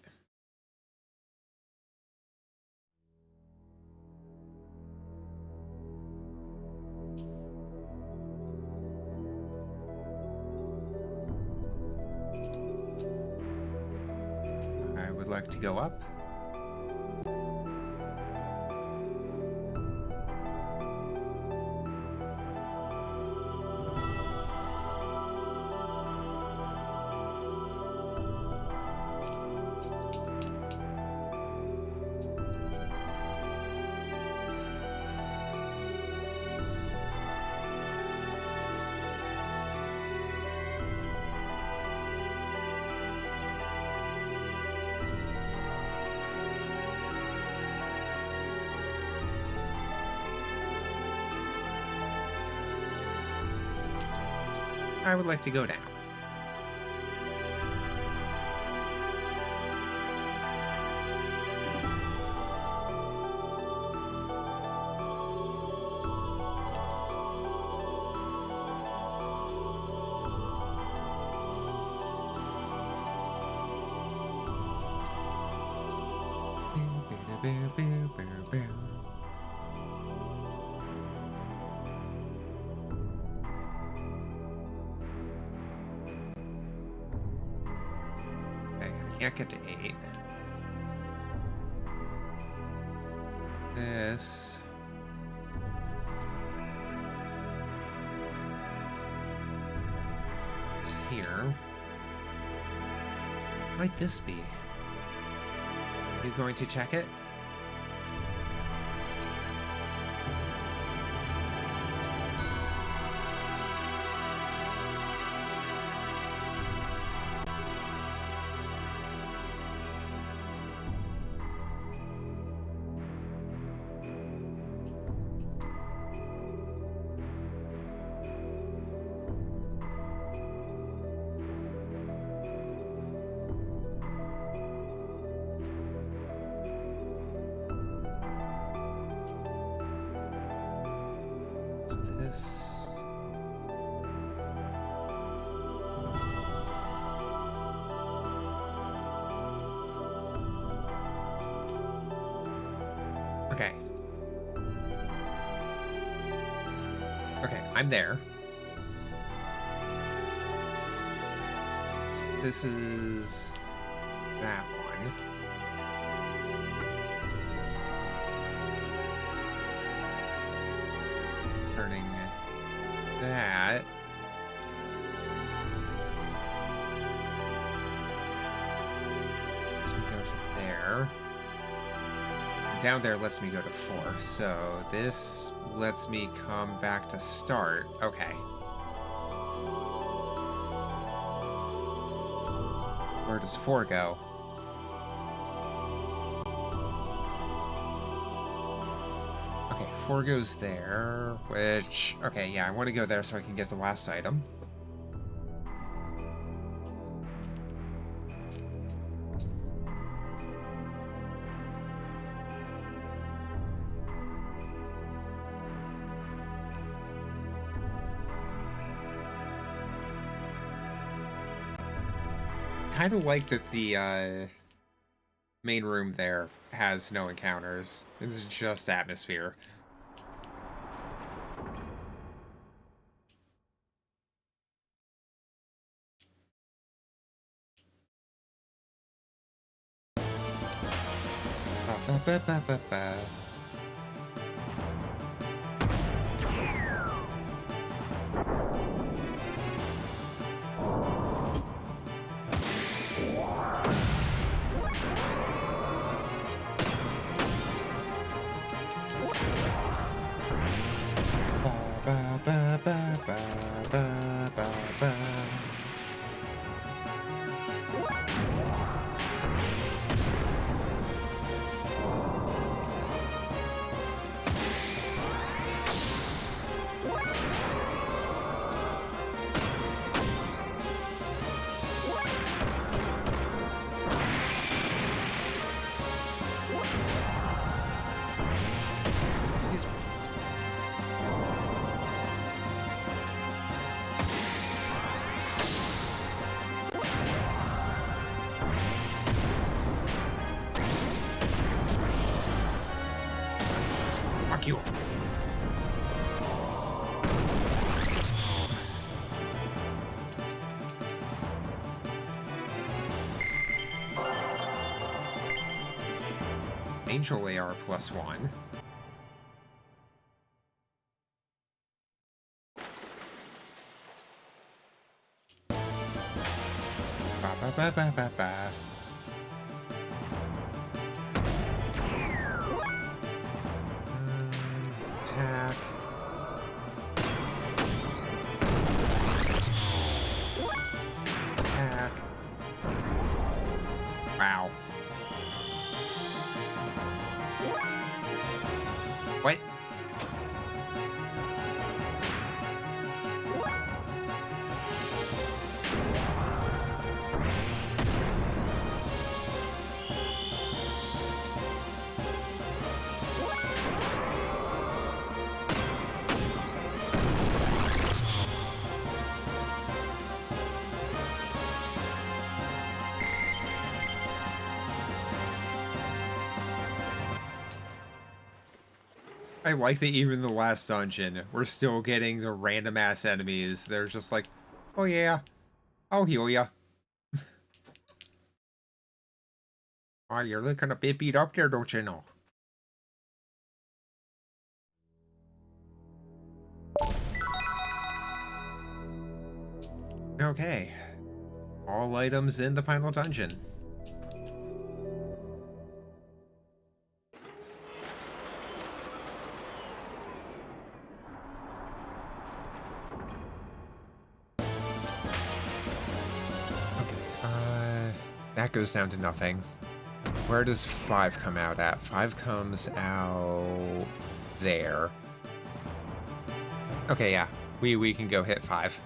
I would like to go up. I would like to go down. Can't get to 8. This. It's here. What might this be? Are you going to check it? This. Okay. Okay, I'm there. So this is that one. turning that. Lets me go to there. Down there lets me go to 4, so this lets me come back to start. Okay. Where does 4 go? Okay, 4 goes there, which... Okay, yeah, I want to go there so I can get the last item. Kind of like that the main room there has no encounters. It's just atmosphere. Ba, ba, ba, ba, ba. Ba, ba, ba, ba, ba, ba, ba. Excuse me. Fuck you. Angel AR +1. Ba ba ba ba ba ba. Attack. Attack. Wow. What? I like that even in the last dungeon, we're still getting the random ass enemies. They're just like, oh yeah, I'll heal ya. Oh, you're looking a bit beat up there, don't you know? Okay. All items in the final dungeon. That goes down to nothing. Where does 5 come out at? 5 comes out there. Okay, yeah. We can go hit 5.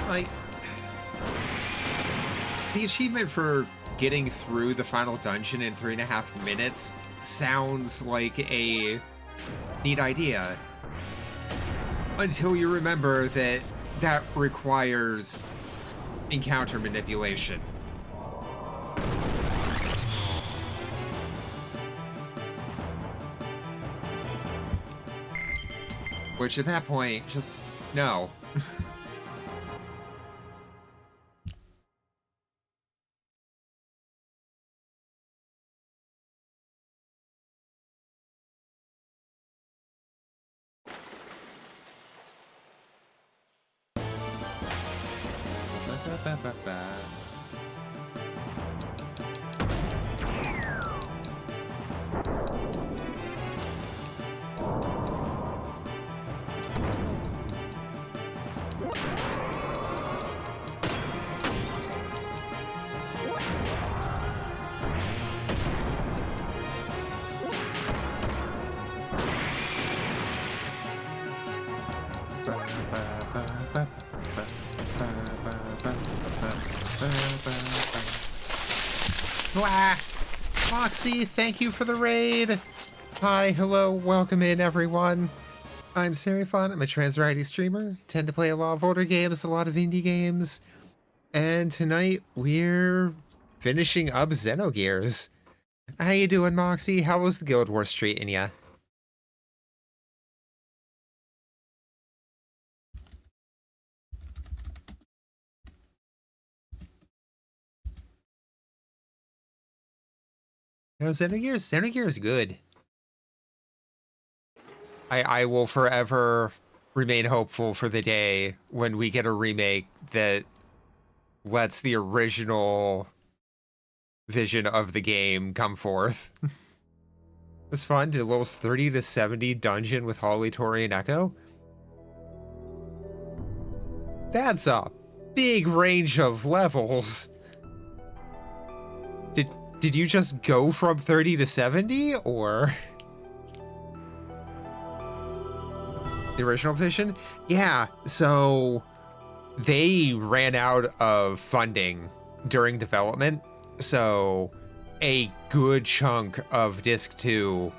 Like, the achievement for getting through the final dungeon in 3.5 minutes sounds like a neat idea. Until you remember that that requires encounter manipulation. Which at that point, just no. Wah! Foxy, thank you for the raid. Hi, hello, welcome in everyone. I'm Serifon, I'm a trans variety streamer. Tend to play a lot of older games, a lot of indie games. And tonight we're finishing up Xenogears. How you doing, Moxie? How was the Guild Wars treating ya? No, Xenogears is good. I will forever remain hopeful for the day when we get a remake that lets the original vision of the game come forth. It's fun. Did levels 30 to 70 dungeon with Holly, Tori, and Echo. That's a big range of levels. Did you just go from 30 to 70, or the original edition? Yeah, so they ran out of funding during development, so a good chunk of Disc 2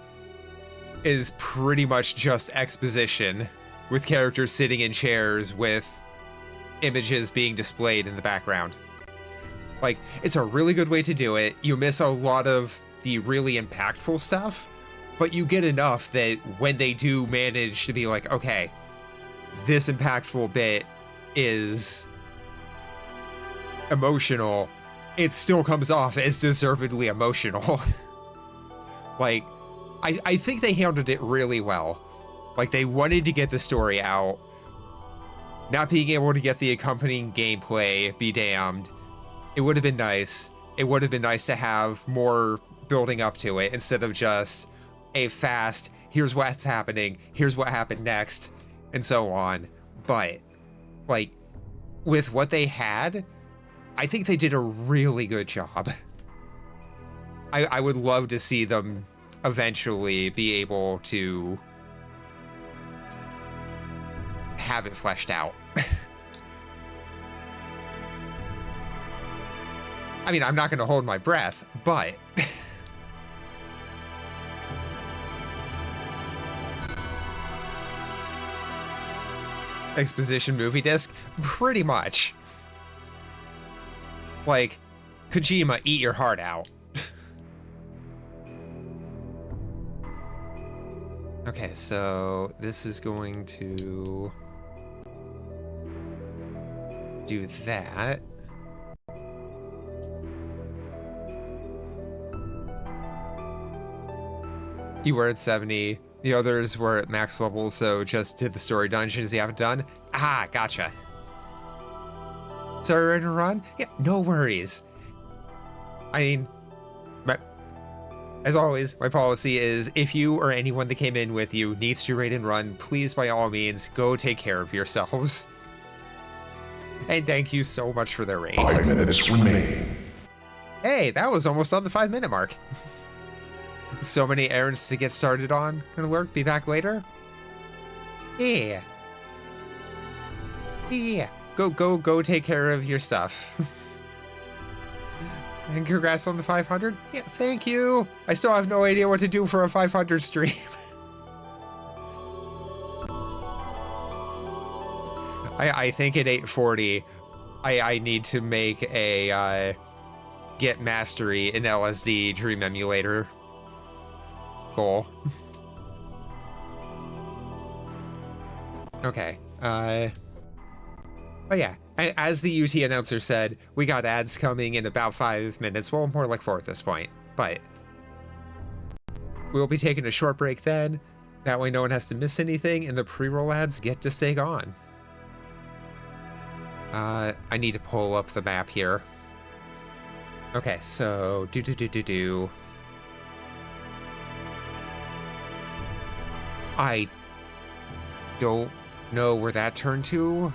is pretty much just exposition, with characters sitting in chairs with images being displayed in the background. Like, it's a really good way to do it. You miss a lot of the really impactful stuff, but you get enough that when they do manage to be like, okay, this impactful bit is emotional, it still comes off as deservedly emotional. Like, I think they handled it really well. Like, they wanted to get the story out. Not being able to get the accompanying gameplay, be damned. It would have been nice. It would have been nice to have more building up to it instead of just a fast, here's what's happening, here's what happened next, and so on. But, like, with what they had, I think they did a really good job. I would love to see them eventually be able to have it fleshed out. I mean, I'm not going to hold my breath, but exposition movie disc, pretty much. Like, Kojima, eat your heart out. Okay, so this is going to do that. You were at 70, the others were at max level, so just did the story dungeons you haven't done. Ah, gotcha. Sorry, ready to run? Yeah, no worries. I mean, as always, my policy is if you or anyone that came in with you needs to raid and run, please, by all means, go take care of yourselves. And thank you so much for the raid. 5 minutes remaining. Hey, that was almost on the 5-minute mark. So many errands to get started on. Gonna work, be back later? Yeah. Yeah. Go take care of your stuff. And congrats on the 500. Yeah, thank you. I still have no idea what to do for a 500 stream. I think at 840, I need to make a get mastery in LSD Dream Emulator goal. Okay. Oh yeah. As the UT announcer said, we got ads coming in about 5 minutes. Well, more like 4 at this point. But we'll be taking a short break then. That way no one has to miss anything, and the pre-roll ads get to stay on. I need to pull up the map here. Okay, so I don't know where that turned to.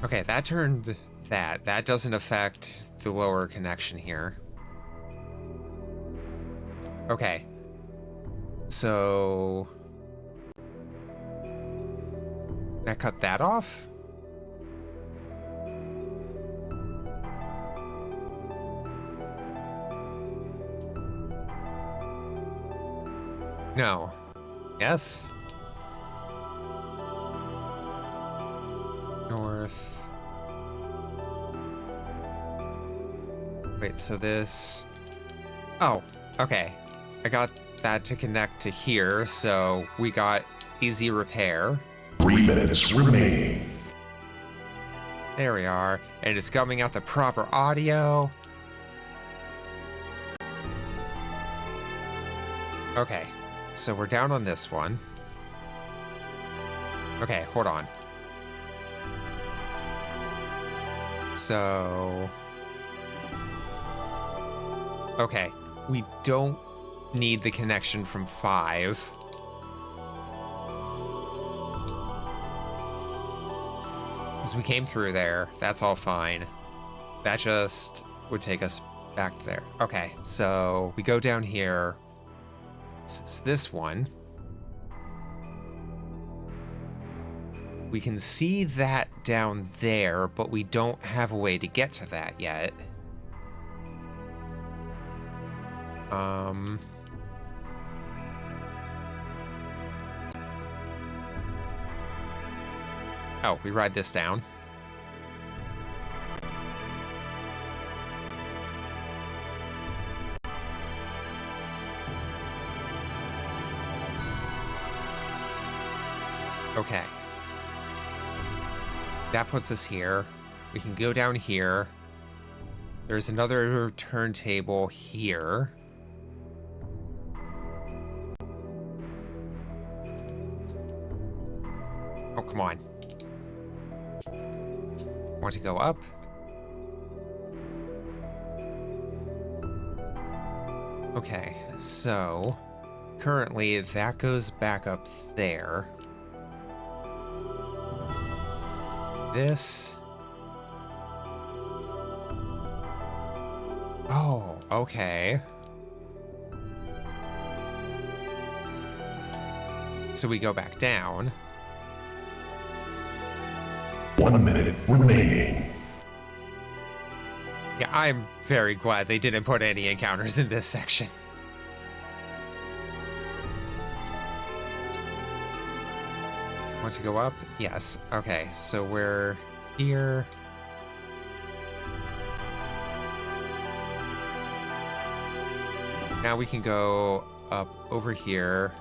Okay, that turned that. That doesn't affect the lower connection here. Okay. So can I cut that off? No. Yes? North. Wait, so this... Oh, okay. I got that to connect to here, so we got easy repair. 3 minutes remaining. There we are. And it's coming out the proper audio. Okay, so we're down on this one. Okay, hold on. So... Okay, we don't need the connection from 5. Because we came through there, that's all fine. That just would take us back there. Okay, so we go down here. This is this one. We can see that down there, but we don't have a way to get to that yet. Oh, we ride this down. Okay. That puts us here. We can go down here. There's another turntable here. Oh, come on. Want to go up? Okay, so currently that goes back up there. This. Oh, okay. So we go back down. 1 minute remaining. Yeah, I'm very glad they didn't put any encounters in this section. Want to go up? Yes. Okay, so we're here. Now we can go up over here.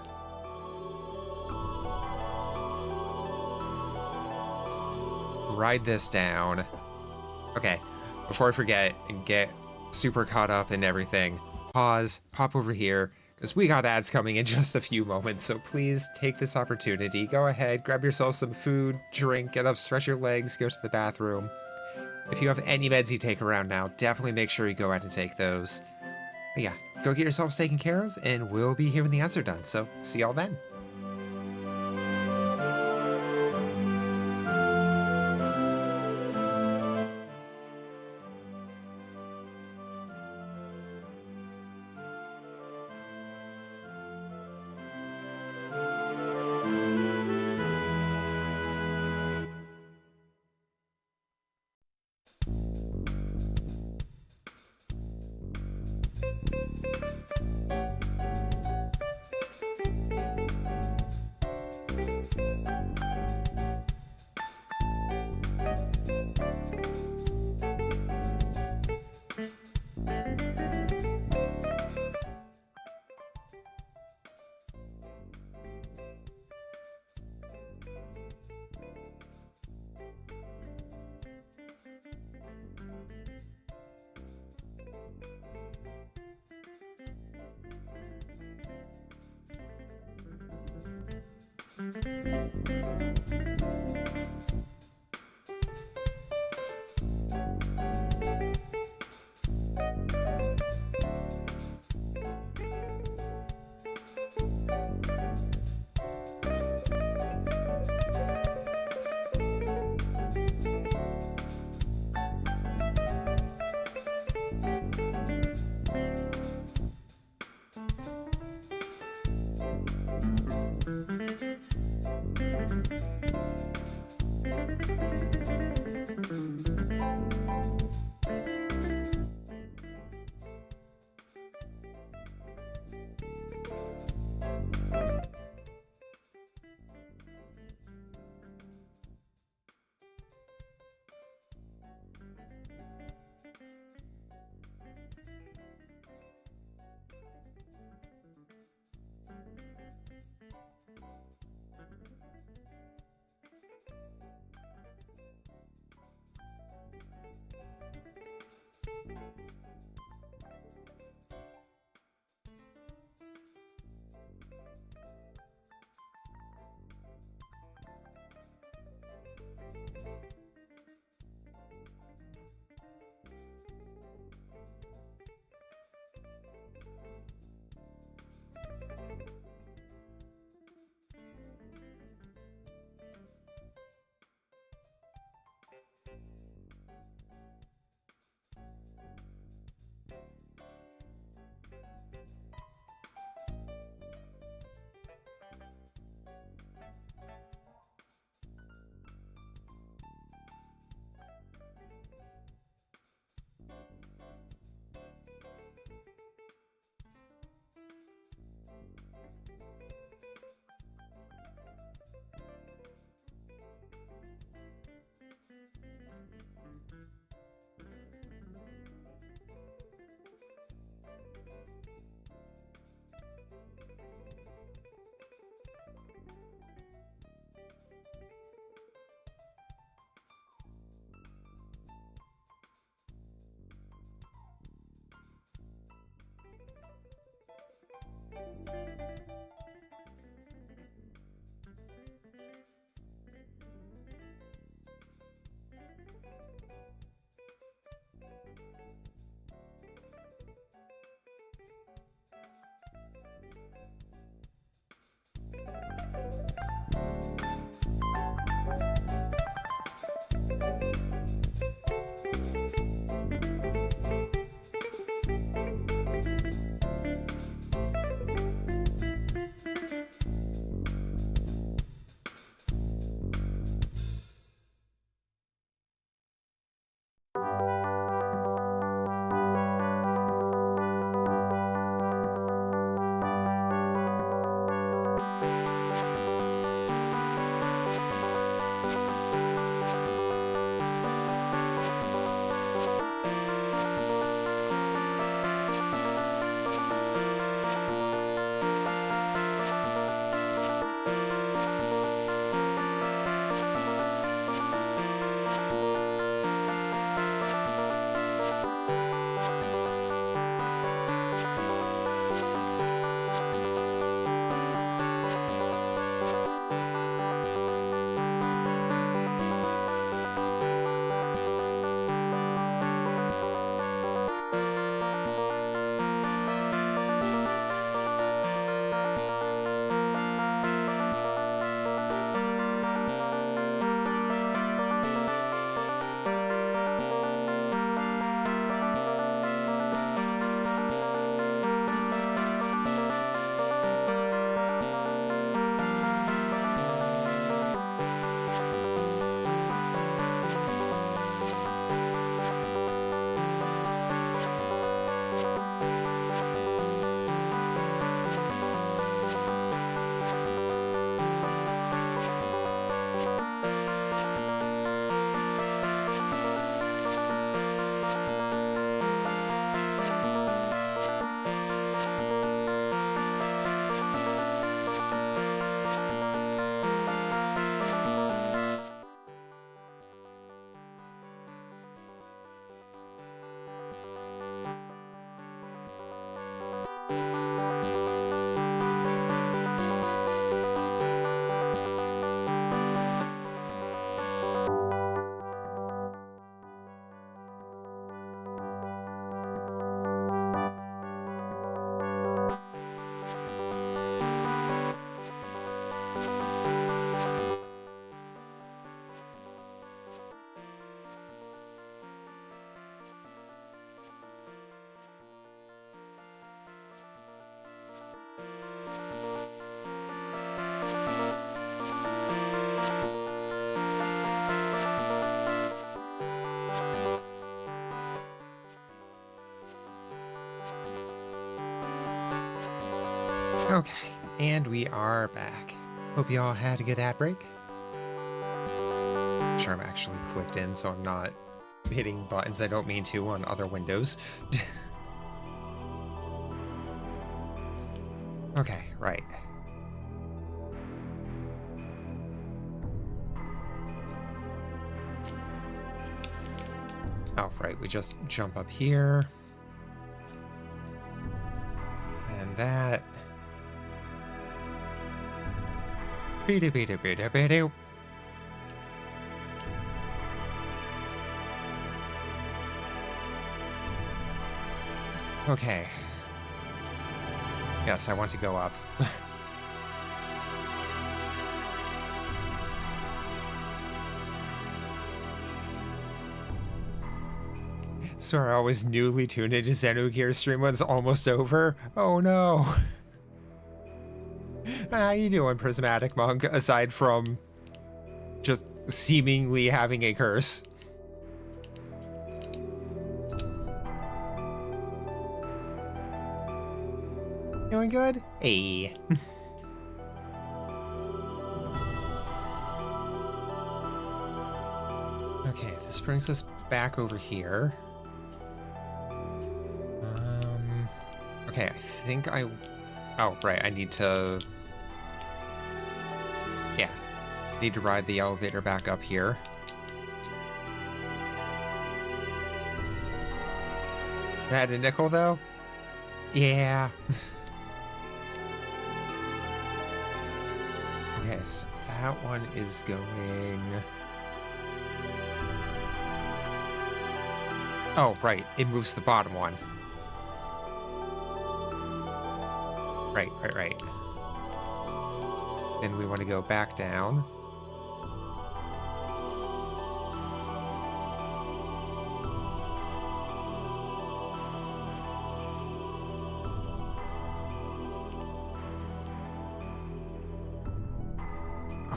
Ride this down. Okay, before I forget and get super caught up in everything, pause, pop over here, because we got ads coming in just a few moments, so please take this opportunity. Go ahead, grab yourself some food, drink, get up, stretch your legs, go to the bathroom. If you have any meds you take around now, definitely make sure you go out and take those. But yeah, go get yourselves taken care of, and we'll be here when the ads are done, so see y'all then. Okay, and we are back. Hope you all had a good ad break. Sure, I'm actually clicked in, so I'm not hitting buttons I don't mean to on other windows. Okay, right. Oh, right, we just jump up here. And that. Be-do-be-do-be-do-be-do. Okay. Yes, I want to go up. Sorry, I was newly tuned into Endogears stream was almost over. Oh no. How you doing, Prismatic Monk, aside from just seemingly having a curse? Doing good? Hey. Okay, this brings us back over here. Okay, I think I... Oh, right, I need to... Yeah, need to ride the elevator back up here. Add a nickel, though? Yeah. Okay, so that one is going... Oh, right, it moves the bottom one. Right. Then we want to go back down.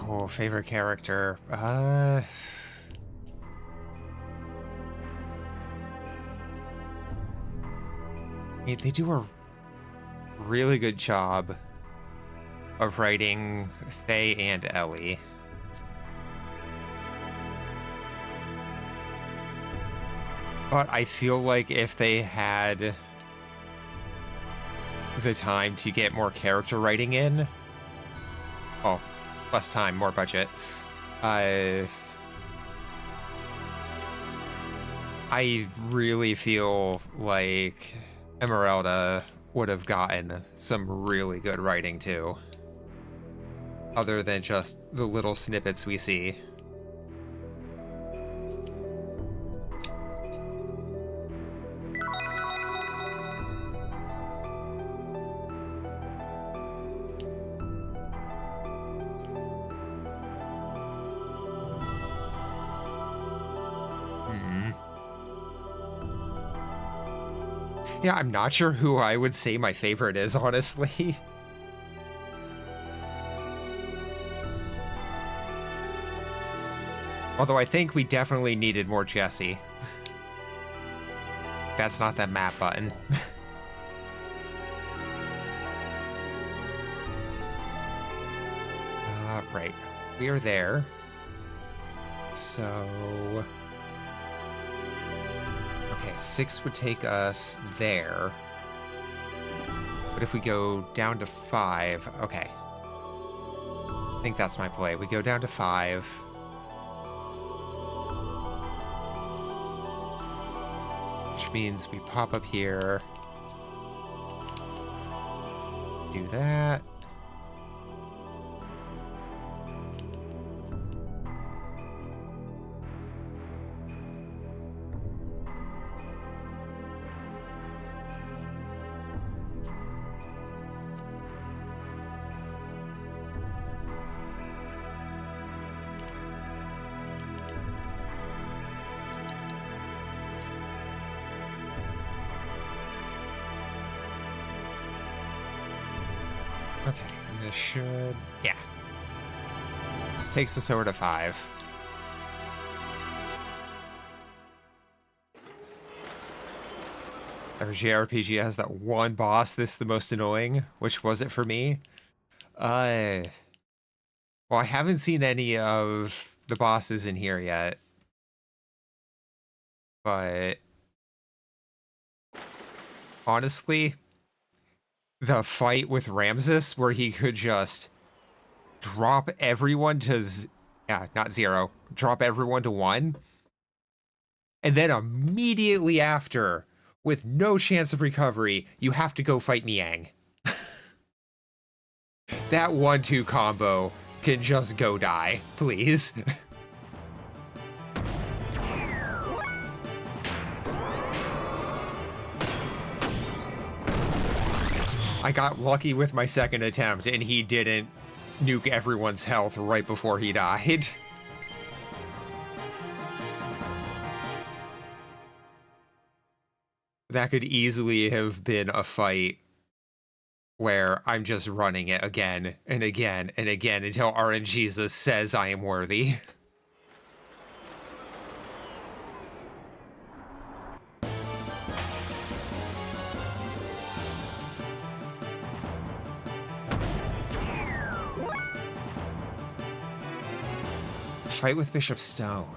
Oh, favorite character. They do a really good job of writing Faye and Ellie. But I feel like if they had the time to get more character writing in, oh, less time, more budget, I really feel like Emeralda would have gotten some really good writing too, other than just the little snippets we see. Yeah, I'm not sure who I would say my favorite is, honestly. Although I think we definitely needed more Jessie. That's not that map button. Right. We are there. So... Okay, 6 would take us there. But if we go down to 5... Okay. I think that's my play. We go down to 5. Which means we pop up here. Do that. Okay, and this should... Yeah. This takes us over to 5. Every JRPG has that one boss that's the most annoying. Which was it for me? Well, I haven't seen any of the bosses in here yet. But honestly, the fight with Ramses where he could just drop everyone to yeah, not 0. Drop everyone to 1. And then immediately after, with no chance of recovery, you have to go fight Niang. That 1-2 combo can just go die, please. I got lucky with my second attempt, and he didn't nuke everyone's health right before he died. That could easily have been a fight where I'm just running it again and again and again until RNGesus says I am worthy. Fight with Bishop Stone.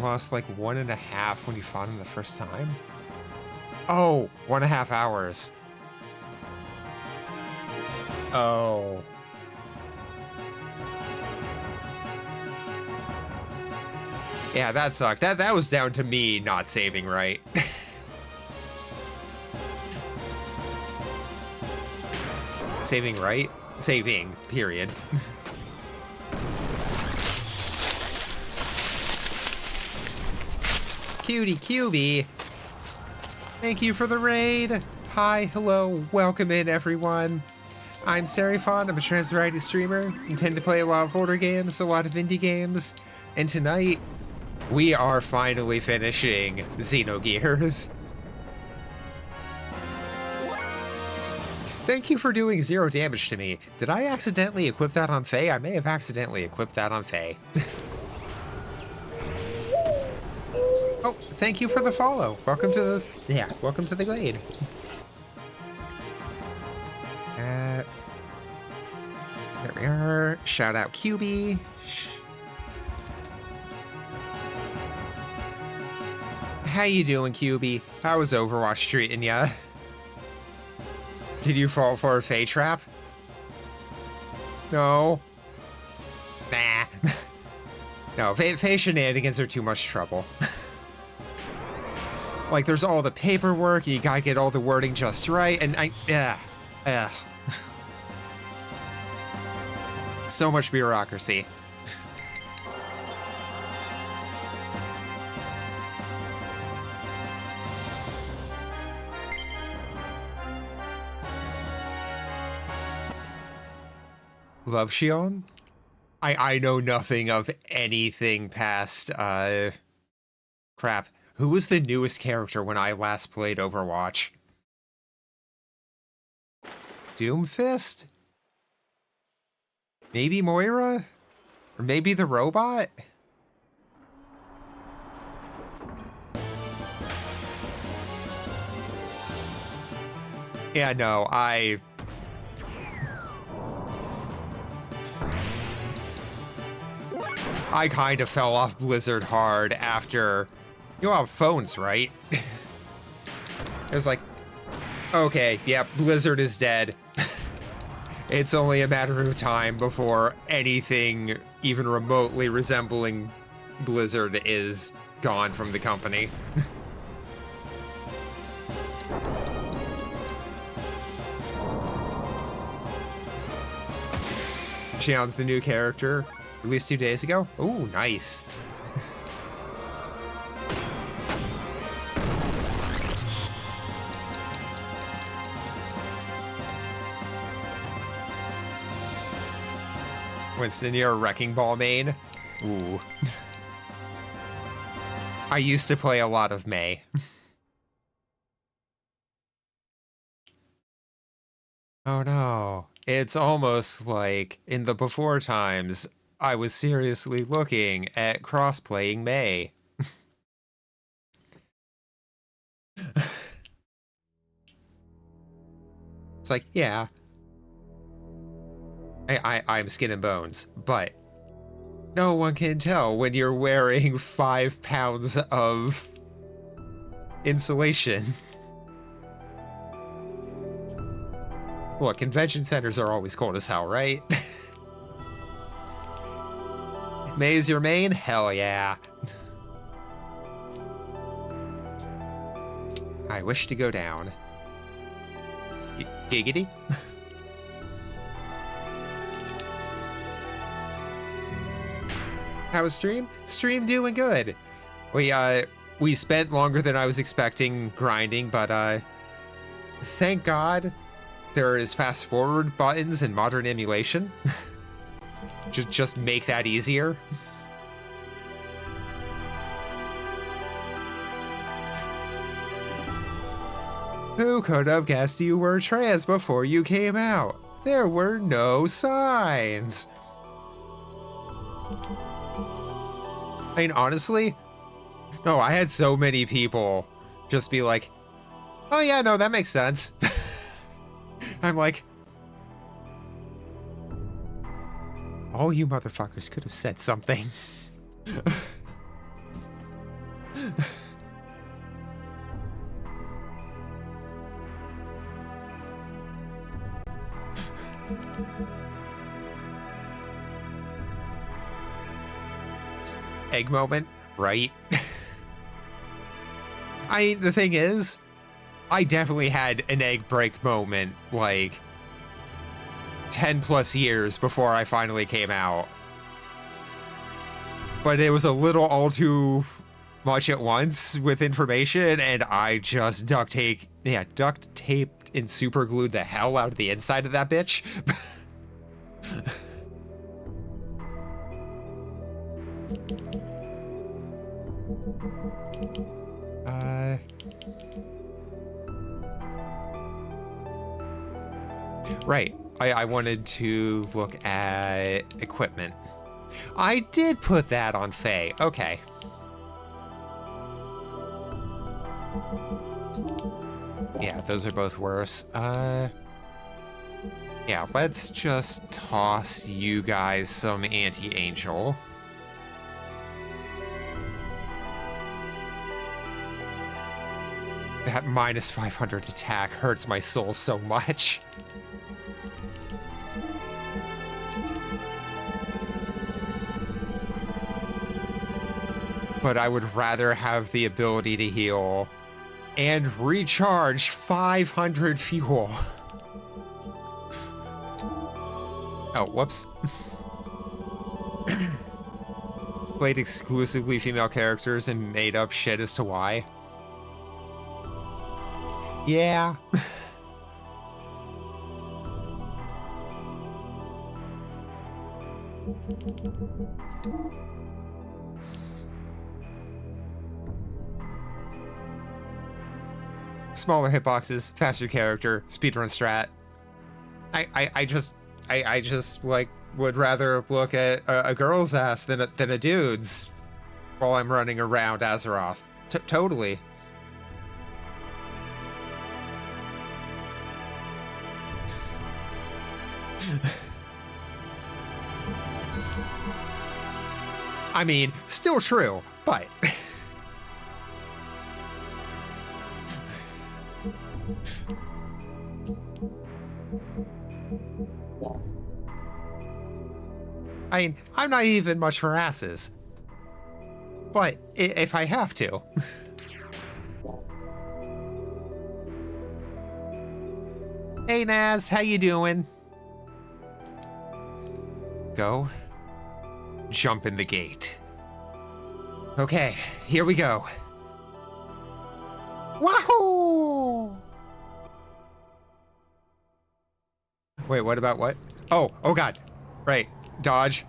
Lost like 1.5 when you fought him the first time. Oh, 1.5 hours. Oh. Yeah, that sucked. That was down to me not saving right. Saving right? Saving, period. Cutie QB. Thank you for the raid. Hi, hello, welcome in everyone. I'm Serifon, I'm a trans variety streamer, intend to play a lot of older games, a lot of indie games, and tonight, we are finally finishing Xenogears. Thank you for doing 0 damage to me. Did I accidentally equip that on Faye? I may have accidentally equipped that on Faye. Oh, thank you for the follow. Welcome to the, welcome to the glade. There we are. Shout out QB. How you doing, QB? How was Overwatch treating ya? Did you fall for a Faye trap? No. Nah. No, Faye shenanigans are too much trouble. Like, there's all the paperwork, you gotta get all the wording just right, and so much bureaucracy. Love Shion? I know nothing of anything past, crap. Who was the newest character when I last played Overwatch? Doomfist? Maybe Moira? Or maybe the robot? Yeah, no, I kind of fell off Blizzard hard after... You all have phones, right? It was like, okay, yeah, Blizzard is dead. It's only a matter of time before anything even remotely resembling Blizzard is gone from the company. Shion's the new character, released 2 days ago. Ooh, nice. Winston, you're a Wrecking Ball main? Ooh. I used to play a lot of Mei. Oh no. It's almost like in the before times, I was seriously looking at cross-playing Mei. It's like, yeah, I'm skin and bones, but no one can tell when you're wearing 5 pounds of insulation. Look, convention centers are always cold as hell, right? May's your main? Hell yeah. I wish to go down. Giggity? How was stream? Stream doing good. We spent longer than I was expecting grinding, but thank God there is fast forward buttons in modern emulation. Just make that easier. Who could have guessed you were trans before you came out? There were no signs. I mean, honestly, no, I had so many people just be like, oh yeah, no, that makes sense. I'm like, oh, you motherfuckers could have said something. Egg moment, right? The thing is, I definitely had an egg break moment like 10 plus years before I finally came out. But it was a little all too much at once with information, and I just duct taped and super glued the hell out of the inside of that bitch. Right. I wanted to look at equipment. I did put that on Faye. Okay. Yeah, those are both worse. Yeah, let's just toss you guys some anti-angel. That minus 500 attack hurts my soul so much. But I would rather have the ability to heal and recharge 500 fuel. Oh, whoops. Played exclusively female characters and made up shit as to why. Yeah. Smaller hitboxes, faster character, speedrun strat. I just like would rather look at a girl's ass than a dude's while I'm running around Azeroth. Totally. I mean, still true, but I mean, I'm not even much for asses. But if I have to. Hey Naz, how you doing? Go. Jump in the gate. Okay, here we go. Wahoo! Wait, what about what? Oh god. Right. Dodge.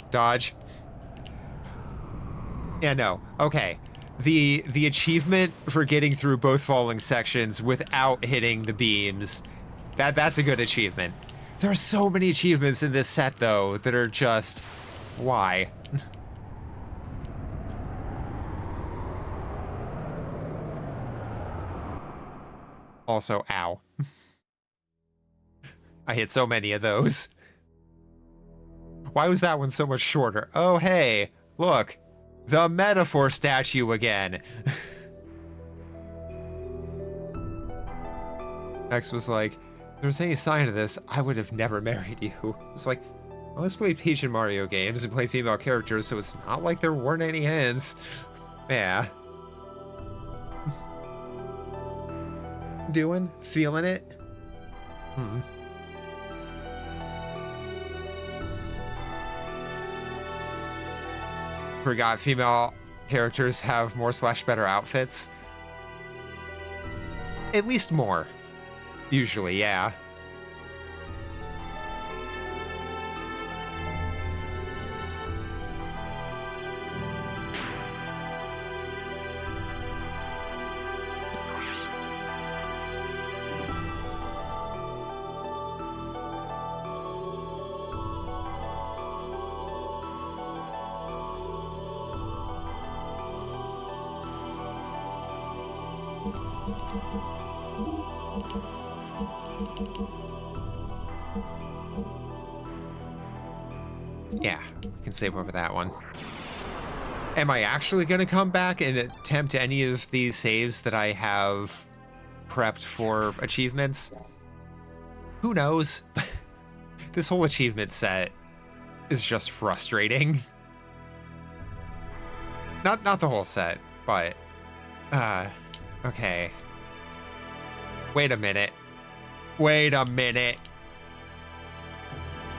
Yeah, no. Okay. The achievement for getting through both falling sections without hitting the beams, that's a good achievement. There are so many achievements in this set, though, that are just... why? Also, ow. I hit so many of those. Why was that one so much shorter? Oh, hey, look, the metaphor statue again. X was like, if there was any sign of this, I would have never married you. It's like, well, let's play Peach and Mario games and play female characters, so it's not like there weren't any hints. Yeah. Doing? Feeling it? Forgot female characters have more / better outfits. At least more. Usually, yeah. Yeah, we can save over that one. Am I actually going to come back and attempt any of these saves that I have prepped for achievements? Who knows? This whole achievement set is just frustrating. Not the whole set, but okay. Wait a minute. Wait a minute.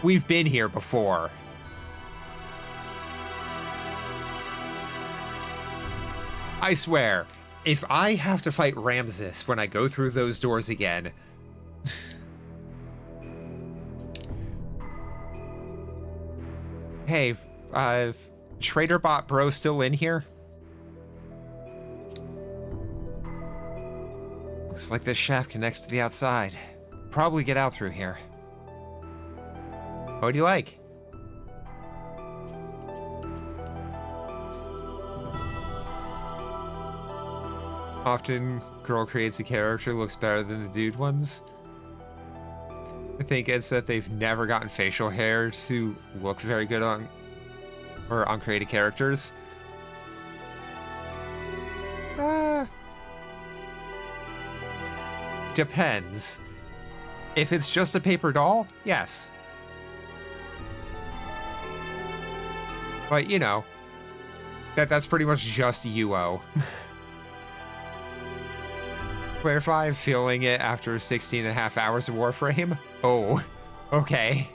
We've been here before. I swear, if I have to fight Ramses when I go through those doors again... Hey, Trader Bot Bro still in here? Looks like this shaft connects to the outside. Probably get out through here. What do you like? Often, girl creates a character looks better than the dude ones. I think it's that they've never gotten facial hair to look very good on created characters. Depends. If it's just a paper doll, yes. But, you know, that's pretty much just UO. Player 5 feeling it after 16 and a half hours of Warframe? Oh, okay.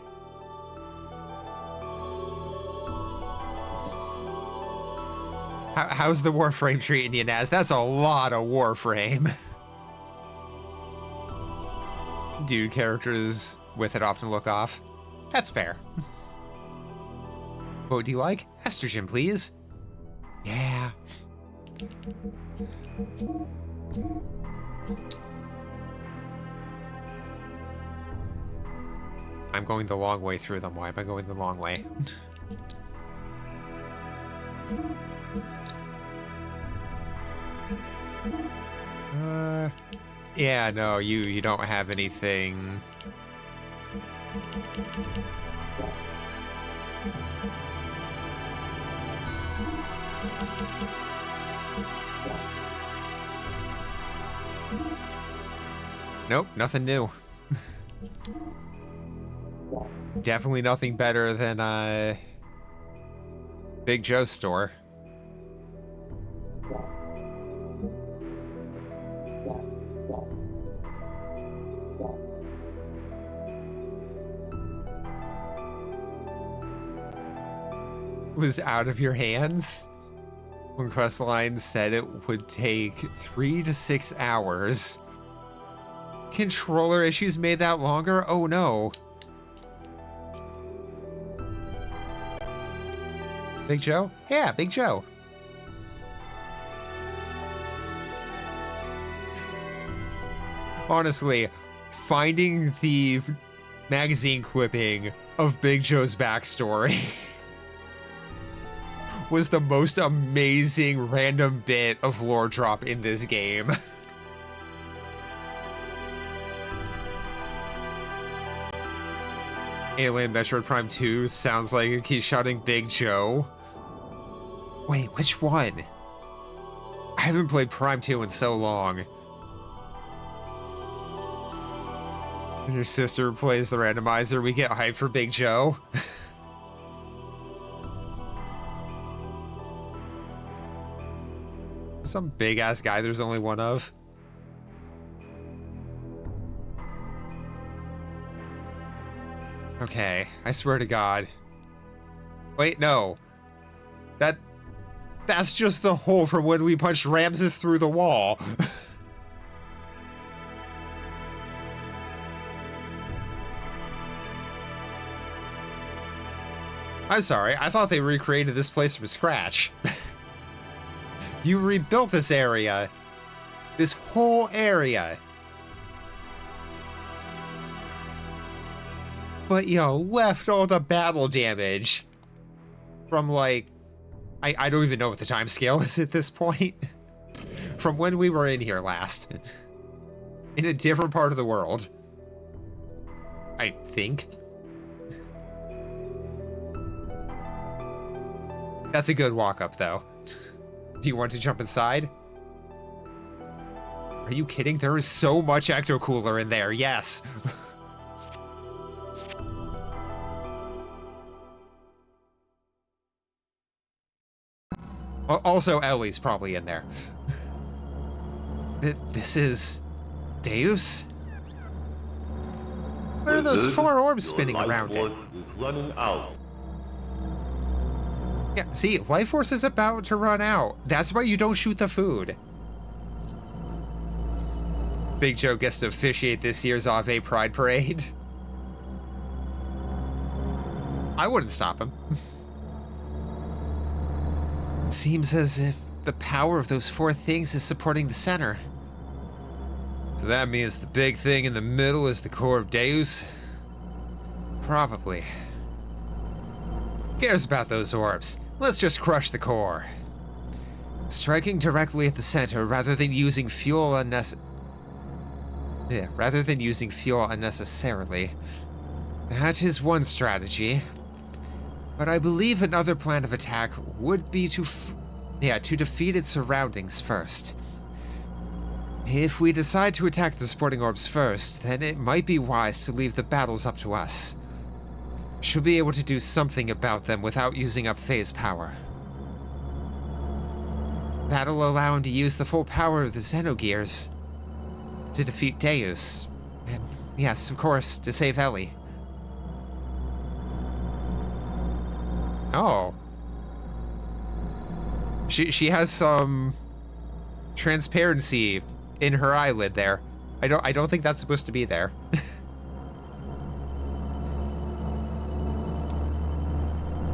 How's the Warframe treating you, Naz? That's a lot of Warframe. Dude, characters with it often look off. That's fair. What do you like? Estrogen, please. Yeah. I'm going the long way through them. Why am I going the long way? Yeah, no, you don't have anything. Nope, nothing new. Definitely nothing better than Big Joe's store. Was out of your hands when Questline said it would take 3 to 6 hours. Controller issues made that longer? Oh no. Big Joe? Yeah, Big Joe. Honestly, finding the magazine clipping of Big Joe's backstory was the most amazing random bit of lore drop in this game. Alien Metroid Prime 2 sounds like he's shouting Big Joe. Wait, which one? I haven't played Prime 2 in so long. When your sister plays the randomizer, we get hyped for Big Joe. Some big ass guy there's only one of. Okay, I swear to God. Wait, no. That's just the hole from when we punched Ramses through the wall. I'm sorry, I thought they recreated this place from scratch. You rebuilt this area. This whole area. But you left all the battle damage from like, I don't even know what the time scale is at this point. From when we were in here last. In a different part of the world. I think. That's a good walk up though. Do you want to jump inside? Are you kidding? There is so much ecto cooler in there, yes. Also, Ellie's probably in there. This is Deus? What are those 4 orbs spinning around it? Running out. Yeah, see, life force is about to run out. That's why you don't shoot the food. Big Joe gets to officiate this year's Ave Pride Parade. I wouldn't stop him. It seems as if the power of those 4 things is supporting the center. So that means the big thing in the middle is the core of Deus? Probably. Who cares about those orbs? Let's just crush the core. Striking directly at the center rather than using fuel unnecessarily. That is one strategy. But I believe another plan of attack would be to defeat its surroundings first. If we decide to attack the supporting orbs first, then it might be wise to leave the battles up to us. Should be able to do something about them without using up phase power. That'll allow him to use the full power of the Endogears to defeat Deus. And yes, of course, to save Ellie. Oh. She has some transparency in her eyelid there. I don't think that's supposed to be there.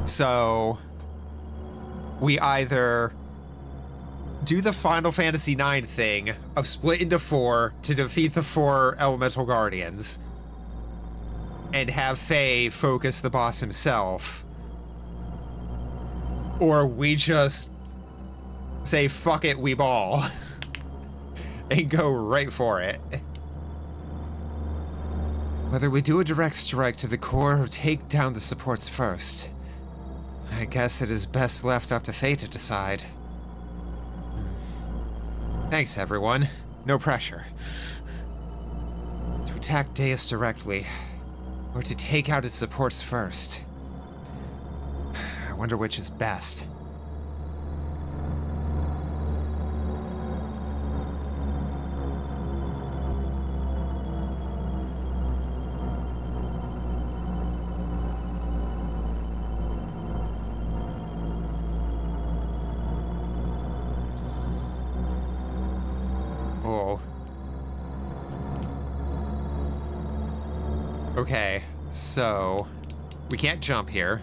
So we either do the Final Fantasy IX thing of split into 4 to defeat the 4 elemental guardians and have Faye focus the boss himself, or we just say fuck it, we ball and go right for it. Whether we do a direct strike to the core or take down the supports first, I guess it is best left up to fate to decide. Thanks, everyone. No pressure. To attack Deus directly, or to take out its supports first. I wonder which is best. Okay, so we can't jump here.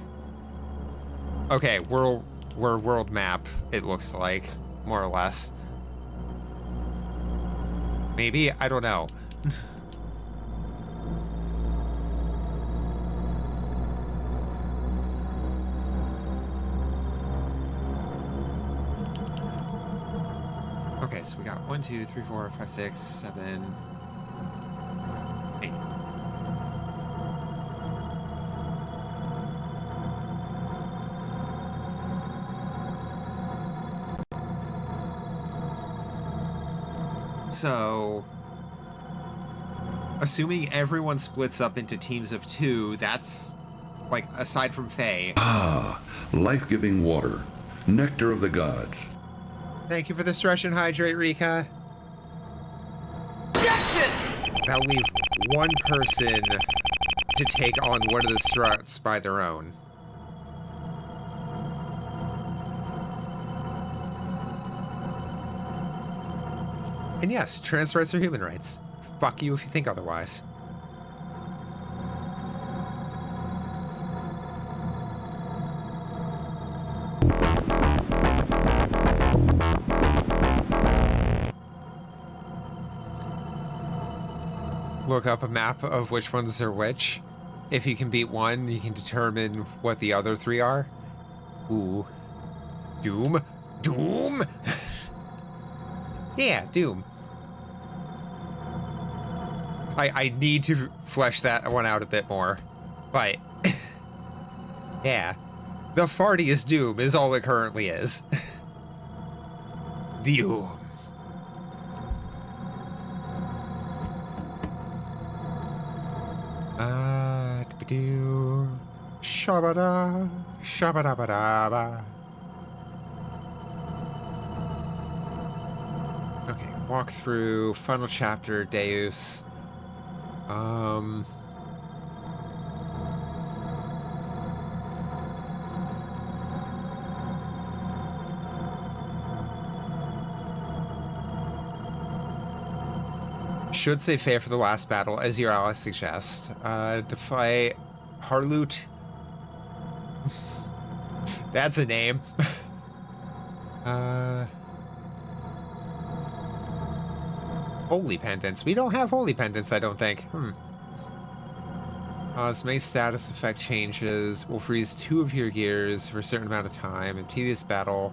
Okay, we're world map, it looks like, more or less. Maybe? I don't know. Okay, so we got 1, 2, 3, 4, 5, 6, 7, 8. So, assuming everyone splits up into teams of 2, that's, like, aside from Faye. Ah, life-giving water, nectar of the gods. Thank you for the stretch and hydrate, Rika. That'll leave one person to take on one of the struts by their own. And yes, trans rights are human rights. Fuck you if you think otherwise. Look up a map of which ones are which. If you can beat one, you can determine what the other 3 are. Ooh. Doom? Doom? Yeah, Doom. I need to flesh that one out a bit more. But, yeah. The fartiest Doom is all it currently is. Doom. Do shabada shabada. Okay, walk through final chapter Deus. Should say fair for the last battle, as your ally suggests. Defy Harloot. That's a name. Holy Pendants. We don't have Holy Pendants, I don't think. Its main status effect changes. Will freeze 2 of your gears for a certain amount of time. In tedious battle.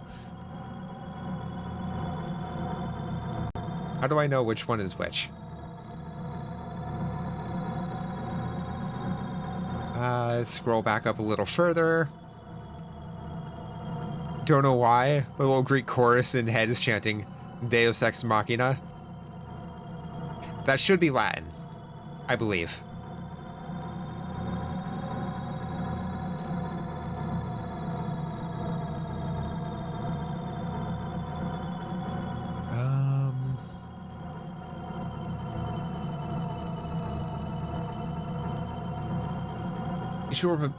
How do I know which one is which? Scroll back up a little further. Don't know why. The little Greek chorus in head is chanting Deus Ex Machina. That should be Latin, I believe. Sure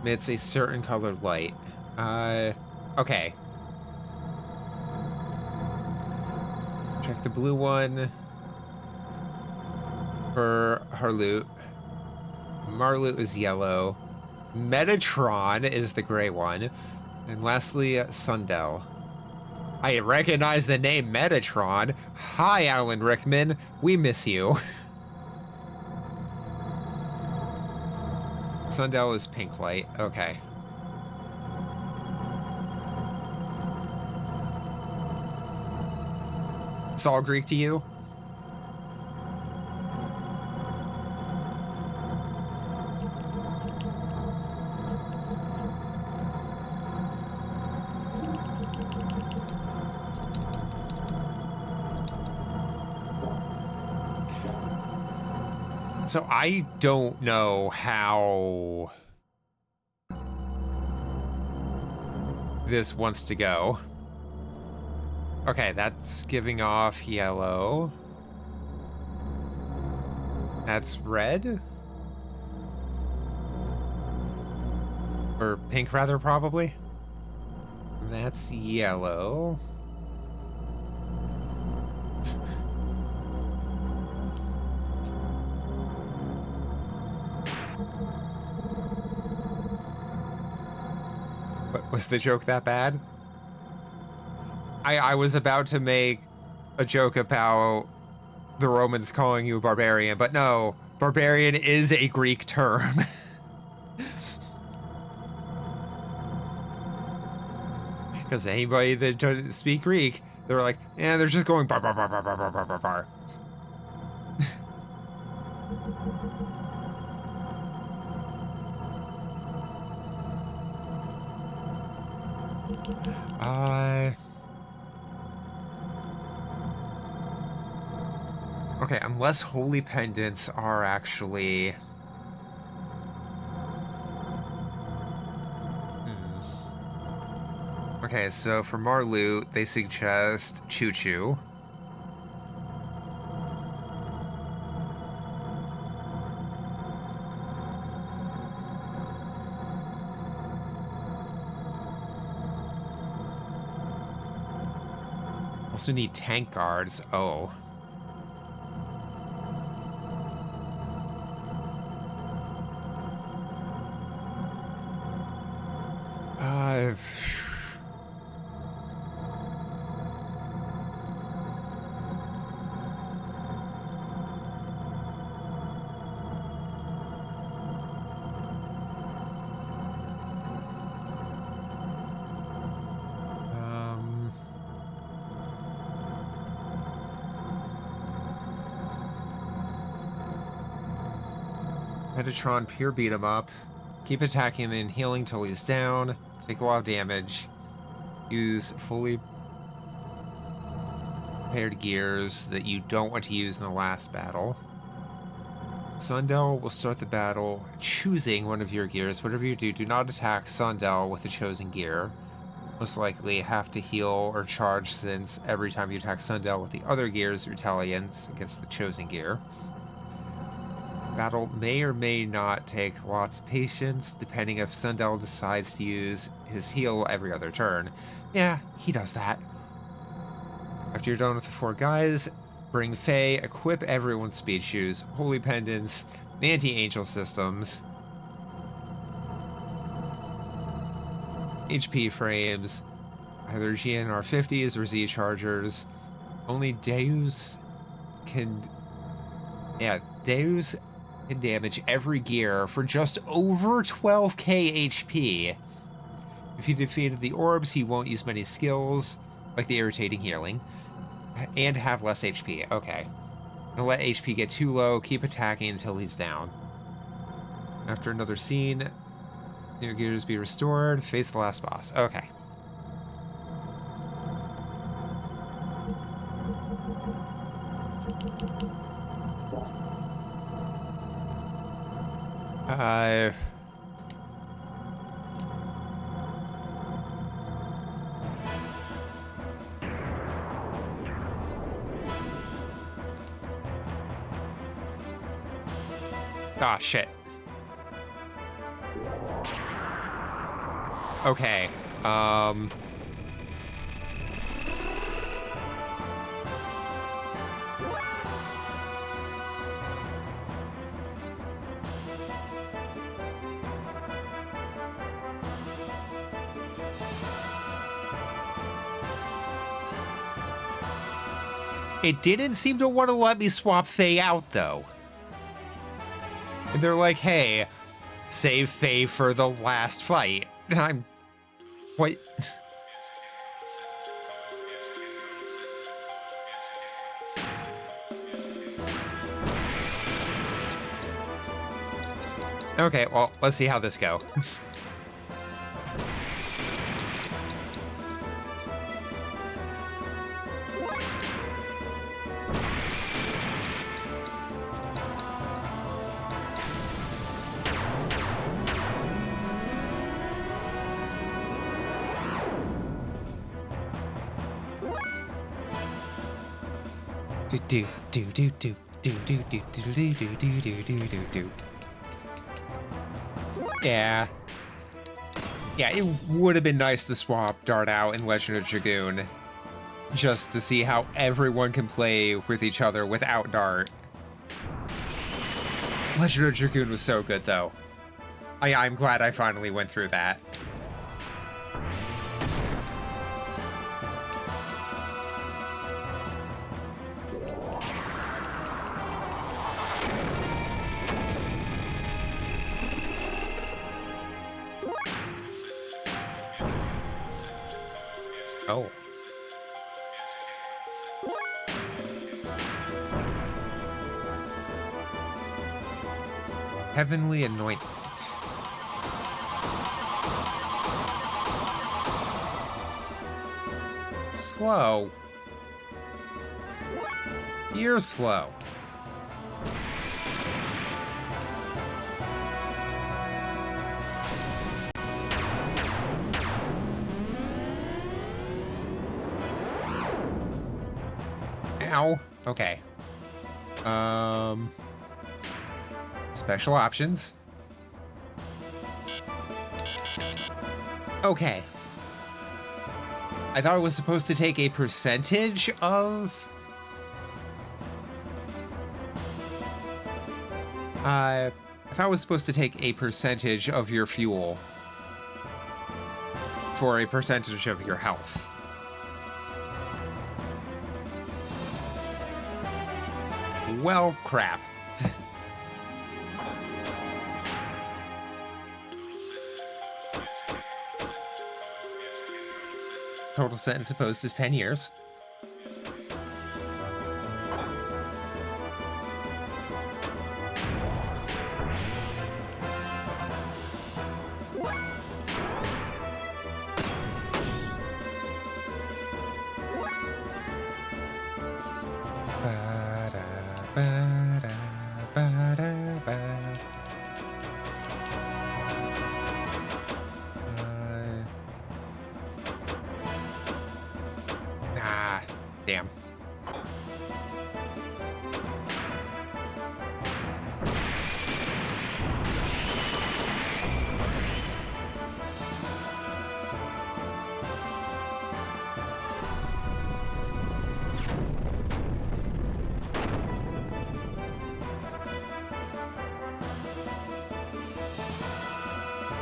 emits a certain colored light. Okay. Check the blue one for Harloot. Marloot is yellow. Metatron is the gray one. And lastly, Sundell. I recognize the name Metatron. Hi, Alan Rickman. We miss you. Sundell is pink light. Okay. It's all Greek to you? So I don't know how this wants to go. Okay, that's giving off yellow. That's red? Or pink, rather, probably. That's yellow. Was the joke that bad? I was about to make a joke about the Romans calling you barbarian, but no, barbarian is a Greek term. Because anybody that doesn't speak Greek, they're like, yeah, they're just going bar bar bar bar bar bar bar bar bar. Okay, unless holy pendants are actually... Okay, so for Marlu, they suggest Choo Choo. Also need tank guards. Oh. Uh... Metatron, pure beat him up. Keep attacking him and healing till he's down. Take a lot of damage. Use fully prepared gears that you don't want to use in the last battle. Sundell will start the battle choosing one of your gears. Whatever you do, do not attack Sundell with the chosen gear. Most likely have to heal or charge, since every time you attack Sundell with the other gears, retaliates against the chosen gear. Battle may or may not take lots of patience, depending if Sundell decides to use his heal every other turn. Yeah, he does that. After you're done with the 4 guys, bring Faye, equip everyone's speed shoes, holy pendants, anti-angel systems, HP frames, either GNR 50s or Z chargers. Only Deus can... Yeah, Deus can damage every gear for just over 12k HP. If he defeated the orbs, he won't use many skills, like the irritating healing, and have less HP. Okay. Don't let HP get too low, keep attacking until he's down. After another scene, your gears be restored, face the last boss. Okay. Ah, shit. Okay, it didn't seem to want to let me swap Faye out, though. And they're like, hey, save Faye for the last fight. And I'm... What? Okay, well, let's see how this goes. Yeah. Yeah, it would have been nice to swap Dart out in Legend of Dragoon, just to see how everyone can play with each other without Dart. Legend of Dragoon was so good, though. I'm glad I finally went through that. Oh. Heavenly Anointment. Slow. You're slow. now. Okay. Special options. Okay. I thought it was supposed to take a percentage of... I thought it was supposed to take a percentage of your fuel for a percentage of your health. Well, crap. Total sentence imposed is 10 years. Damn.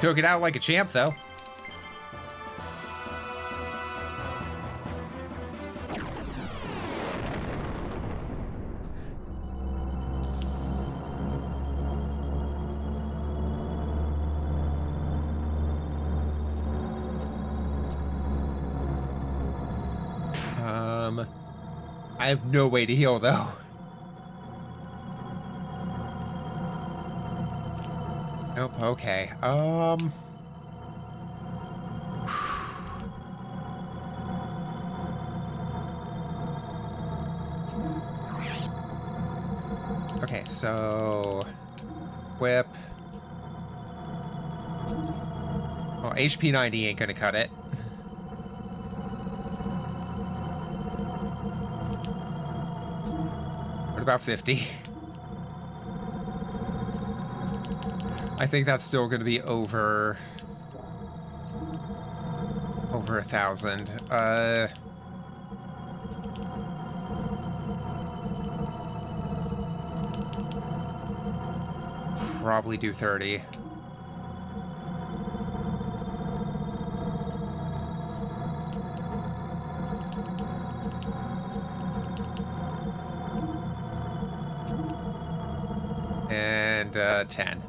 Took it out like a champ, though. I have no way to heal, though. Nope, okay. Okay, so... Whip. Well, HP 90 ain't gonna cut it. What about 50? I think that's still gonna be over 1,000. Probably do 30. And 10.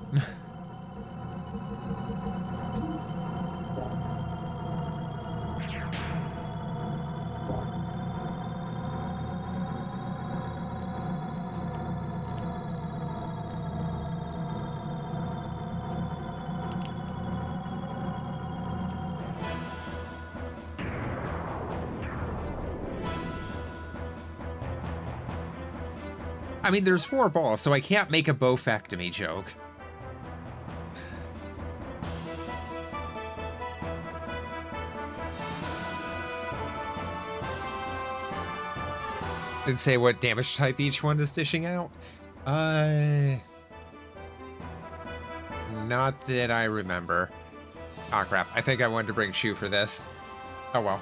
I mean, there's 4 balls, so I can't make a bowfectomy joke. Didn't say what damage type each one is dishing out. Not that I remember. Aw, crap. I think I wanted to bring Shu for this. Oh, well.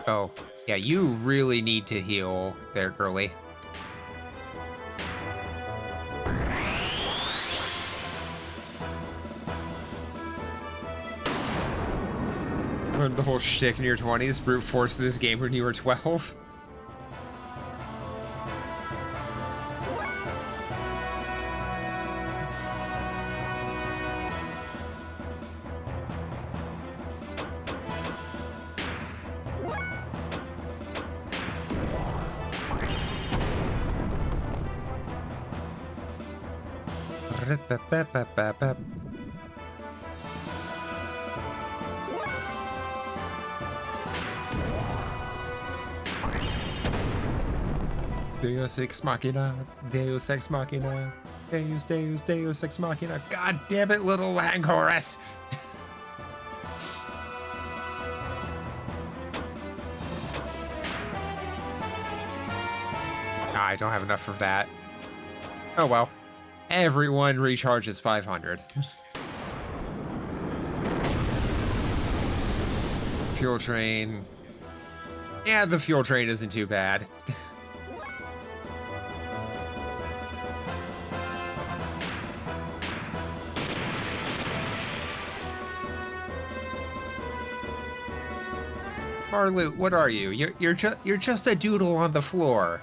Oh, yeah, you really need to heal there, girly. Learned the whole shtick in your 20s, brute force in this game when you were 12. Deus Ex Machina, Deus Ex Machina, Deus Ex Machina. God damn it, little Latin chorus! I don't have enough of that. Oh well. Everyone recharges 500. Fuel train. Yeah, the fuel train isn't too bad. Marloot, what are you? You're just a doodle on the floor.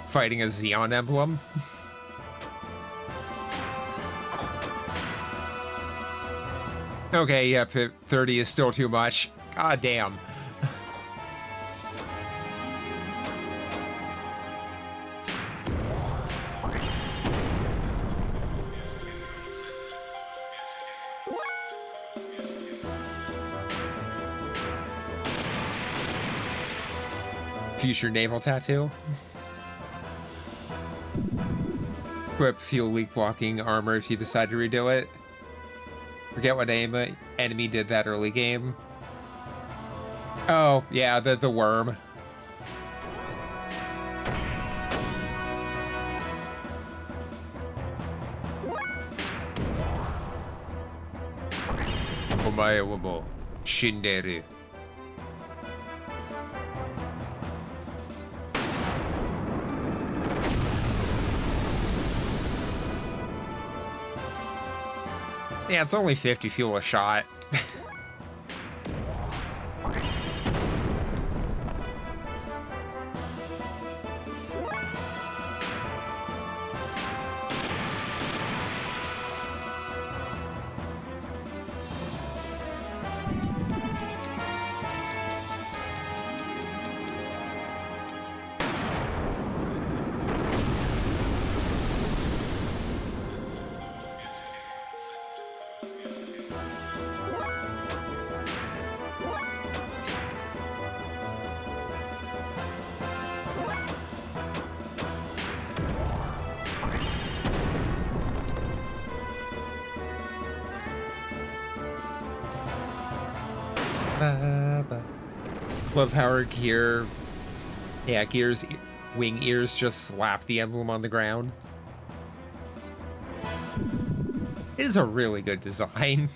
Fighting a Xeon emblem. Okay, yep, 30 is still too much. God damn. Future naval tattoo. Equip fuel leak blocking armor if you decide to redo it. Forget what enemy did that early game. Oh, yeah, the worm. Omae wa mou shinderu. Yeah, it's only 50 fuel a shot. Love how our gear, yeah, Gear's wing ears just slap the emblem on the ground. It is a really good design.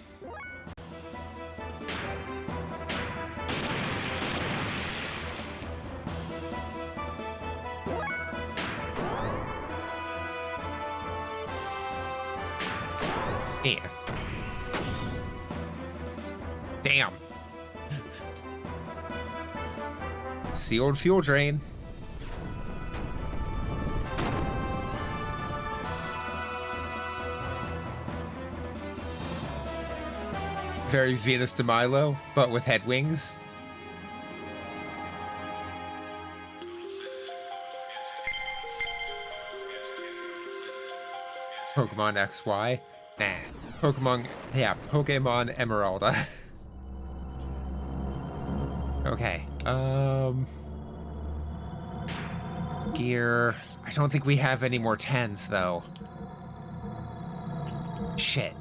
Yeah. Damn. Sealed fuel drain. Very Venus de Milo, but with head wings. Pokemon XY? Nah. Pokemon, yeah, Pokemon Emeralda. Okay, gear. I don't think we have any more 10s, though. Shit.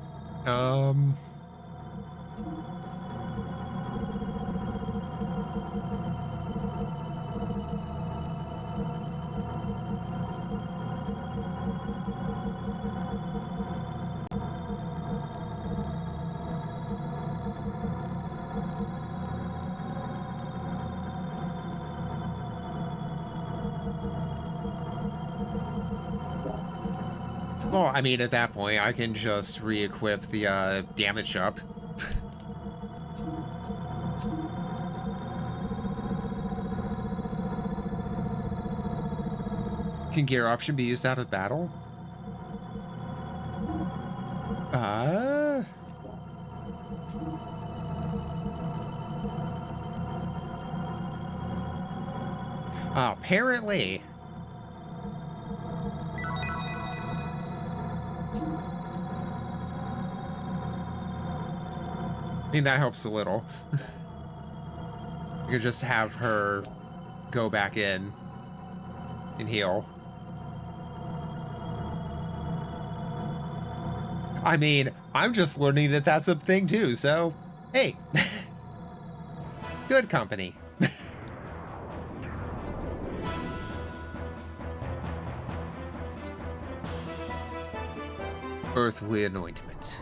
Well, I mean, at that point, I can just re-equip the damage up. Can gear option be used out of battle? Apparently. I mean, that helps a little. You could just have her go back in and heal. I mean, I'm just learning that that's a thing too, so hey. Good company. Earthly anointment.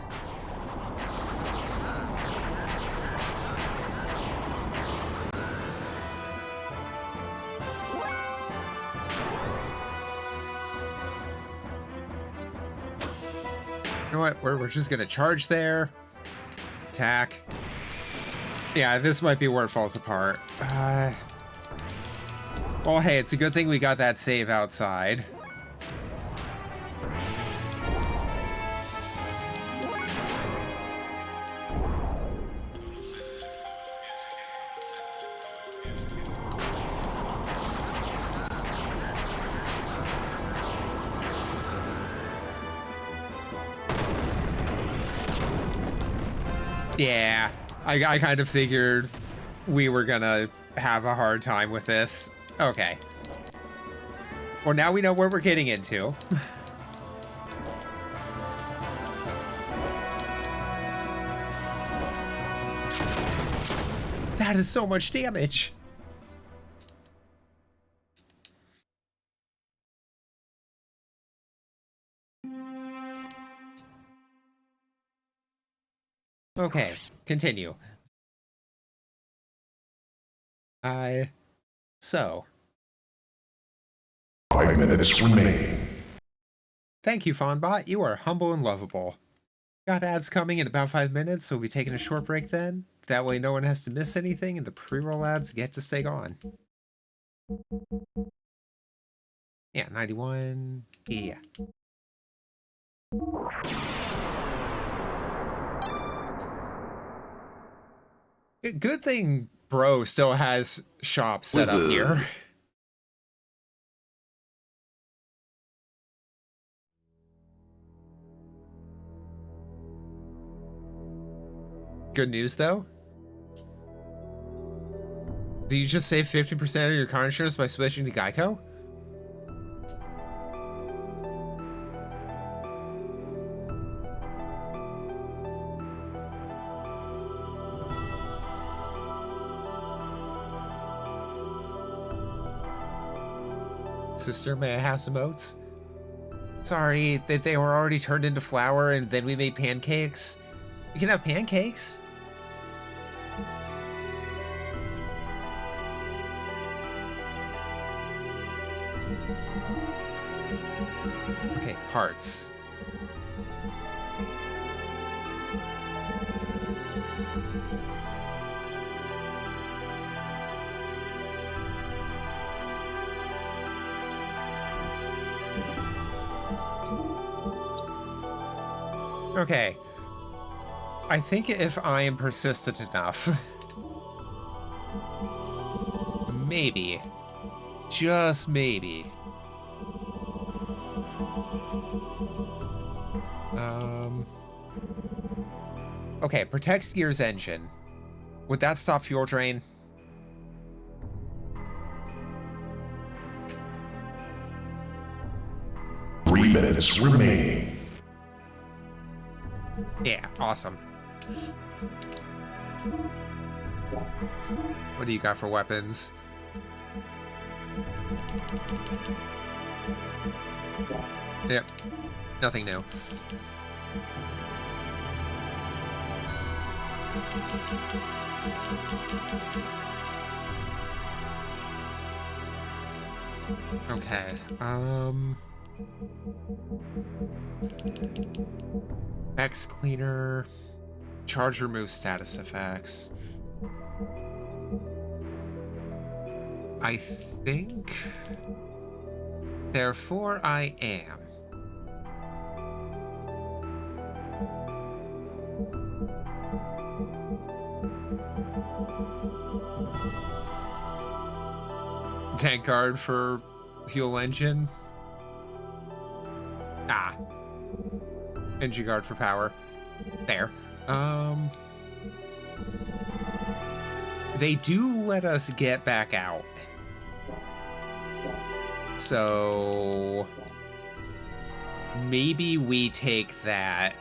You know what? We're just gonna charge there. Attack. Yeah, this might be where it falls apart. Well, hey, it's a good thing we got that save outside. Yeah, I kind of figured we were gonna have a hard time with this. Okay. Well, now we know what we're getting into. That is so much damage. Okay, continue. So. 5 minutes remaining. Thank you, Fawnbot. You are humble and lovable. Got ads coming in about 5 minutes, so we'll be taking a short break then. That way no one has to miss anything and the pre-roll ads get to stay on. Yeah, 91. Yeah. Good thing Bro still has shop set up here. Good news though. Did you just save 50% of your car insurance by switching to Geico? Sister, may I have some oats? Sorry, that they were already turned into flour and then we made pancakes. We can have pancakes. Okay, parts. Okay. I think if I am persistent enough, maybe, just maybe, okay, protects Gear's engine. Would that stop fuel drain? Three minutes remaining. Yeah, awesome. What do you got for weapons? Yep, nothing new. Okay, X cleaner, charge remove status effects. I think Therefore, I am. Tank guard for fuel engine. Ah. Engine guard for power. There. They do let us get back out. So maybe we take that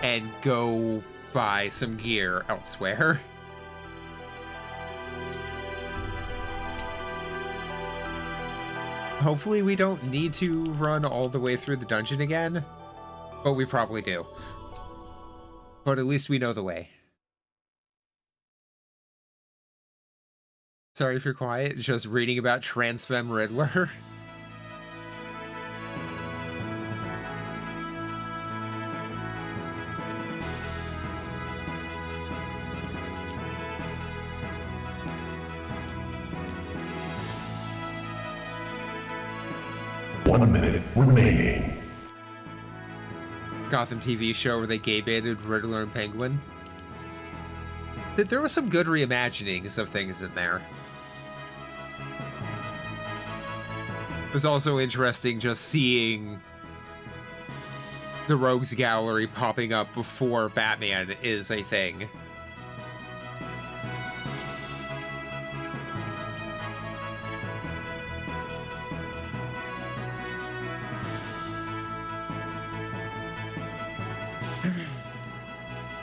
and go buy some gear elsewhere. Hopefully we don't need to run all the way through the dungeon again, but we probably do. But at least we know the way. Sorry if you're quiet, just reading about Transfem Riddler. One minute remaining. Gotham TV show where they gay-baited Riddler and Penguin. There were some good reimaginings of things in there. It was also interesting just seeing the Rogues Gallery popping up before Batman is a thing.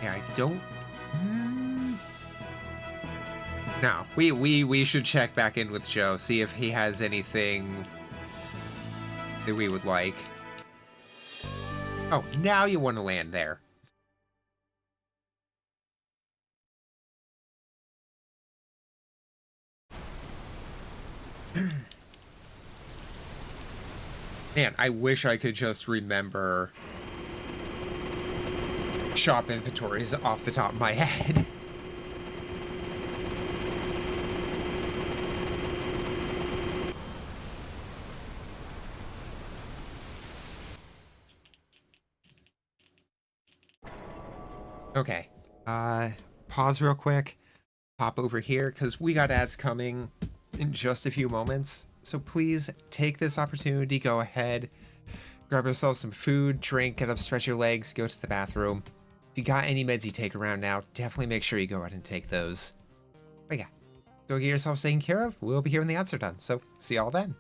Yeah, I don't... No, we should check back in with Joe, see if he has anything that we would like. Oh, now you want to land there. Man, I wish I could just remember shop inventories off the top of my head. Okay, pause real quick, pop over here, because we got ads coming in just a few moments. So please take this opportunity, go ahead, grab yourself some food, drink, get up, stretch your legs, go to the bathroom. If you got any meds you take around now, definitely make sure you go ahead and take those. But yeah, go get yourself taken care of. We'll be here when the ads are done, so see y'all then.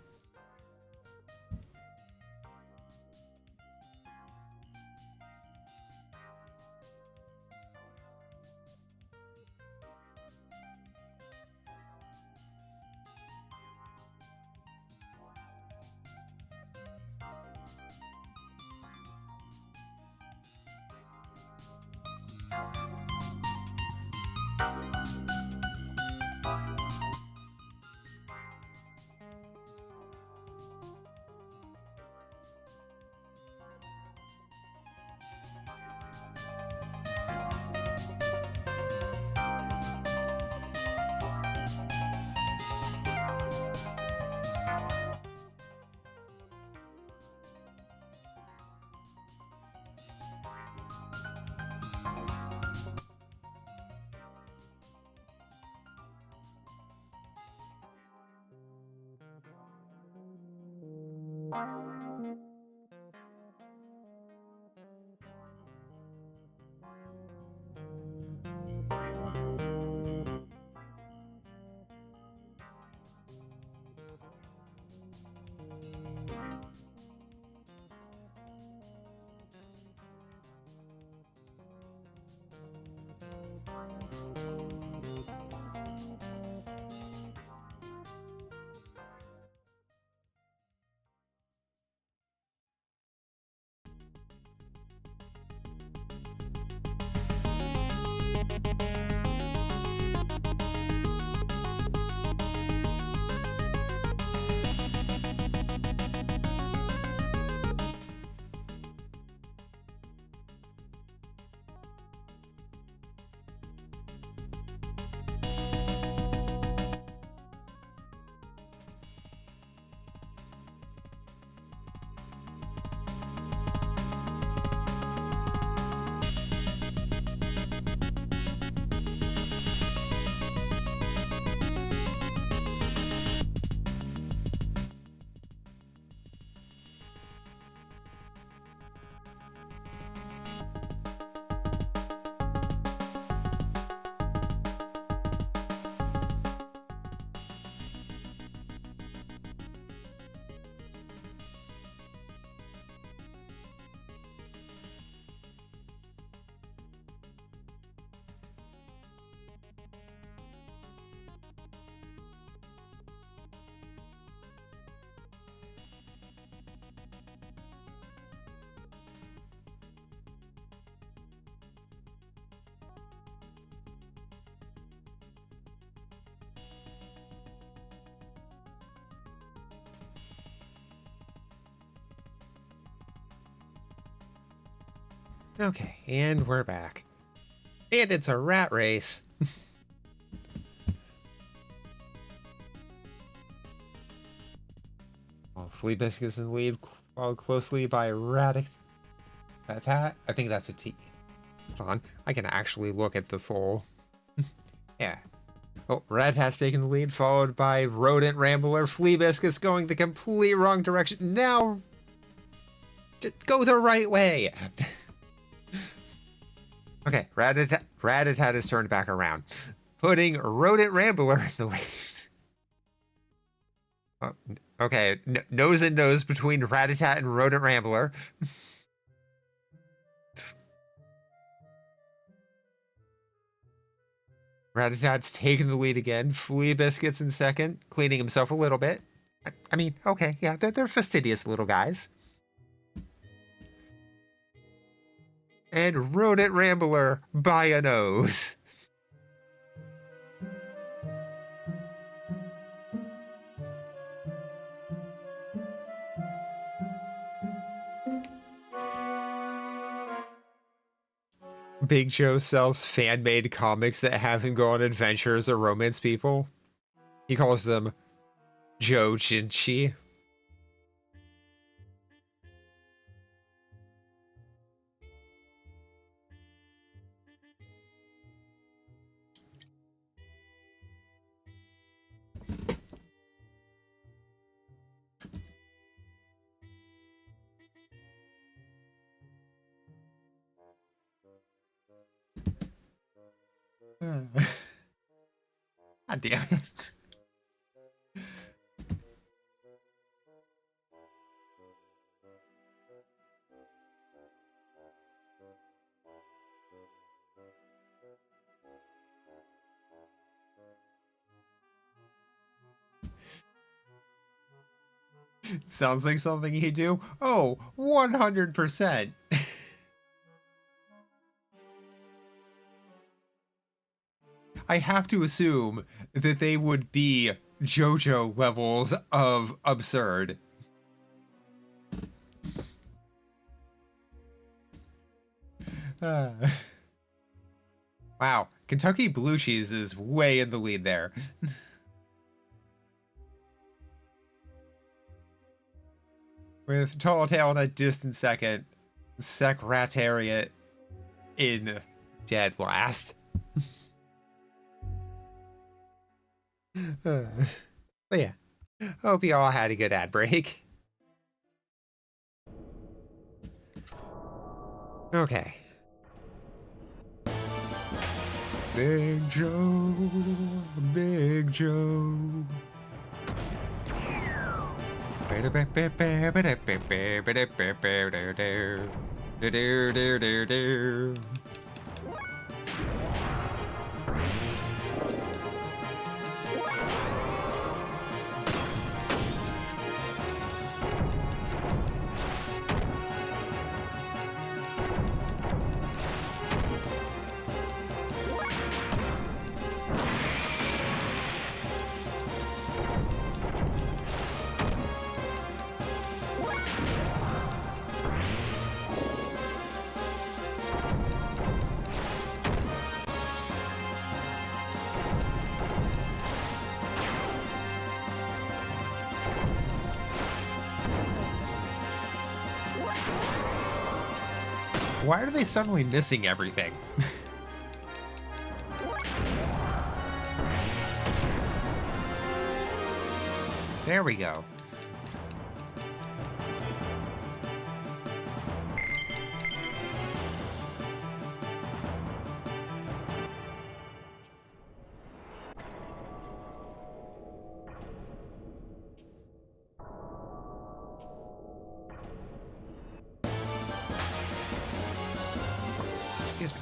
Okay, and we're back. And it's a rat race. Flea Biscuits in the lead, followed closely by Radic. That's hat. I think that's a T. Hold on, I can actually look at the full. Yeah. Oh, Ratat's taking the lead, followed by Rodent Rambler. Flea Biscuits going the complete wrong direction. Now, go the right way. Okay, Ratatat is turned back around, putting Rodent Rambler in the lead. Oh, okay, nose and nose between Ratatat and Rodent Rambler. Ratatat's taking the lead again. Flea Biscuits in second, cleaning himself a little bit. I mean, okay, yeah, they're fastidious little guys. And Rodent Rambler by a nose. Big Joe sells fan-made comics that have him go on adventures or romance people. He calls them Joe Jinchi. God damn it. Sounds like something he'd do. Oh, 100%. I have to assume that they would be JoJo levels of absurd. Wow, Kentucky Blue Cheese is way in the lead there. With Tall Tale in a distant second, Secretariat in dead last. But yeah, hope you all had a good ad break. Okay. Big Joe, Big Joe. Why are they suddenly missing everything? There we go. Excuse me.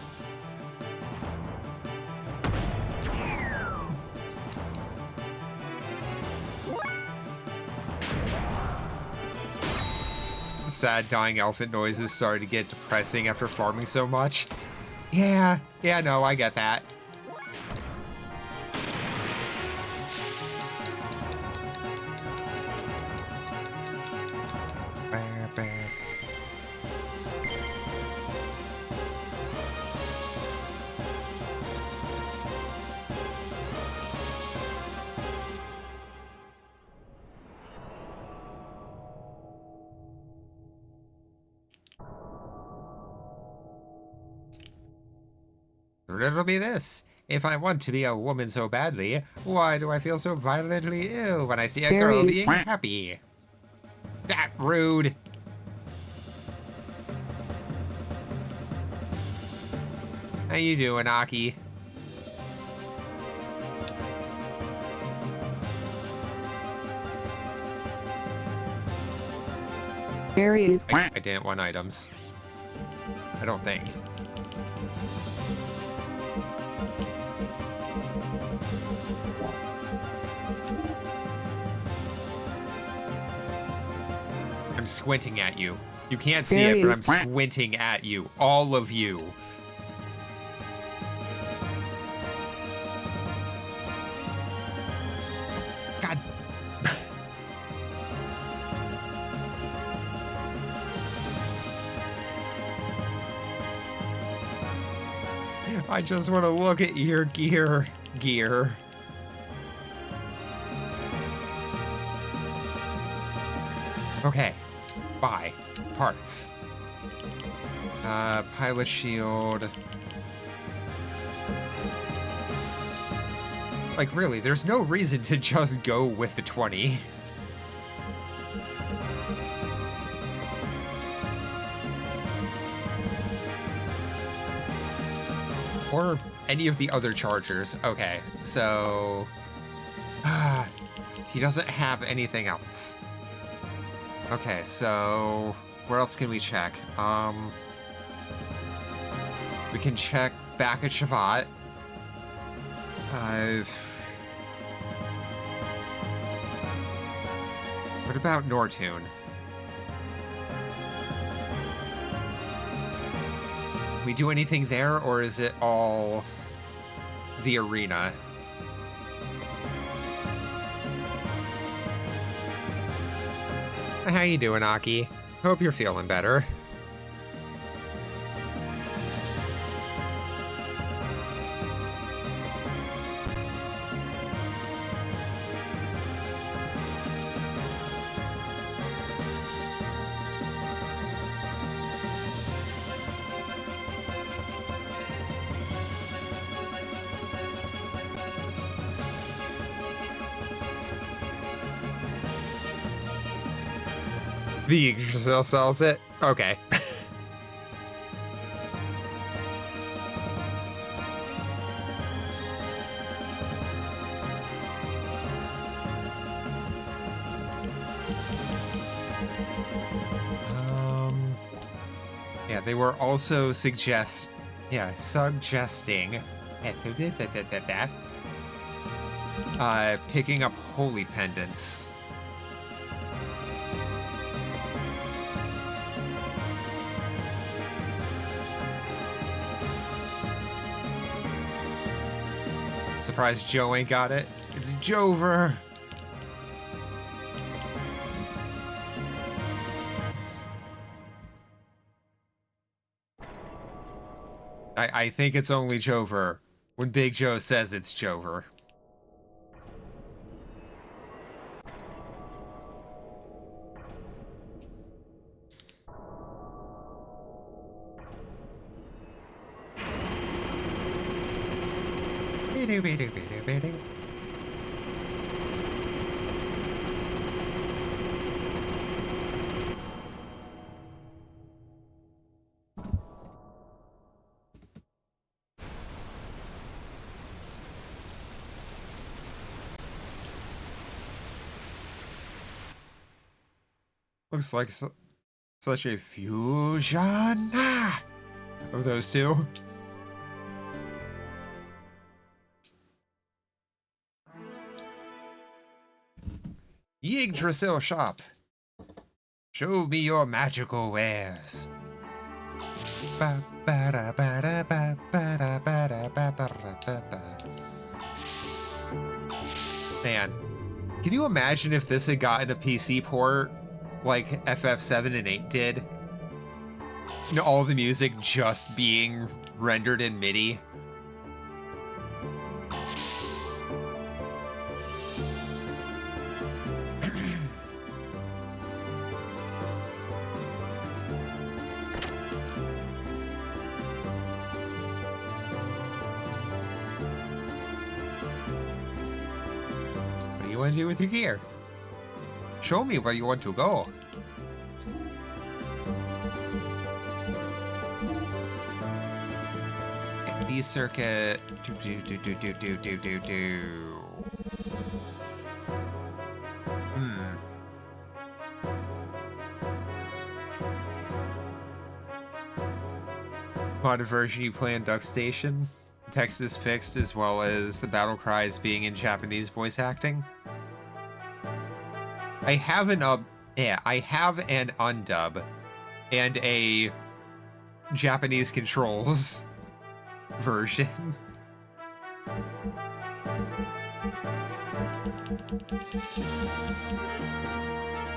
Sad dying elephant noises started to get depressing after farming so much. Yeah, no, I get that. Riddle me this. If I want to be a woman so badly, why do I feel so violently ill when I see a girl Serious. being happy? That rude. How you doing, Aki? Areas. I didn't want items. I don't think. I'm squinting at you. You can't see it, but I'm squinting at you. All of you. God. I just want to look at your gear. Okay. Buy. Parts. Pilot shield. Like, really, there's no reason to just go with the 20. Or any of the other chargers. Okay, so... he doesn't have anything else. Okay, so... where else can we check? We can check back at Shavat. What about Nortune? We do anything there, or is it all the arena? How you doing, Aki? Hope you're feeling better. The Yggdrasil sells it? Okay. Yeah, they were also suggesting picking up holy pendants. Surprised Joe ain't got it. It's Jover. I think it's only Jover when Big Joe says it's Jover. Looks like such a fusion of those two. Yggdrasil shop. Show me your magical wares. Man, can you imagine if this had gotten a PC port like FF7 and 8 did? You know, all the music just being rendered in MIDI. you want to do with your gear? Show me where you want to go. B circuit. Mod version you play in Duck Station. Text is fixed as well as the battle cries being in Japanese voice acting. I have an undub and a Japanese controls version.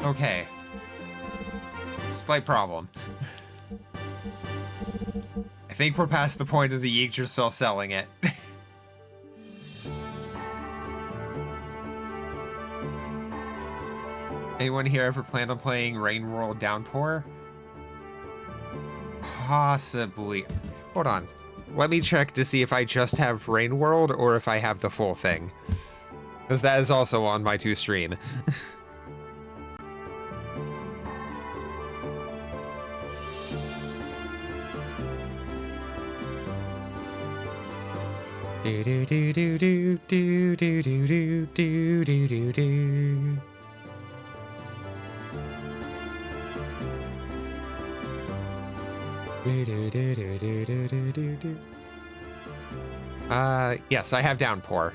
Okay. Slight problem. I think we're past the point of the Yggdrasil selling it. Anyone here ever planned on playing Rain World Downpour? Possibly. Hold on. Let me check to see if I just have Rain World or if I have the full thing. Because that is also on my 2 stream. Do do do do do do do do do do do do. Yes, I have Downpour.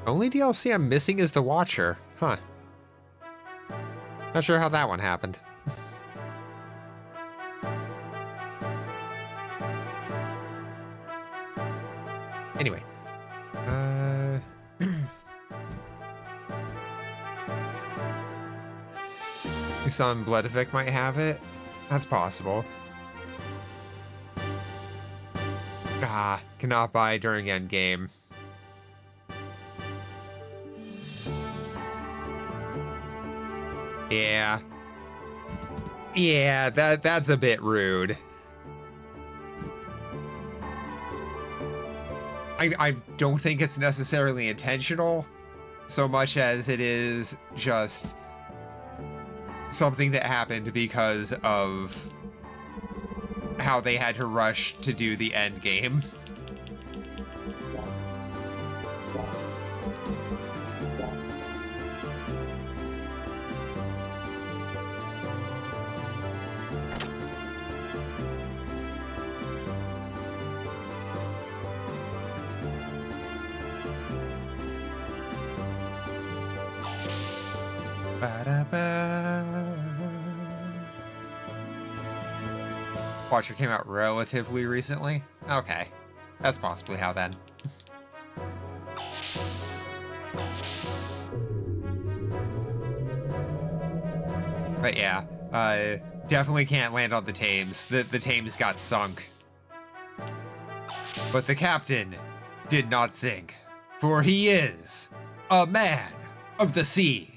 Only DLC I'm missing is the Watcher. Huh. Not sure how that one happened. Anyway. Some Bloodific might have it. That's possible. Cannot buy during endgame. Yeah. Yeah, that's a bit rude. I don't think it's necessarily intentional so much as it is just something that happened because of how they had to rush to do the end game. Watcher came out relatively recently? Okay. That's possibly how then. But yeah, definitely can't land on the Thames. The Thames got sunk. But the captain did not sink, for he is a man of the sea.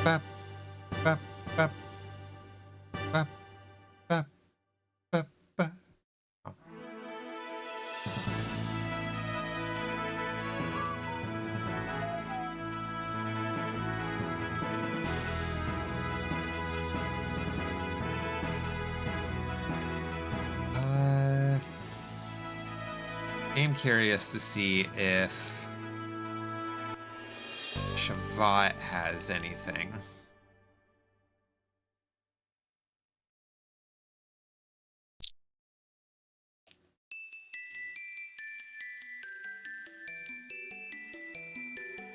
Bap, bap, bap, bap, bap, bap, bap. Oh. I'm curious to see if Shavat has anything.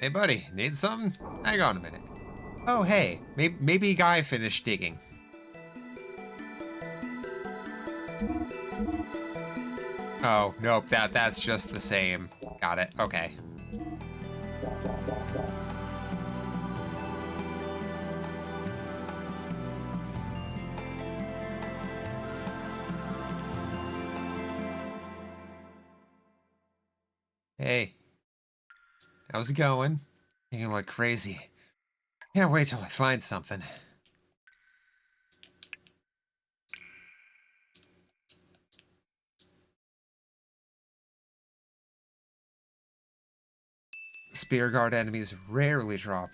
Hey buddy, need something? Hang on a minute. Oh hey, maybe Guy finished digging. Oh, nope, that's just the same. Got it, okay. Hey, how's it going? You're like crazy. Can't wait till I find something. Spear guard enemies rarely drop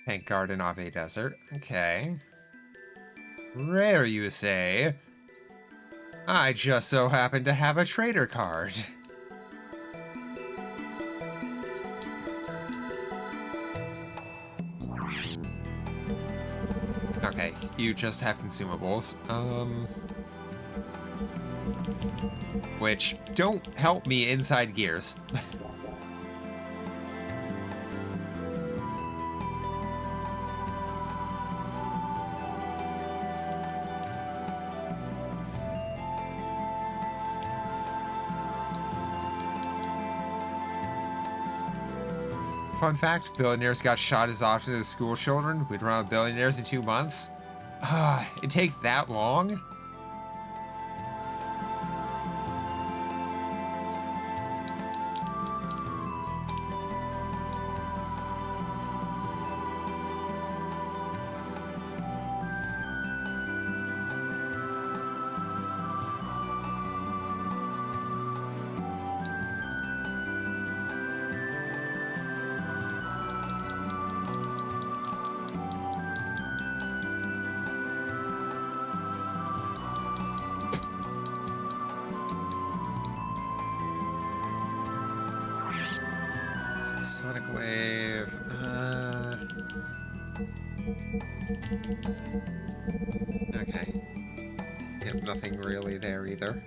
tank guard in Ave Desert. Okay. Rare, you say? I just so happen to have a trader card. Okay, you just have consumables. Which don't help me inside gears. Fun fact, billionaires got shot as often as school children. We'd run out of billionaires in 2 months. It'd take that long? Sonic Wave. Okay. Yep, nothing really there either.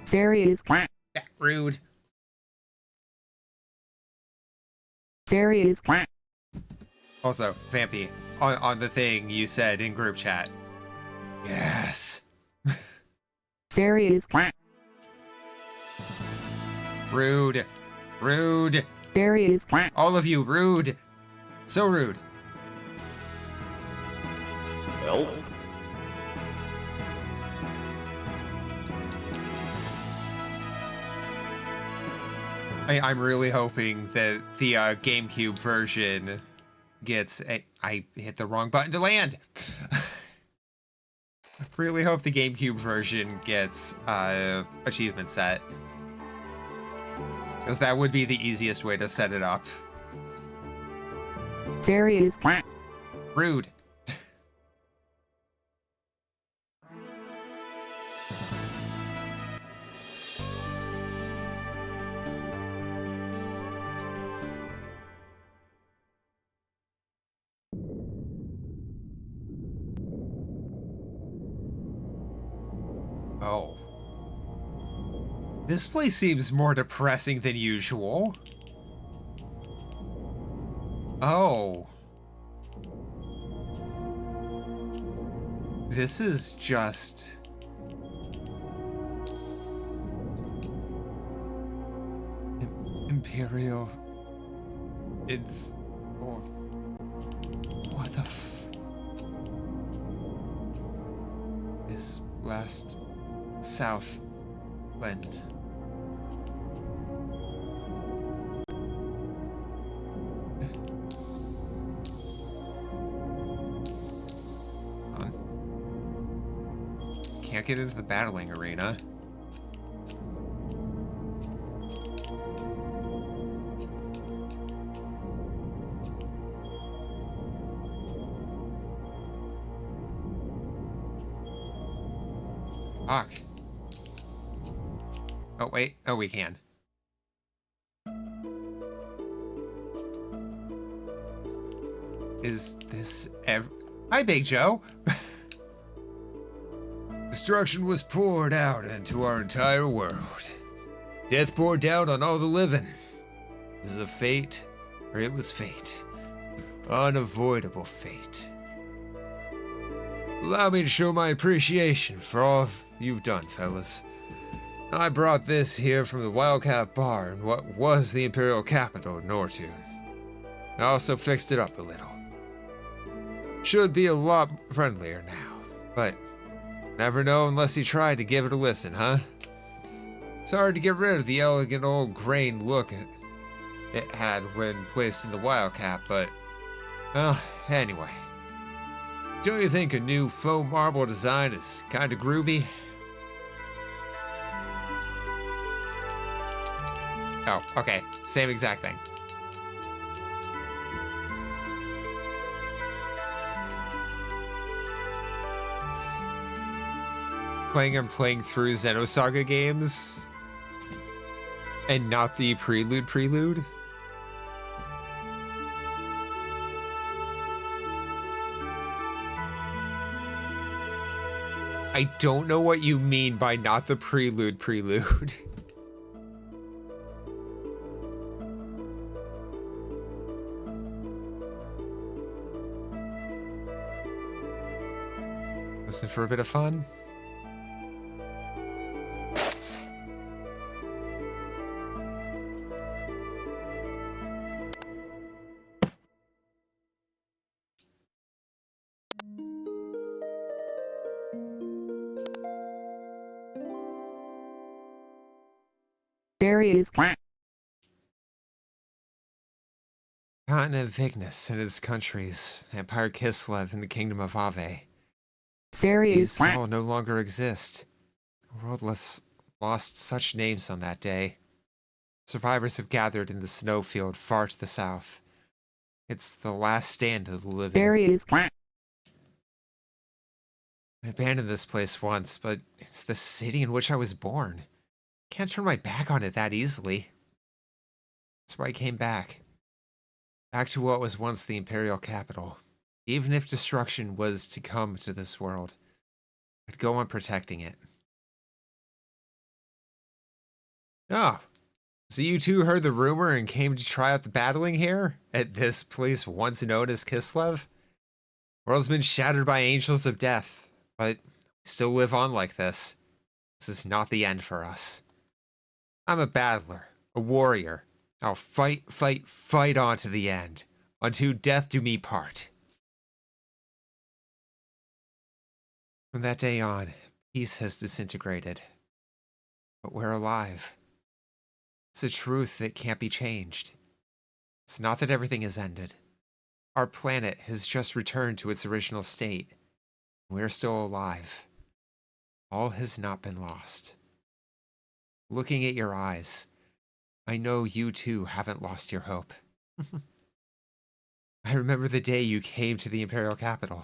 Serious. Yeah, rude. Serious. Also, Vampy, on the thing you said in group chat. Yes. Serious. Rude. Rude. Serious. All of you, rude. So rude. Well, I'm really hoping that the GameCube version gets I hit the wrong button to land. Really hope the GameCube version gets achievement set. Because that would be the easiest way to set it up. Serious. Rude. Oh. This place seems more depressing than usual. Oh. This is just... Imperial... Or... What the is last... Southland. Can't get into the battling arena. Fuck. Oh, wait. Oh, we can. Is this Hi, Big Joe! Destruction was poured out into our entire world. Death poured down on all the living. It was a fate, or it was fate. Unavoidable fate. Allow me to show my appreciation for all you've done, fellas. I brought this here from the Wildcat Bar in what was the Imperial capital, Nortune. I also fixed it up a little. Should be a lot friendlier now, but Never know unless you try to give it a listen, huh? It's hard to get rid of the elegant old grain look it had when placed in the Wildcat, but... Well, anyway. Don't you think a new faux marble design is kinda groovy? Oh, okay. Same exact thing. I'm playing through Xenosaga games and not the prelude. I don't know what you mean by not the prelude. Listen for a bit of fun. Darius, Continent of Vignis and its countries, Empire Kislev and the Kingdom of Ave. Darius, These all no longer exist. The world lost such names on that day. Survivors have gathered in the snowfield far to the south. It's the last stand of the living. Darius, I abandoned this place once, but it's the city in which I was born. Can't turn my back on it that easily. That's why I came back. Back to what was once the Imperial capital. Even if destruction was to come to this world, I'd go on protecting it. Oh, so you two heard the rumor and came to try out the battling here? At this place once known as Kislev? World's been shattered by angels of death, but we still live on like this. This is not the end for us. I'm a battler, a warrior. I'll fight on to the end. Unto death do me part. From that day on, peace has disintegrated. But we're alive. It's a truth that can't be changed. It's not that everything has ended. Our planet has just returned to its original state. We're still alive. All has not been lost. Looking at your eyes, I know you too haven't lost your hope. I remember the day you came to the Imperial capital.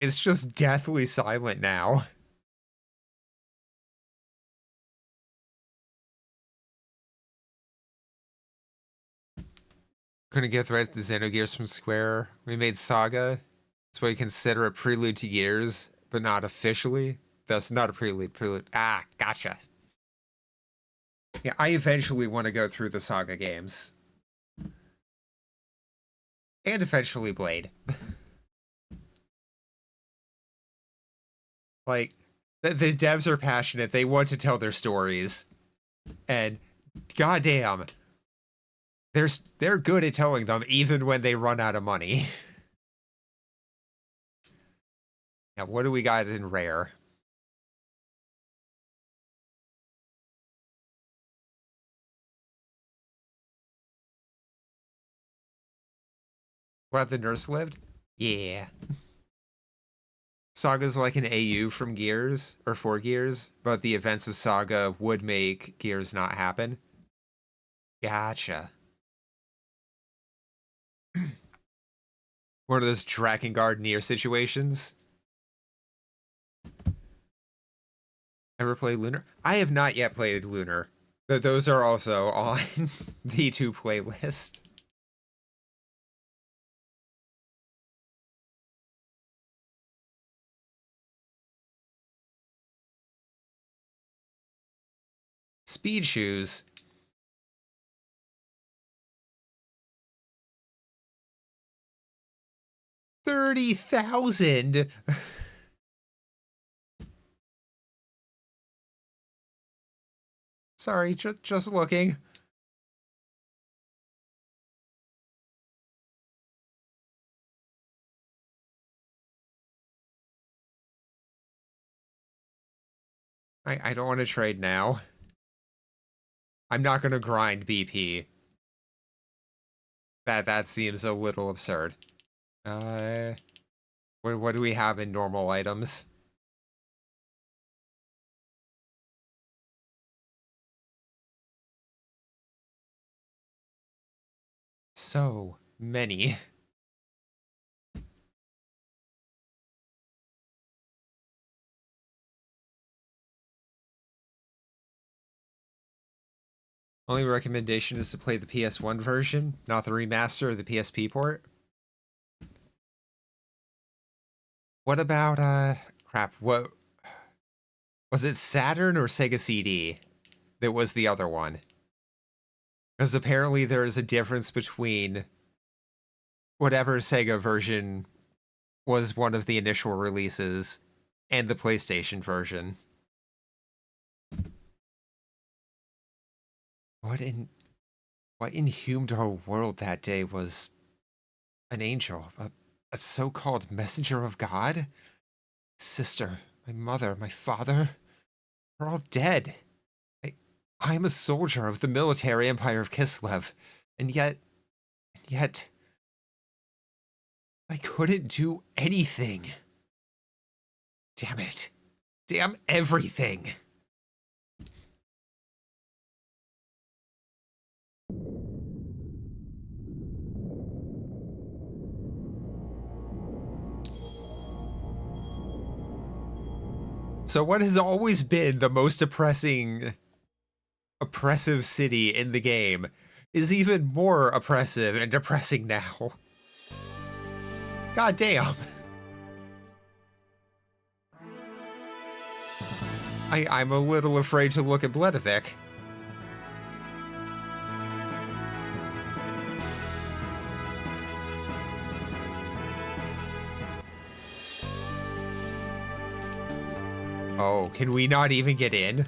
It's just deathly silent now. Couldn't get the right to Xenogears from Square. We made Saga. That's what you consider a prelude to Gears, but not officially. That's not a prelude. Ah, gotcha. Yeah, I eventually want to go through the Saga games. And eventually Blade. Like, the devs are passionate. They want to tell their stories. And goddamn, they're good at telling them even when they run out of money. Now, what do we got in rare? What, the nurse lived? Yeah. Saga's like an AU from Gears, or for Gears, but the events of Saga would make Gears not happen. Gotcha. One of those Drakengard Nier situations. Ever played Lunar? I have not yet played Lunar, but those are also on the to playlist. Speed shoes. 30,000. Sorry, just looking. I don't want to trade now. I'm not going to grind BP. That seems a little absurd. What do we have in normal items? So many. Only recommendation is to play the PS1 version, not the remaster or the PSP port. What about, crap, what, was it Saturn or Sega CD that was the other one? Because apparently there is a difference between whatever Sega version was one of the initial releases and the PlayStation version. What inhumed our world that day was an angel, a so-called messenger of God? Sister, my mother, my father, are all dead. I am a soldier of the military empire of Kislev, and yet, I couldn't do anything. Damn it. Damn everything. So what has always been the most oppressive city in the game is even more oppressive and depressing now. God damn. I'm a little afraid to look at Bledavik. Oh, can we not even get in?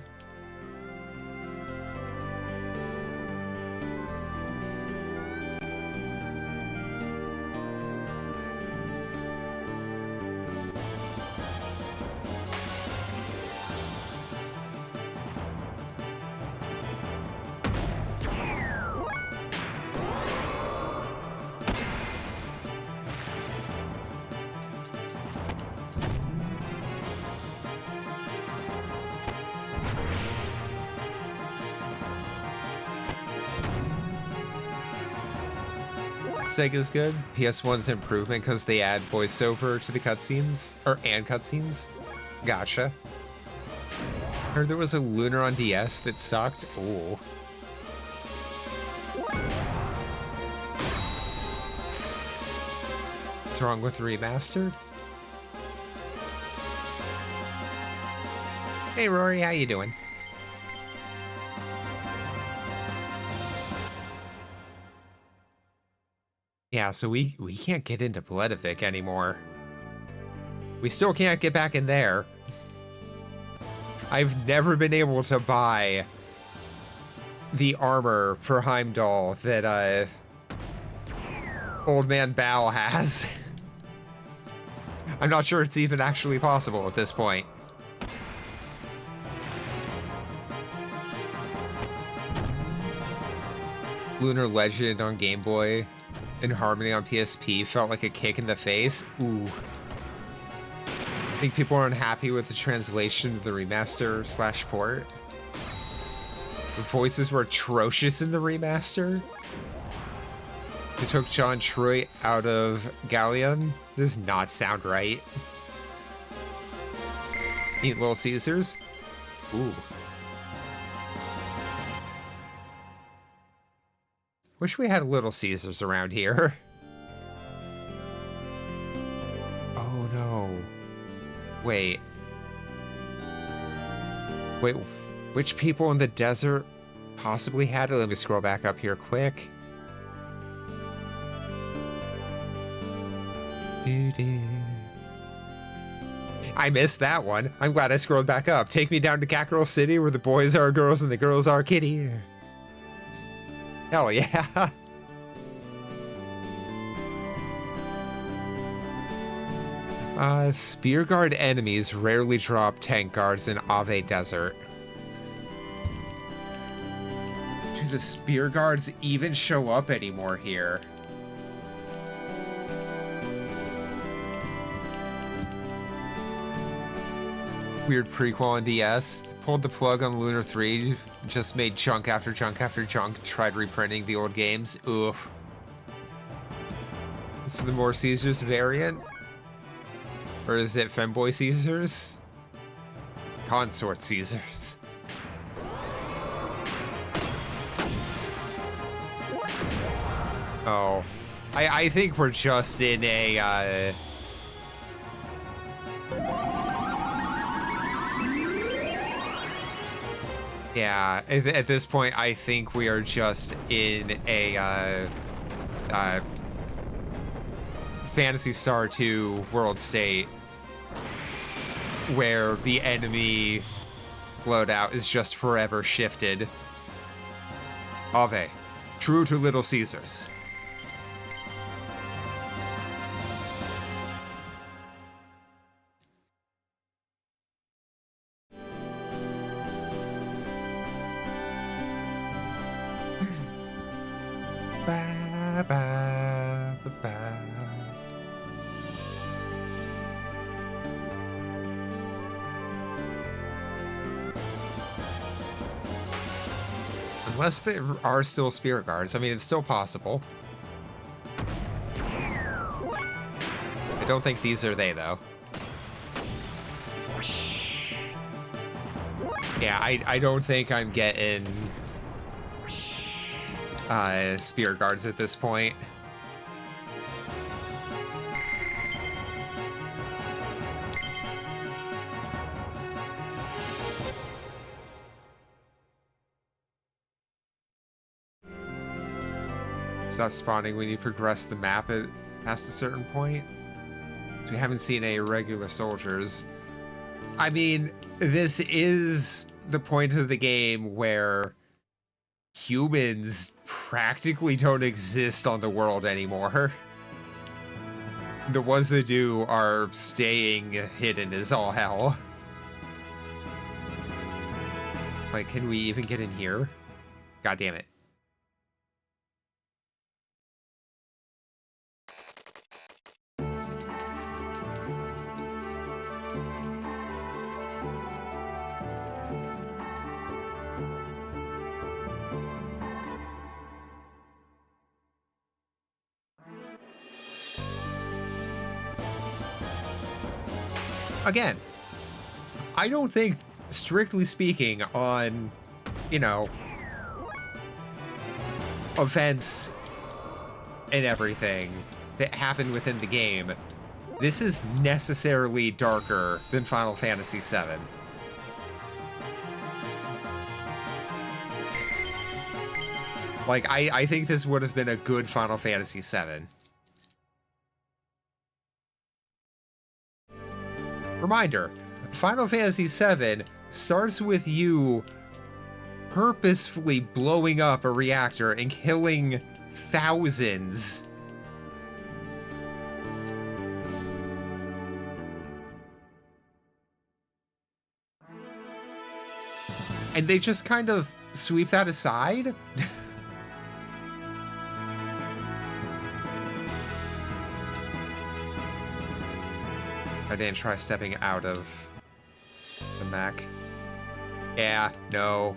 Sega's good. PS1's improvement because they add voiceover to the cutscenes, and cutscenes. Gotcha. Heard there was a Lunar on DS that sucked. Ooh. What's wrong with remastered? Hey Rory, how you doing? Yeah, so we can't get into Bledavik anymore. We still can't get back in there. I've never been able to buy the armor for Heimdall that Old Man Bao has. I'm not sure it's even actually possible at this point. Lunar Legend on Game Boy and Harmony on PSP felt like a kick in the face. Ooh. I think people are unhappy with the translation of the remaster / port. The voices were atrocious in the remaster. They took John Troy out of Galleon. Does not sound right. Eat Little Caesars. Ooh. Wish we had Little Caesars around here. Oh no. Wait. Wait, which people in the desert possibly had it? Let me scroll back up here quick. I missed that one. I'm glad I scrolled back up. Take me down to Cackerel City where the boys are girls and the girls are kitty. Hell yeah. Spear guard enemies rarely drop tank guards in Ave Desert. Do the spear guards even show up anymore here? Weird prequel on DS. Pulled the plug on Lunar 3, just made chunk after chunk after chunk, tried reprinting the old games. Oof. This is the More Caesars variant? Or is it Femboy Caesars? Consort Caesars. Oh. I think we're just in a, yeah, at this point, I think we are just in a, Phantasy Star 2 world state where the enemy loadout is just forever shifted. Ave. True to Little Caesars. Ba, ba, ba, ba. Unless there are still spirit guards. I mean, it's still possible. I don't think these are they, though. Yeah, I don't think I'm getting spear guards at this point. Stop spawning when you progress the map past a certain point. So we haven't seen any regular soldiers. I mean, this is the point of the game where humans practically don't exist on the world anymore. The ones that do are staying hidden as all hell. Like, can we even get in here? God damn it. Again, I don't think, strictly speaking, on, you know, events and everything that happen within the game, this is necessarily darker than Final Fantasy VII. Like, I think this would have been a good Final Fantasy VII. Reminder, Final Fantasy VII starts with you purposefully blowing up a reactor and killing thousands. And they just kind of sweep that aside? I didn't try stepping out of the mech. Yeah, no.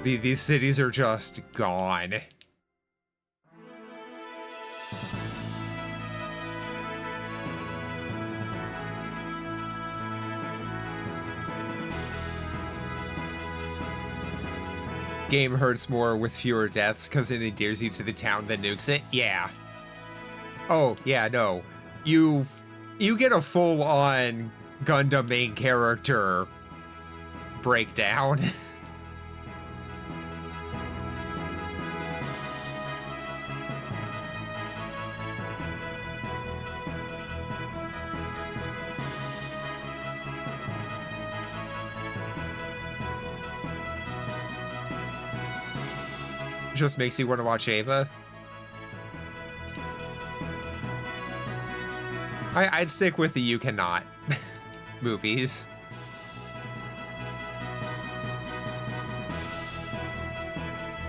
These cities are just gone. Game hurts more with fewer deaths because it endears you to the town that nukes it? Yeah. Oh, yeah, no. You get a full-on Gundam main character breakdown. Just makes you want to watch Ava. I'd stick with the you cannot movies.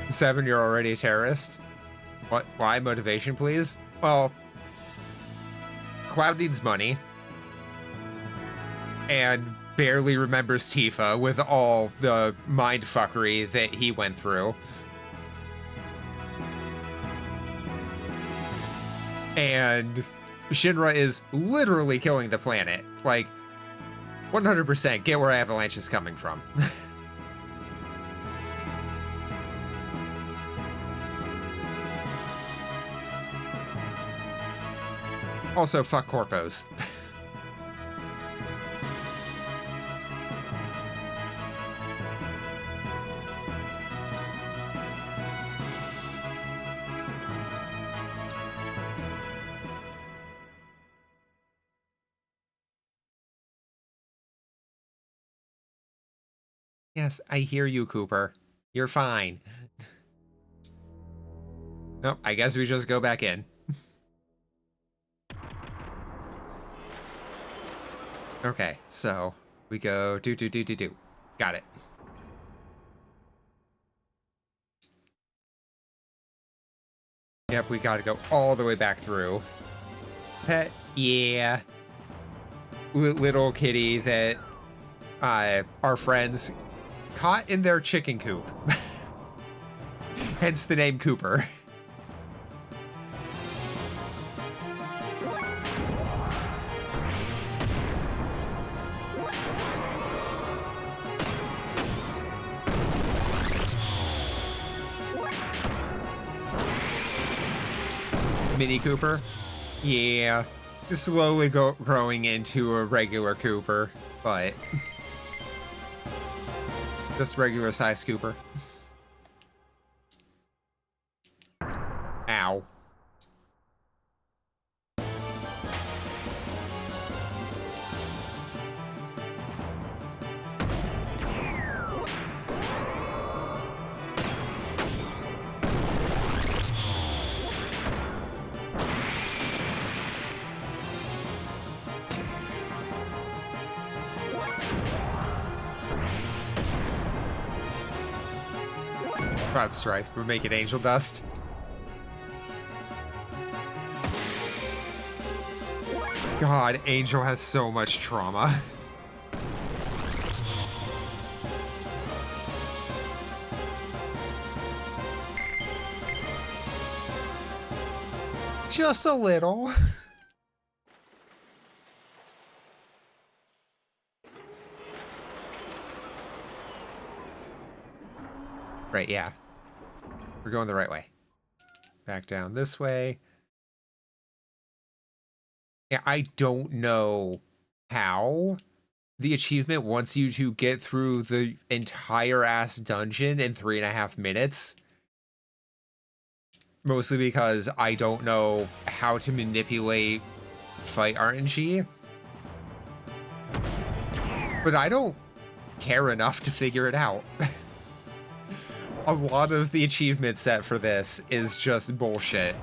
Seven, you're already a terrorist. What? Why? Motivation, please? Well, Cloud needs money. And barely remembers Tifa with all the mindfuckery that he went through. And Shinra is literally killing the planet. Like, 100% get where Avalanche is coming from. Also, fuck corpos. Yes, I hear you, Cooper. You're fine. Nope, I guess we just go back in. Okay, so we go do. Got it. Yep, we gotta go all the way back through. Pet, yeah. Little kitty that our friends caught in their chicken coop. Hence the name Cooper. Mini Cooper? Yeah. Slowly growing into a regular Cooper, but just regular size Cooper. Ow. Cloud Strife, we're making angel dust. God, Angel has so much trauma. Just a little. Right, yeah. We're going the right way. Back down this way. Yeah, I don't know how the achievement wants you to get through the entire ass dungeon in 3.5 minutes. Mostly because I don't know how to manipulate fight RNG. But I don't care enough to figure it out. A lot of the achievement set for this is just bullshit.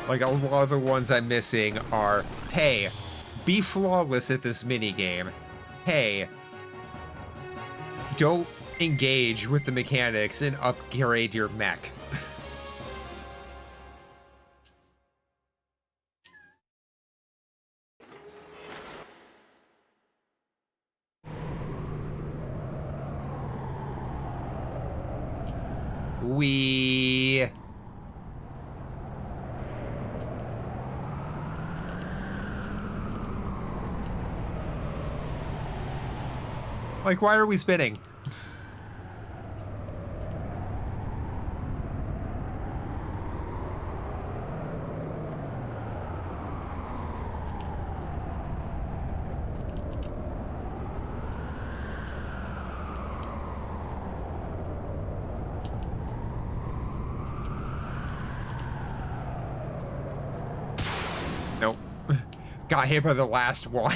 Like, a lot of the ones I'm missing are, hey, be flawless at this minigame. Hey, don't engage with the mechanics and upgrade your mech. Like, why are we spinning? Nope. Got hit by the last one.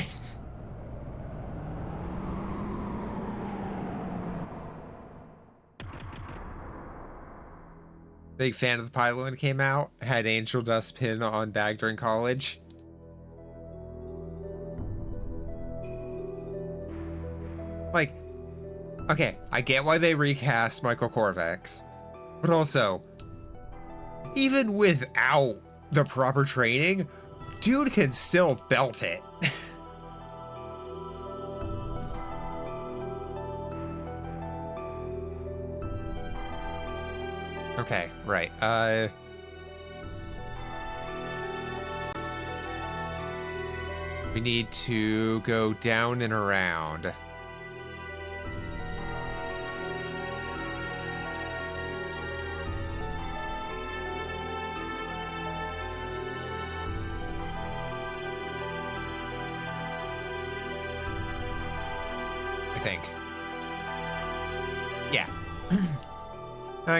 Big fan of the pilot when it came out. Had Angel Dust pin on bag during college. Like, okay, I get why they recast Michael Corvex, but also, even without the proper training, dude can still belt it. Okay, right. We need to go down and around. I think. Yeah.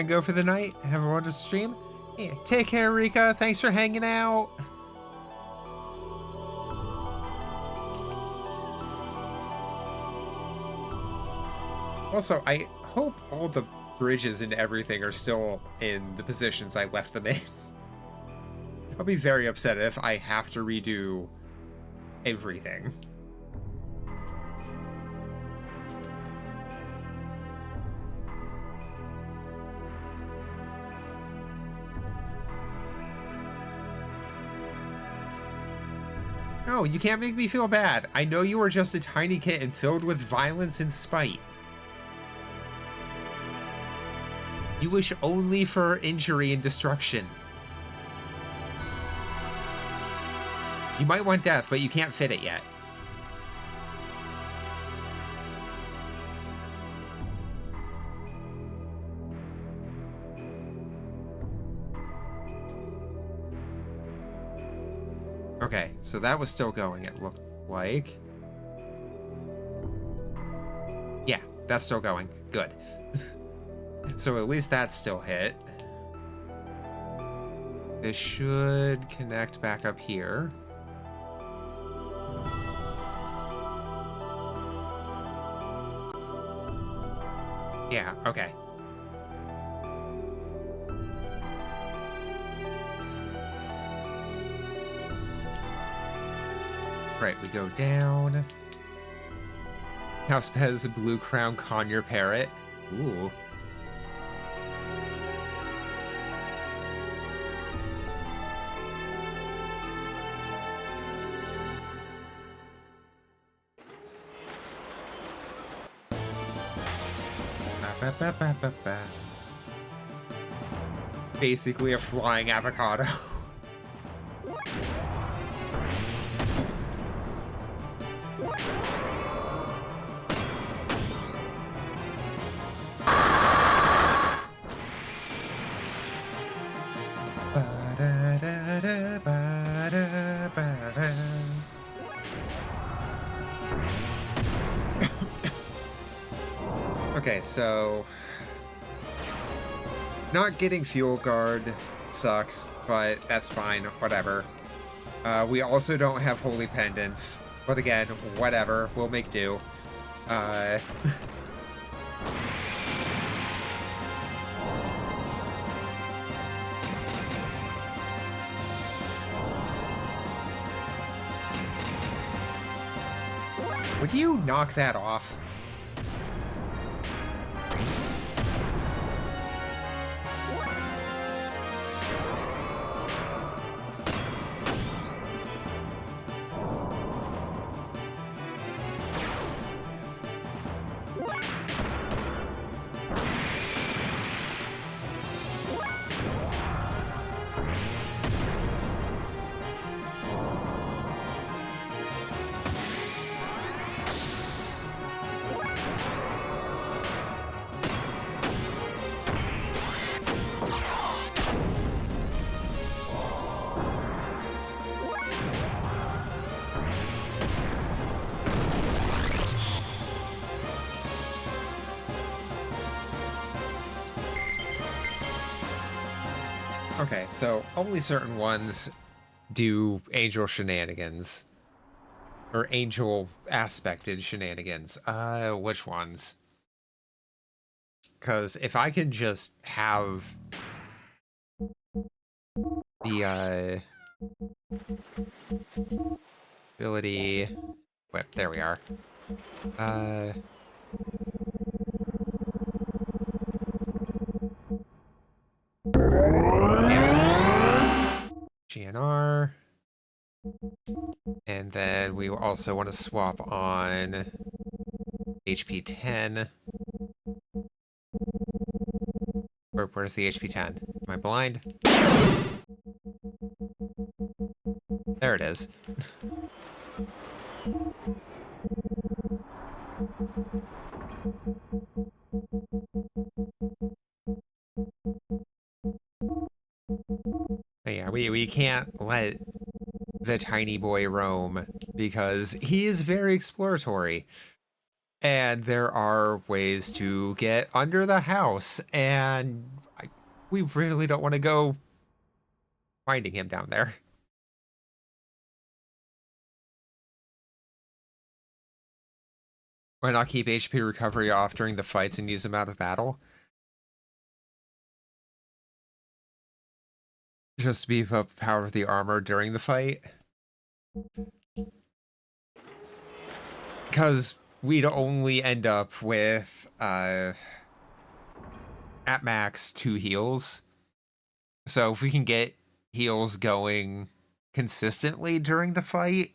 Go for the night. Have a wonderful stream. Yeah. Take care, Rika. Thanks for hanging out. Also, I hope all the bridges and everything are still in the positions I left them in. I'll be very upset if I have to redo everything. No, you can't make me feel bad. I know you are just a tiny kitten filled with violence and spite. You wish only for injury and destruction. You might want death, but you can't fit it yet. Okay, so that was still going, it looked like. Yeah, that's still going. Good. So at least that's still hit. This should connect back up here. Yeah, okay. Right, we go down. House has a blue crown conure parrot. Ooh. Ba, ba, ba, ba, ba. Basically a flying avocado. Okay, so not getting fuel guard sucks, but that's fine, whatever. We also don't have holy pendants, but again, whatever, we'll make do. Would you knock that off? Okay, so only certain ones do angel shenanigans. Or angel aspected shenanigans. Which ones? Because if I can just have the ability whip. There we are. Yeah. GNR. And then we also want to swap on HP 10. Where's the HP 10? Am I blind? There it is. But yeah, we can't let the tiny boy roam because he is very exploratory. And there are ways to get under the house, and we really don't want to go finding him down there. Why not keep HP recovery off during the fights and use them out of battle? Just to beef up the power of the armor during the fight. Because we'd only end up with, at max, 2 heals. So if we can get heals going consistently during the fight,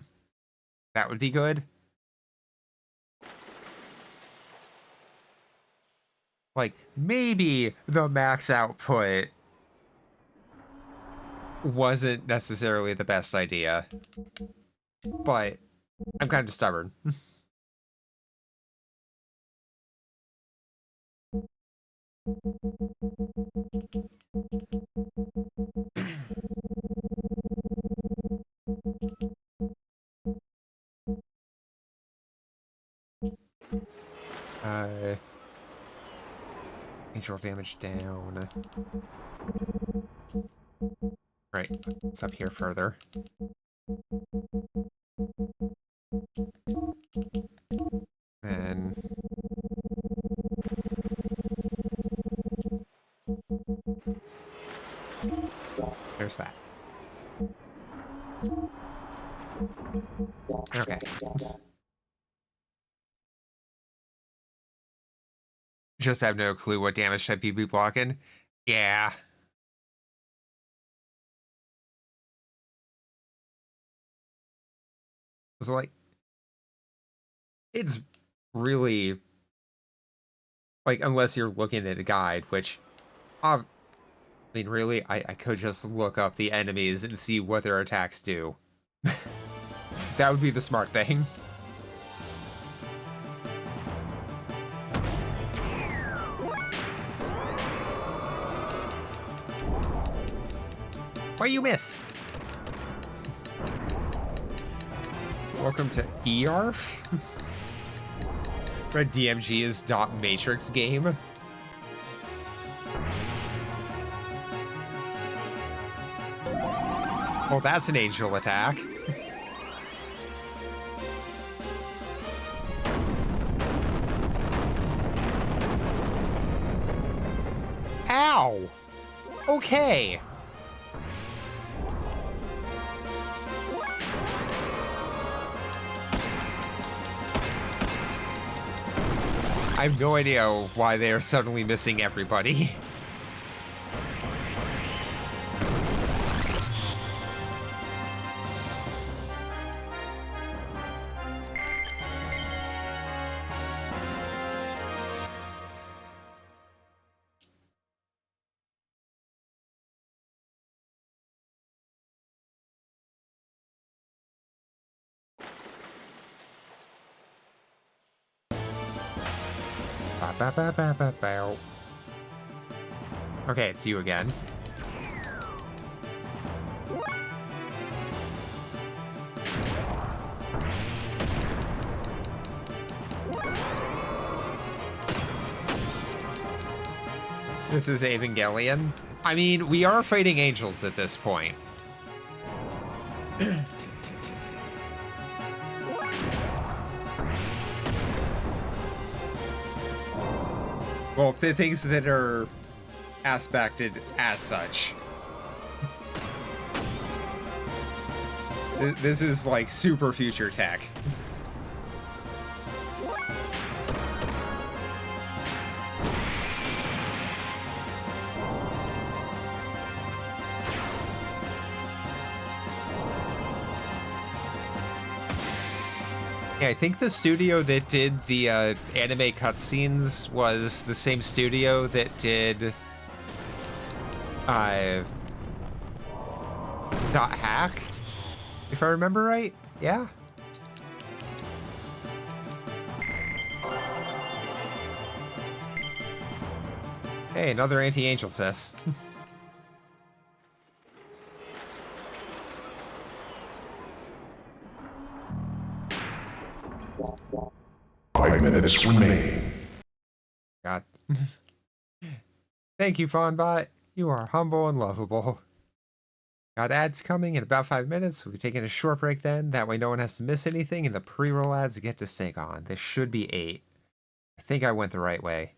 that would be good. Like, maybe the max output wasn't necessarily the best idea, but I'm kind of stubborn. Angel damage down. Right, it's up here further. Then there's that. Okay. Just have no clue what damage type you'd be blocking. Yeah. So, like, it's really, like, unless you're looking at a guide, which, I mean, really, I could just look up the enemies and see what their attacks do. That would be the smart thing. Why you miss? Welcome to EARF? Red DMG is dot matrix game. Well, that's an angel attack. Ow! Okay. I have no idea why they are suddenly missing everybody. Okay, it's you again. This is Evangelion. I mean, we are fighting angels at this point. Well, the things that are aspected as such. This is like super future tech. Yeah, I think the studio that did the anime cutscenes was the same studio that did Dot Hack, if I remember right. Yeah. Hey, another anti-angel, sis. 5 minutes remaining. God. Thank you, Fawnbot. You are humble and lovable. Got ads coming in about 5 minutes. We'll be taking a short break then. That way no one has to miss anything, and the pre-roll ads get to stay on. There should be 8. I think I went the right way.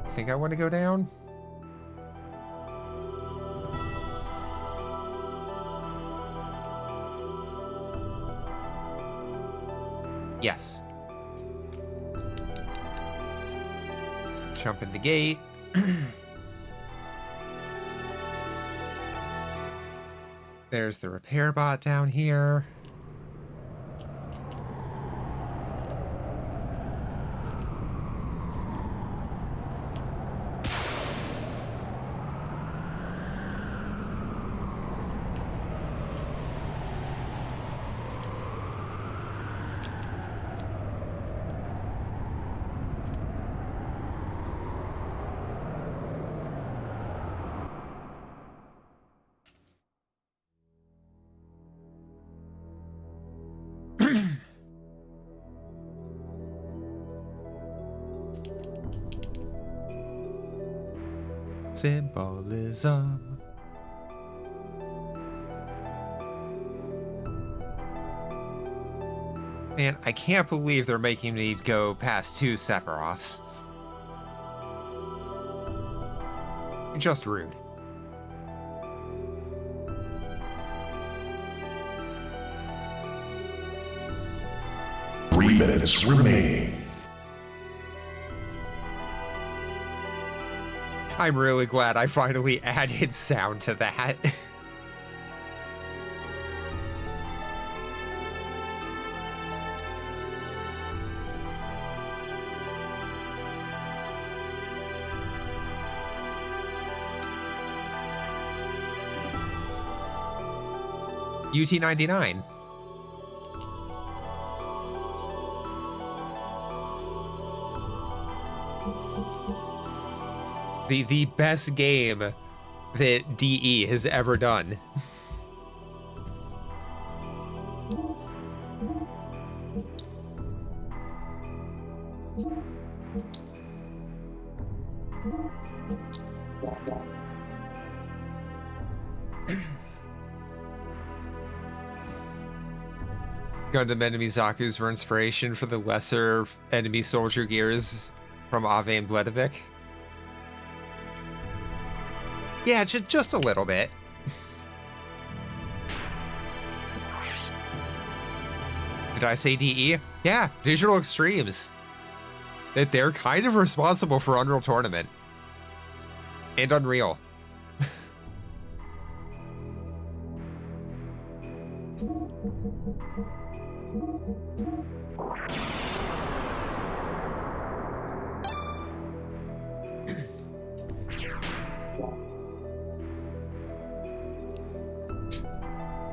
I think I want to go down. Yes. Jump in the gate. There's the repair bot down here. Symbolism. Man, I can't believe they're making me go past 2 Sephiroths. Just rude. Three minutes remaining. I'm really glad I finally added sound to that. UT99. The best game that DE has ever done. Gundam enemy Zaku's were inspiration for the lesser enemy soldier gears from Ave and Bledevik. Yeah, just a little bit. Did I say DE? Yeah, Digital Extremes. That they're kind of responsible for Unreal Tournament. And Unreal.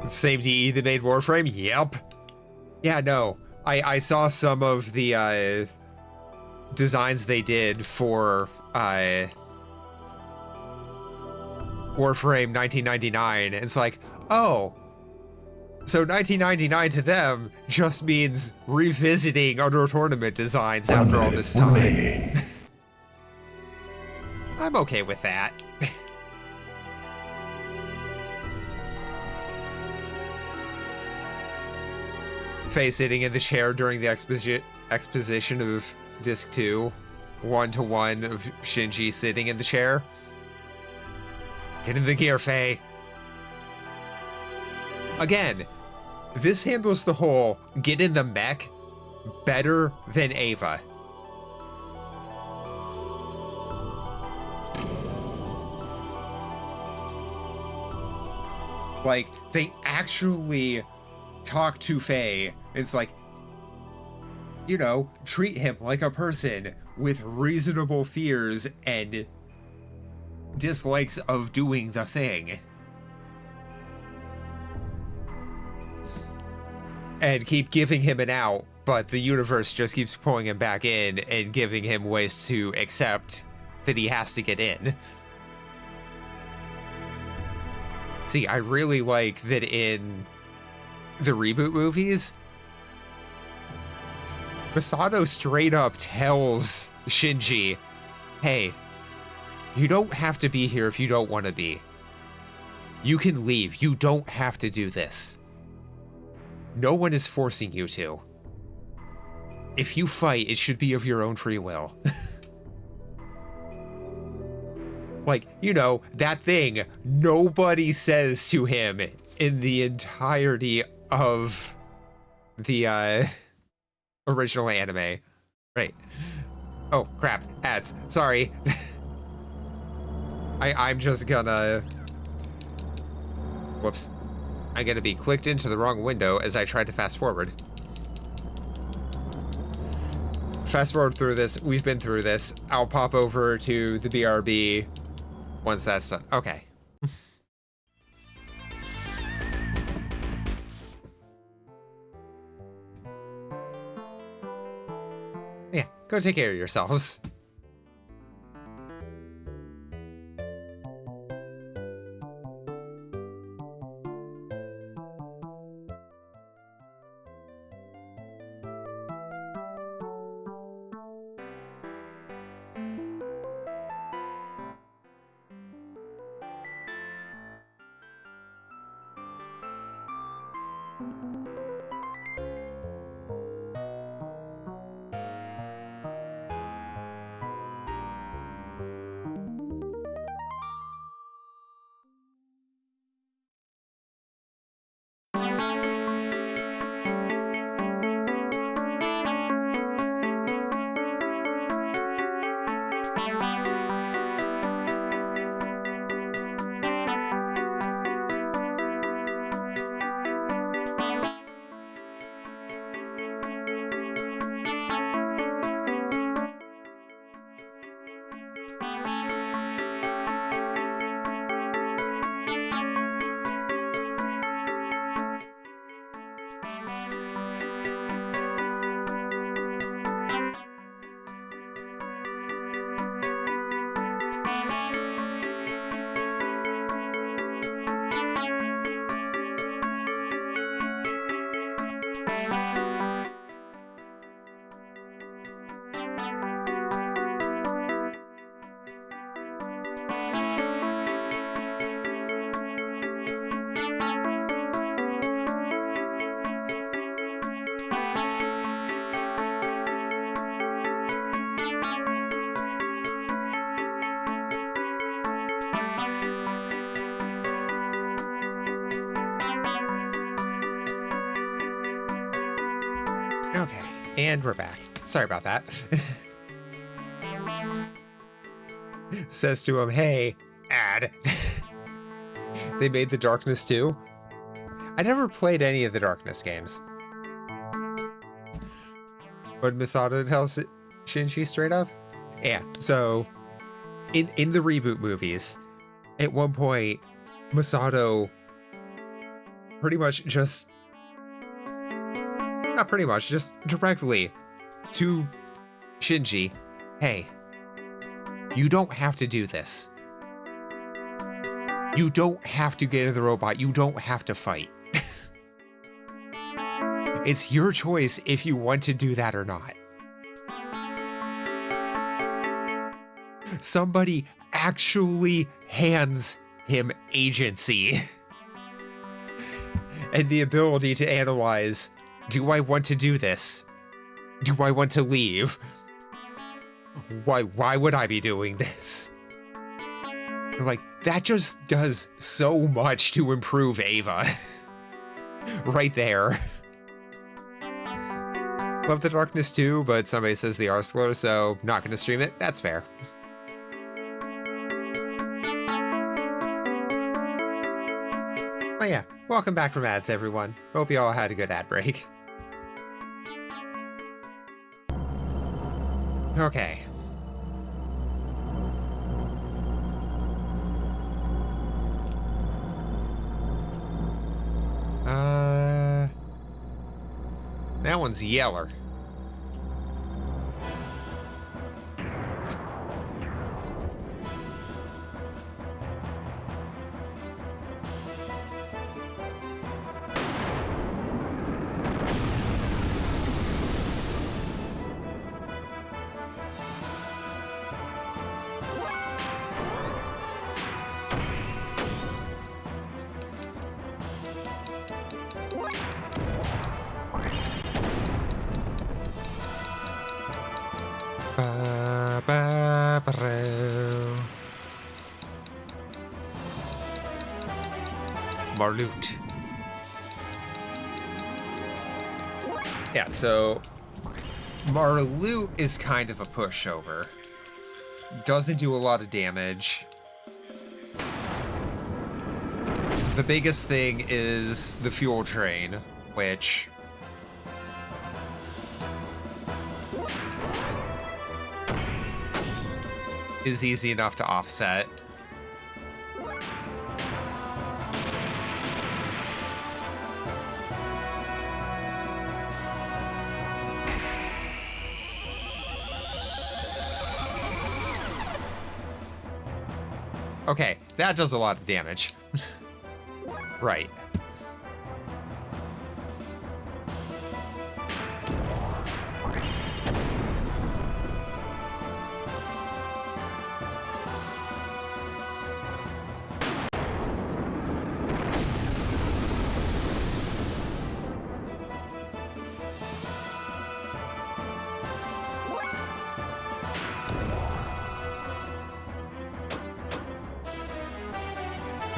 Same DE that made Warframe? Yep. Yeah, no. I saw some of the designs they did for Warframe 1999. It's like, oh, so 1999 to them just means revisiting Unreal Tournament designs after all this time. I'm okay with that. Faye sitting in the chair during the exposition of Disc 2. 1-to-1 of Shinji sitting in the chair. Get in the gear, Faye. Again, this handles the whole get in the mech better than Ava. Like, they actually talk to Faye. It's like, you know, treat him like a person with reasonable fears and dislikes of doing the thing. And keep giving him an out, but the universe just keeps pulling him back in and giving him ways to accept that he has to get in. See, I really like that in the reboot movies, Masato straight up tells Shinji, hey, you don't have to be here if you don't want to be. You can leave. You don't have to do this. No one is forcing you to. If you fight, it should be of your own free will. Like, you know, that thing nobody says to him in the entirety of the original anime. Right. Oh, crap. Ads. Sorry. I'm just gonna... Whoops. I'm gonna be clicked into the wrong window as I tried to fast forward. Fast forward through this. We've been through this. I'll pop over to the BRB once that's done. Okay. Yeah, go take care of yourselves. Okay, and we're back. Sorry about that. Says to him, hey, ad. They made the Darkness 2. I never played any of the Darkness games. But Masato tells Shinji straight up? Yeah, so in the reboot movies, at one point, Masato pretty much just... Not pretty much, just directly to Shinji, hey, you don't have to do this. You don't have to get in the robot. You don't have to fight. It's your choice if you want to do that or not. Somebody actually hands him agency and the ability to analyze Do I want to do this? Do I want to leave? Why would I be doing this? Like, that just does so much to improve Ava. Right there. Love the darkness too, but somebody says the are slow, so not gonna stream it. That's fair. But yeah, welcome back from ads, everyone. Hope you all had a good ad break. Okay. That one's Yeller. Marloot. Yeah, so Marloot is kind of a pushover. Doesn't do a lot of damage. The biggest thing is the fuel train, which is easy enough to offset. Okay, that does a lot of damage. Right.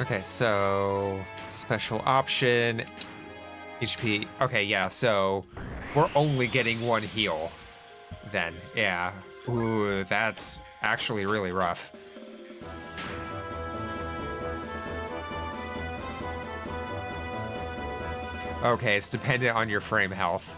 Okay, so special option, HP. Okay, yeah, so we're only getting one heal then. Yeah. Ooh, that's actually really rough. Okay, it's dependent on your frame health.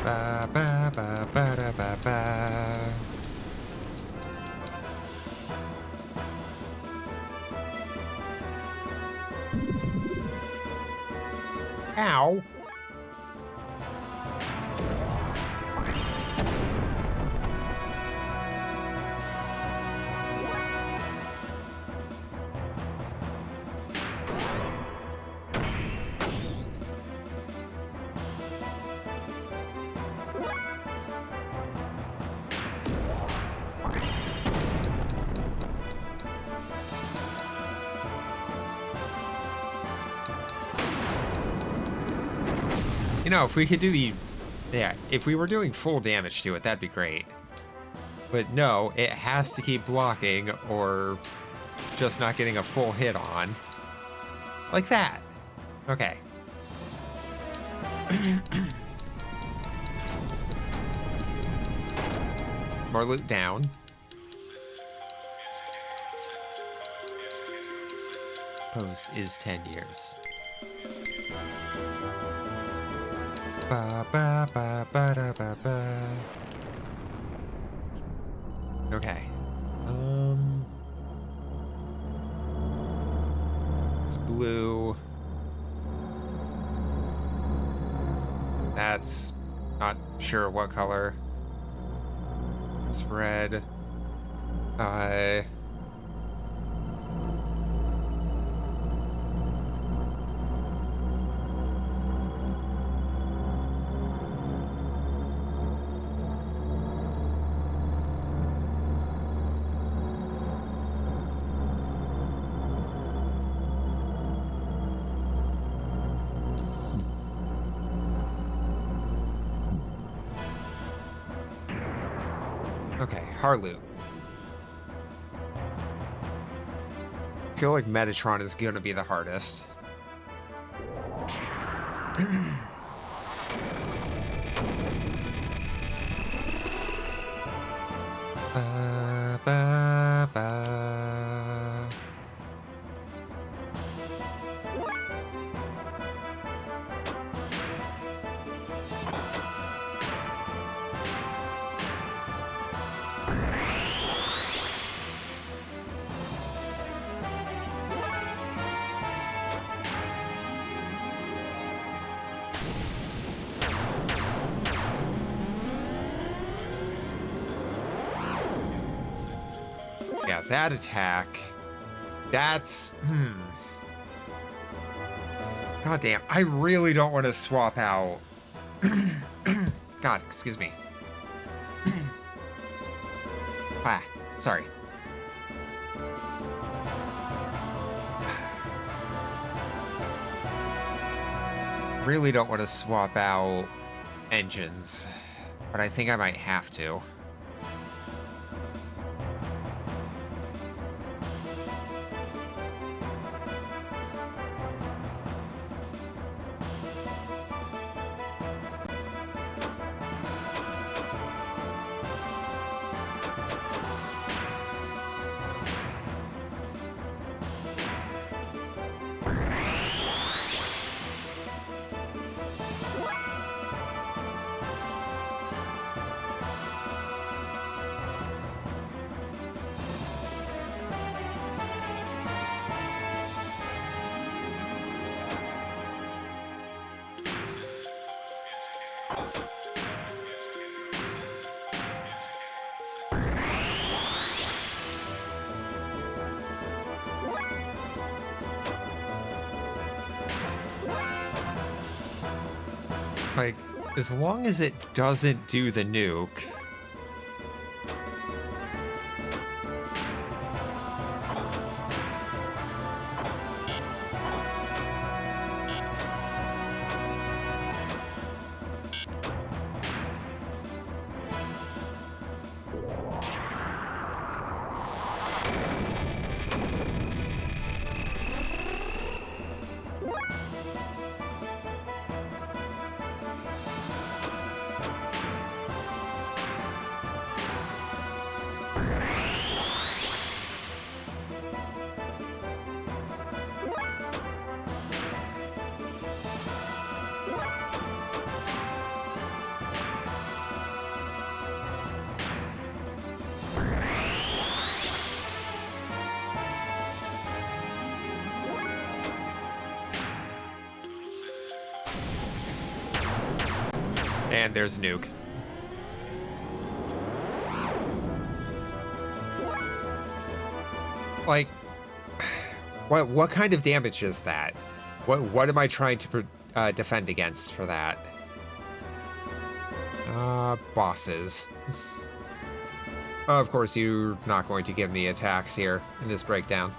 Ba, ba, ba, ba, da, ba, ba. Ow. You know, if we could do the... Yeah, if we were doing full damage to it, that'd be great. But no, it has to keep blocking, or just not getting a full hit on. Like that. Okay. More loot down. Post is 10 years. Ba, ba, ba, ba, da, ba, ba. Okay. It's blue. That's not sure what color. It's red. Okay, Harloot. I feel like Metatron is gonna be the hardest. Ba, ba, ba. Yeah, that attack. That's... God damn, I really don't want to swap out... God, excuse me. Sorry. Really don't want to swap out engines, but I think I might have to. Like, as long as it doesn't do the nuke. And there's a nuke. Like, what kind of damage is that? What am I trying to defend against for that? Bosses. Of course, you're not going to give me attacks here in this breakdown.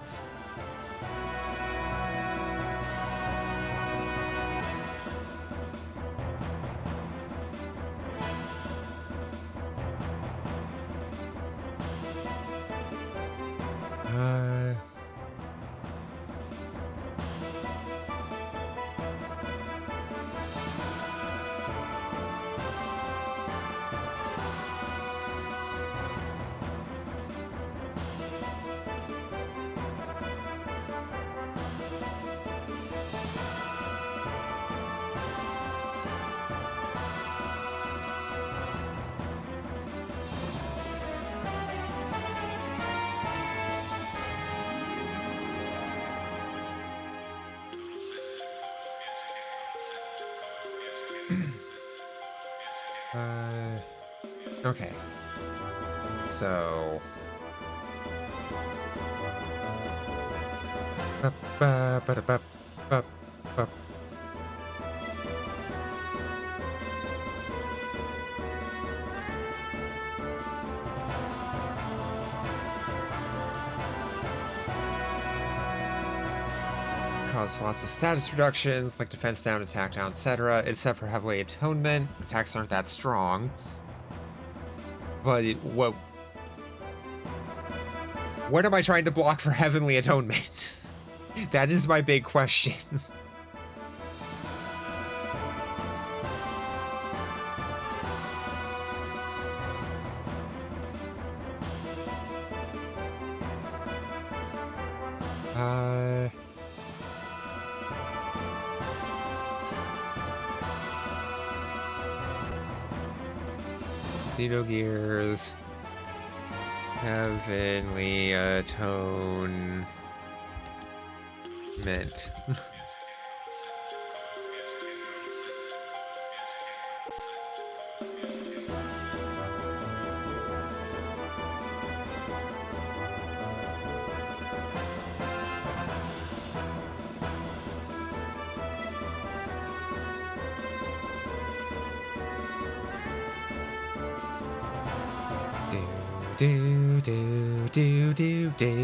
Okay. So. Cause lots of status reductions, like defense down, attack down, etc. Except for Heavyweight Atonement, attacks aren't that strong. But what am I trying to block for Heavenly Atonement? That is my big question. Endogears, Heavenly Atonement. Do do do do do.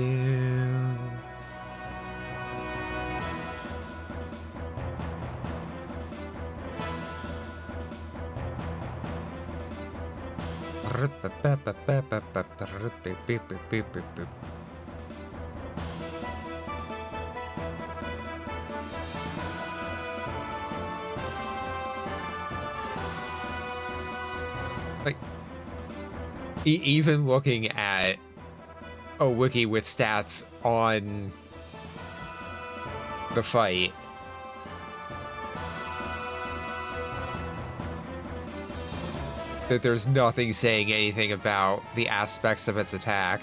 Like, even looking at a wiki with stats on the fight, that there's nothing saying anything about the aspects of its attack.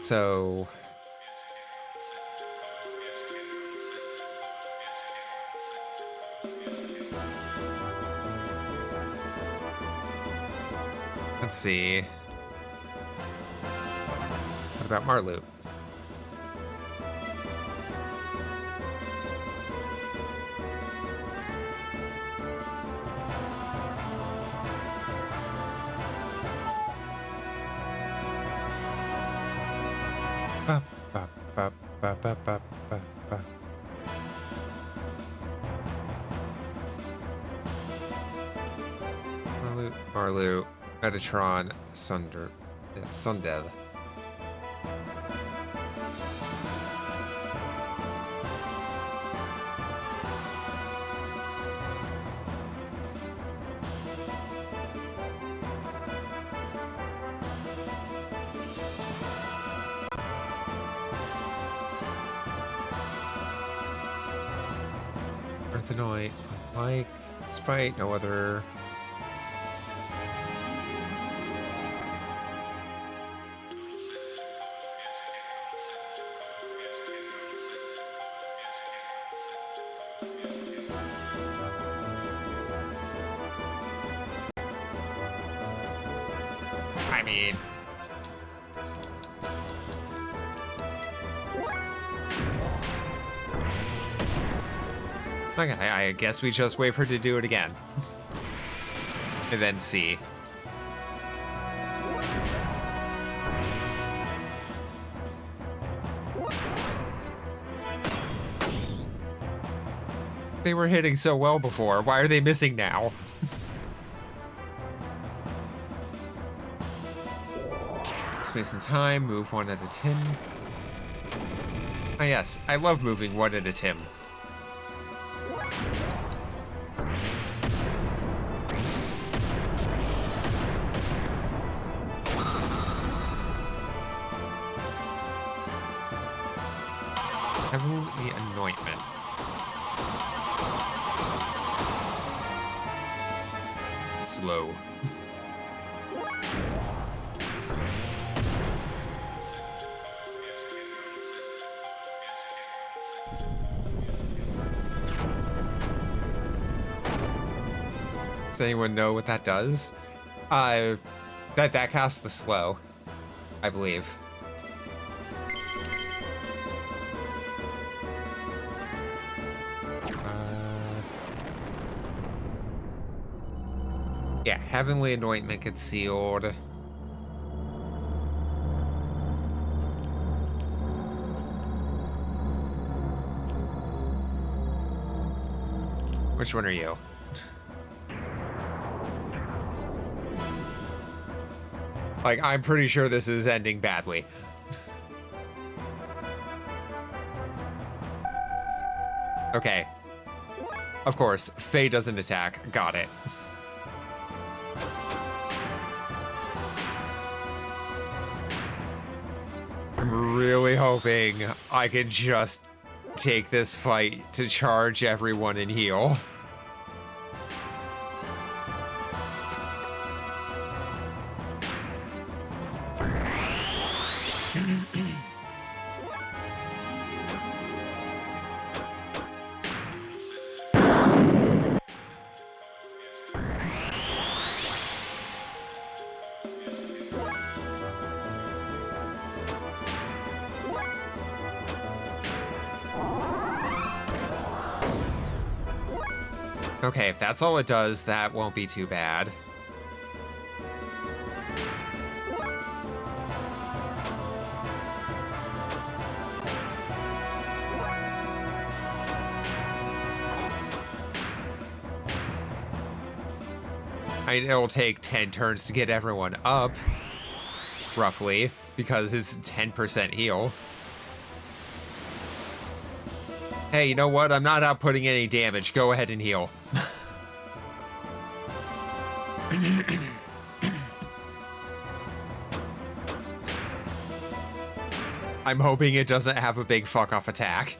So let's see. What about Marloot? Ba, ba, ba, ba, ba, ba, ba, ba. Marloot, Metatron, Sundev. Earthanoid, like, despite no other. I mean, okay, I guess we just wait for her to do it again. And then see. They were hitting so well before. Why are they missing now? Space and time, move one at a tim. Ah yes, I love moving one at a tim. Heavenly Anointment. Slow. Does anyone know what that does? That casts the slow, I believe. Yeah, Heavenly Anointment Concealed. Which one are you? Like, I'm pretty sure this is ending badly. Okay. Of course, Faye doesn't attack. Got it. I'm really hoping I can just take this fight to charge everyone and heal. Okay, if that's all it does, that won't be too bad. I mean, it'll take 10 turns to get everyone up, roughly, because it's 10% heal. Hey, you know what? I'm not outputting any damage. Go ahead and heal. I'm hoping it doesn't have a big fuck-off attack.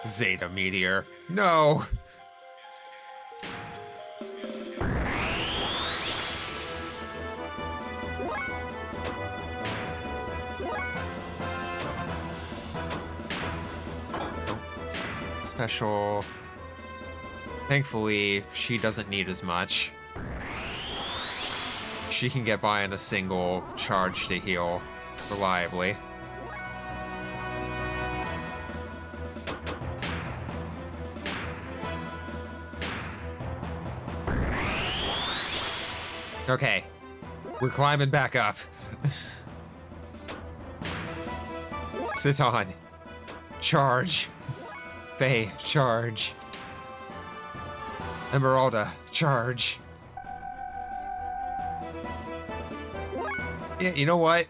Zeta Meteor. No! Special. Thankfully, she doesn't need as much. She can get by on a single charge to heal reliably. Okay, we're climbing back up. Citan, charge. Faye, charge. Emeralda, charge. Yeah, you know what?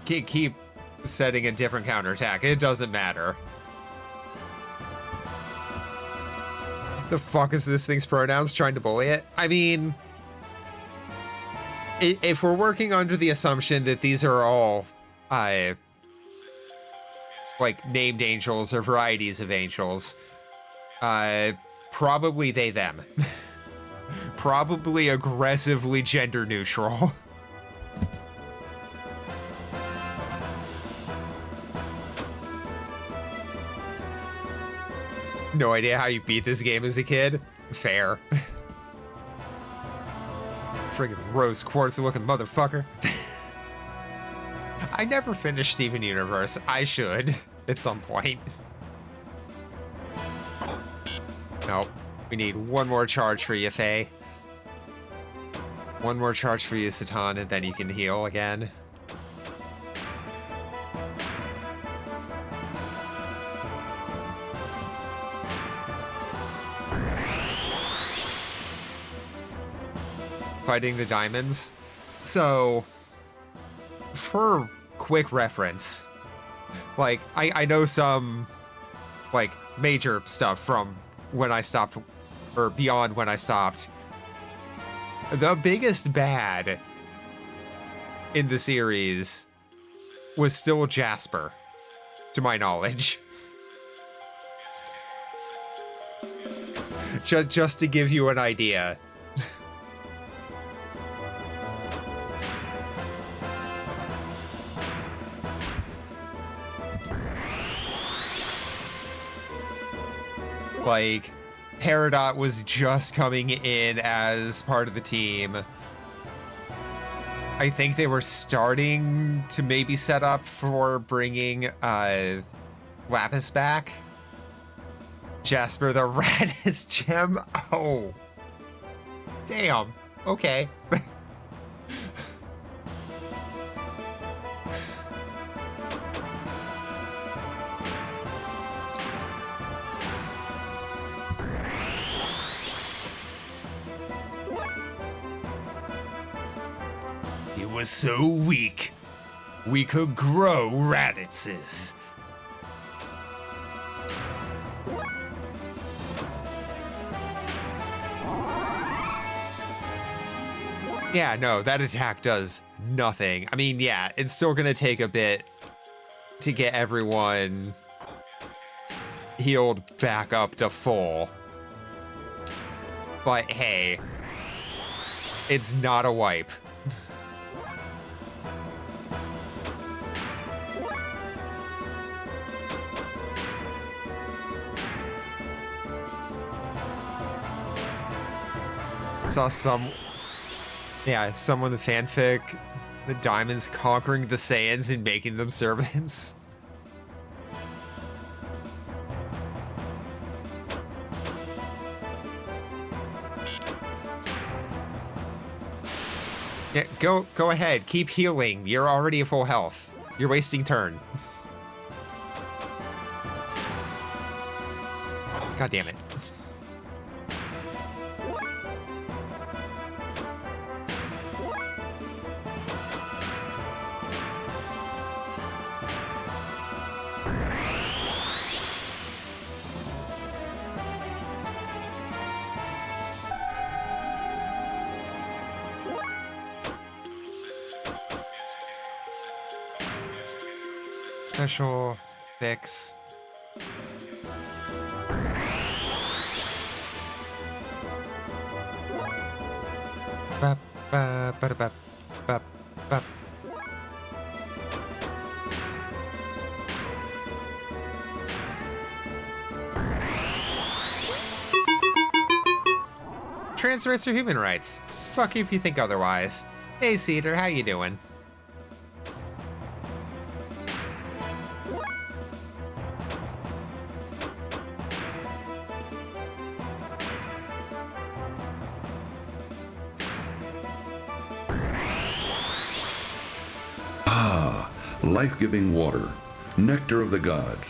Keep setting a different counterattack. It doesn't matter. The fuck is this thing's pronouns trying to bully it? I mean, if we're working under the assumption that these are all, like, named angels or varieties of angels, probably they, them. Probably aggressively gender neutral. No idea how you beat this game as a kid? Fair. Friggin' rose quartz looking motherfucker. I never finished Steven Universe. I should at some point. Nope. We need one more charge for you, Faye. One more charge for you, Citan, and then you can heal again. Fighting the diamonds. So, for quick reference, like, I know some, like, major stuff from when I stopped, or beyond when I stopped. The biggest bad in the series was still Jasper, to my knowledge. just to give you an idea. Like, Peridot was just coming in as part of the team. I think they were starting to maybe set up for bringing Lapis back. Jasper the Raddest Gem. Oh. Damn. Okay. He was so weak, we could grow radishes. Yeah, no, that attack does nothing. I mean, yeah, it's still gonna take a bit to get everyone healed back up to full. But hey, it's not a wipe. Saw someone in the fanfic, the diamonds conquering the Saiyans and making them servants. Yeah, go ahead, keep healing. You're already at full health. You're wasting turn. God damn it. Special fix. Ba, ba, ba, ba, ba, ba. Transference for human rights. Fuck you if you think otherwise. Hey Cedar, how you doing? Ah, life-giving water, nectar of the gods.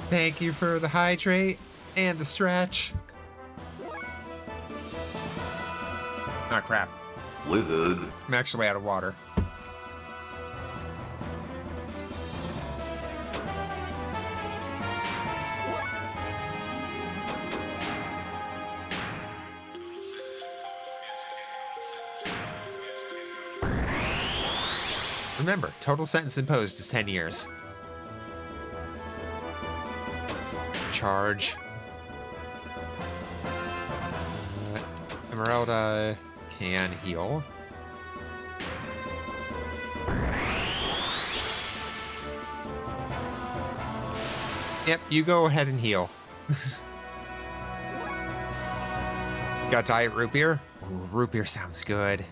Thank you for the hydrate and the stretch. Ah, crap. I'm actually out of water. Remember, total sentence imposed is 10 years. Charge. Emeralda can heal. Yep, you go ahead and heal. Got diet root beer? Ooh, root beer sounds good.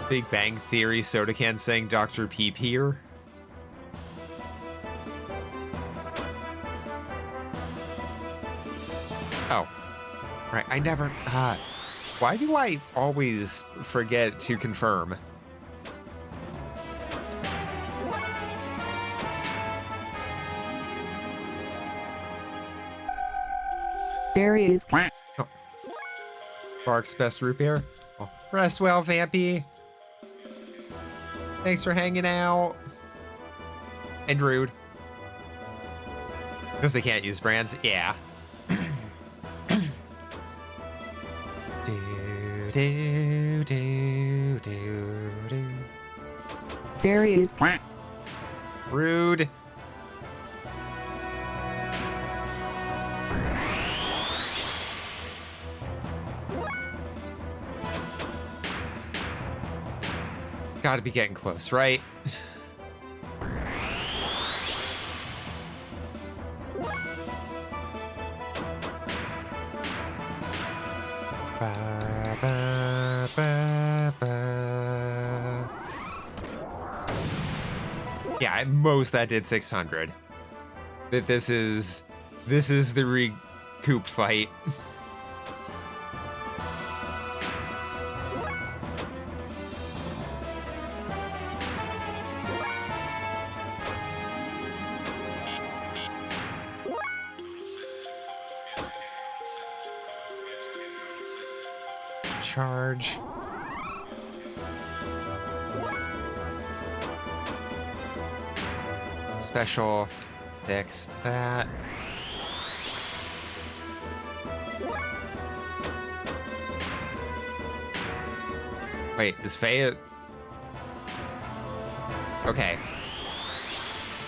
Big Bang Theory soda can saying Dr. Peep here. Oh, right. I never. Why do I always forget to confirm? There he is. Oh. Bark's best root beer. Oh. Rest well, Vampy. Thanks for hanging out. And rude. Because they can't use brands? Yeah. do, do, do, do, do. Darius, Rude. Gotta be getting close, right? Ba, ba, ba, ba. Yeah, at most that did 600. That this is the recoup fight. Charge. Special. Fix that. Wait, is Faye? Okay.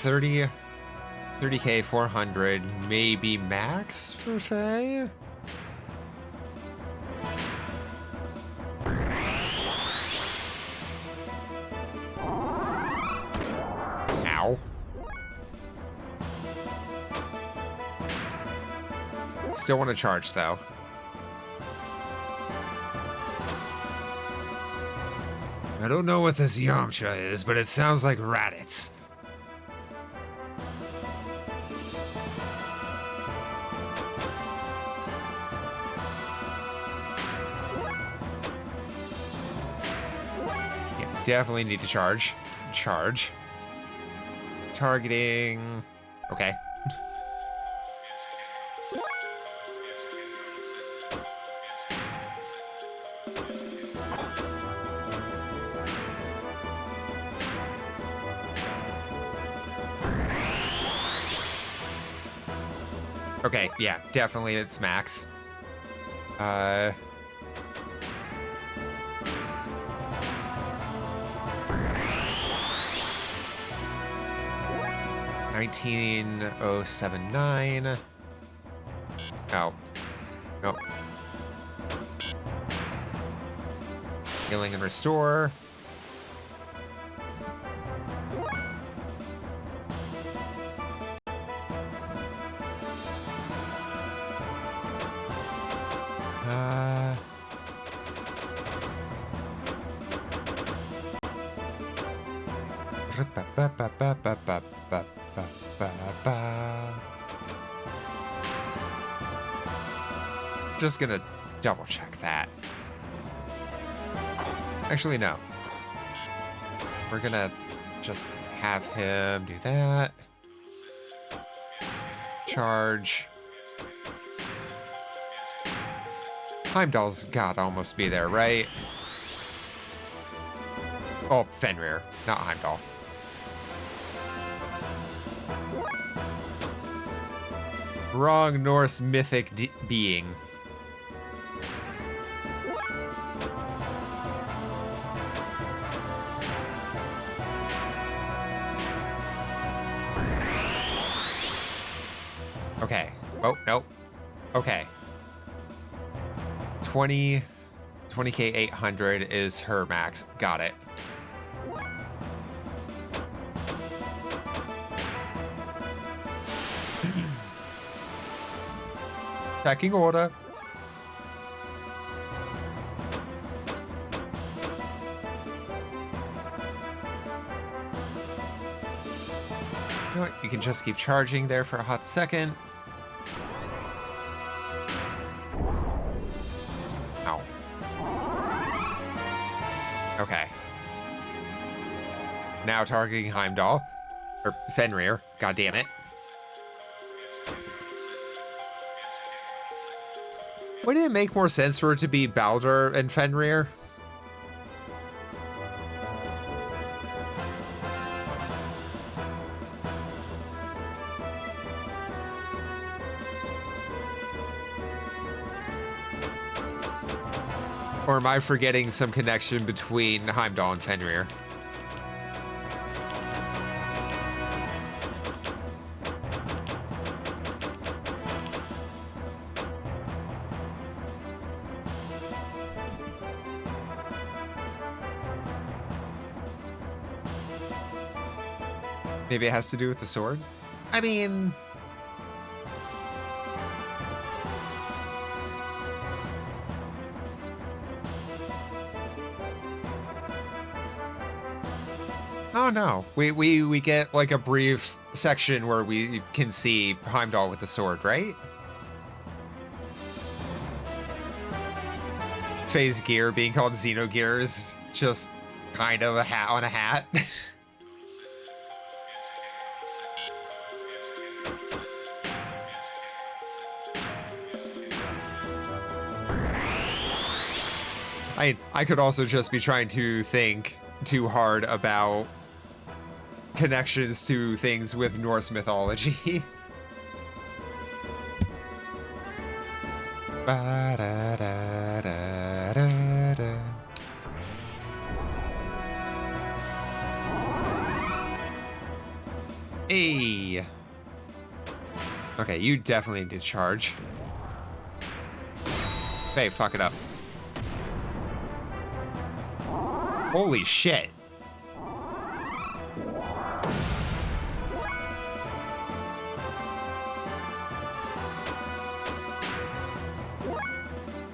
30k 400, maybe max for Faye? Ow. Still want to charge though. I don't know what this Yamcha is, but it sounds like Raditz. Yeah, definitely need to charge. Charge. Targeting. Okay. Okay, yeah, definitely it's max. 19079. Oh. Nope. Healing and restore. Just gonna double check that. Actually, no. We're gonna just have him do that. Charge. Heimdall's gotta almost be there, right? Oh, Fenrir, not Heimdall. Wrong Norse mythic being. Okay. Oh, nope. Okay. 20k 800 is her max. Got it. Packing order. You know what? You can just keep charging there for a hot second. Ow. Okay. Now targeting Heimdall. Or Fenrir. God damn it. Wouldn't it make more sense for it to be Baldur and Fenrir? Or am I forgetting some connection between Heimdall and Fenrir? Maybe it has to do with the sword? I mean... Oh no, we get like a brief section where we can see Heimdall with the sword, right? Phase gear being called Xenogears, just kind of a hat on a hat. I could also just be trying to think too hard about connections to things with Norse mythology. Ba-da-da-da-da-da. Hey. Okay, you definitely need to charge. Hey, fuck it up. Holy shit.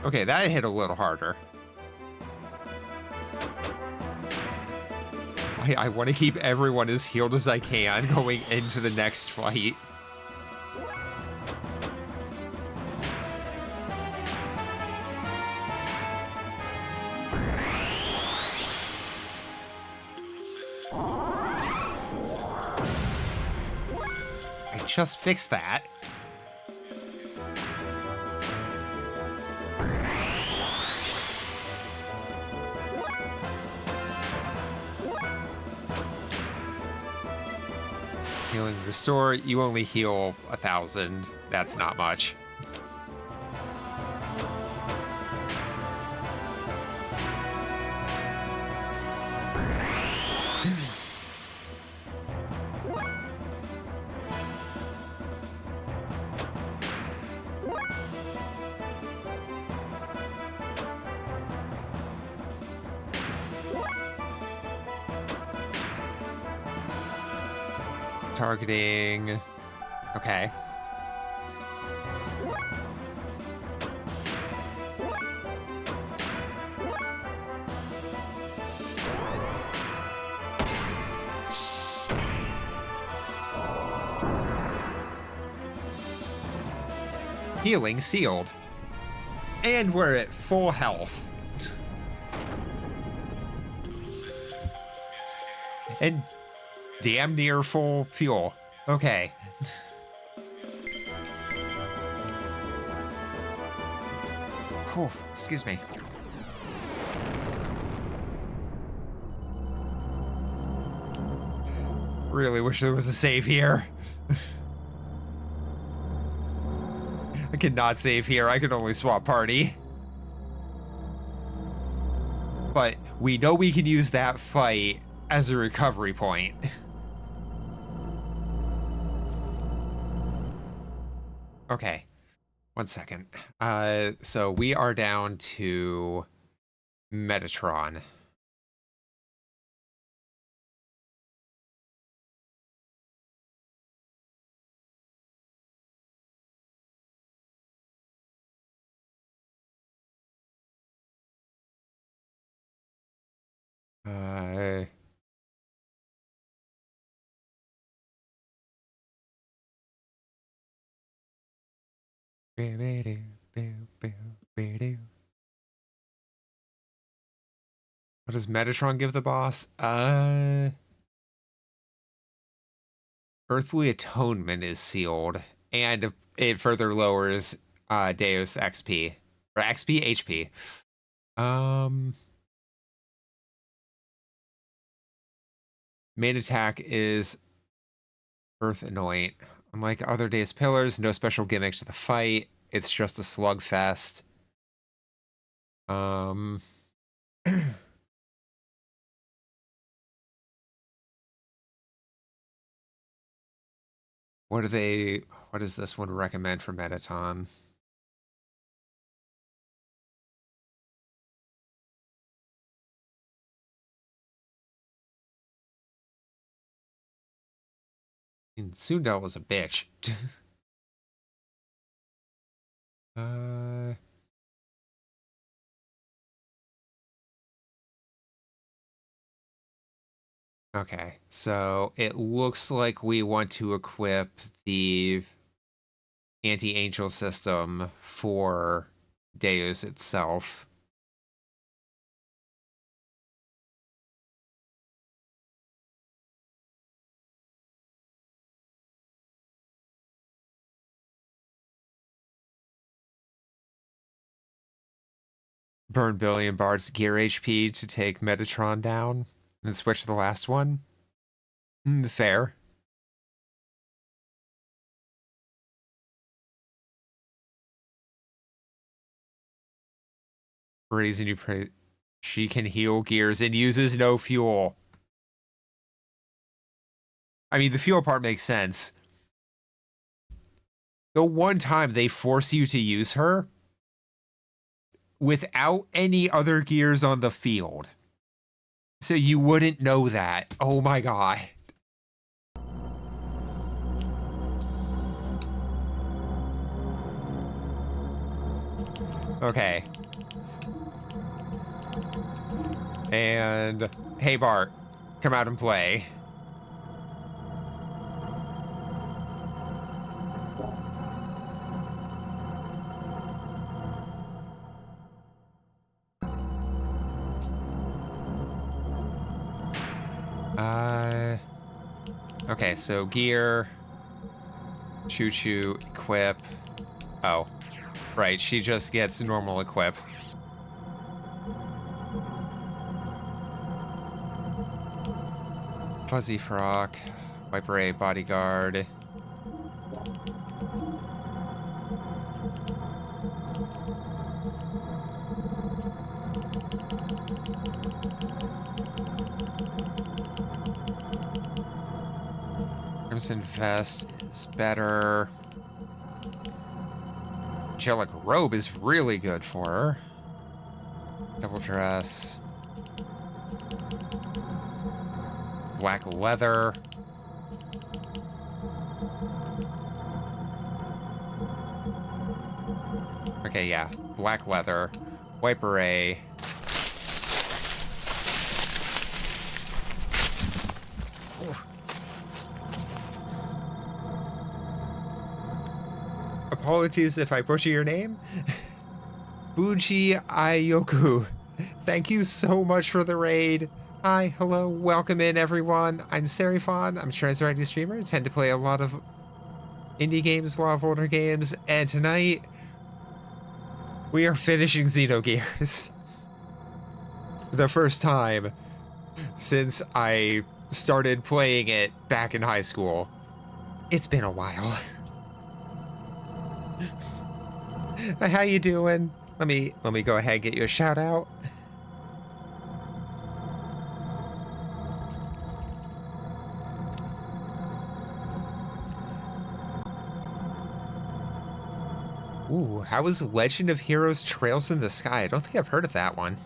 Okay, that hit a little harder. I want to keep everyone as healed as I can going into the next fight. I just fixed that. Healing restore, you only heal 1,000. That's not much. Targeting. Okay. Healing sealed. And we're at full health. And damn near full fuel. Okay. Whew, excuse me. Really wish there was a save here. I cannot save here. I can only swap party. But we know we can use that fight as a recovery point. Okay, 1 second. So we are down to Metatron. What does Metatron give the boss? Earthly Atonement is sealed, and it further lowers Deus XP or XP HP. Main attack is Earth Anoint. Unlike other Deus Pillars, no special gimmick to the fight. It's just a slugfest. Um, what does this one recommend for Metaton? I mean, Sundel was a bitch. uh, okay, so it looks like we want to equip the anti-angel system for Deus itself. Burn billion bars gear HP to take Metatron down, and switch to the last one. Fair. Reason you pray. She can heal gears and uses no fuel. I mean, the fuel part makes sense. The one time they force you to use her without any other gears on the field. So you wouldn't know that. Oh my god. Okay. And hey Bart, come out and play. Okay, so gear, choo-choo, equip. Oh, right, she just gets normal equip. Fuzzy Frock, Viper A Bodyguard. Crimson Vest is better. Angelic Robe is really good for her. Double Dress. Black Leather. Okay, yeah. Black Leather. White Beret. Apologies if I butcher your name. Buji Ayoku. Thank you so much for the raid. Hi, hello, welcome in everyone. I'm Serifon. I'm a trans streamer. I tend to play a lot of indie games, a lot of older games, and tonight we are finishing Xenogears. The first time since I started playing it back in high school. It's been a while. How you doing? Let me go ahead and get you a shout out. Ooh, how was Legend of Heroes Trails in the Sky? I don't think I've heard of that one.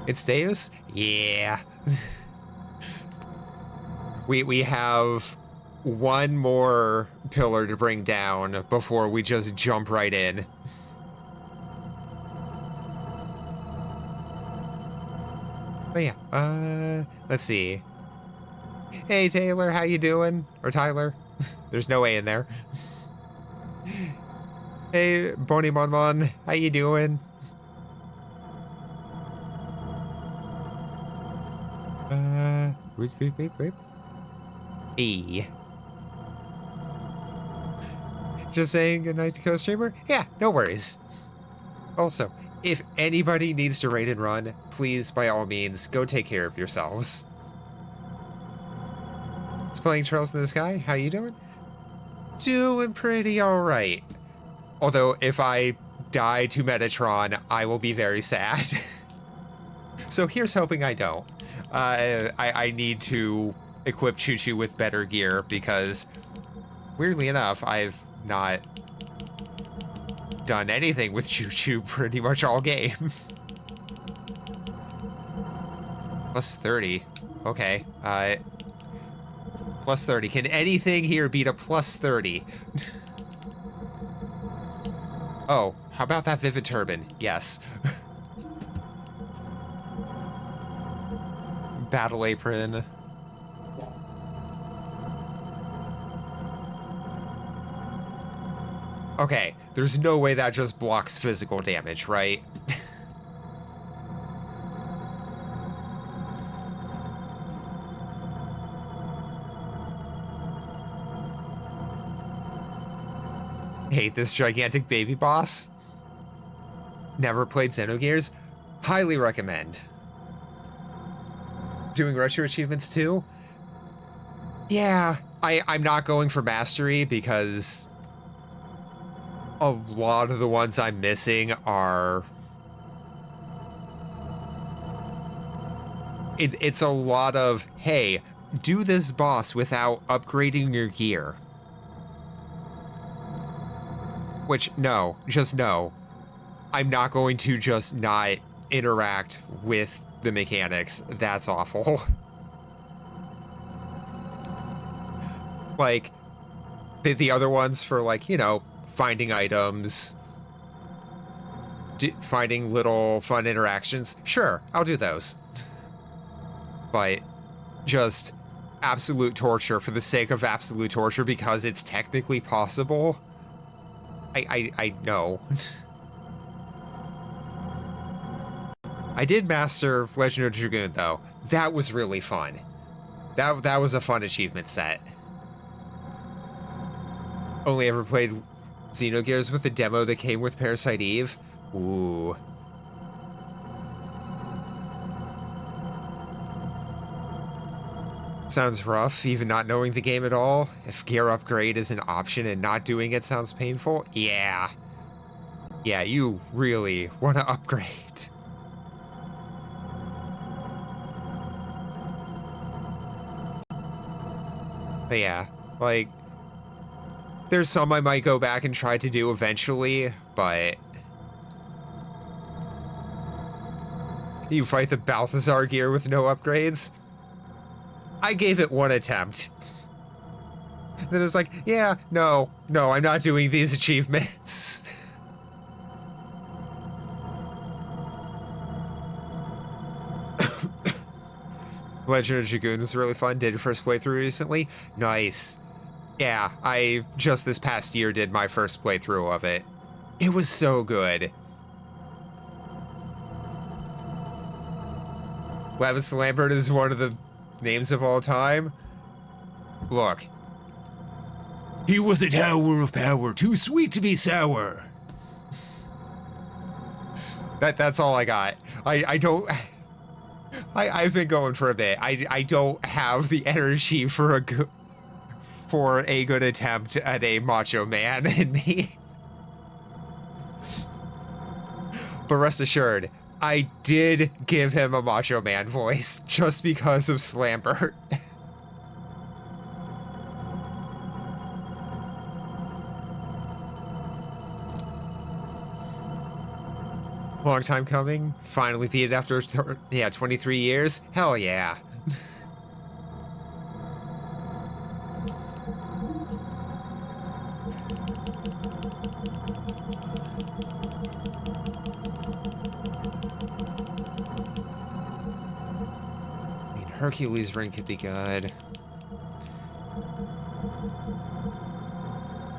It's Deus? Yeah. We have one more pillar to bring down before we just jump right in. But yeah, let's see. Hey Taylor, how you doing? Or Tyler? There's no A in there. Hey Boni Mon Mon, how you doing? Wait. E. Just saying goodnight to co-streamer? Yeah, no worries. Also, if anybody needs to raid and run, please, by all means, go take care of yourselves. It's playing Trails in the Sky. How you doing? doing pretty alright. Although, if I die to Metatron, I will be very sad. So here's hoping I don't. I need to equip Choo Choo with better gear because, weirdly enough, I've not done anything with Choo Choo pretty much all game. Plus 30. Okay. Plus 30. Can anything here beat a plus 30? Oh, how about that Vivid Turban? Yes. Battle Apron. Okay, there's no way that just blocks physical damage, right? Hate this gigantic baby boss. Never played Endogears. Highly recommend. Doing retro achievements too? Yeah, I'm not going for mastery because a lot of the ones I'm missing are... It's a lot of, hey, do this boss without upgrading your gear. Which, no, just no. I'm not going to just not interact with the mechanics. That's awful. Like, the other ones for, like, you know, finding items, finding little fun interactions. Sure, I'll do those. But just absolute torture for the sake of absolute torture because it's technically possible. I know. I did master Legend of Dragoon, though. That was really fun. That was a fun achievement set. Only ever played Xenogears with the demo that came with Parasite Eve. Ooh. Sounds rough, even not knowing the game at all. If gear upgrade is an option and not doing it sounds painful, yeah. Yeah, you really want to upgrade. But yeah, like, there's some I might go back and try to do eventually, but... You fight the Balthazar gear with no upgrades? I gave it one attempt. Then it was like, yeah, no, I'm not doing these achievements. Legend of Dragoon was really fun. Did your first playthrough recently? Nice. Yeah, I just this past year did my first playthrough of it. It was so good. Lavis Lambert is one of the names of all time. Look. He was a tower of power, too sweet to be sour. That's all I got. I don't... I've been going for a bit. I don't have the energy for a good attempt at a macho man in me. But rest assured, I did give him a macho man voice just because of Slambert. Long time coming. Finally beat it after, 23 years. Hell yeah. I mean, Hercules Ring could be good.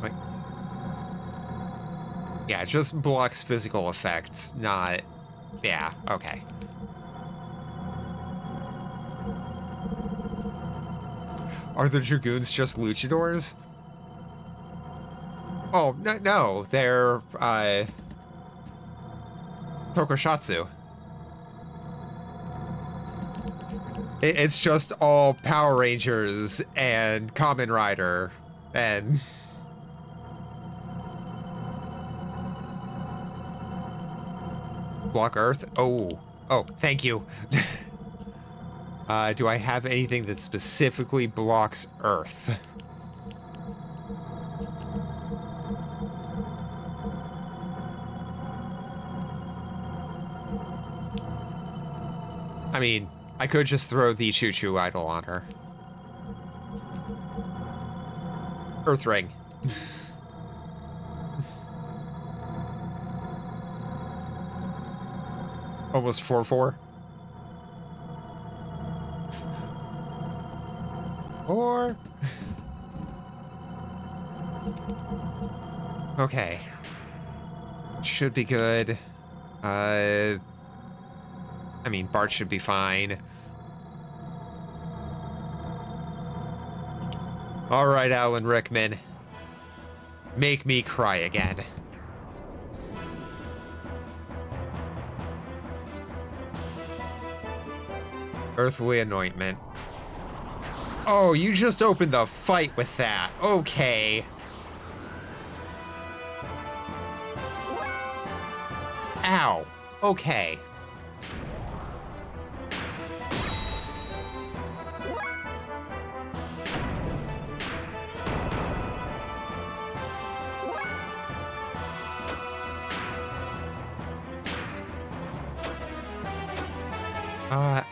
Like, yeah, it just blocks physical effects, not... Yeah, okay. Are the Dragoons just luchadors? Oh, no, they're, Tokusatsu. It's just all Power Rangers and Kamen Rider and Block Earth? Oh. Oh, thank you. Do I have anything that specifically blocks Earth? I mean, I could just throw the choo-choo idol on her. Earth ring. Almost 4-4. Or... Okay. Should be good. I mean, Bart should be fine. All right, Alan Rickman. Make me cry again. Earthly anointment. Oh, you just opened the fight with that. Okay. Ow. Okay.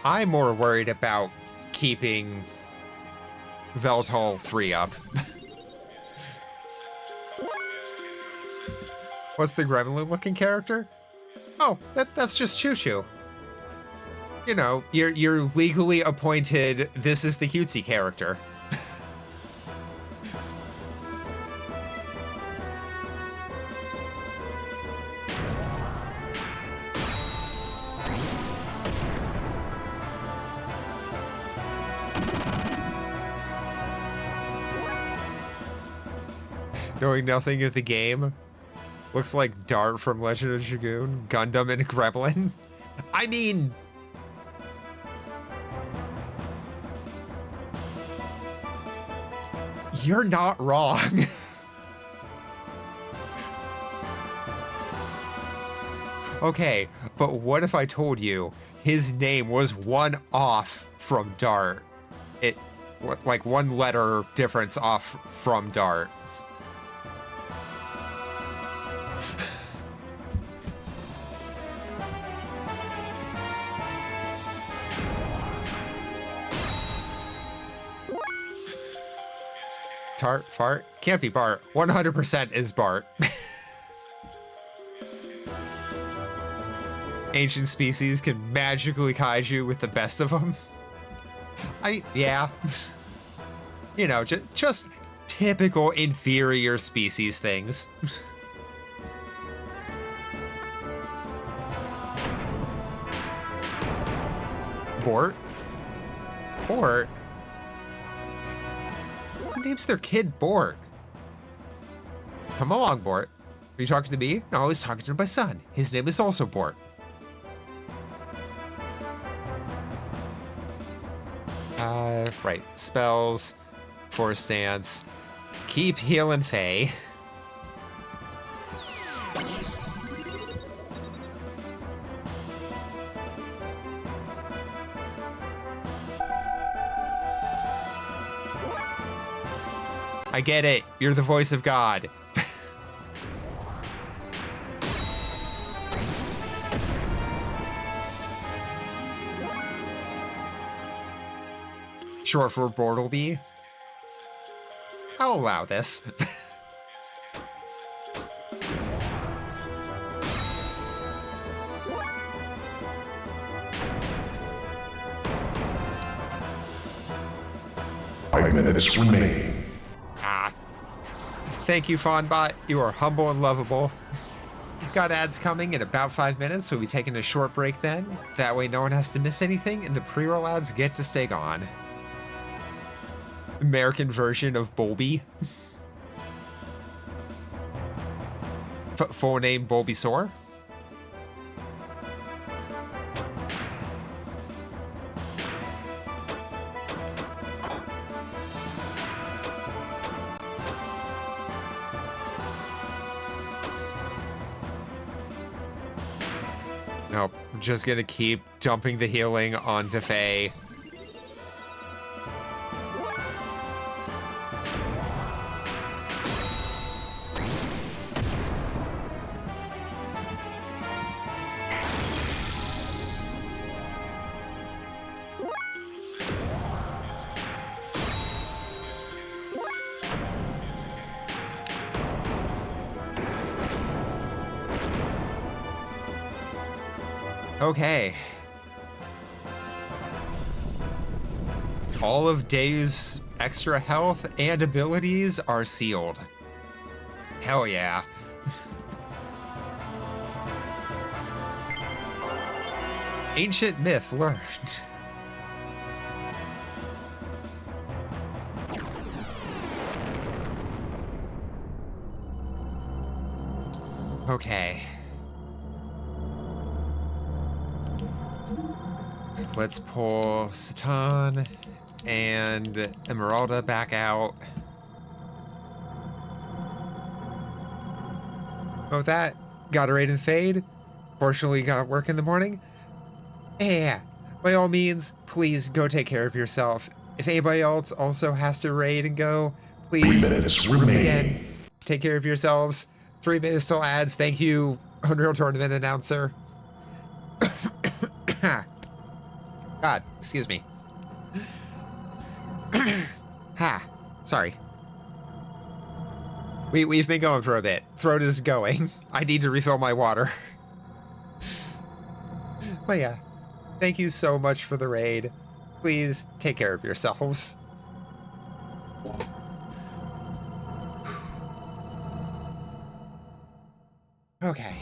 I'm more worried about keeping Veltal 3 up. What's the gremlin-looking character? Oh, that's just Choo Choo. You know, you're legally appointed. This is the cutesy character. Knowing nothing of the game, looks like Dart from Legend of Dragoon, Gundam, and Gremlin. I mean, you're not wrong. Okay, but what if I told you his name was one off from Dart? It, like, one letter difference off from Dart. Tart, fart? Can't be Bart. 100% is Bart. Ancient species can magically kaiju with the best of them. Yeah. You know, just typical inferior species things. Bort? Bort? Who names their kid Bort? Come along, Bort. Are you talking to me? No, I was talking to my son. His name is also Bort. Right. Spells, Force Dance, keep healing Faye. I get it. You're the voice of God. Short for Bortleby. I'll allow this. Five minutes remaining. Thank you, Fawnbot. You are humble and lovable. We've got ads coming in about 5 minutes, so we'll be taking a short break then. That way no one has to miss anything, and the pre-roll ads get to stay gone. American version of Bulby. Full name Bulbasaur. Nope. I'm just gonna keep dumping the healing onto Faye. Okay. All of Dave's extra health and abilities are sealed. Hell yeah. Ancient myth learned. Okay. Let's pull Satan and Emeralda back out. Oh, that got a raid and fade. Fortunately, got work in the morning. Yeah, by all means, please go take care of yourself. If anybody else also has to raid and go, 3 please, minutes remaining. again, take care of yourselves. 3 minutes till ads. Thank you, Unreal Tournament announcer. God, excuse me. Ha, sorry. We've been going for a bit. Throat is going. I need to refill my water. But yeah, thank you so much for the raid. Please take care of yourselves. Okay.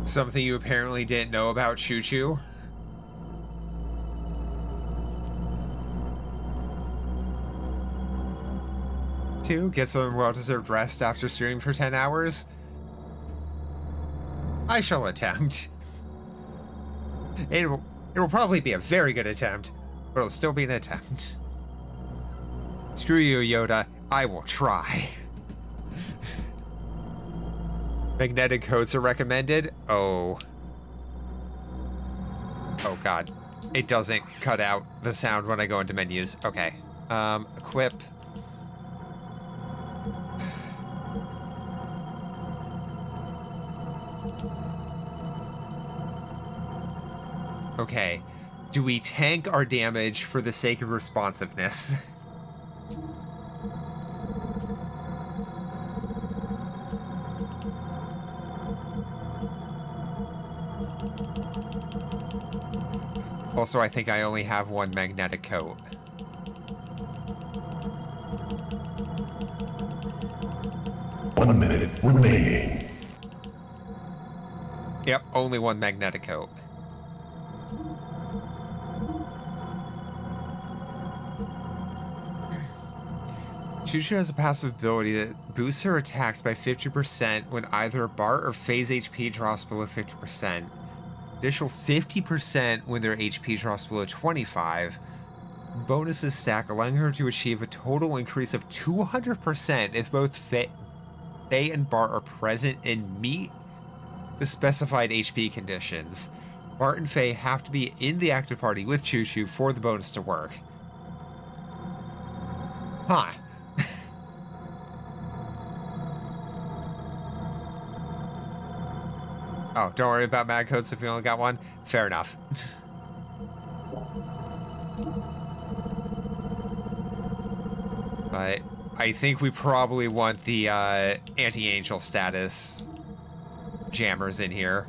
Something you apparently didn't know about Choo Choo. To get some well-deserved rest after streaming for 10 hours. I shall attempt. It will probably be a very good attempt, but it'll still be an attempt. Screw you, Yoda. I will try. Magnetic coats are recommended. Oh. Oh god. It doesn't cut out the sound when I go into menus. Okay. Equip. Okay. Do we tank our damage for the sake of responsiveness? Also, I think I only have one magnetic coat. One minute remaining. Yep, only one magnetic coat. Choo Choo has a passive ability that boosts her attacks by 50% when either Bart or Faye's HP drops below 50%. Additional 50% when their HP drops below 25. Bonuses stack, allowing her to achieve a total increase of 200% if both Faye and Bart are present and meet the specified HP conditions. Bart and Faye have to be in the active party with Choo Choo for the bonus to work. Huh. Oh, don't worry about mag codes if you only got one. Fair enough. But I think we probably want the anti-angel status jammers in here.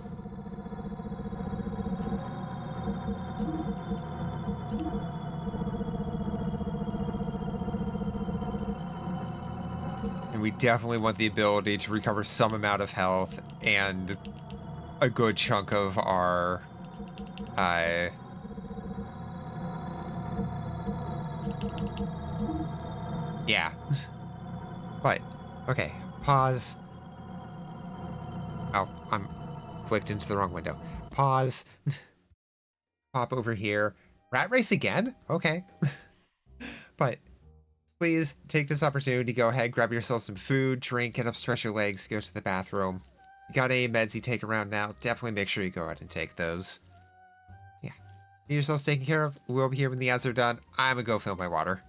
And we definitely want the ability to recover some amount of health and a good chunk of our yeah. But okay, pause. Oh, I'm clicked into the wrong window. pause. Pop over here. Rat race again? Okay. But please take this opportunity to go ahead, grab yourself some food, drink, get up, stretch your legs, go to the bathroom. You got any meds you take around now? Definitely make sure you go ahead and take those. Yeah. Get yourselves taken care of. We'll be here when the ads are done. I'm gonna go fill my water.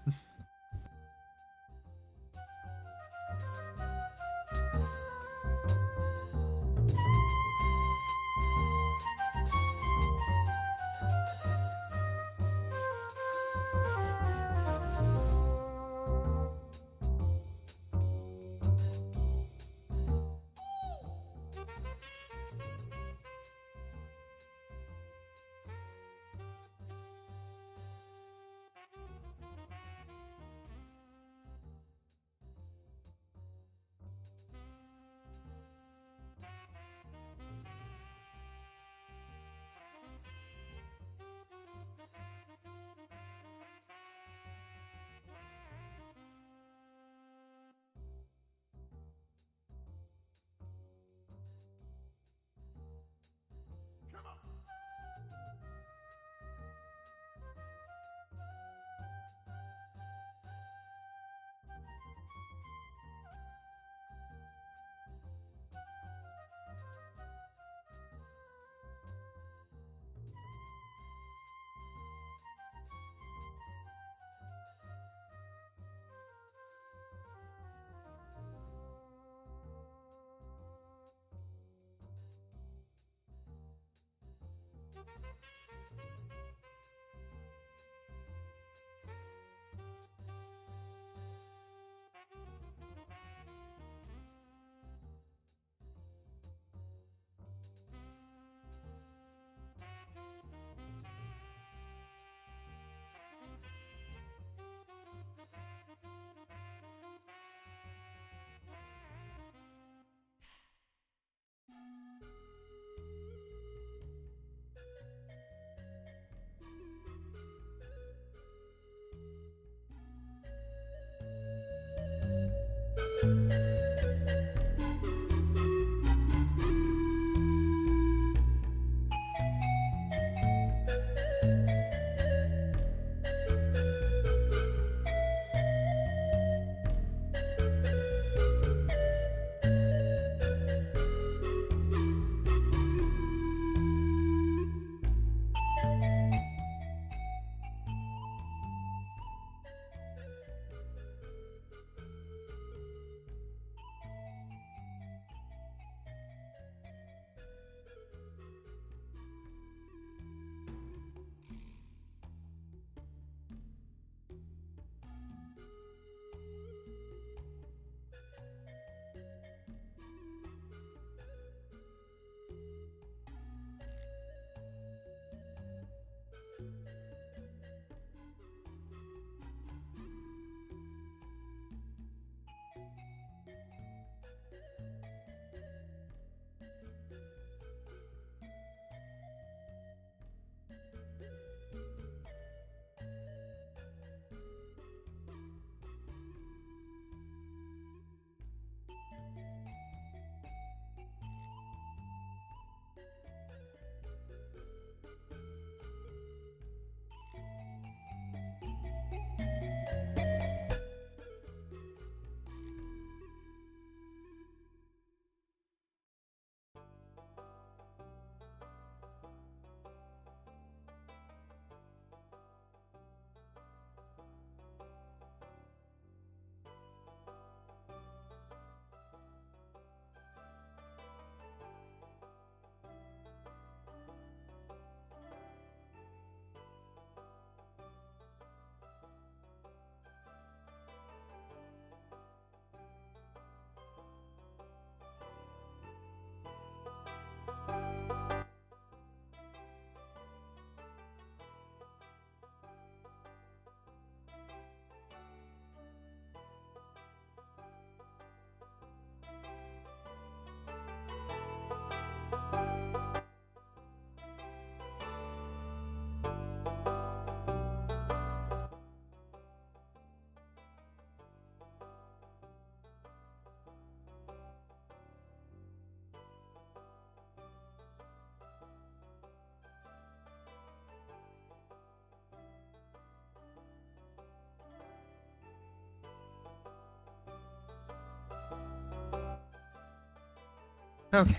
Okay.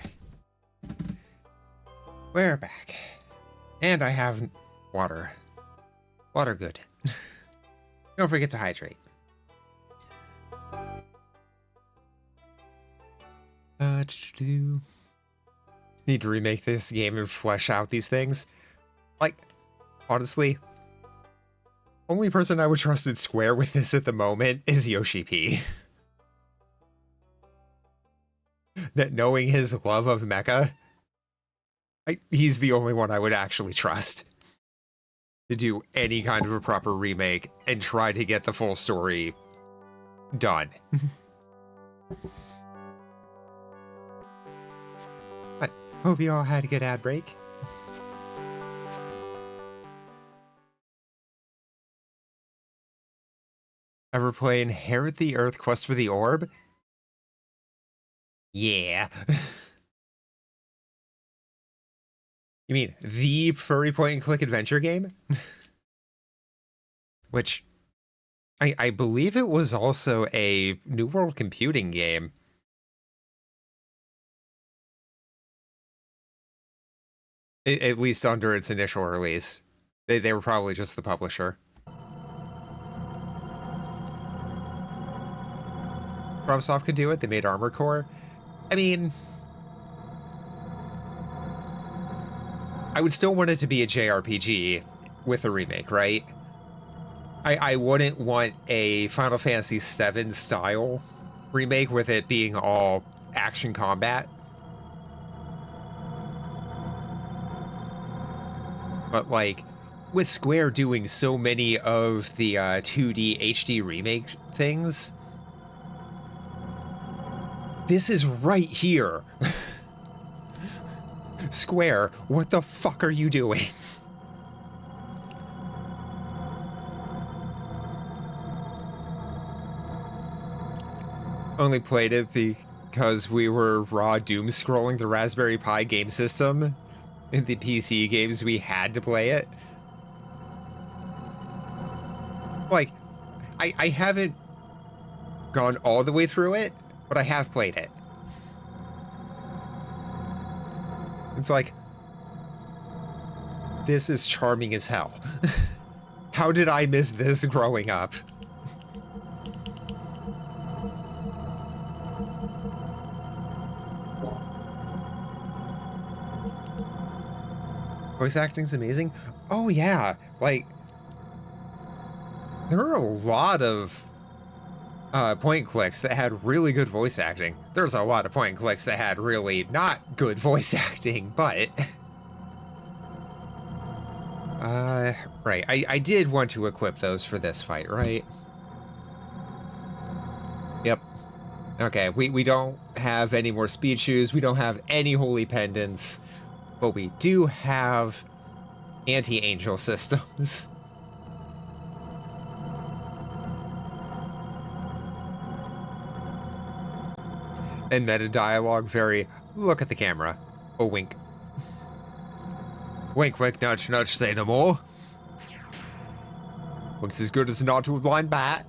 We're back. And I have water. Water good. Don't forget to hydrate. Need to remake this game and flesh out these things. Like, honestly, only person I would trust in Square with this at the moment is Yoshi P. That knowing his love of mecha, he's the only one I would actually trust to do any kind of a proper remake and try to get the full story done. I hope you all had a good ad break. Ever play Inherit the Earth Quest for the Orb? Yeah. You mean the furry point and click adventure game? Which I believe it was also a New World Computing game. At least under its initial release. They were probably just the publisher. FromSoft could do it. They made Armor Core. I mean, I would still want it to be a JRPG with a remake, right? I wouldn't want a Final Fantasy VII style remake with it being all action combat. But like, with Square doing so many of the 2D HD remake things, this is right here. Square, what the fuck are you doing? Only played it because we were raw doom scrolling the Raspberry Pi game system. In the PC games, we had to play it. Like, I haven't gone all the way through it, but I have played it. It's like, this is charming as hell. How did I miss this growing up? Voice acting's amazing. Oh yeah, like, there are a lot of point clicks that had really good voice acting. There's a lot of point clicks that had really not good voice acting, but right, I did want to equip those for this fight, right? Yep. Okay, we don't have any more speed shoes, we don't have any holy pendants, but we do have anti-angel systems. And meta dialogue very, look at the camera. Oh, wink. Wink, wink, nudge, nudge, say no more. Looks as good as a nod to a blind bat.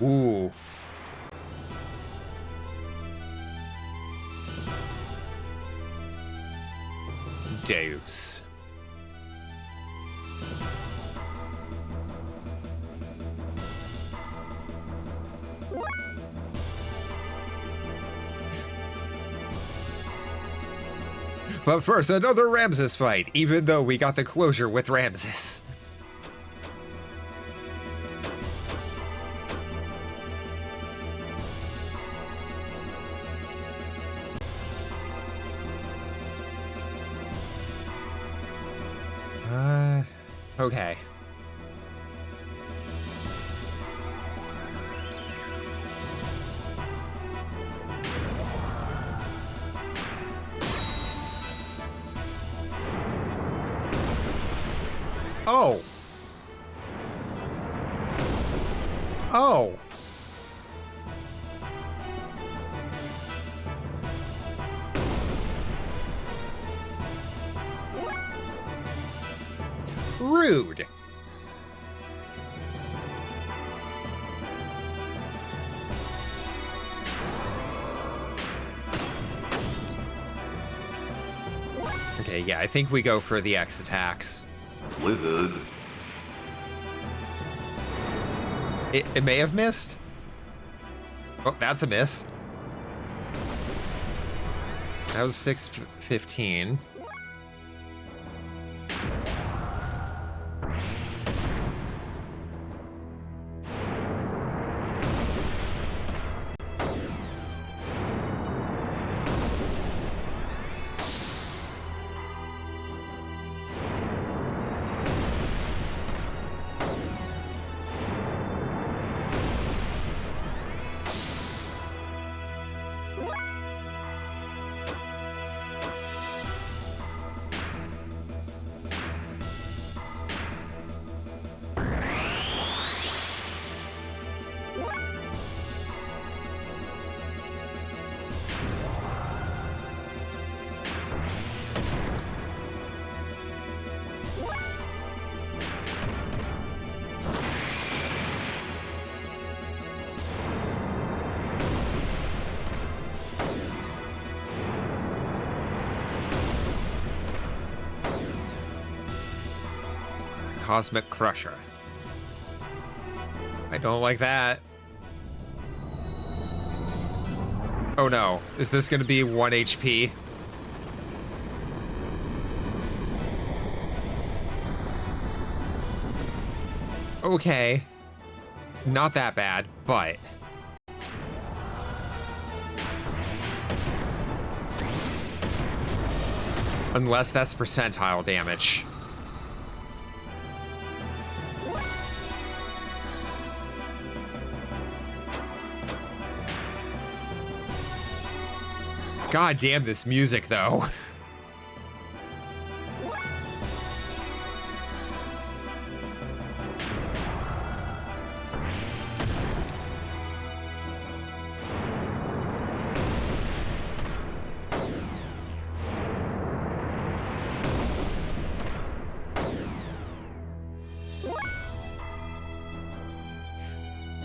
Ooh. Deus. But first, another Ramses fight, even though we got the closure with Ramses. Okay. Oh. Oh. Rude. Okay, yeah, I think we go for the X attacks. Withered. It may have missed. Oh, that's a miss. That was 615. Cosmic Crusher. I don't like that. Oh no, is this gonna be 1 HP? Okay. Not that bad, but... Unless that's percentile damage. God damn this music, though.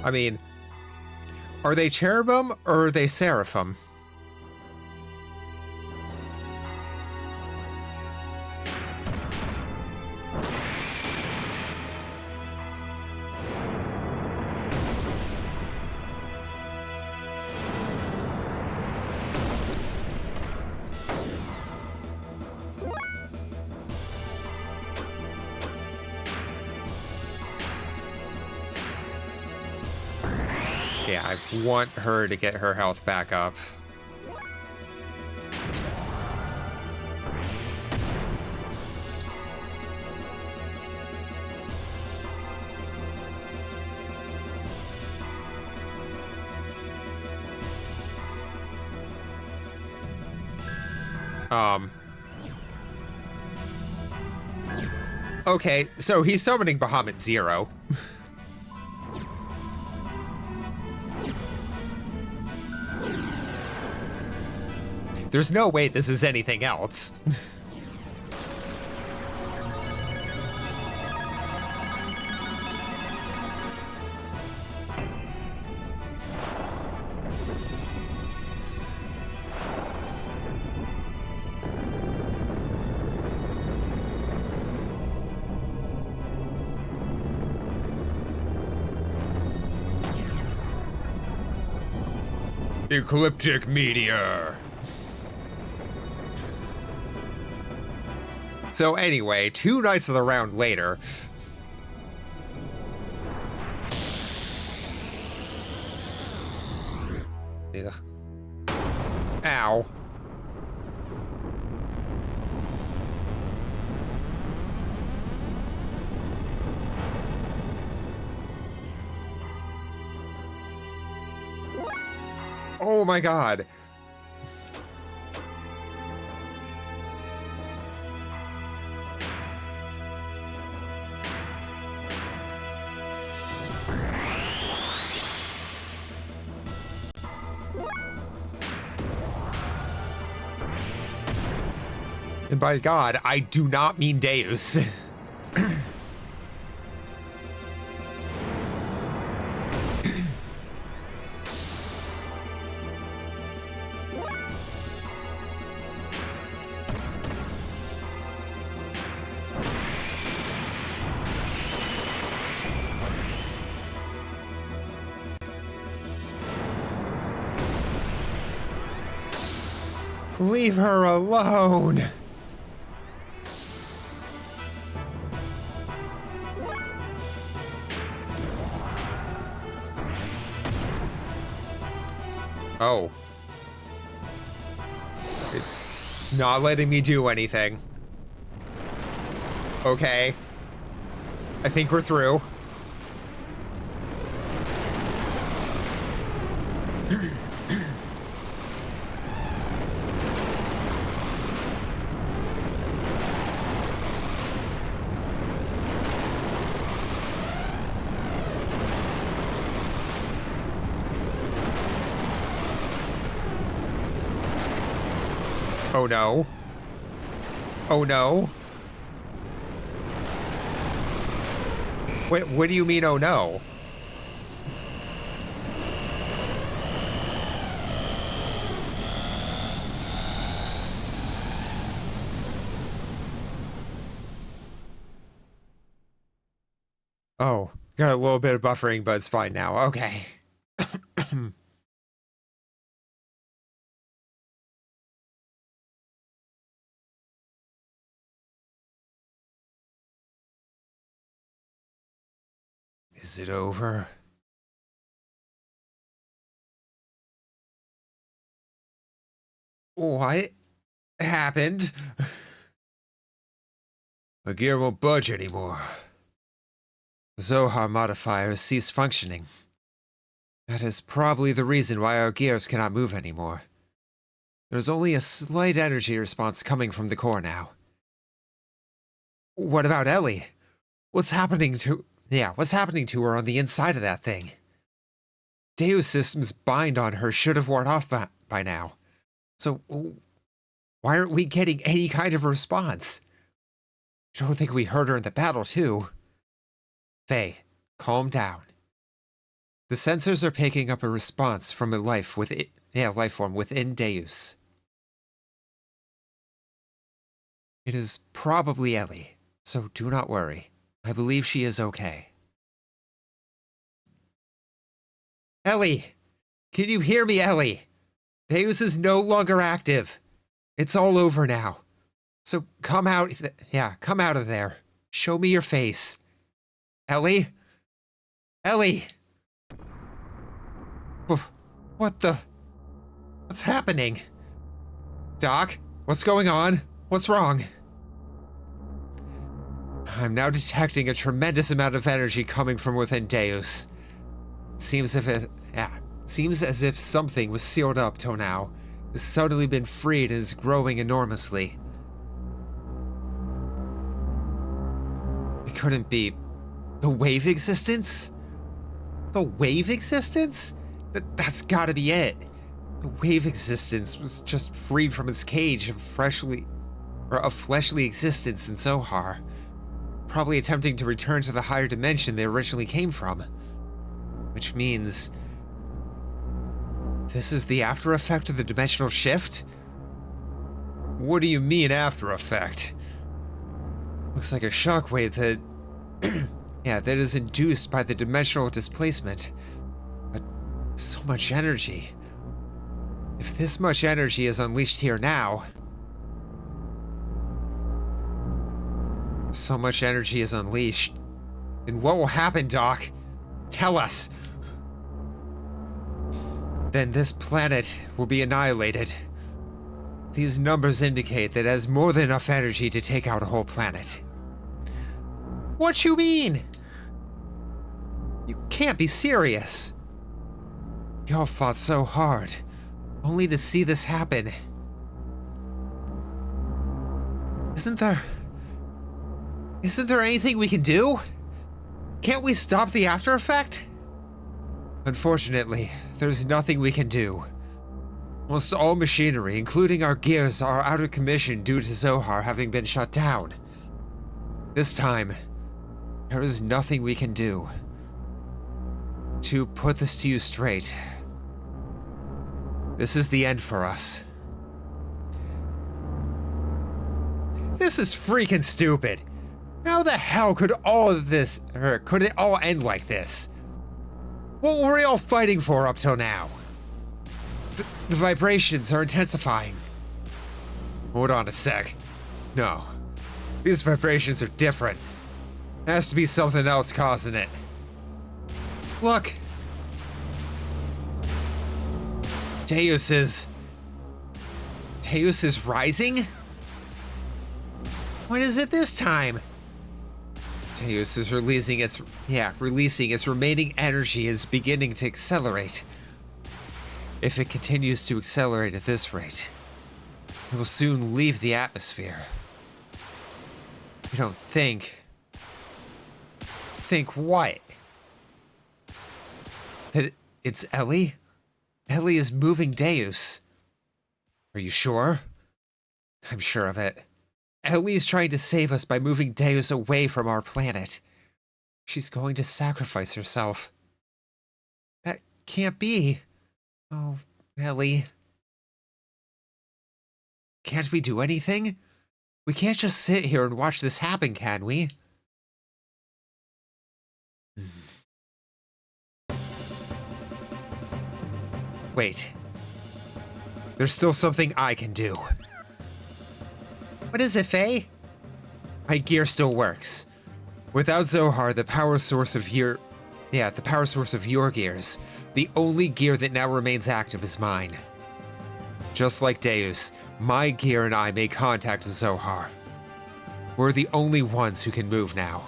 I mean, are they cherubim or are they seraphim? Yeah, I want her to get her health back up. Okay, so he's summoning Bahamut Zero. There's no way this is anything else. Ecliptic meteor. So anyway, 2 nights of the round later. Ugh. Ow. Oh my god. And by God, I do not mean Deus. Leave her alone. Oh. It's not letting me do anything. Okay. I think we're through. Oh no. Oh no. What do you mean, oh no? Oh, got a little bit of buffering, but it's fine now. Okay. Is it over? What happened? The gear won't budge anymore. The Zohar modifier has ceased functioning. That is probably the reason why our gears cannot move anymore. There's only a slight energy response coming from the core now. What about Ellie? What's happening to her on the inside of that thing? Deus System's bind on her should have worn off by now. So, why aren't we getting any kind of response? I don't think we hurt her in the battle, too. Faye, calm down. The sensors are picking up a response from a life form within Deus. It is probably Ellie, so do not worry. I believe she is okay. Ellie! Can you hear me, Ellie? Deus is no longer active. It's all over now. So come out of there. Show me your face. Ellie? Ellie! What's happening? Doc? What's going on? What's wrong? I'm now detecting a tremendous amount of energy coming from within Deus. Seems as if something was sealed up till now, has suddenly been freed and is growing enormously. It couldn't be the wave existence? The wave existence? That's gotta be it. The wave existence was just freed from its cage of fleshly existence in Zohar, probably attempting to return to the higher dimension they originally came from. Which means this is the after effect of the dimensional shift? What do you mean after effect? Looks like a shockwave that that is induced by the dimensional displacement. But so much energy. If this much energy is unleashed here now, so much energy is unleashed, then what will happen, Doc? Tell us. Then this planet will be annihilated. These numbers indicate that it has more than enough energy to take out a whole planet. What you mean? You can't be serious. Y'all fought so hard, only to see this happen. Isn't there anything we can do? Can't we stop the after effect? Unfortunately, there's nothing we can do. Almost all machinery, including our gears, are out of commission due to Zohar having been shut down. This time, there is nothing we can do. To put this to you straight, this is the end for us. This is freaking stupid. How the hell could could it all end like this? What were we all fighting for up till now? The vibrations are intensifying. Hold on a sec. No. These vibrations are different. Has to be something else causing it. Look! Deus is rising? What is it this time? Deus is releasing its remaining energy is beginning to accelerate. If it continues to accelerate at this rate, it will soon leave the atmosphere. You don't think... Think what? That it's Ellie? Ellie is moving Deus. Are you sure? I'm sure of it. Ellie is trying to save us by moving Deus away from our planet. She's going to sacrifice herself. That can't be. Oh, Ellie. Can't we do anything? We can't just sit here and watch this happen, can we? Wait. There's still something I can do. What is it, Faye? My gear still works. Without Zohar, the power source of your gears, the only gear that now remains active is mine. Just like Deus, my gear and I made contact with Zohar. We're the only ones who can move now.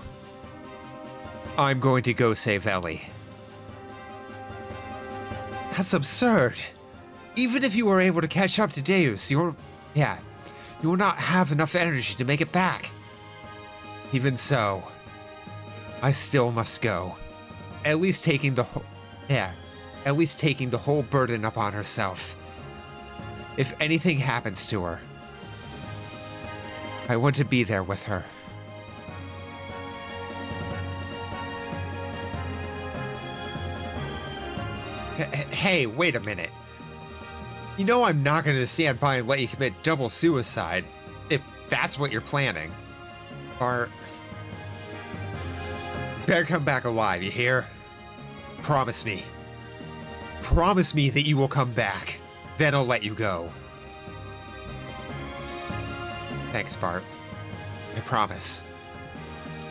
I'm going to go save Ellie. That's absurd. Even if you were able to catch up to Deus, you will not have enough energy to make it back. Even so, I still must go. At least taking the whole burden upon herself. If anything happens to her, I want to be there with her. Hey, wait a minute. You know I'm not going to stand by and let you commit double suicide, if that's what you're planning. Or... better come back alive, you hear? Promise me. Promise me that you will come back. Then I'll let you go. Thanks, Bart. I promise.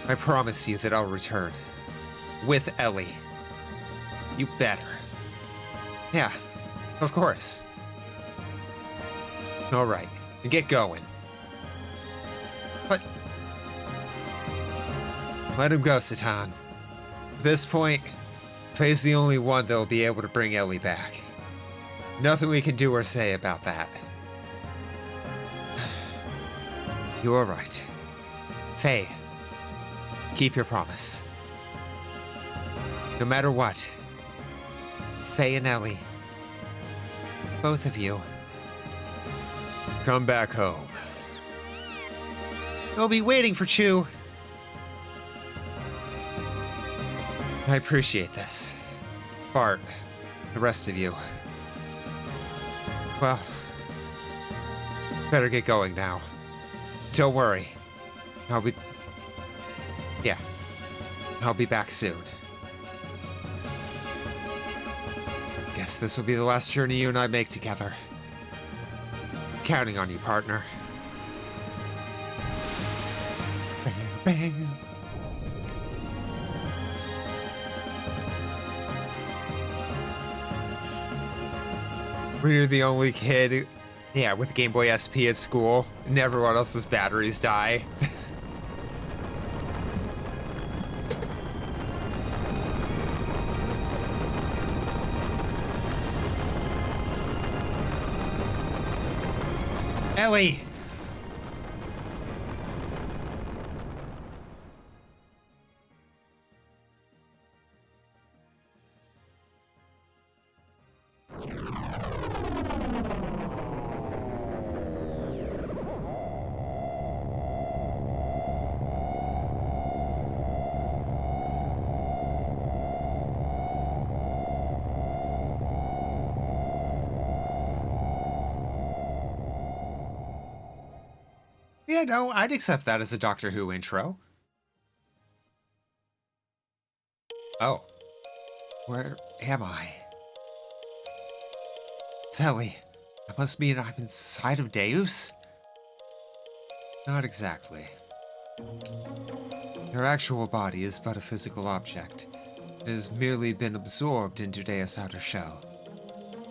I promise you that I'll return. With Ellie. You better. Yeah, of course. Alright, then get going. But... let him go, Satan. At this point, Faye's the only one that will be able to bring Ellie back. Nothing we can do or say about that. You are right. Faye, keep your promise. No matter what, Faye and Ellie, both of you, come back home. I'll be waiting for Chew. I appreciate this. Bart, the rest of you. Well, better get going now. Don't worry. I'll be back soon. Guess this will be the last journey you and I make together. Counting on you, partner. Bang, bang. When you're the only kid, with Game Boy SP at school, and everyone else's batteries die. Ellie! Yeah, no, I'd accept that as a Doctor Who intro. Oh. Where am I? It's Ellie. That must mean I'm inside of Deus? Not exactly. Your actual body is but a physical object. It has merely been absorbed into Deus' outer shell.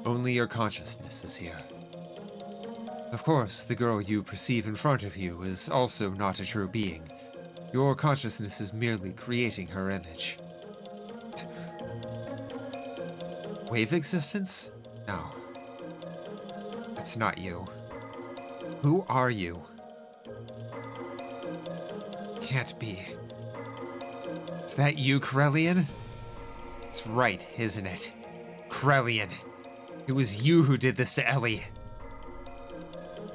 Only your consciousness is here. Of course, the girl you perceive in front of you is also not a true being. Your consciousness is merely creating her image. Wave existence? No. That's not you. Who are you? Can't be. Is that you, Corellian? It's right, isn't it? Corellian. It was you who did this to Ellie.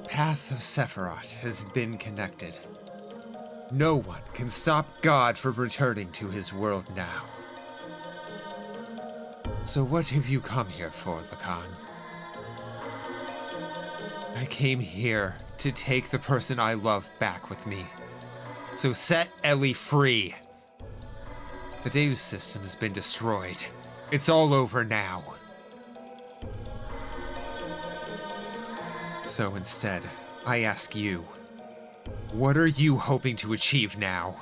Path of Sephiroth has been connected. No one can stop God from returning to his world now. So what have you come here for, Lacan? I came here to take the person I love back with me. So set Ellie free. The Deus system has been destroyed. It's all over now. So instead, I ask you, what are you hoping to achieve now?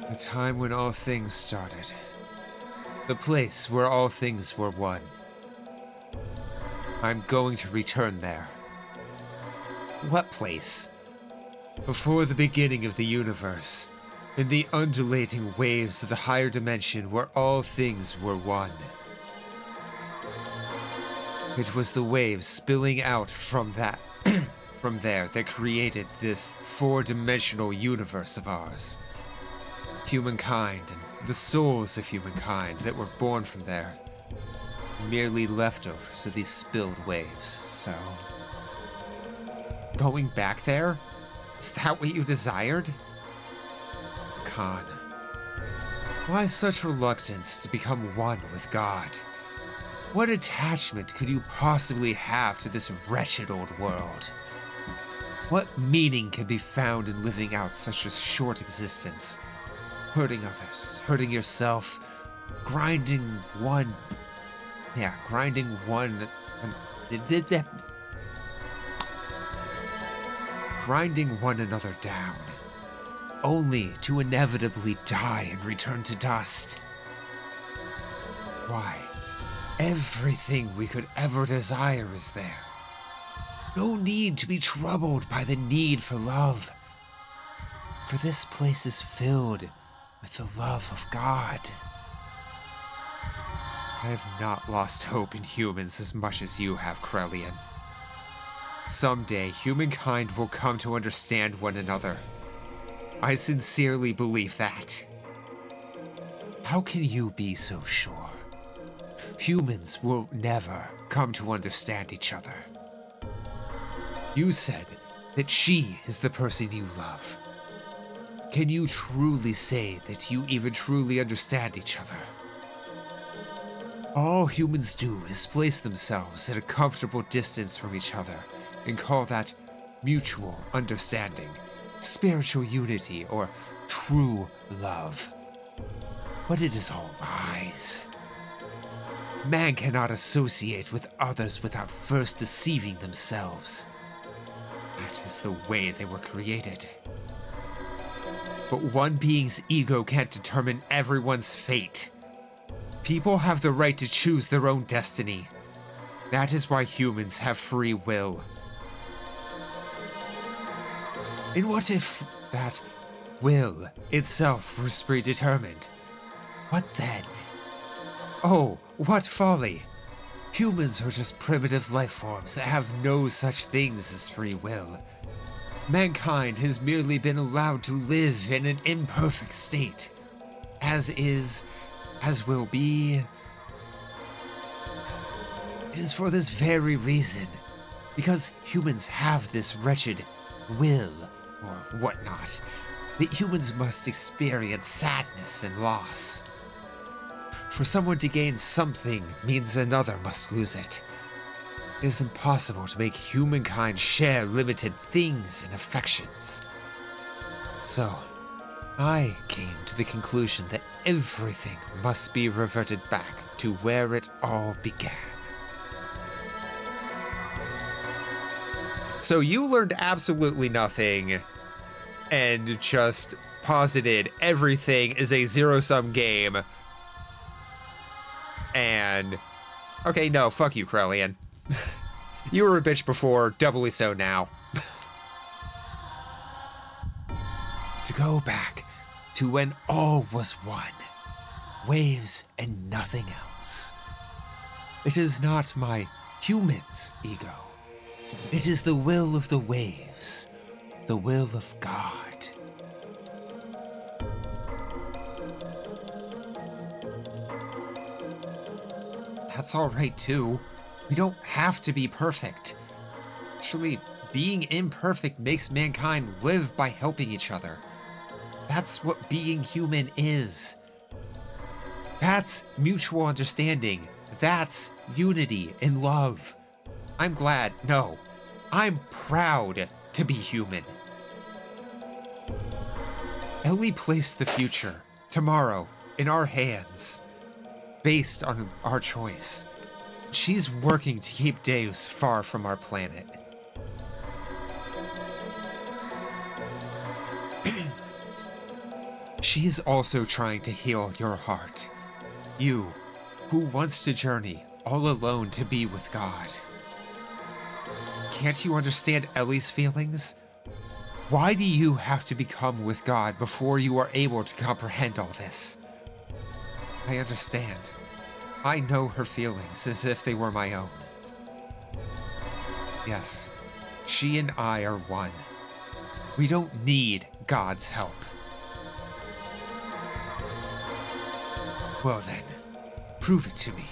The time when all things started. The place where all things were one. I'm going to return there. What place? Before the beginning of the universe, in the undulating waves of the higher dimension where all things were one. It was the waves spilling out from from there that created this four-dimensional universe of ours. Humankind and the souls of humankind that were born from there. Merely leftovers of these spilled waves, so... Going back there? Is that what you desired? Khan. Why such reluctance to become one with God? What attachment could you possibly have to this wretched old world? What meaning can be found in living out such a short existence? Hurting others, hurting yourself, grinding one another down, only to inevitably die and return to dust. Why? Everything we could ever desire is there. No need to be troubled by the need for love. For this place is filled with the love of God. I have not lost hope in humans as much as you have, Corellian. Someday, humankind will come to understand one another. I sincerely believe that. How can you be so sure? Humans will never come to understand each other. You said that she is the person you love. Can you truly say that you even truly understand each other? All humans do is place themselves at a comfortable distance from each other and call that mutual understanding, spiritual unity, or true love. But it is all lies. Man cannot associate with others without first deceiving themselves. That is the way they were created. But one being's ego can't determine everyone's fate. People have the right to choose their own destiny. That is why humans have free will. And what if that will itself was predetermined? What then? Oh, what folly! Humans are just primitive life forms that have no such things as free will. Mankind has merely been allowed to live in an imperfect state. As is, as will be. It is for this very reason, because humans have this wretched will, or whatnot, that humans must experience sadness and loss. For someone to gain something means another must lose it. It is impossible to make humankind share limited things and affections. So, I came to the conclusion that everything must be reverted back to where it all began. So you learned absolutely nothing and just posited everything is a zero-sum game. And okay, no, fuck you, Krellian. You were a bitch before, doubly so now. To go back to when all was one, waves and nothing else. It is not my human's ego. It is the will of the waves, the will of God. That's all right too. We don't have to be perfect. Actually, being imperfect makes mankind live by helping each other. That's what being human is. That's mutual understanding. That's unity and love. I'm glad, no, I'm proud to be human. Ellie placed the future, tomorrow, in our hands, based on our choice. She's working to keep Deus far from our planet. She is also trying to heal your heart. You, who wants to journey all alone to be with God. Can't you understand Ellie's feelings? Why do you have to become with God before you are able to comprehend all this? I understand. I know her feelings as if they were my own. Yes, she and I are one. We don't need God's help. Well then, prove it to me.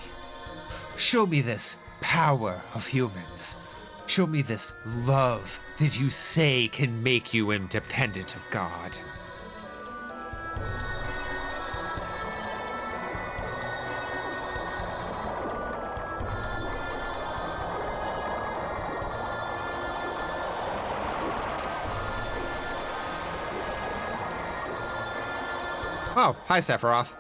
Show me this power of humans. Show me this love that you say can make you independent of God. Oh, hi, Sephiroth.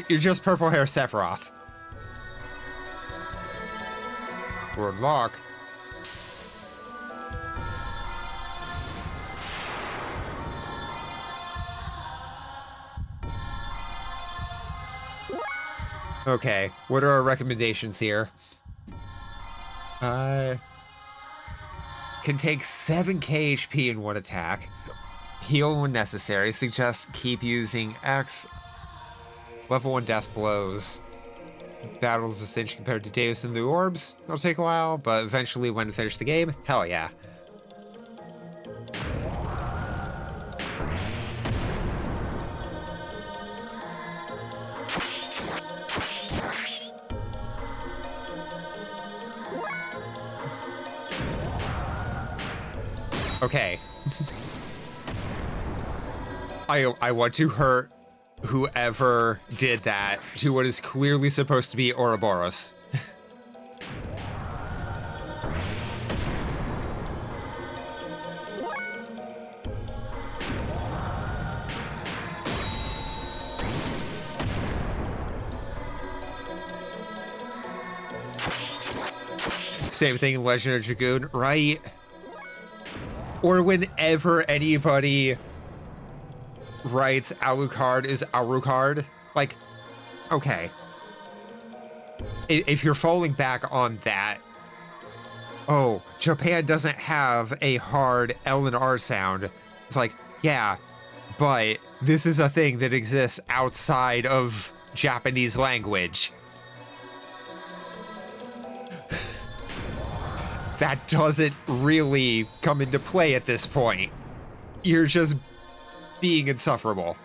You're just purple hair Sephiroth. Good luck. Okay, what are our recommendations here? Can take 7k HP in one attack. Heal when necessary. Suggest keep using X. Level 1 death blows. Battles a cinch compared to Deus and the Orbs. It'll take a while, but eventually when we finish the game, hell yeah. Okay. I want to hurt whoever did that to what is clearly supposed to be Ouroboros. Same thing in Legend of Dragoon, right? Or whenever anybody writes Alucard is Alucard, like, okay. If you're falling back on that, oh, Japan doesn't have a hard L and R sound. It's like, yeah, but this is a thing that exists outside of Japanese language. That doesn't really come into play at this point. You're just being insufferable.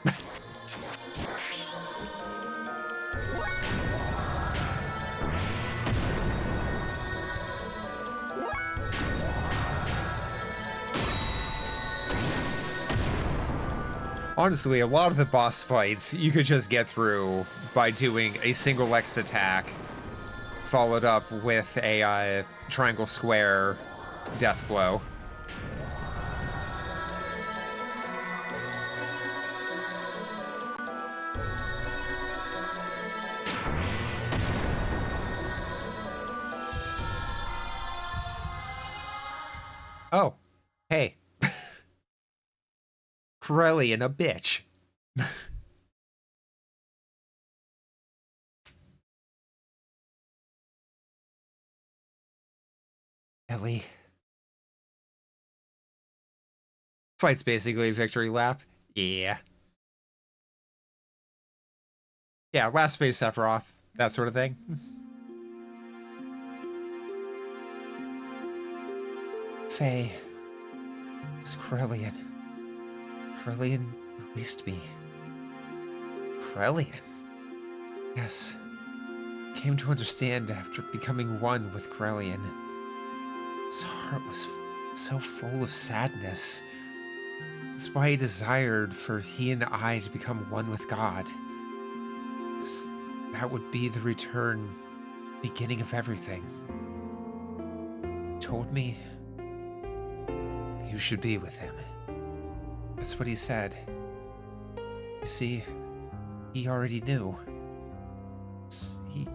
Honestly, a lot of the boss fights you could just get through by doing a single X attack, followed up with a triangle square death blow. Hey, Corellian, a bitch. Ellie. Fight's basically a victory lap. Yeah. Yeah, last phase Sephiroth. That sort of thing. Faye. It's Corellian. Corellian released me. Corellian? Yes. Came to understand after becoming one with Corellian. His heart was so full of sadness. That's why he desired for he and I to become one with God. 'Cause that would be the return, beginning of everything. He told me you should be with him. That's what he said. You see, he already knew. He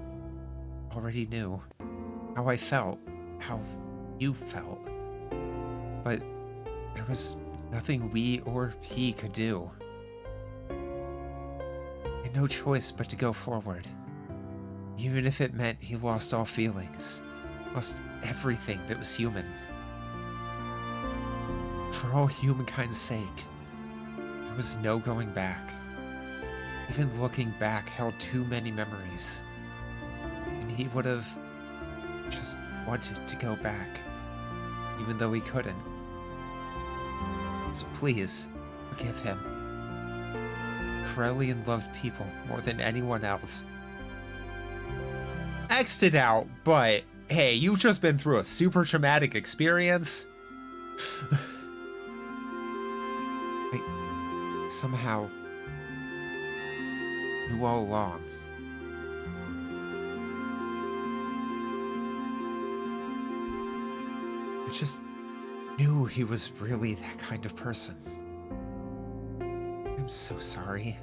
already knew how I felt, how you felt. But there was nothing we or he could do. I had no choice but to go forward. Even if it meant he lost all feelings, lost everything that was human. For all humankind's sake, there was no going back. Even looking back held too many memories. And he would have just wanted to go back, even though he couldn't. So please, forgive him. Corellian loved people more than anyone else. X'd it out, but hey, you've just been through a super traumatic experience. I somehow knew all along. I just knew he was really that kind of person. I'm so sorry.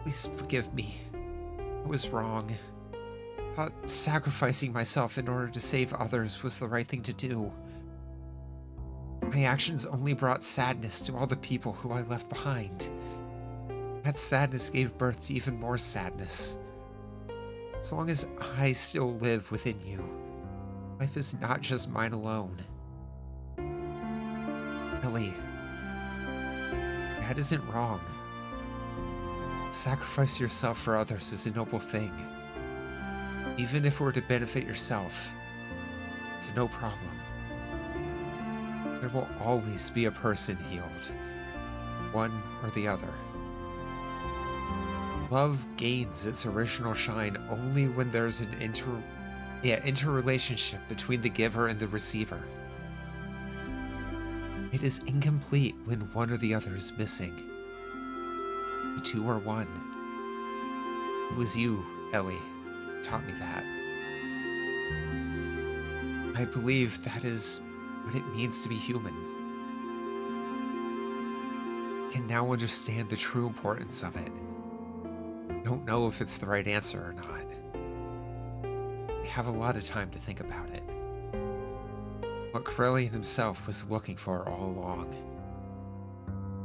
Please forgive me. I was wrong. I thought sacrificing myself in order to save others was the right thing to do. My actions only brought sadness to all the people who I left behind. That sadness gave birth to even more sadness. As long as I still live within you, life is not just mine alone. Ellie, that isn't wrong. Sacrifice yourself for others is a noble thing. Even if it were to benefit yourself, it's no problem. There will always be a person healed, one or the other. Love gains its original shine only when there's an interrelationship between the giver and the receiver. It is incomplete when one or the other is missing. The two are one. It was you, Ellie, who taught me that. I believe that is what it means to be human. I can now understand the true importance of it. Don't know if it's the right answer or not. I have a lot of time to think about it. What Corellian himself was looking for all along.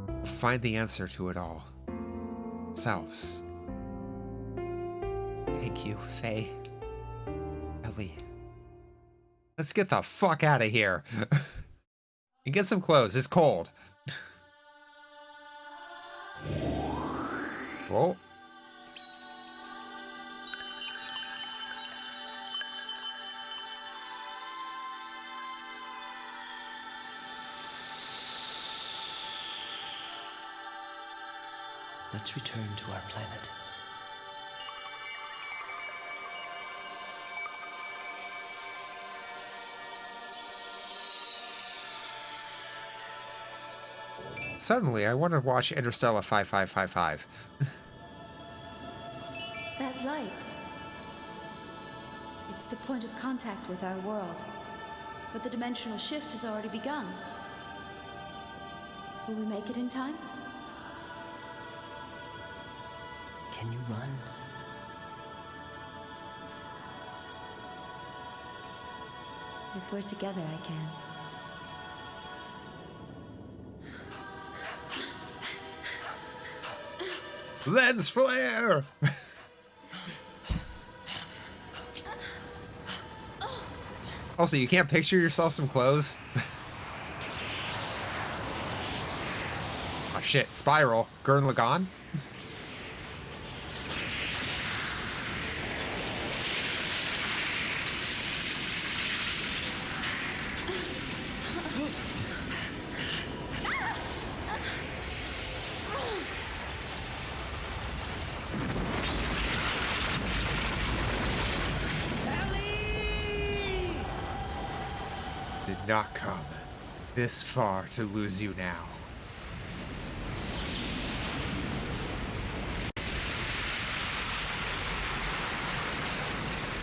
We'll find the answer to it all. Ourselves. Thank you, Faye. Ellie. Let's get the fuck out of here. And get some clothes. It's cold. Whoa. Let's return to our planet. Suddenly, I want to watch Interstellar 5555. That light. It's the point of contact with our world. But the dimensional shift has already begun. Will we make it in time? Can you run? If we're together, I can. Lens flare! Also, you can't picture yourself some clothes? Oh shit, Spiral. Gurren Lagann? Did not come this far to lose you now.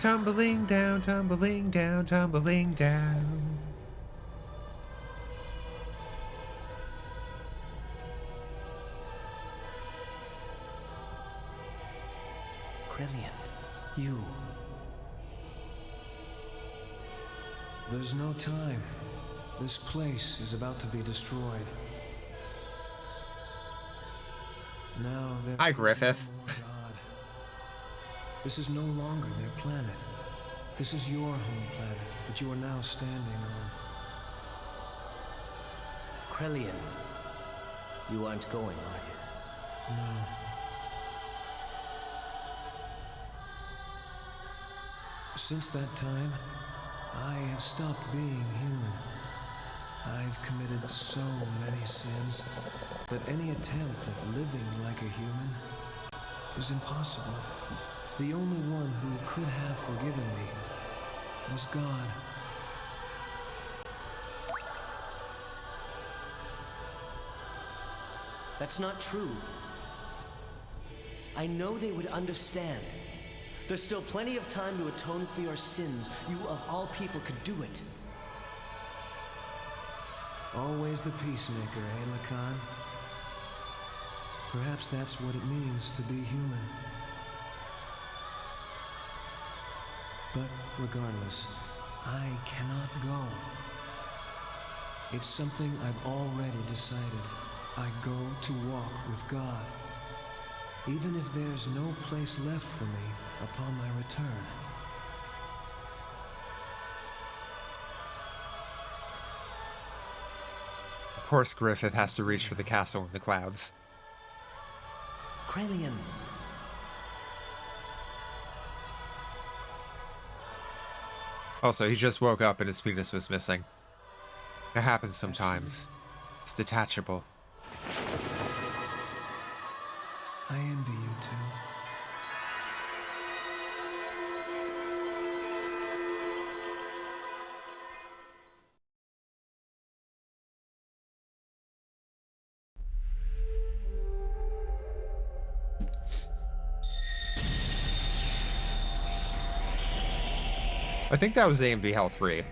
Tumbling down, tumbling down, tumbling down. Krillian, you. There's no time. This place is about to be destroyed. Now there Hi, is Griffith. no more God. This is no longer their planet. This is your home planet that you are now standing on. Krillian, you aren't going, are you? No. Since that time, I have stopped being human. I've committed so many sins that any attempt at living like a human is impossible. The only one who could have forgiven me was God. That's not true. I know they would understand. There's still plenty of time to atone for your sins. You, of all people, could do it. Always the peacemaker, eh, Lacan? Perhaps that's what it means to be human. But regardless, I cannot go. It's something I've already decided. I go to walk with God, even if there's no place left for me upon my return. Of course, Griffith has to reach for the castle in the clouds. Krillian. Also, he just woke up and his penis was missing. It happens sometimes. It's detachable. I envy you too. I think that was AMV Hell 3.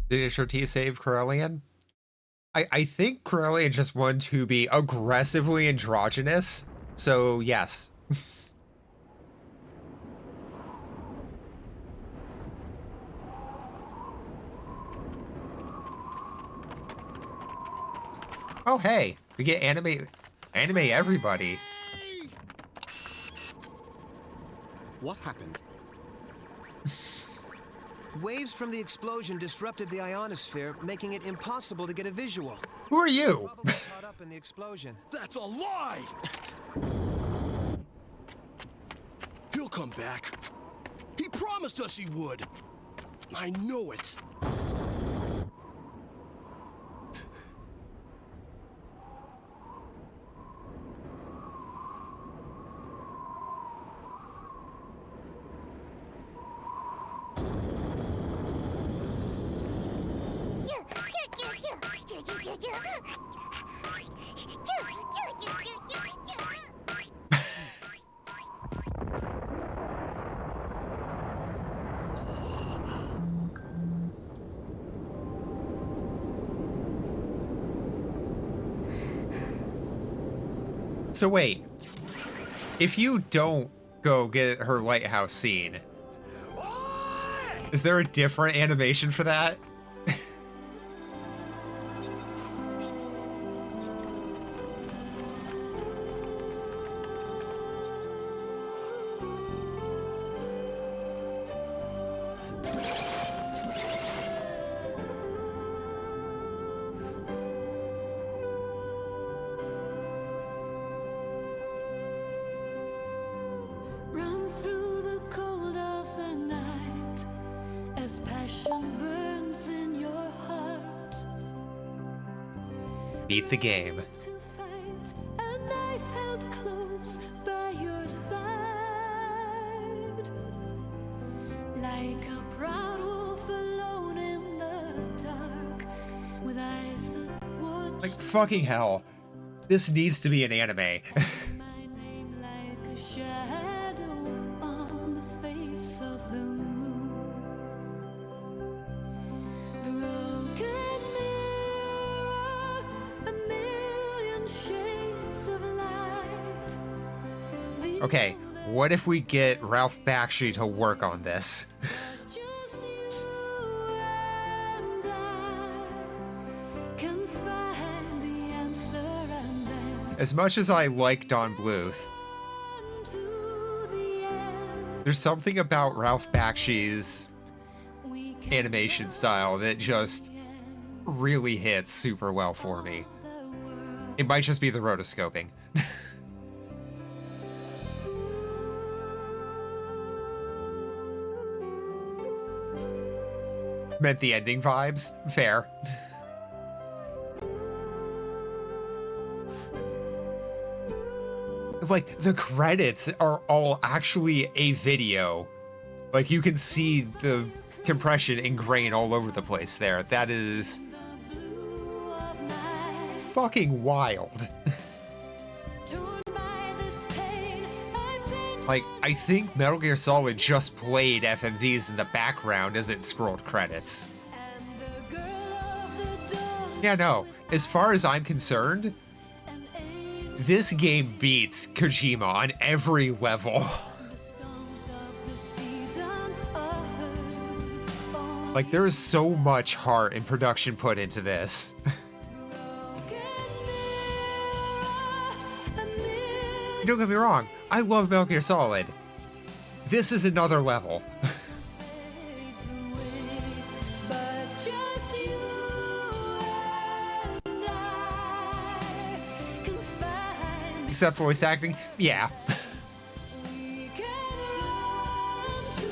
Did HRT save Corellian? I think Corellian just wanted to be aggressively androgynous, so yes. Oh hey, we get anime everybody. What happened? Waves from the explosion disrupted the ionosphere, making it impossible to get a visual. Who are you? Probably caught up in the explosion. That's a lie! He'll come back. He promised us he would. I know it. So wait, if you don't go get her lighthouse scene, is there a different animation for that? Run through the cold of the night as passion burns in your heart. Beat the game. To fight, a knife held close by your side, like a proud wolf alone in the dark, with eyes that watch. Like, fucking hell. This needs to be an anime. My name like a shadow on the face of the moon. Broken mirror, a million shades of light. The Okay, what if we get Ralph Bakshi to work on this? just you and I can find the answer and then As much as I like Don Bluth, to the end. there's something about Ralph Bakshi's We can animation style that just really hits super well for me. the world. It might just be the rotoscoping. Meant the ending vibes? Fair. Like, the credits are all actually a video. Like, you can see the compression and grain all over the place there. That is Blue of night, fucking wild. torn by this pain, I paint Like, I think Metal Gear Solid just played FMVs in the background as it scrolled credits. and the girl of the dawn, Yeah, no. As far as I'm concerned, an angel. this game beats Kojima on every level. The songs of the season are heard on Like, there is so much heart and production put into this. broken mirror, a million Don't get me wrong, I love Metal Gear Solid. This is another level. fades away, but just you and I can find. Except voice acting, yeah. We can run to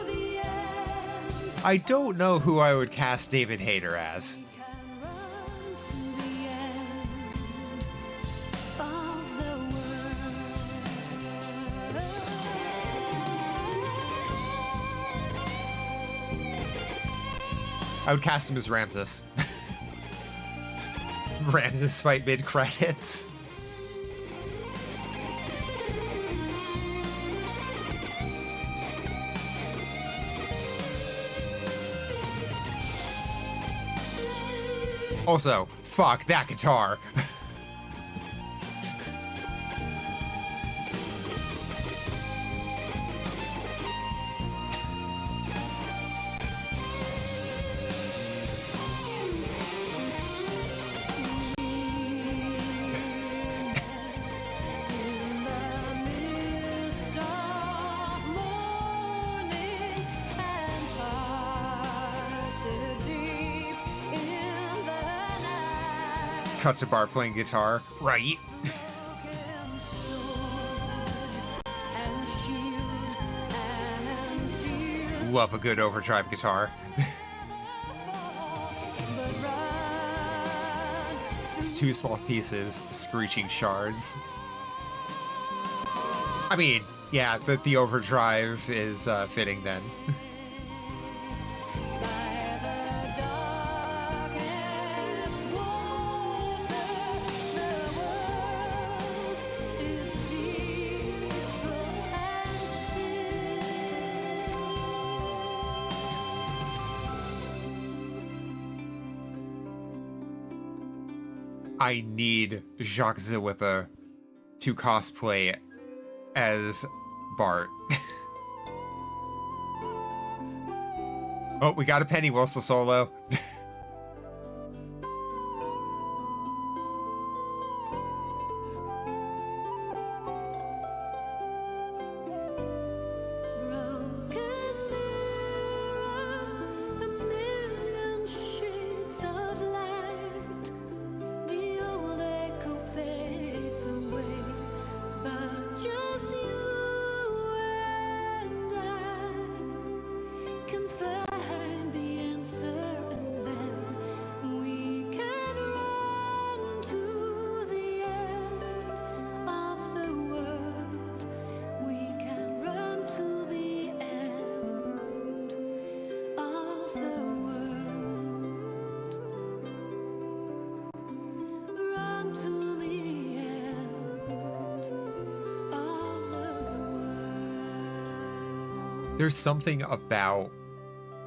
the end. I don't know who I would cast David Hayter as. Can run to the end of the world. I would cast him as Ramses. Ramses fight mid-credits. Also, fuck that guitar. In the mist of morning and parted deep in the night. Cut to Bar playing guitar. Right. Broken sword and shield and tears Love a good overdrive guitar. but run It's two small pieces, screeching shards. I mean, yeah, the overdrive is fitting then. by the darkest water. The world is peaceful and still. I need Jacques the Whipper to cosplay as Bart. Oh, we got a Penny Whistle solo. Broken mirror, There's something about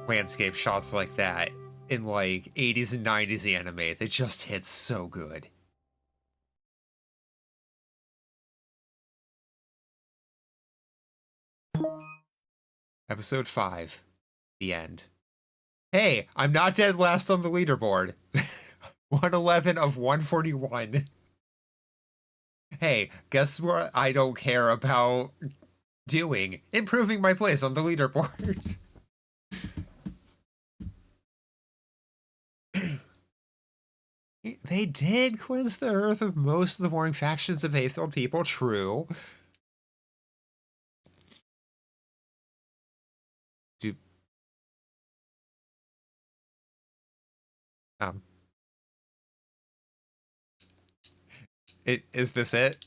landscape shots like that in like 80s and 90s anime that just hits so good. Episode 5. The end. Hey, I'm not dead last on the leaderboard. 111 of 141. Hey, guess what I don't care about doing? Improving my place on the leaderboard. They did cleanse the earth of most of the warring factions of faithful people, true. Um, is this it?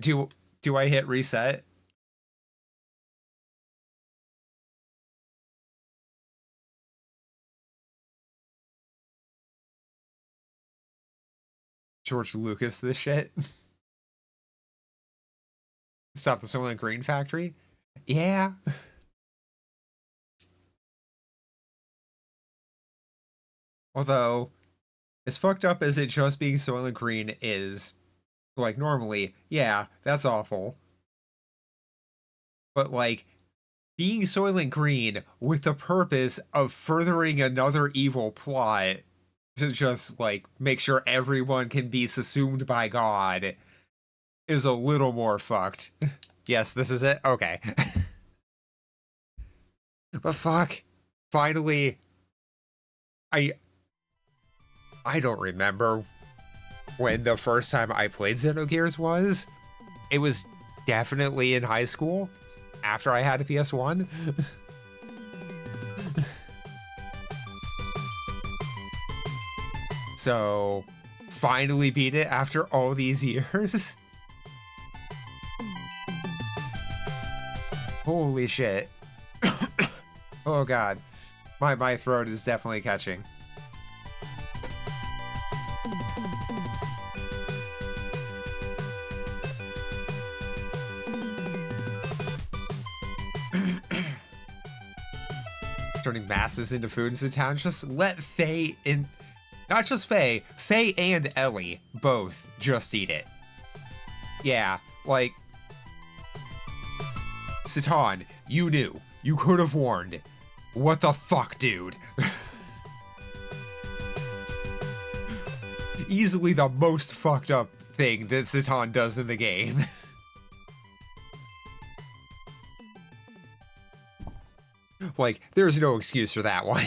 do I hit reset? George Lucas this shit? Stop the Soylent Green factory? Yeah. Although, as fucked up as it just being Soylent Green is, like, normally, yeah, that's awful. But, like, being Soylent Green with the purpose of furthering another evil plot to just, like, make sure everyone can be subsumed by God is a little more fucked. Yes, this is it? Okay. But fuck. Finally, I don't remember when the first time I played Xenogears was. It was definitely in high school, after I had a PS1. So, finally beat it after all these years. Holy shit. Oh god. My throat is definitely catching. Turning masses into food in the town. Just let Faye in. Not just Faye and Ellie both just eat it. Yeah, like, Satan, you knew. You could have warned. What the fuck, dude? Easily the most fucked up thing that Satan does in the game. Like, there's no excuse for that one.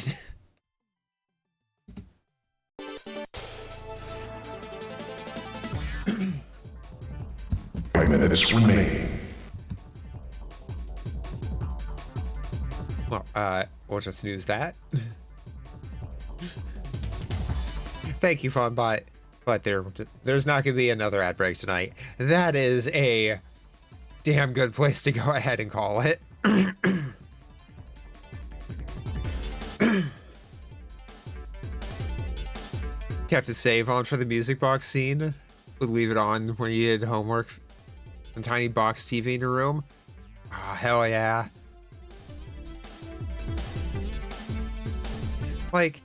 5 minutes remaining. Well, we'll just snooze that. Thank you, FunBot. But there's not going to be another ad break tonight. That is a damn good place to go ahead and call it. Kept a save on for the music box scene. Would leave it on when you did homework. And tiny box TV in your room. Oh, hell yeah. Like,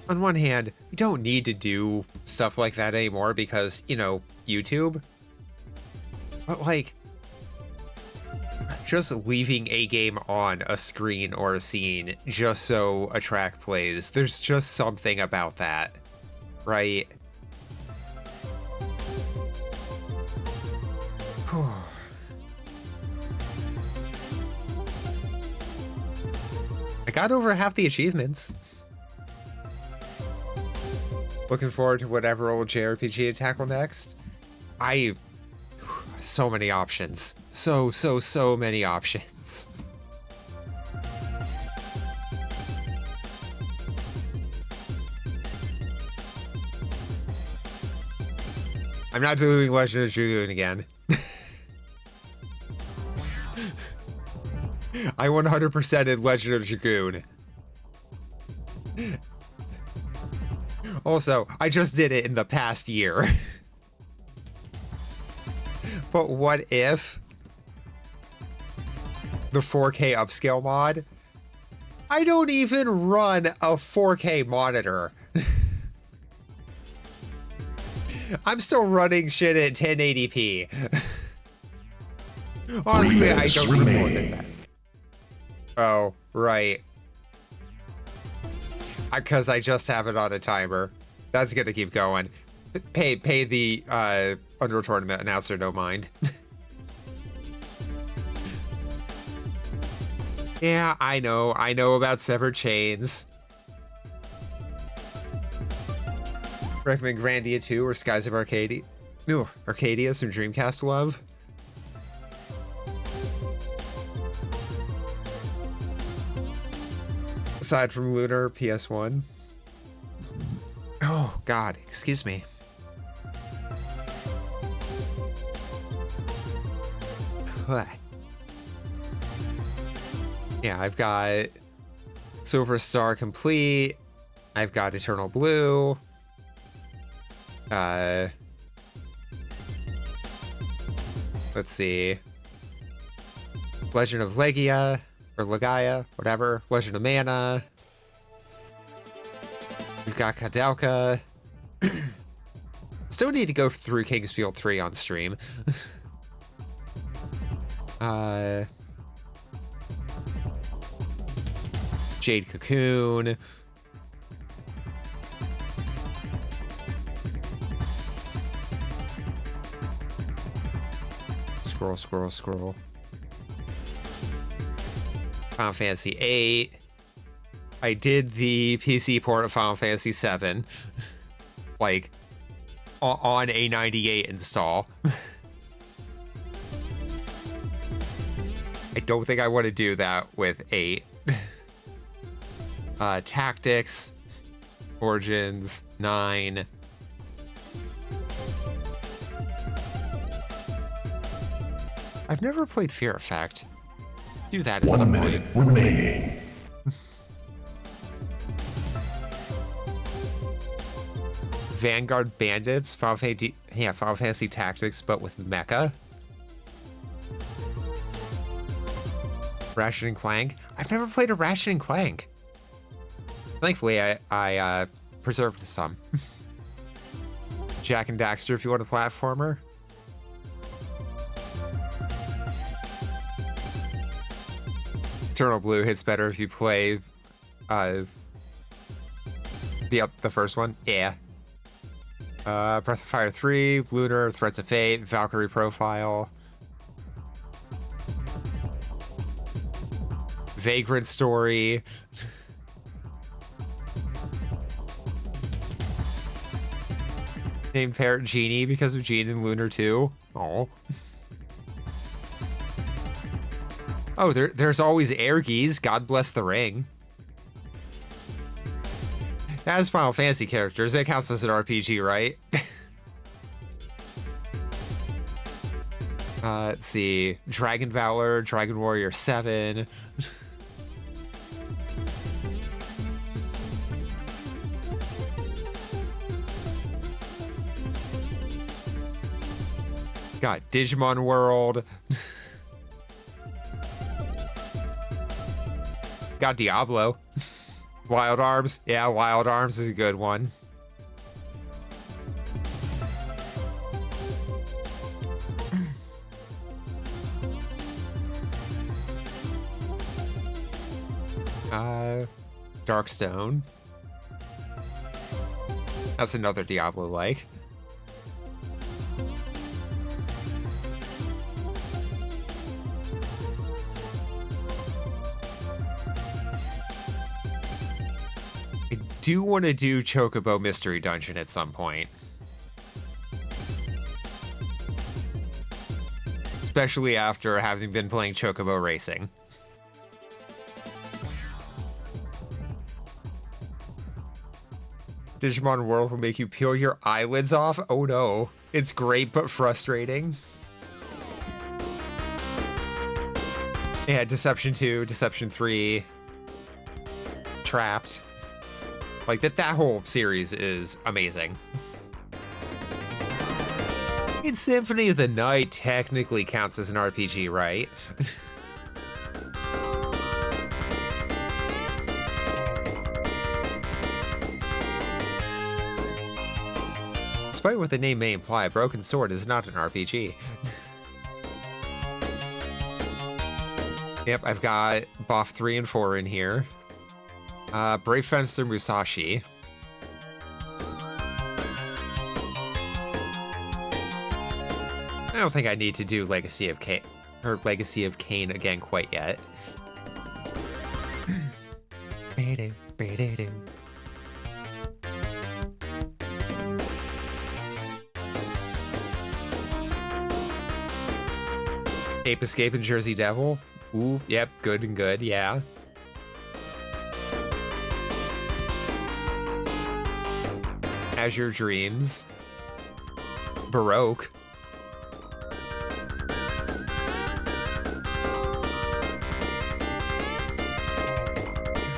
on one hand, you don't need to do stuff like that anymore because, you know, YouTube. But like, just leaving a game on a screen or a scene just so a track plays, there's just something about that, right? I got over half the achievements. Looking forward to whatever old JRPG to tackle next. So many options. So many options. I'm not doing Legend of Dragoon again. I 100%ed Legend of Dragoon. Also, I just did it in the past year. But what if the 4K upscale mod. I don't even run a 4K monitor. I'm still running shit at 1080p. Honestly, I don't need more than that. Oh, right. Because I just have it on a timer. That's gonna keep going. Pay the Unreal Tournament announcer no mind. Yeah, I know about Severed Chains. Recommend Grandia 2 or Skies of Arcadia. Ooh, Arcadia, some Dreamcast love. Aside from Lunar, PS1. Oh, God, excuse me. Yeah, I've got Silver Star Complete. I've got Eternal Blue. Let's see. Legend of Legia, or Legaia, whatever. Legend of Mana. We've got Kadelka. Still need to go through King's Field 3 on stream. Jade Cocoon. Scroll. Final Fantasy 8. I did the PC port of Final Fantasy 7. Like, on a 98 install. I don't think I want to do that with 8. Tactics, Origins, 9. I've never played Fear Effect. Do that at some point. 1 minute remaining. Vanguard Bandits, Final Fantasy Tactics, but with mecha. Ratchet and Clank. I've never played a Ratchet and Clank. Thankfully, I preserved some. Jack and Daxter, if you want a platformer. Eternal Blue hits better if you play the first one. Yeah. Breath of Fire 3, Lunar, Threats of Fate, Valkyrie Profile. Vagrant Story. Named Parrot Genie because of Gene and Lunar 2. Oh. Oh, there's always Airgees. God bless the ring. As Final Fantasy characters, that counts as an RPG, right? Let's see. Dragon Valor, Dragon Warrior 7. Got Digimon World. Got Diablo. Wild Arms. Yeah, Wild Arms is a good one. Darkstone. That's another Diablo-like. I do want to do Chocobo Mystery Dungeon at some point. Especially after having been playing Chocobo Racing. Digimon World will make you peel your eyelids off? Oh no. It's great but frustrating. Yeah, Deception 2, Deception 3, Trapped. Like, that whole series is amazing. And Symphony of the Night technically counts as an RPG, right? Despite what the name may imply, Broken Sword is not an RPG. Yep, I've got Buff 3 and 4 in here. Brave Fencer Musashi. I don't think I need to do Legacy of Kain again quite yet. Ape Escape and Jersey Devil. Ooh, yep, good and good, yeah. Azure Dreams. Baroque.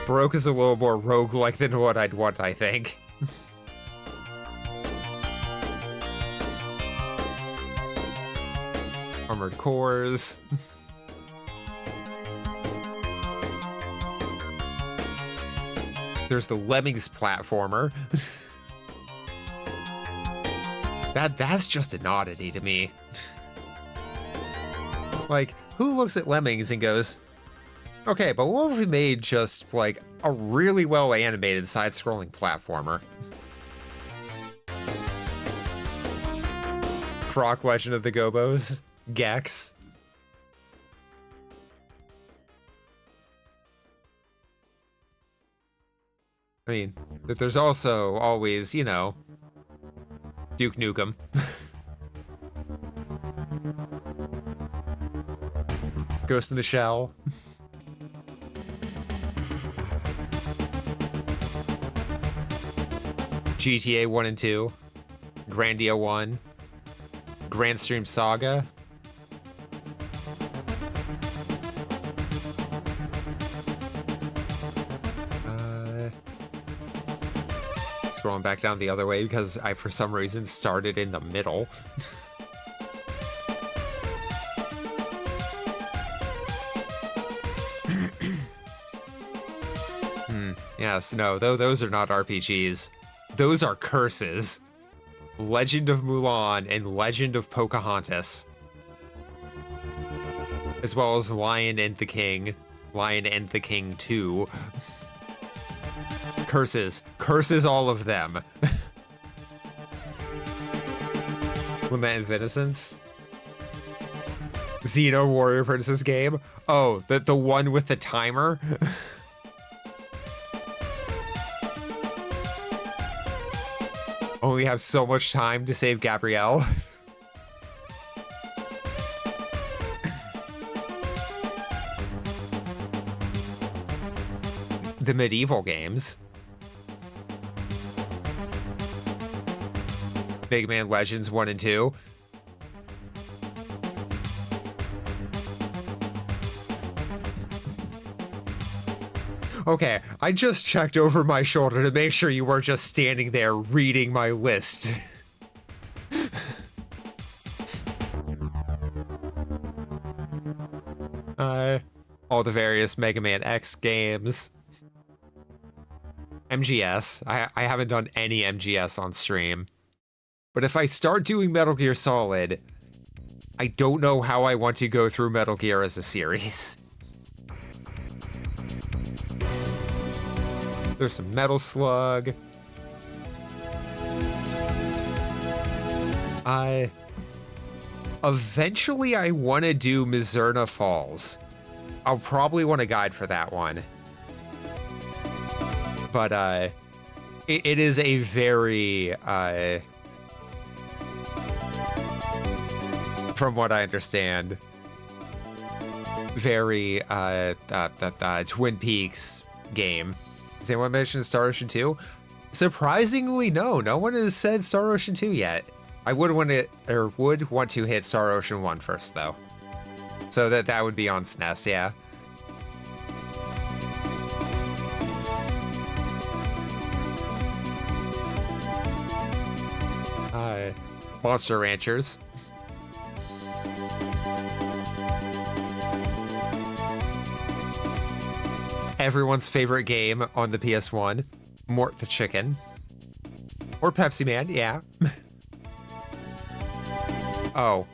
Baroque is a little more roguelike than what I'd want, I think. Armored Cores. There's the Lemmings platformer. That's just an oddity to me. Like, who looks at Lemmings and goes, okay, but what if we made just, like, a really well-animated side-scrolling platformer? Croc Legend of the Gobos. Gex. I mean, there's also always, you know, Duke Nukem. Ghost in the Shell. GTA 1 and 2. Grandia 1. Grandstream Saga. Scrolling back down the other way because I, for some reason, started in the middle. Yes, no, those are not RPGs. Those are curses. Legend of Mulan and Legend of Pocahontas. As well as Lion and the King. Lion and the King 2. Curses. Curses all of them. Lament of Innocence. Xeno Warrior Princess game. Oh, the one with the timer? Only have so much time to save Gabrielle. The medieval games. Big Man Legends 1 and 2. Okay, I just checked over my shoulder to make sure you weren't just standing there reading my list. All the various Mega Man X games. MGS. I haven't done any MGS on stream. But if I start doing Metal Gear Solid, I don't know how I want to go through Metal Gear as a series. There's some Metal Slug. Eventually I want to do Mizurna Falls. I'll probably want a guide for that one. But it is a very from what I understand, very Twin Peaks game. Has anyone mentioned Star Ocean 2? Surprisingly, no. No one has said Star Ocean 2 yet. I would want to hit Star Ocean 1 first, though. So that would be on SNES, yeah. Monster Ranchers. Everyone's favorite game on the PS1, Mort the Chicken. Or Pepsi Man, yeah. Oh.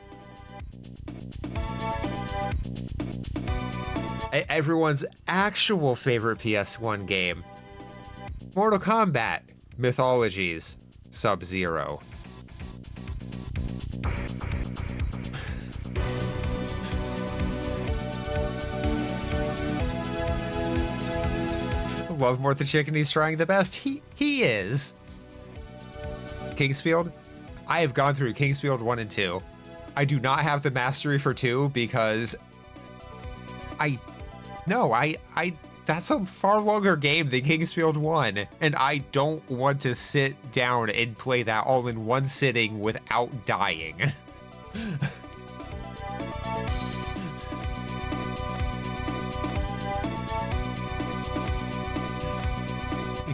Everyone's actual favorite PS1 game. Mortal Kombat Mythologies Sub-Zero. Love More the Chicken, he's trying the best. He is. Kingsfield? I have gone through Kingsfield 1 and 2. I do not have the mastery for 2 because that's a far longer game than Kingsfield 1, and I don't want to sit down and play that all in one sitting without dying.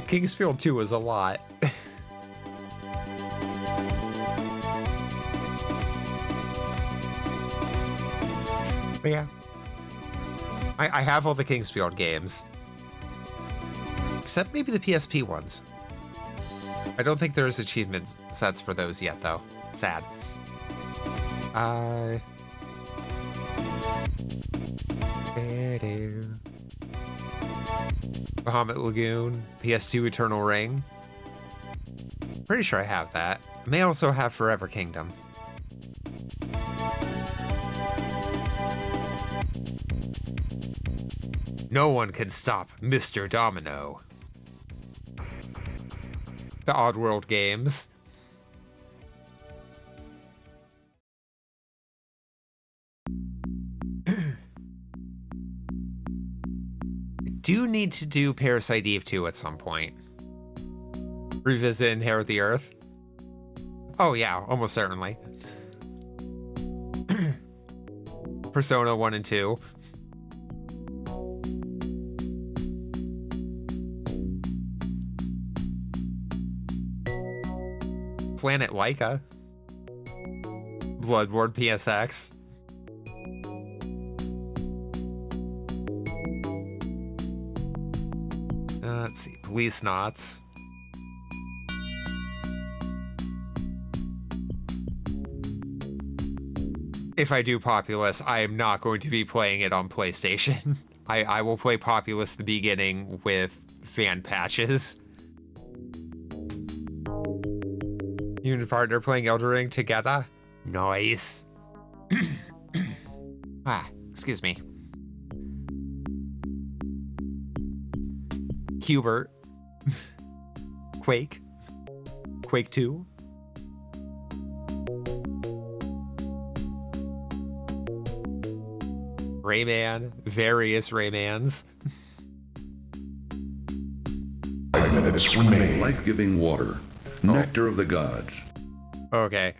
Kingsfield 2 is a lot. But yeah. I have all the Kingsfield games. Except maybe the PSP ones. I don't think there's achievement sets for those yet, though. Sad. Bahamut Lagoon, PS2 Eternal Ring. Pretty sure I have that. May also have Forever Kingdom. No one can stop Mr. Domino. The Oddworld games. Do need to do Parasite Eve 2 at some point. Revisit Inherit the Earth. Oh yeah, almost certainly. Persona 1 and 2. Planet Laika. Bloodborne PSX. Let's see, Police Knots. If I do Populous, I am not going to be playing it on PlayStation. I will play Populous the beginning with fan patches. You and your partner playing Elden Ring together? Nice. Excuse me. Hubert. Quake. Quake 2. Rayman. Various Raymans. 5 minutes remaining. Life-giving water. Nectar of the gods. Okay.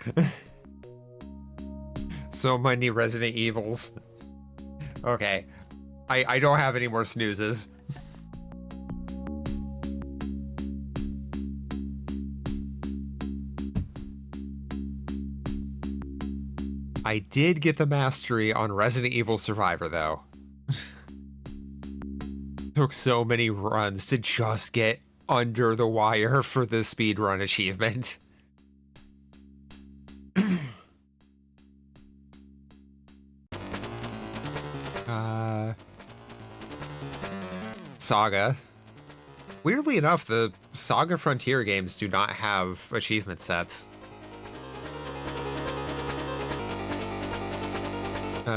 So many Resident Evils. Okay. I don't have any more snoozes. I did get the mastery on Resident Evil Survivor, though. Took so many runs to just get under the wire for the speedrun achievement. Saga. Weirdly enough, the Saga Frontier games do not have achievement sets.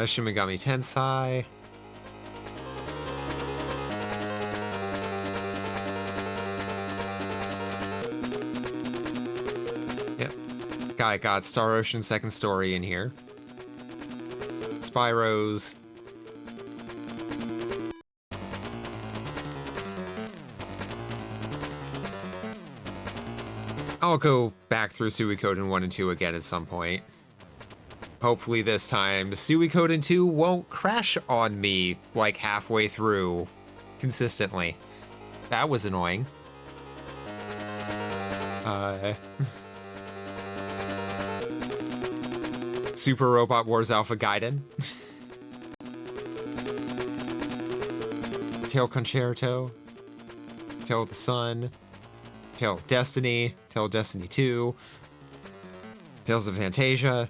Shin Megami Tensei. Yep. Got Star Ocean Second Story in here. Spyros. I'll go back through Suikoden 1 and 2 again at some point. Hopefully this time, Suikoden 2 won't crash on me like halfway through consistently. That was annoying. Super Robot Wars Alpha Gaiden. Tale Concerto. Tale of the Sun. Tale of Destiny. Tale of Destiny 2. Tales of Fantasia.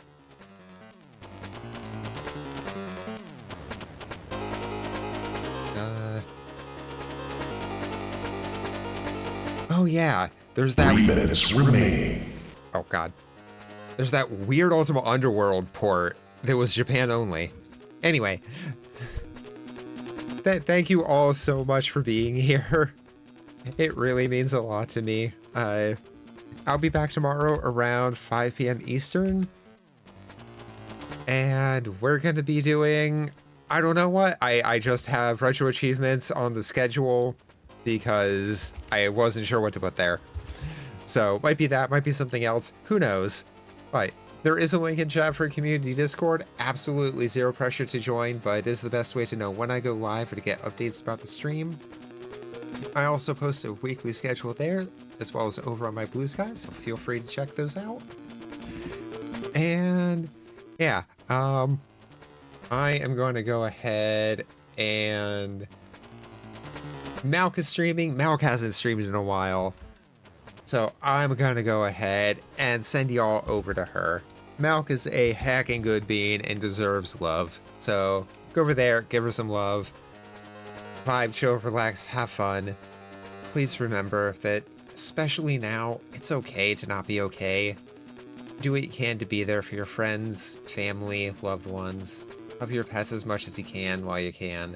Oh yeah, there's that. 3 minutes remaining. Oh god. There's that weird Ultima Underworld port that was Japan only. Anyway, thank you all so much for being here. It really means a lot to me. I'll be back tomorrow around 5 p.m. Eastern. And we're going to be doing, I don't know what. I just have retro achievements on the schedule because I wasn't sure what to put there. So might be that, might be something else. Who knows? But there is a link in chat for community Discord. Absolutely zero pressure to join, but it is the best way to know when I go live or to get updates about the stream. I also post a weekly schedule there, as well as over on my Blue Sky, so feel free to check those out. And yeah, I am going to go ahead and Malk is streaming. Malk hasn't streamed in a while, so I'm going to go ahead and send y'all over to her. Malk is a hacking good bean and deserves love, so go over there, give her some love. Vibe, chill, relax, have fun. Please remember that, especially now, it's okay to not be okay. Do what you can to be there for your friends, family, loved ones. Love your pets as much as you can while you can.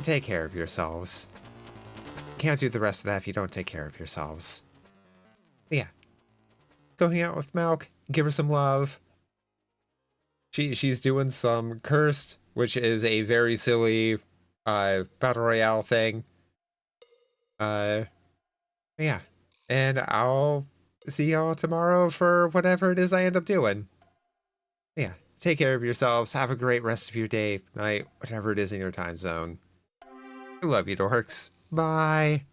Take care of yourselves. Can't do the rest of that if you don't take care of yourselves. But yeah. Go hang out with Malk, give her some love. She's doing some Cursed, which is a very silly Battle Royale thing. Yeah. And I'll see y'all tomorrow for whatever it is I end up doing. Yeah. Take care of yourselves. Have a great rest of your day, night, whatever it is in your time zone. I love you, dorks. Bye.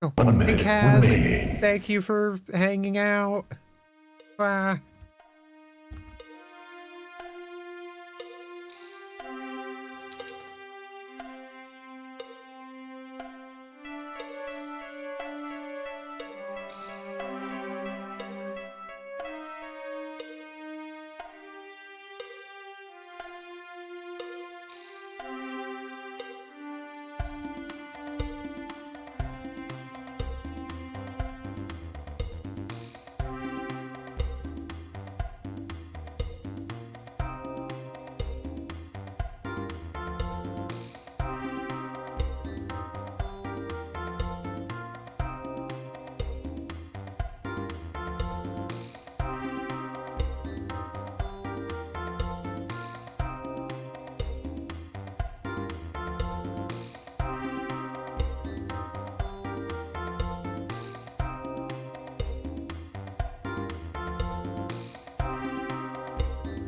Oh, 1 and minute Kaz, remaining. thank you for hanging out. Bye.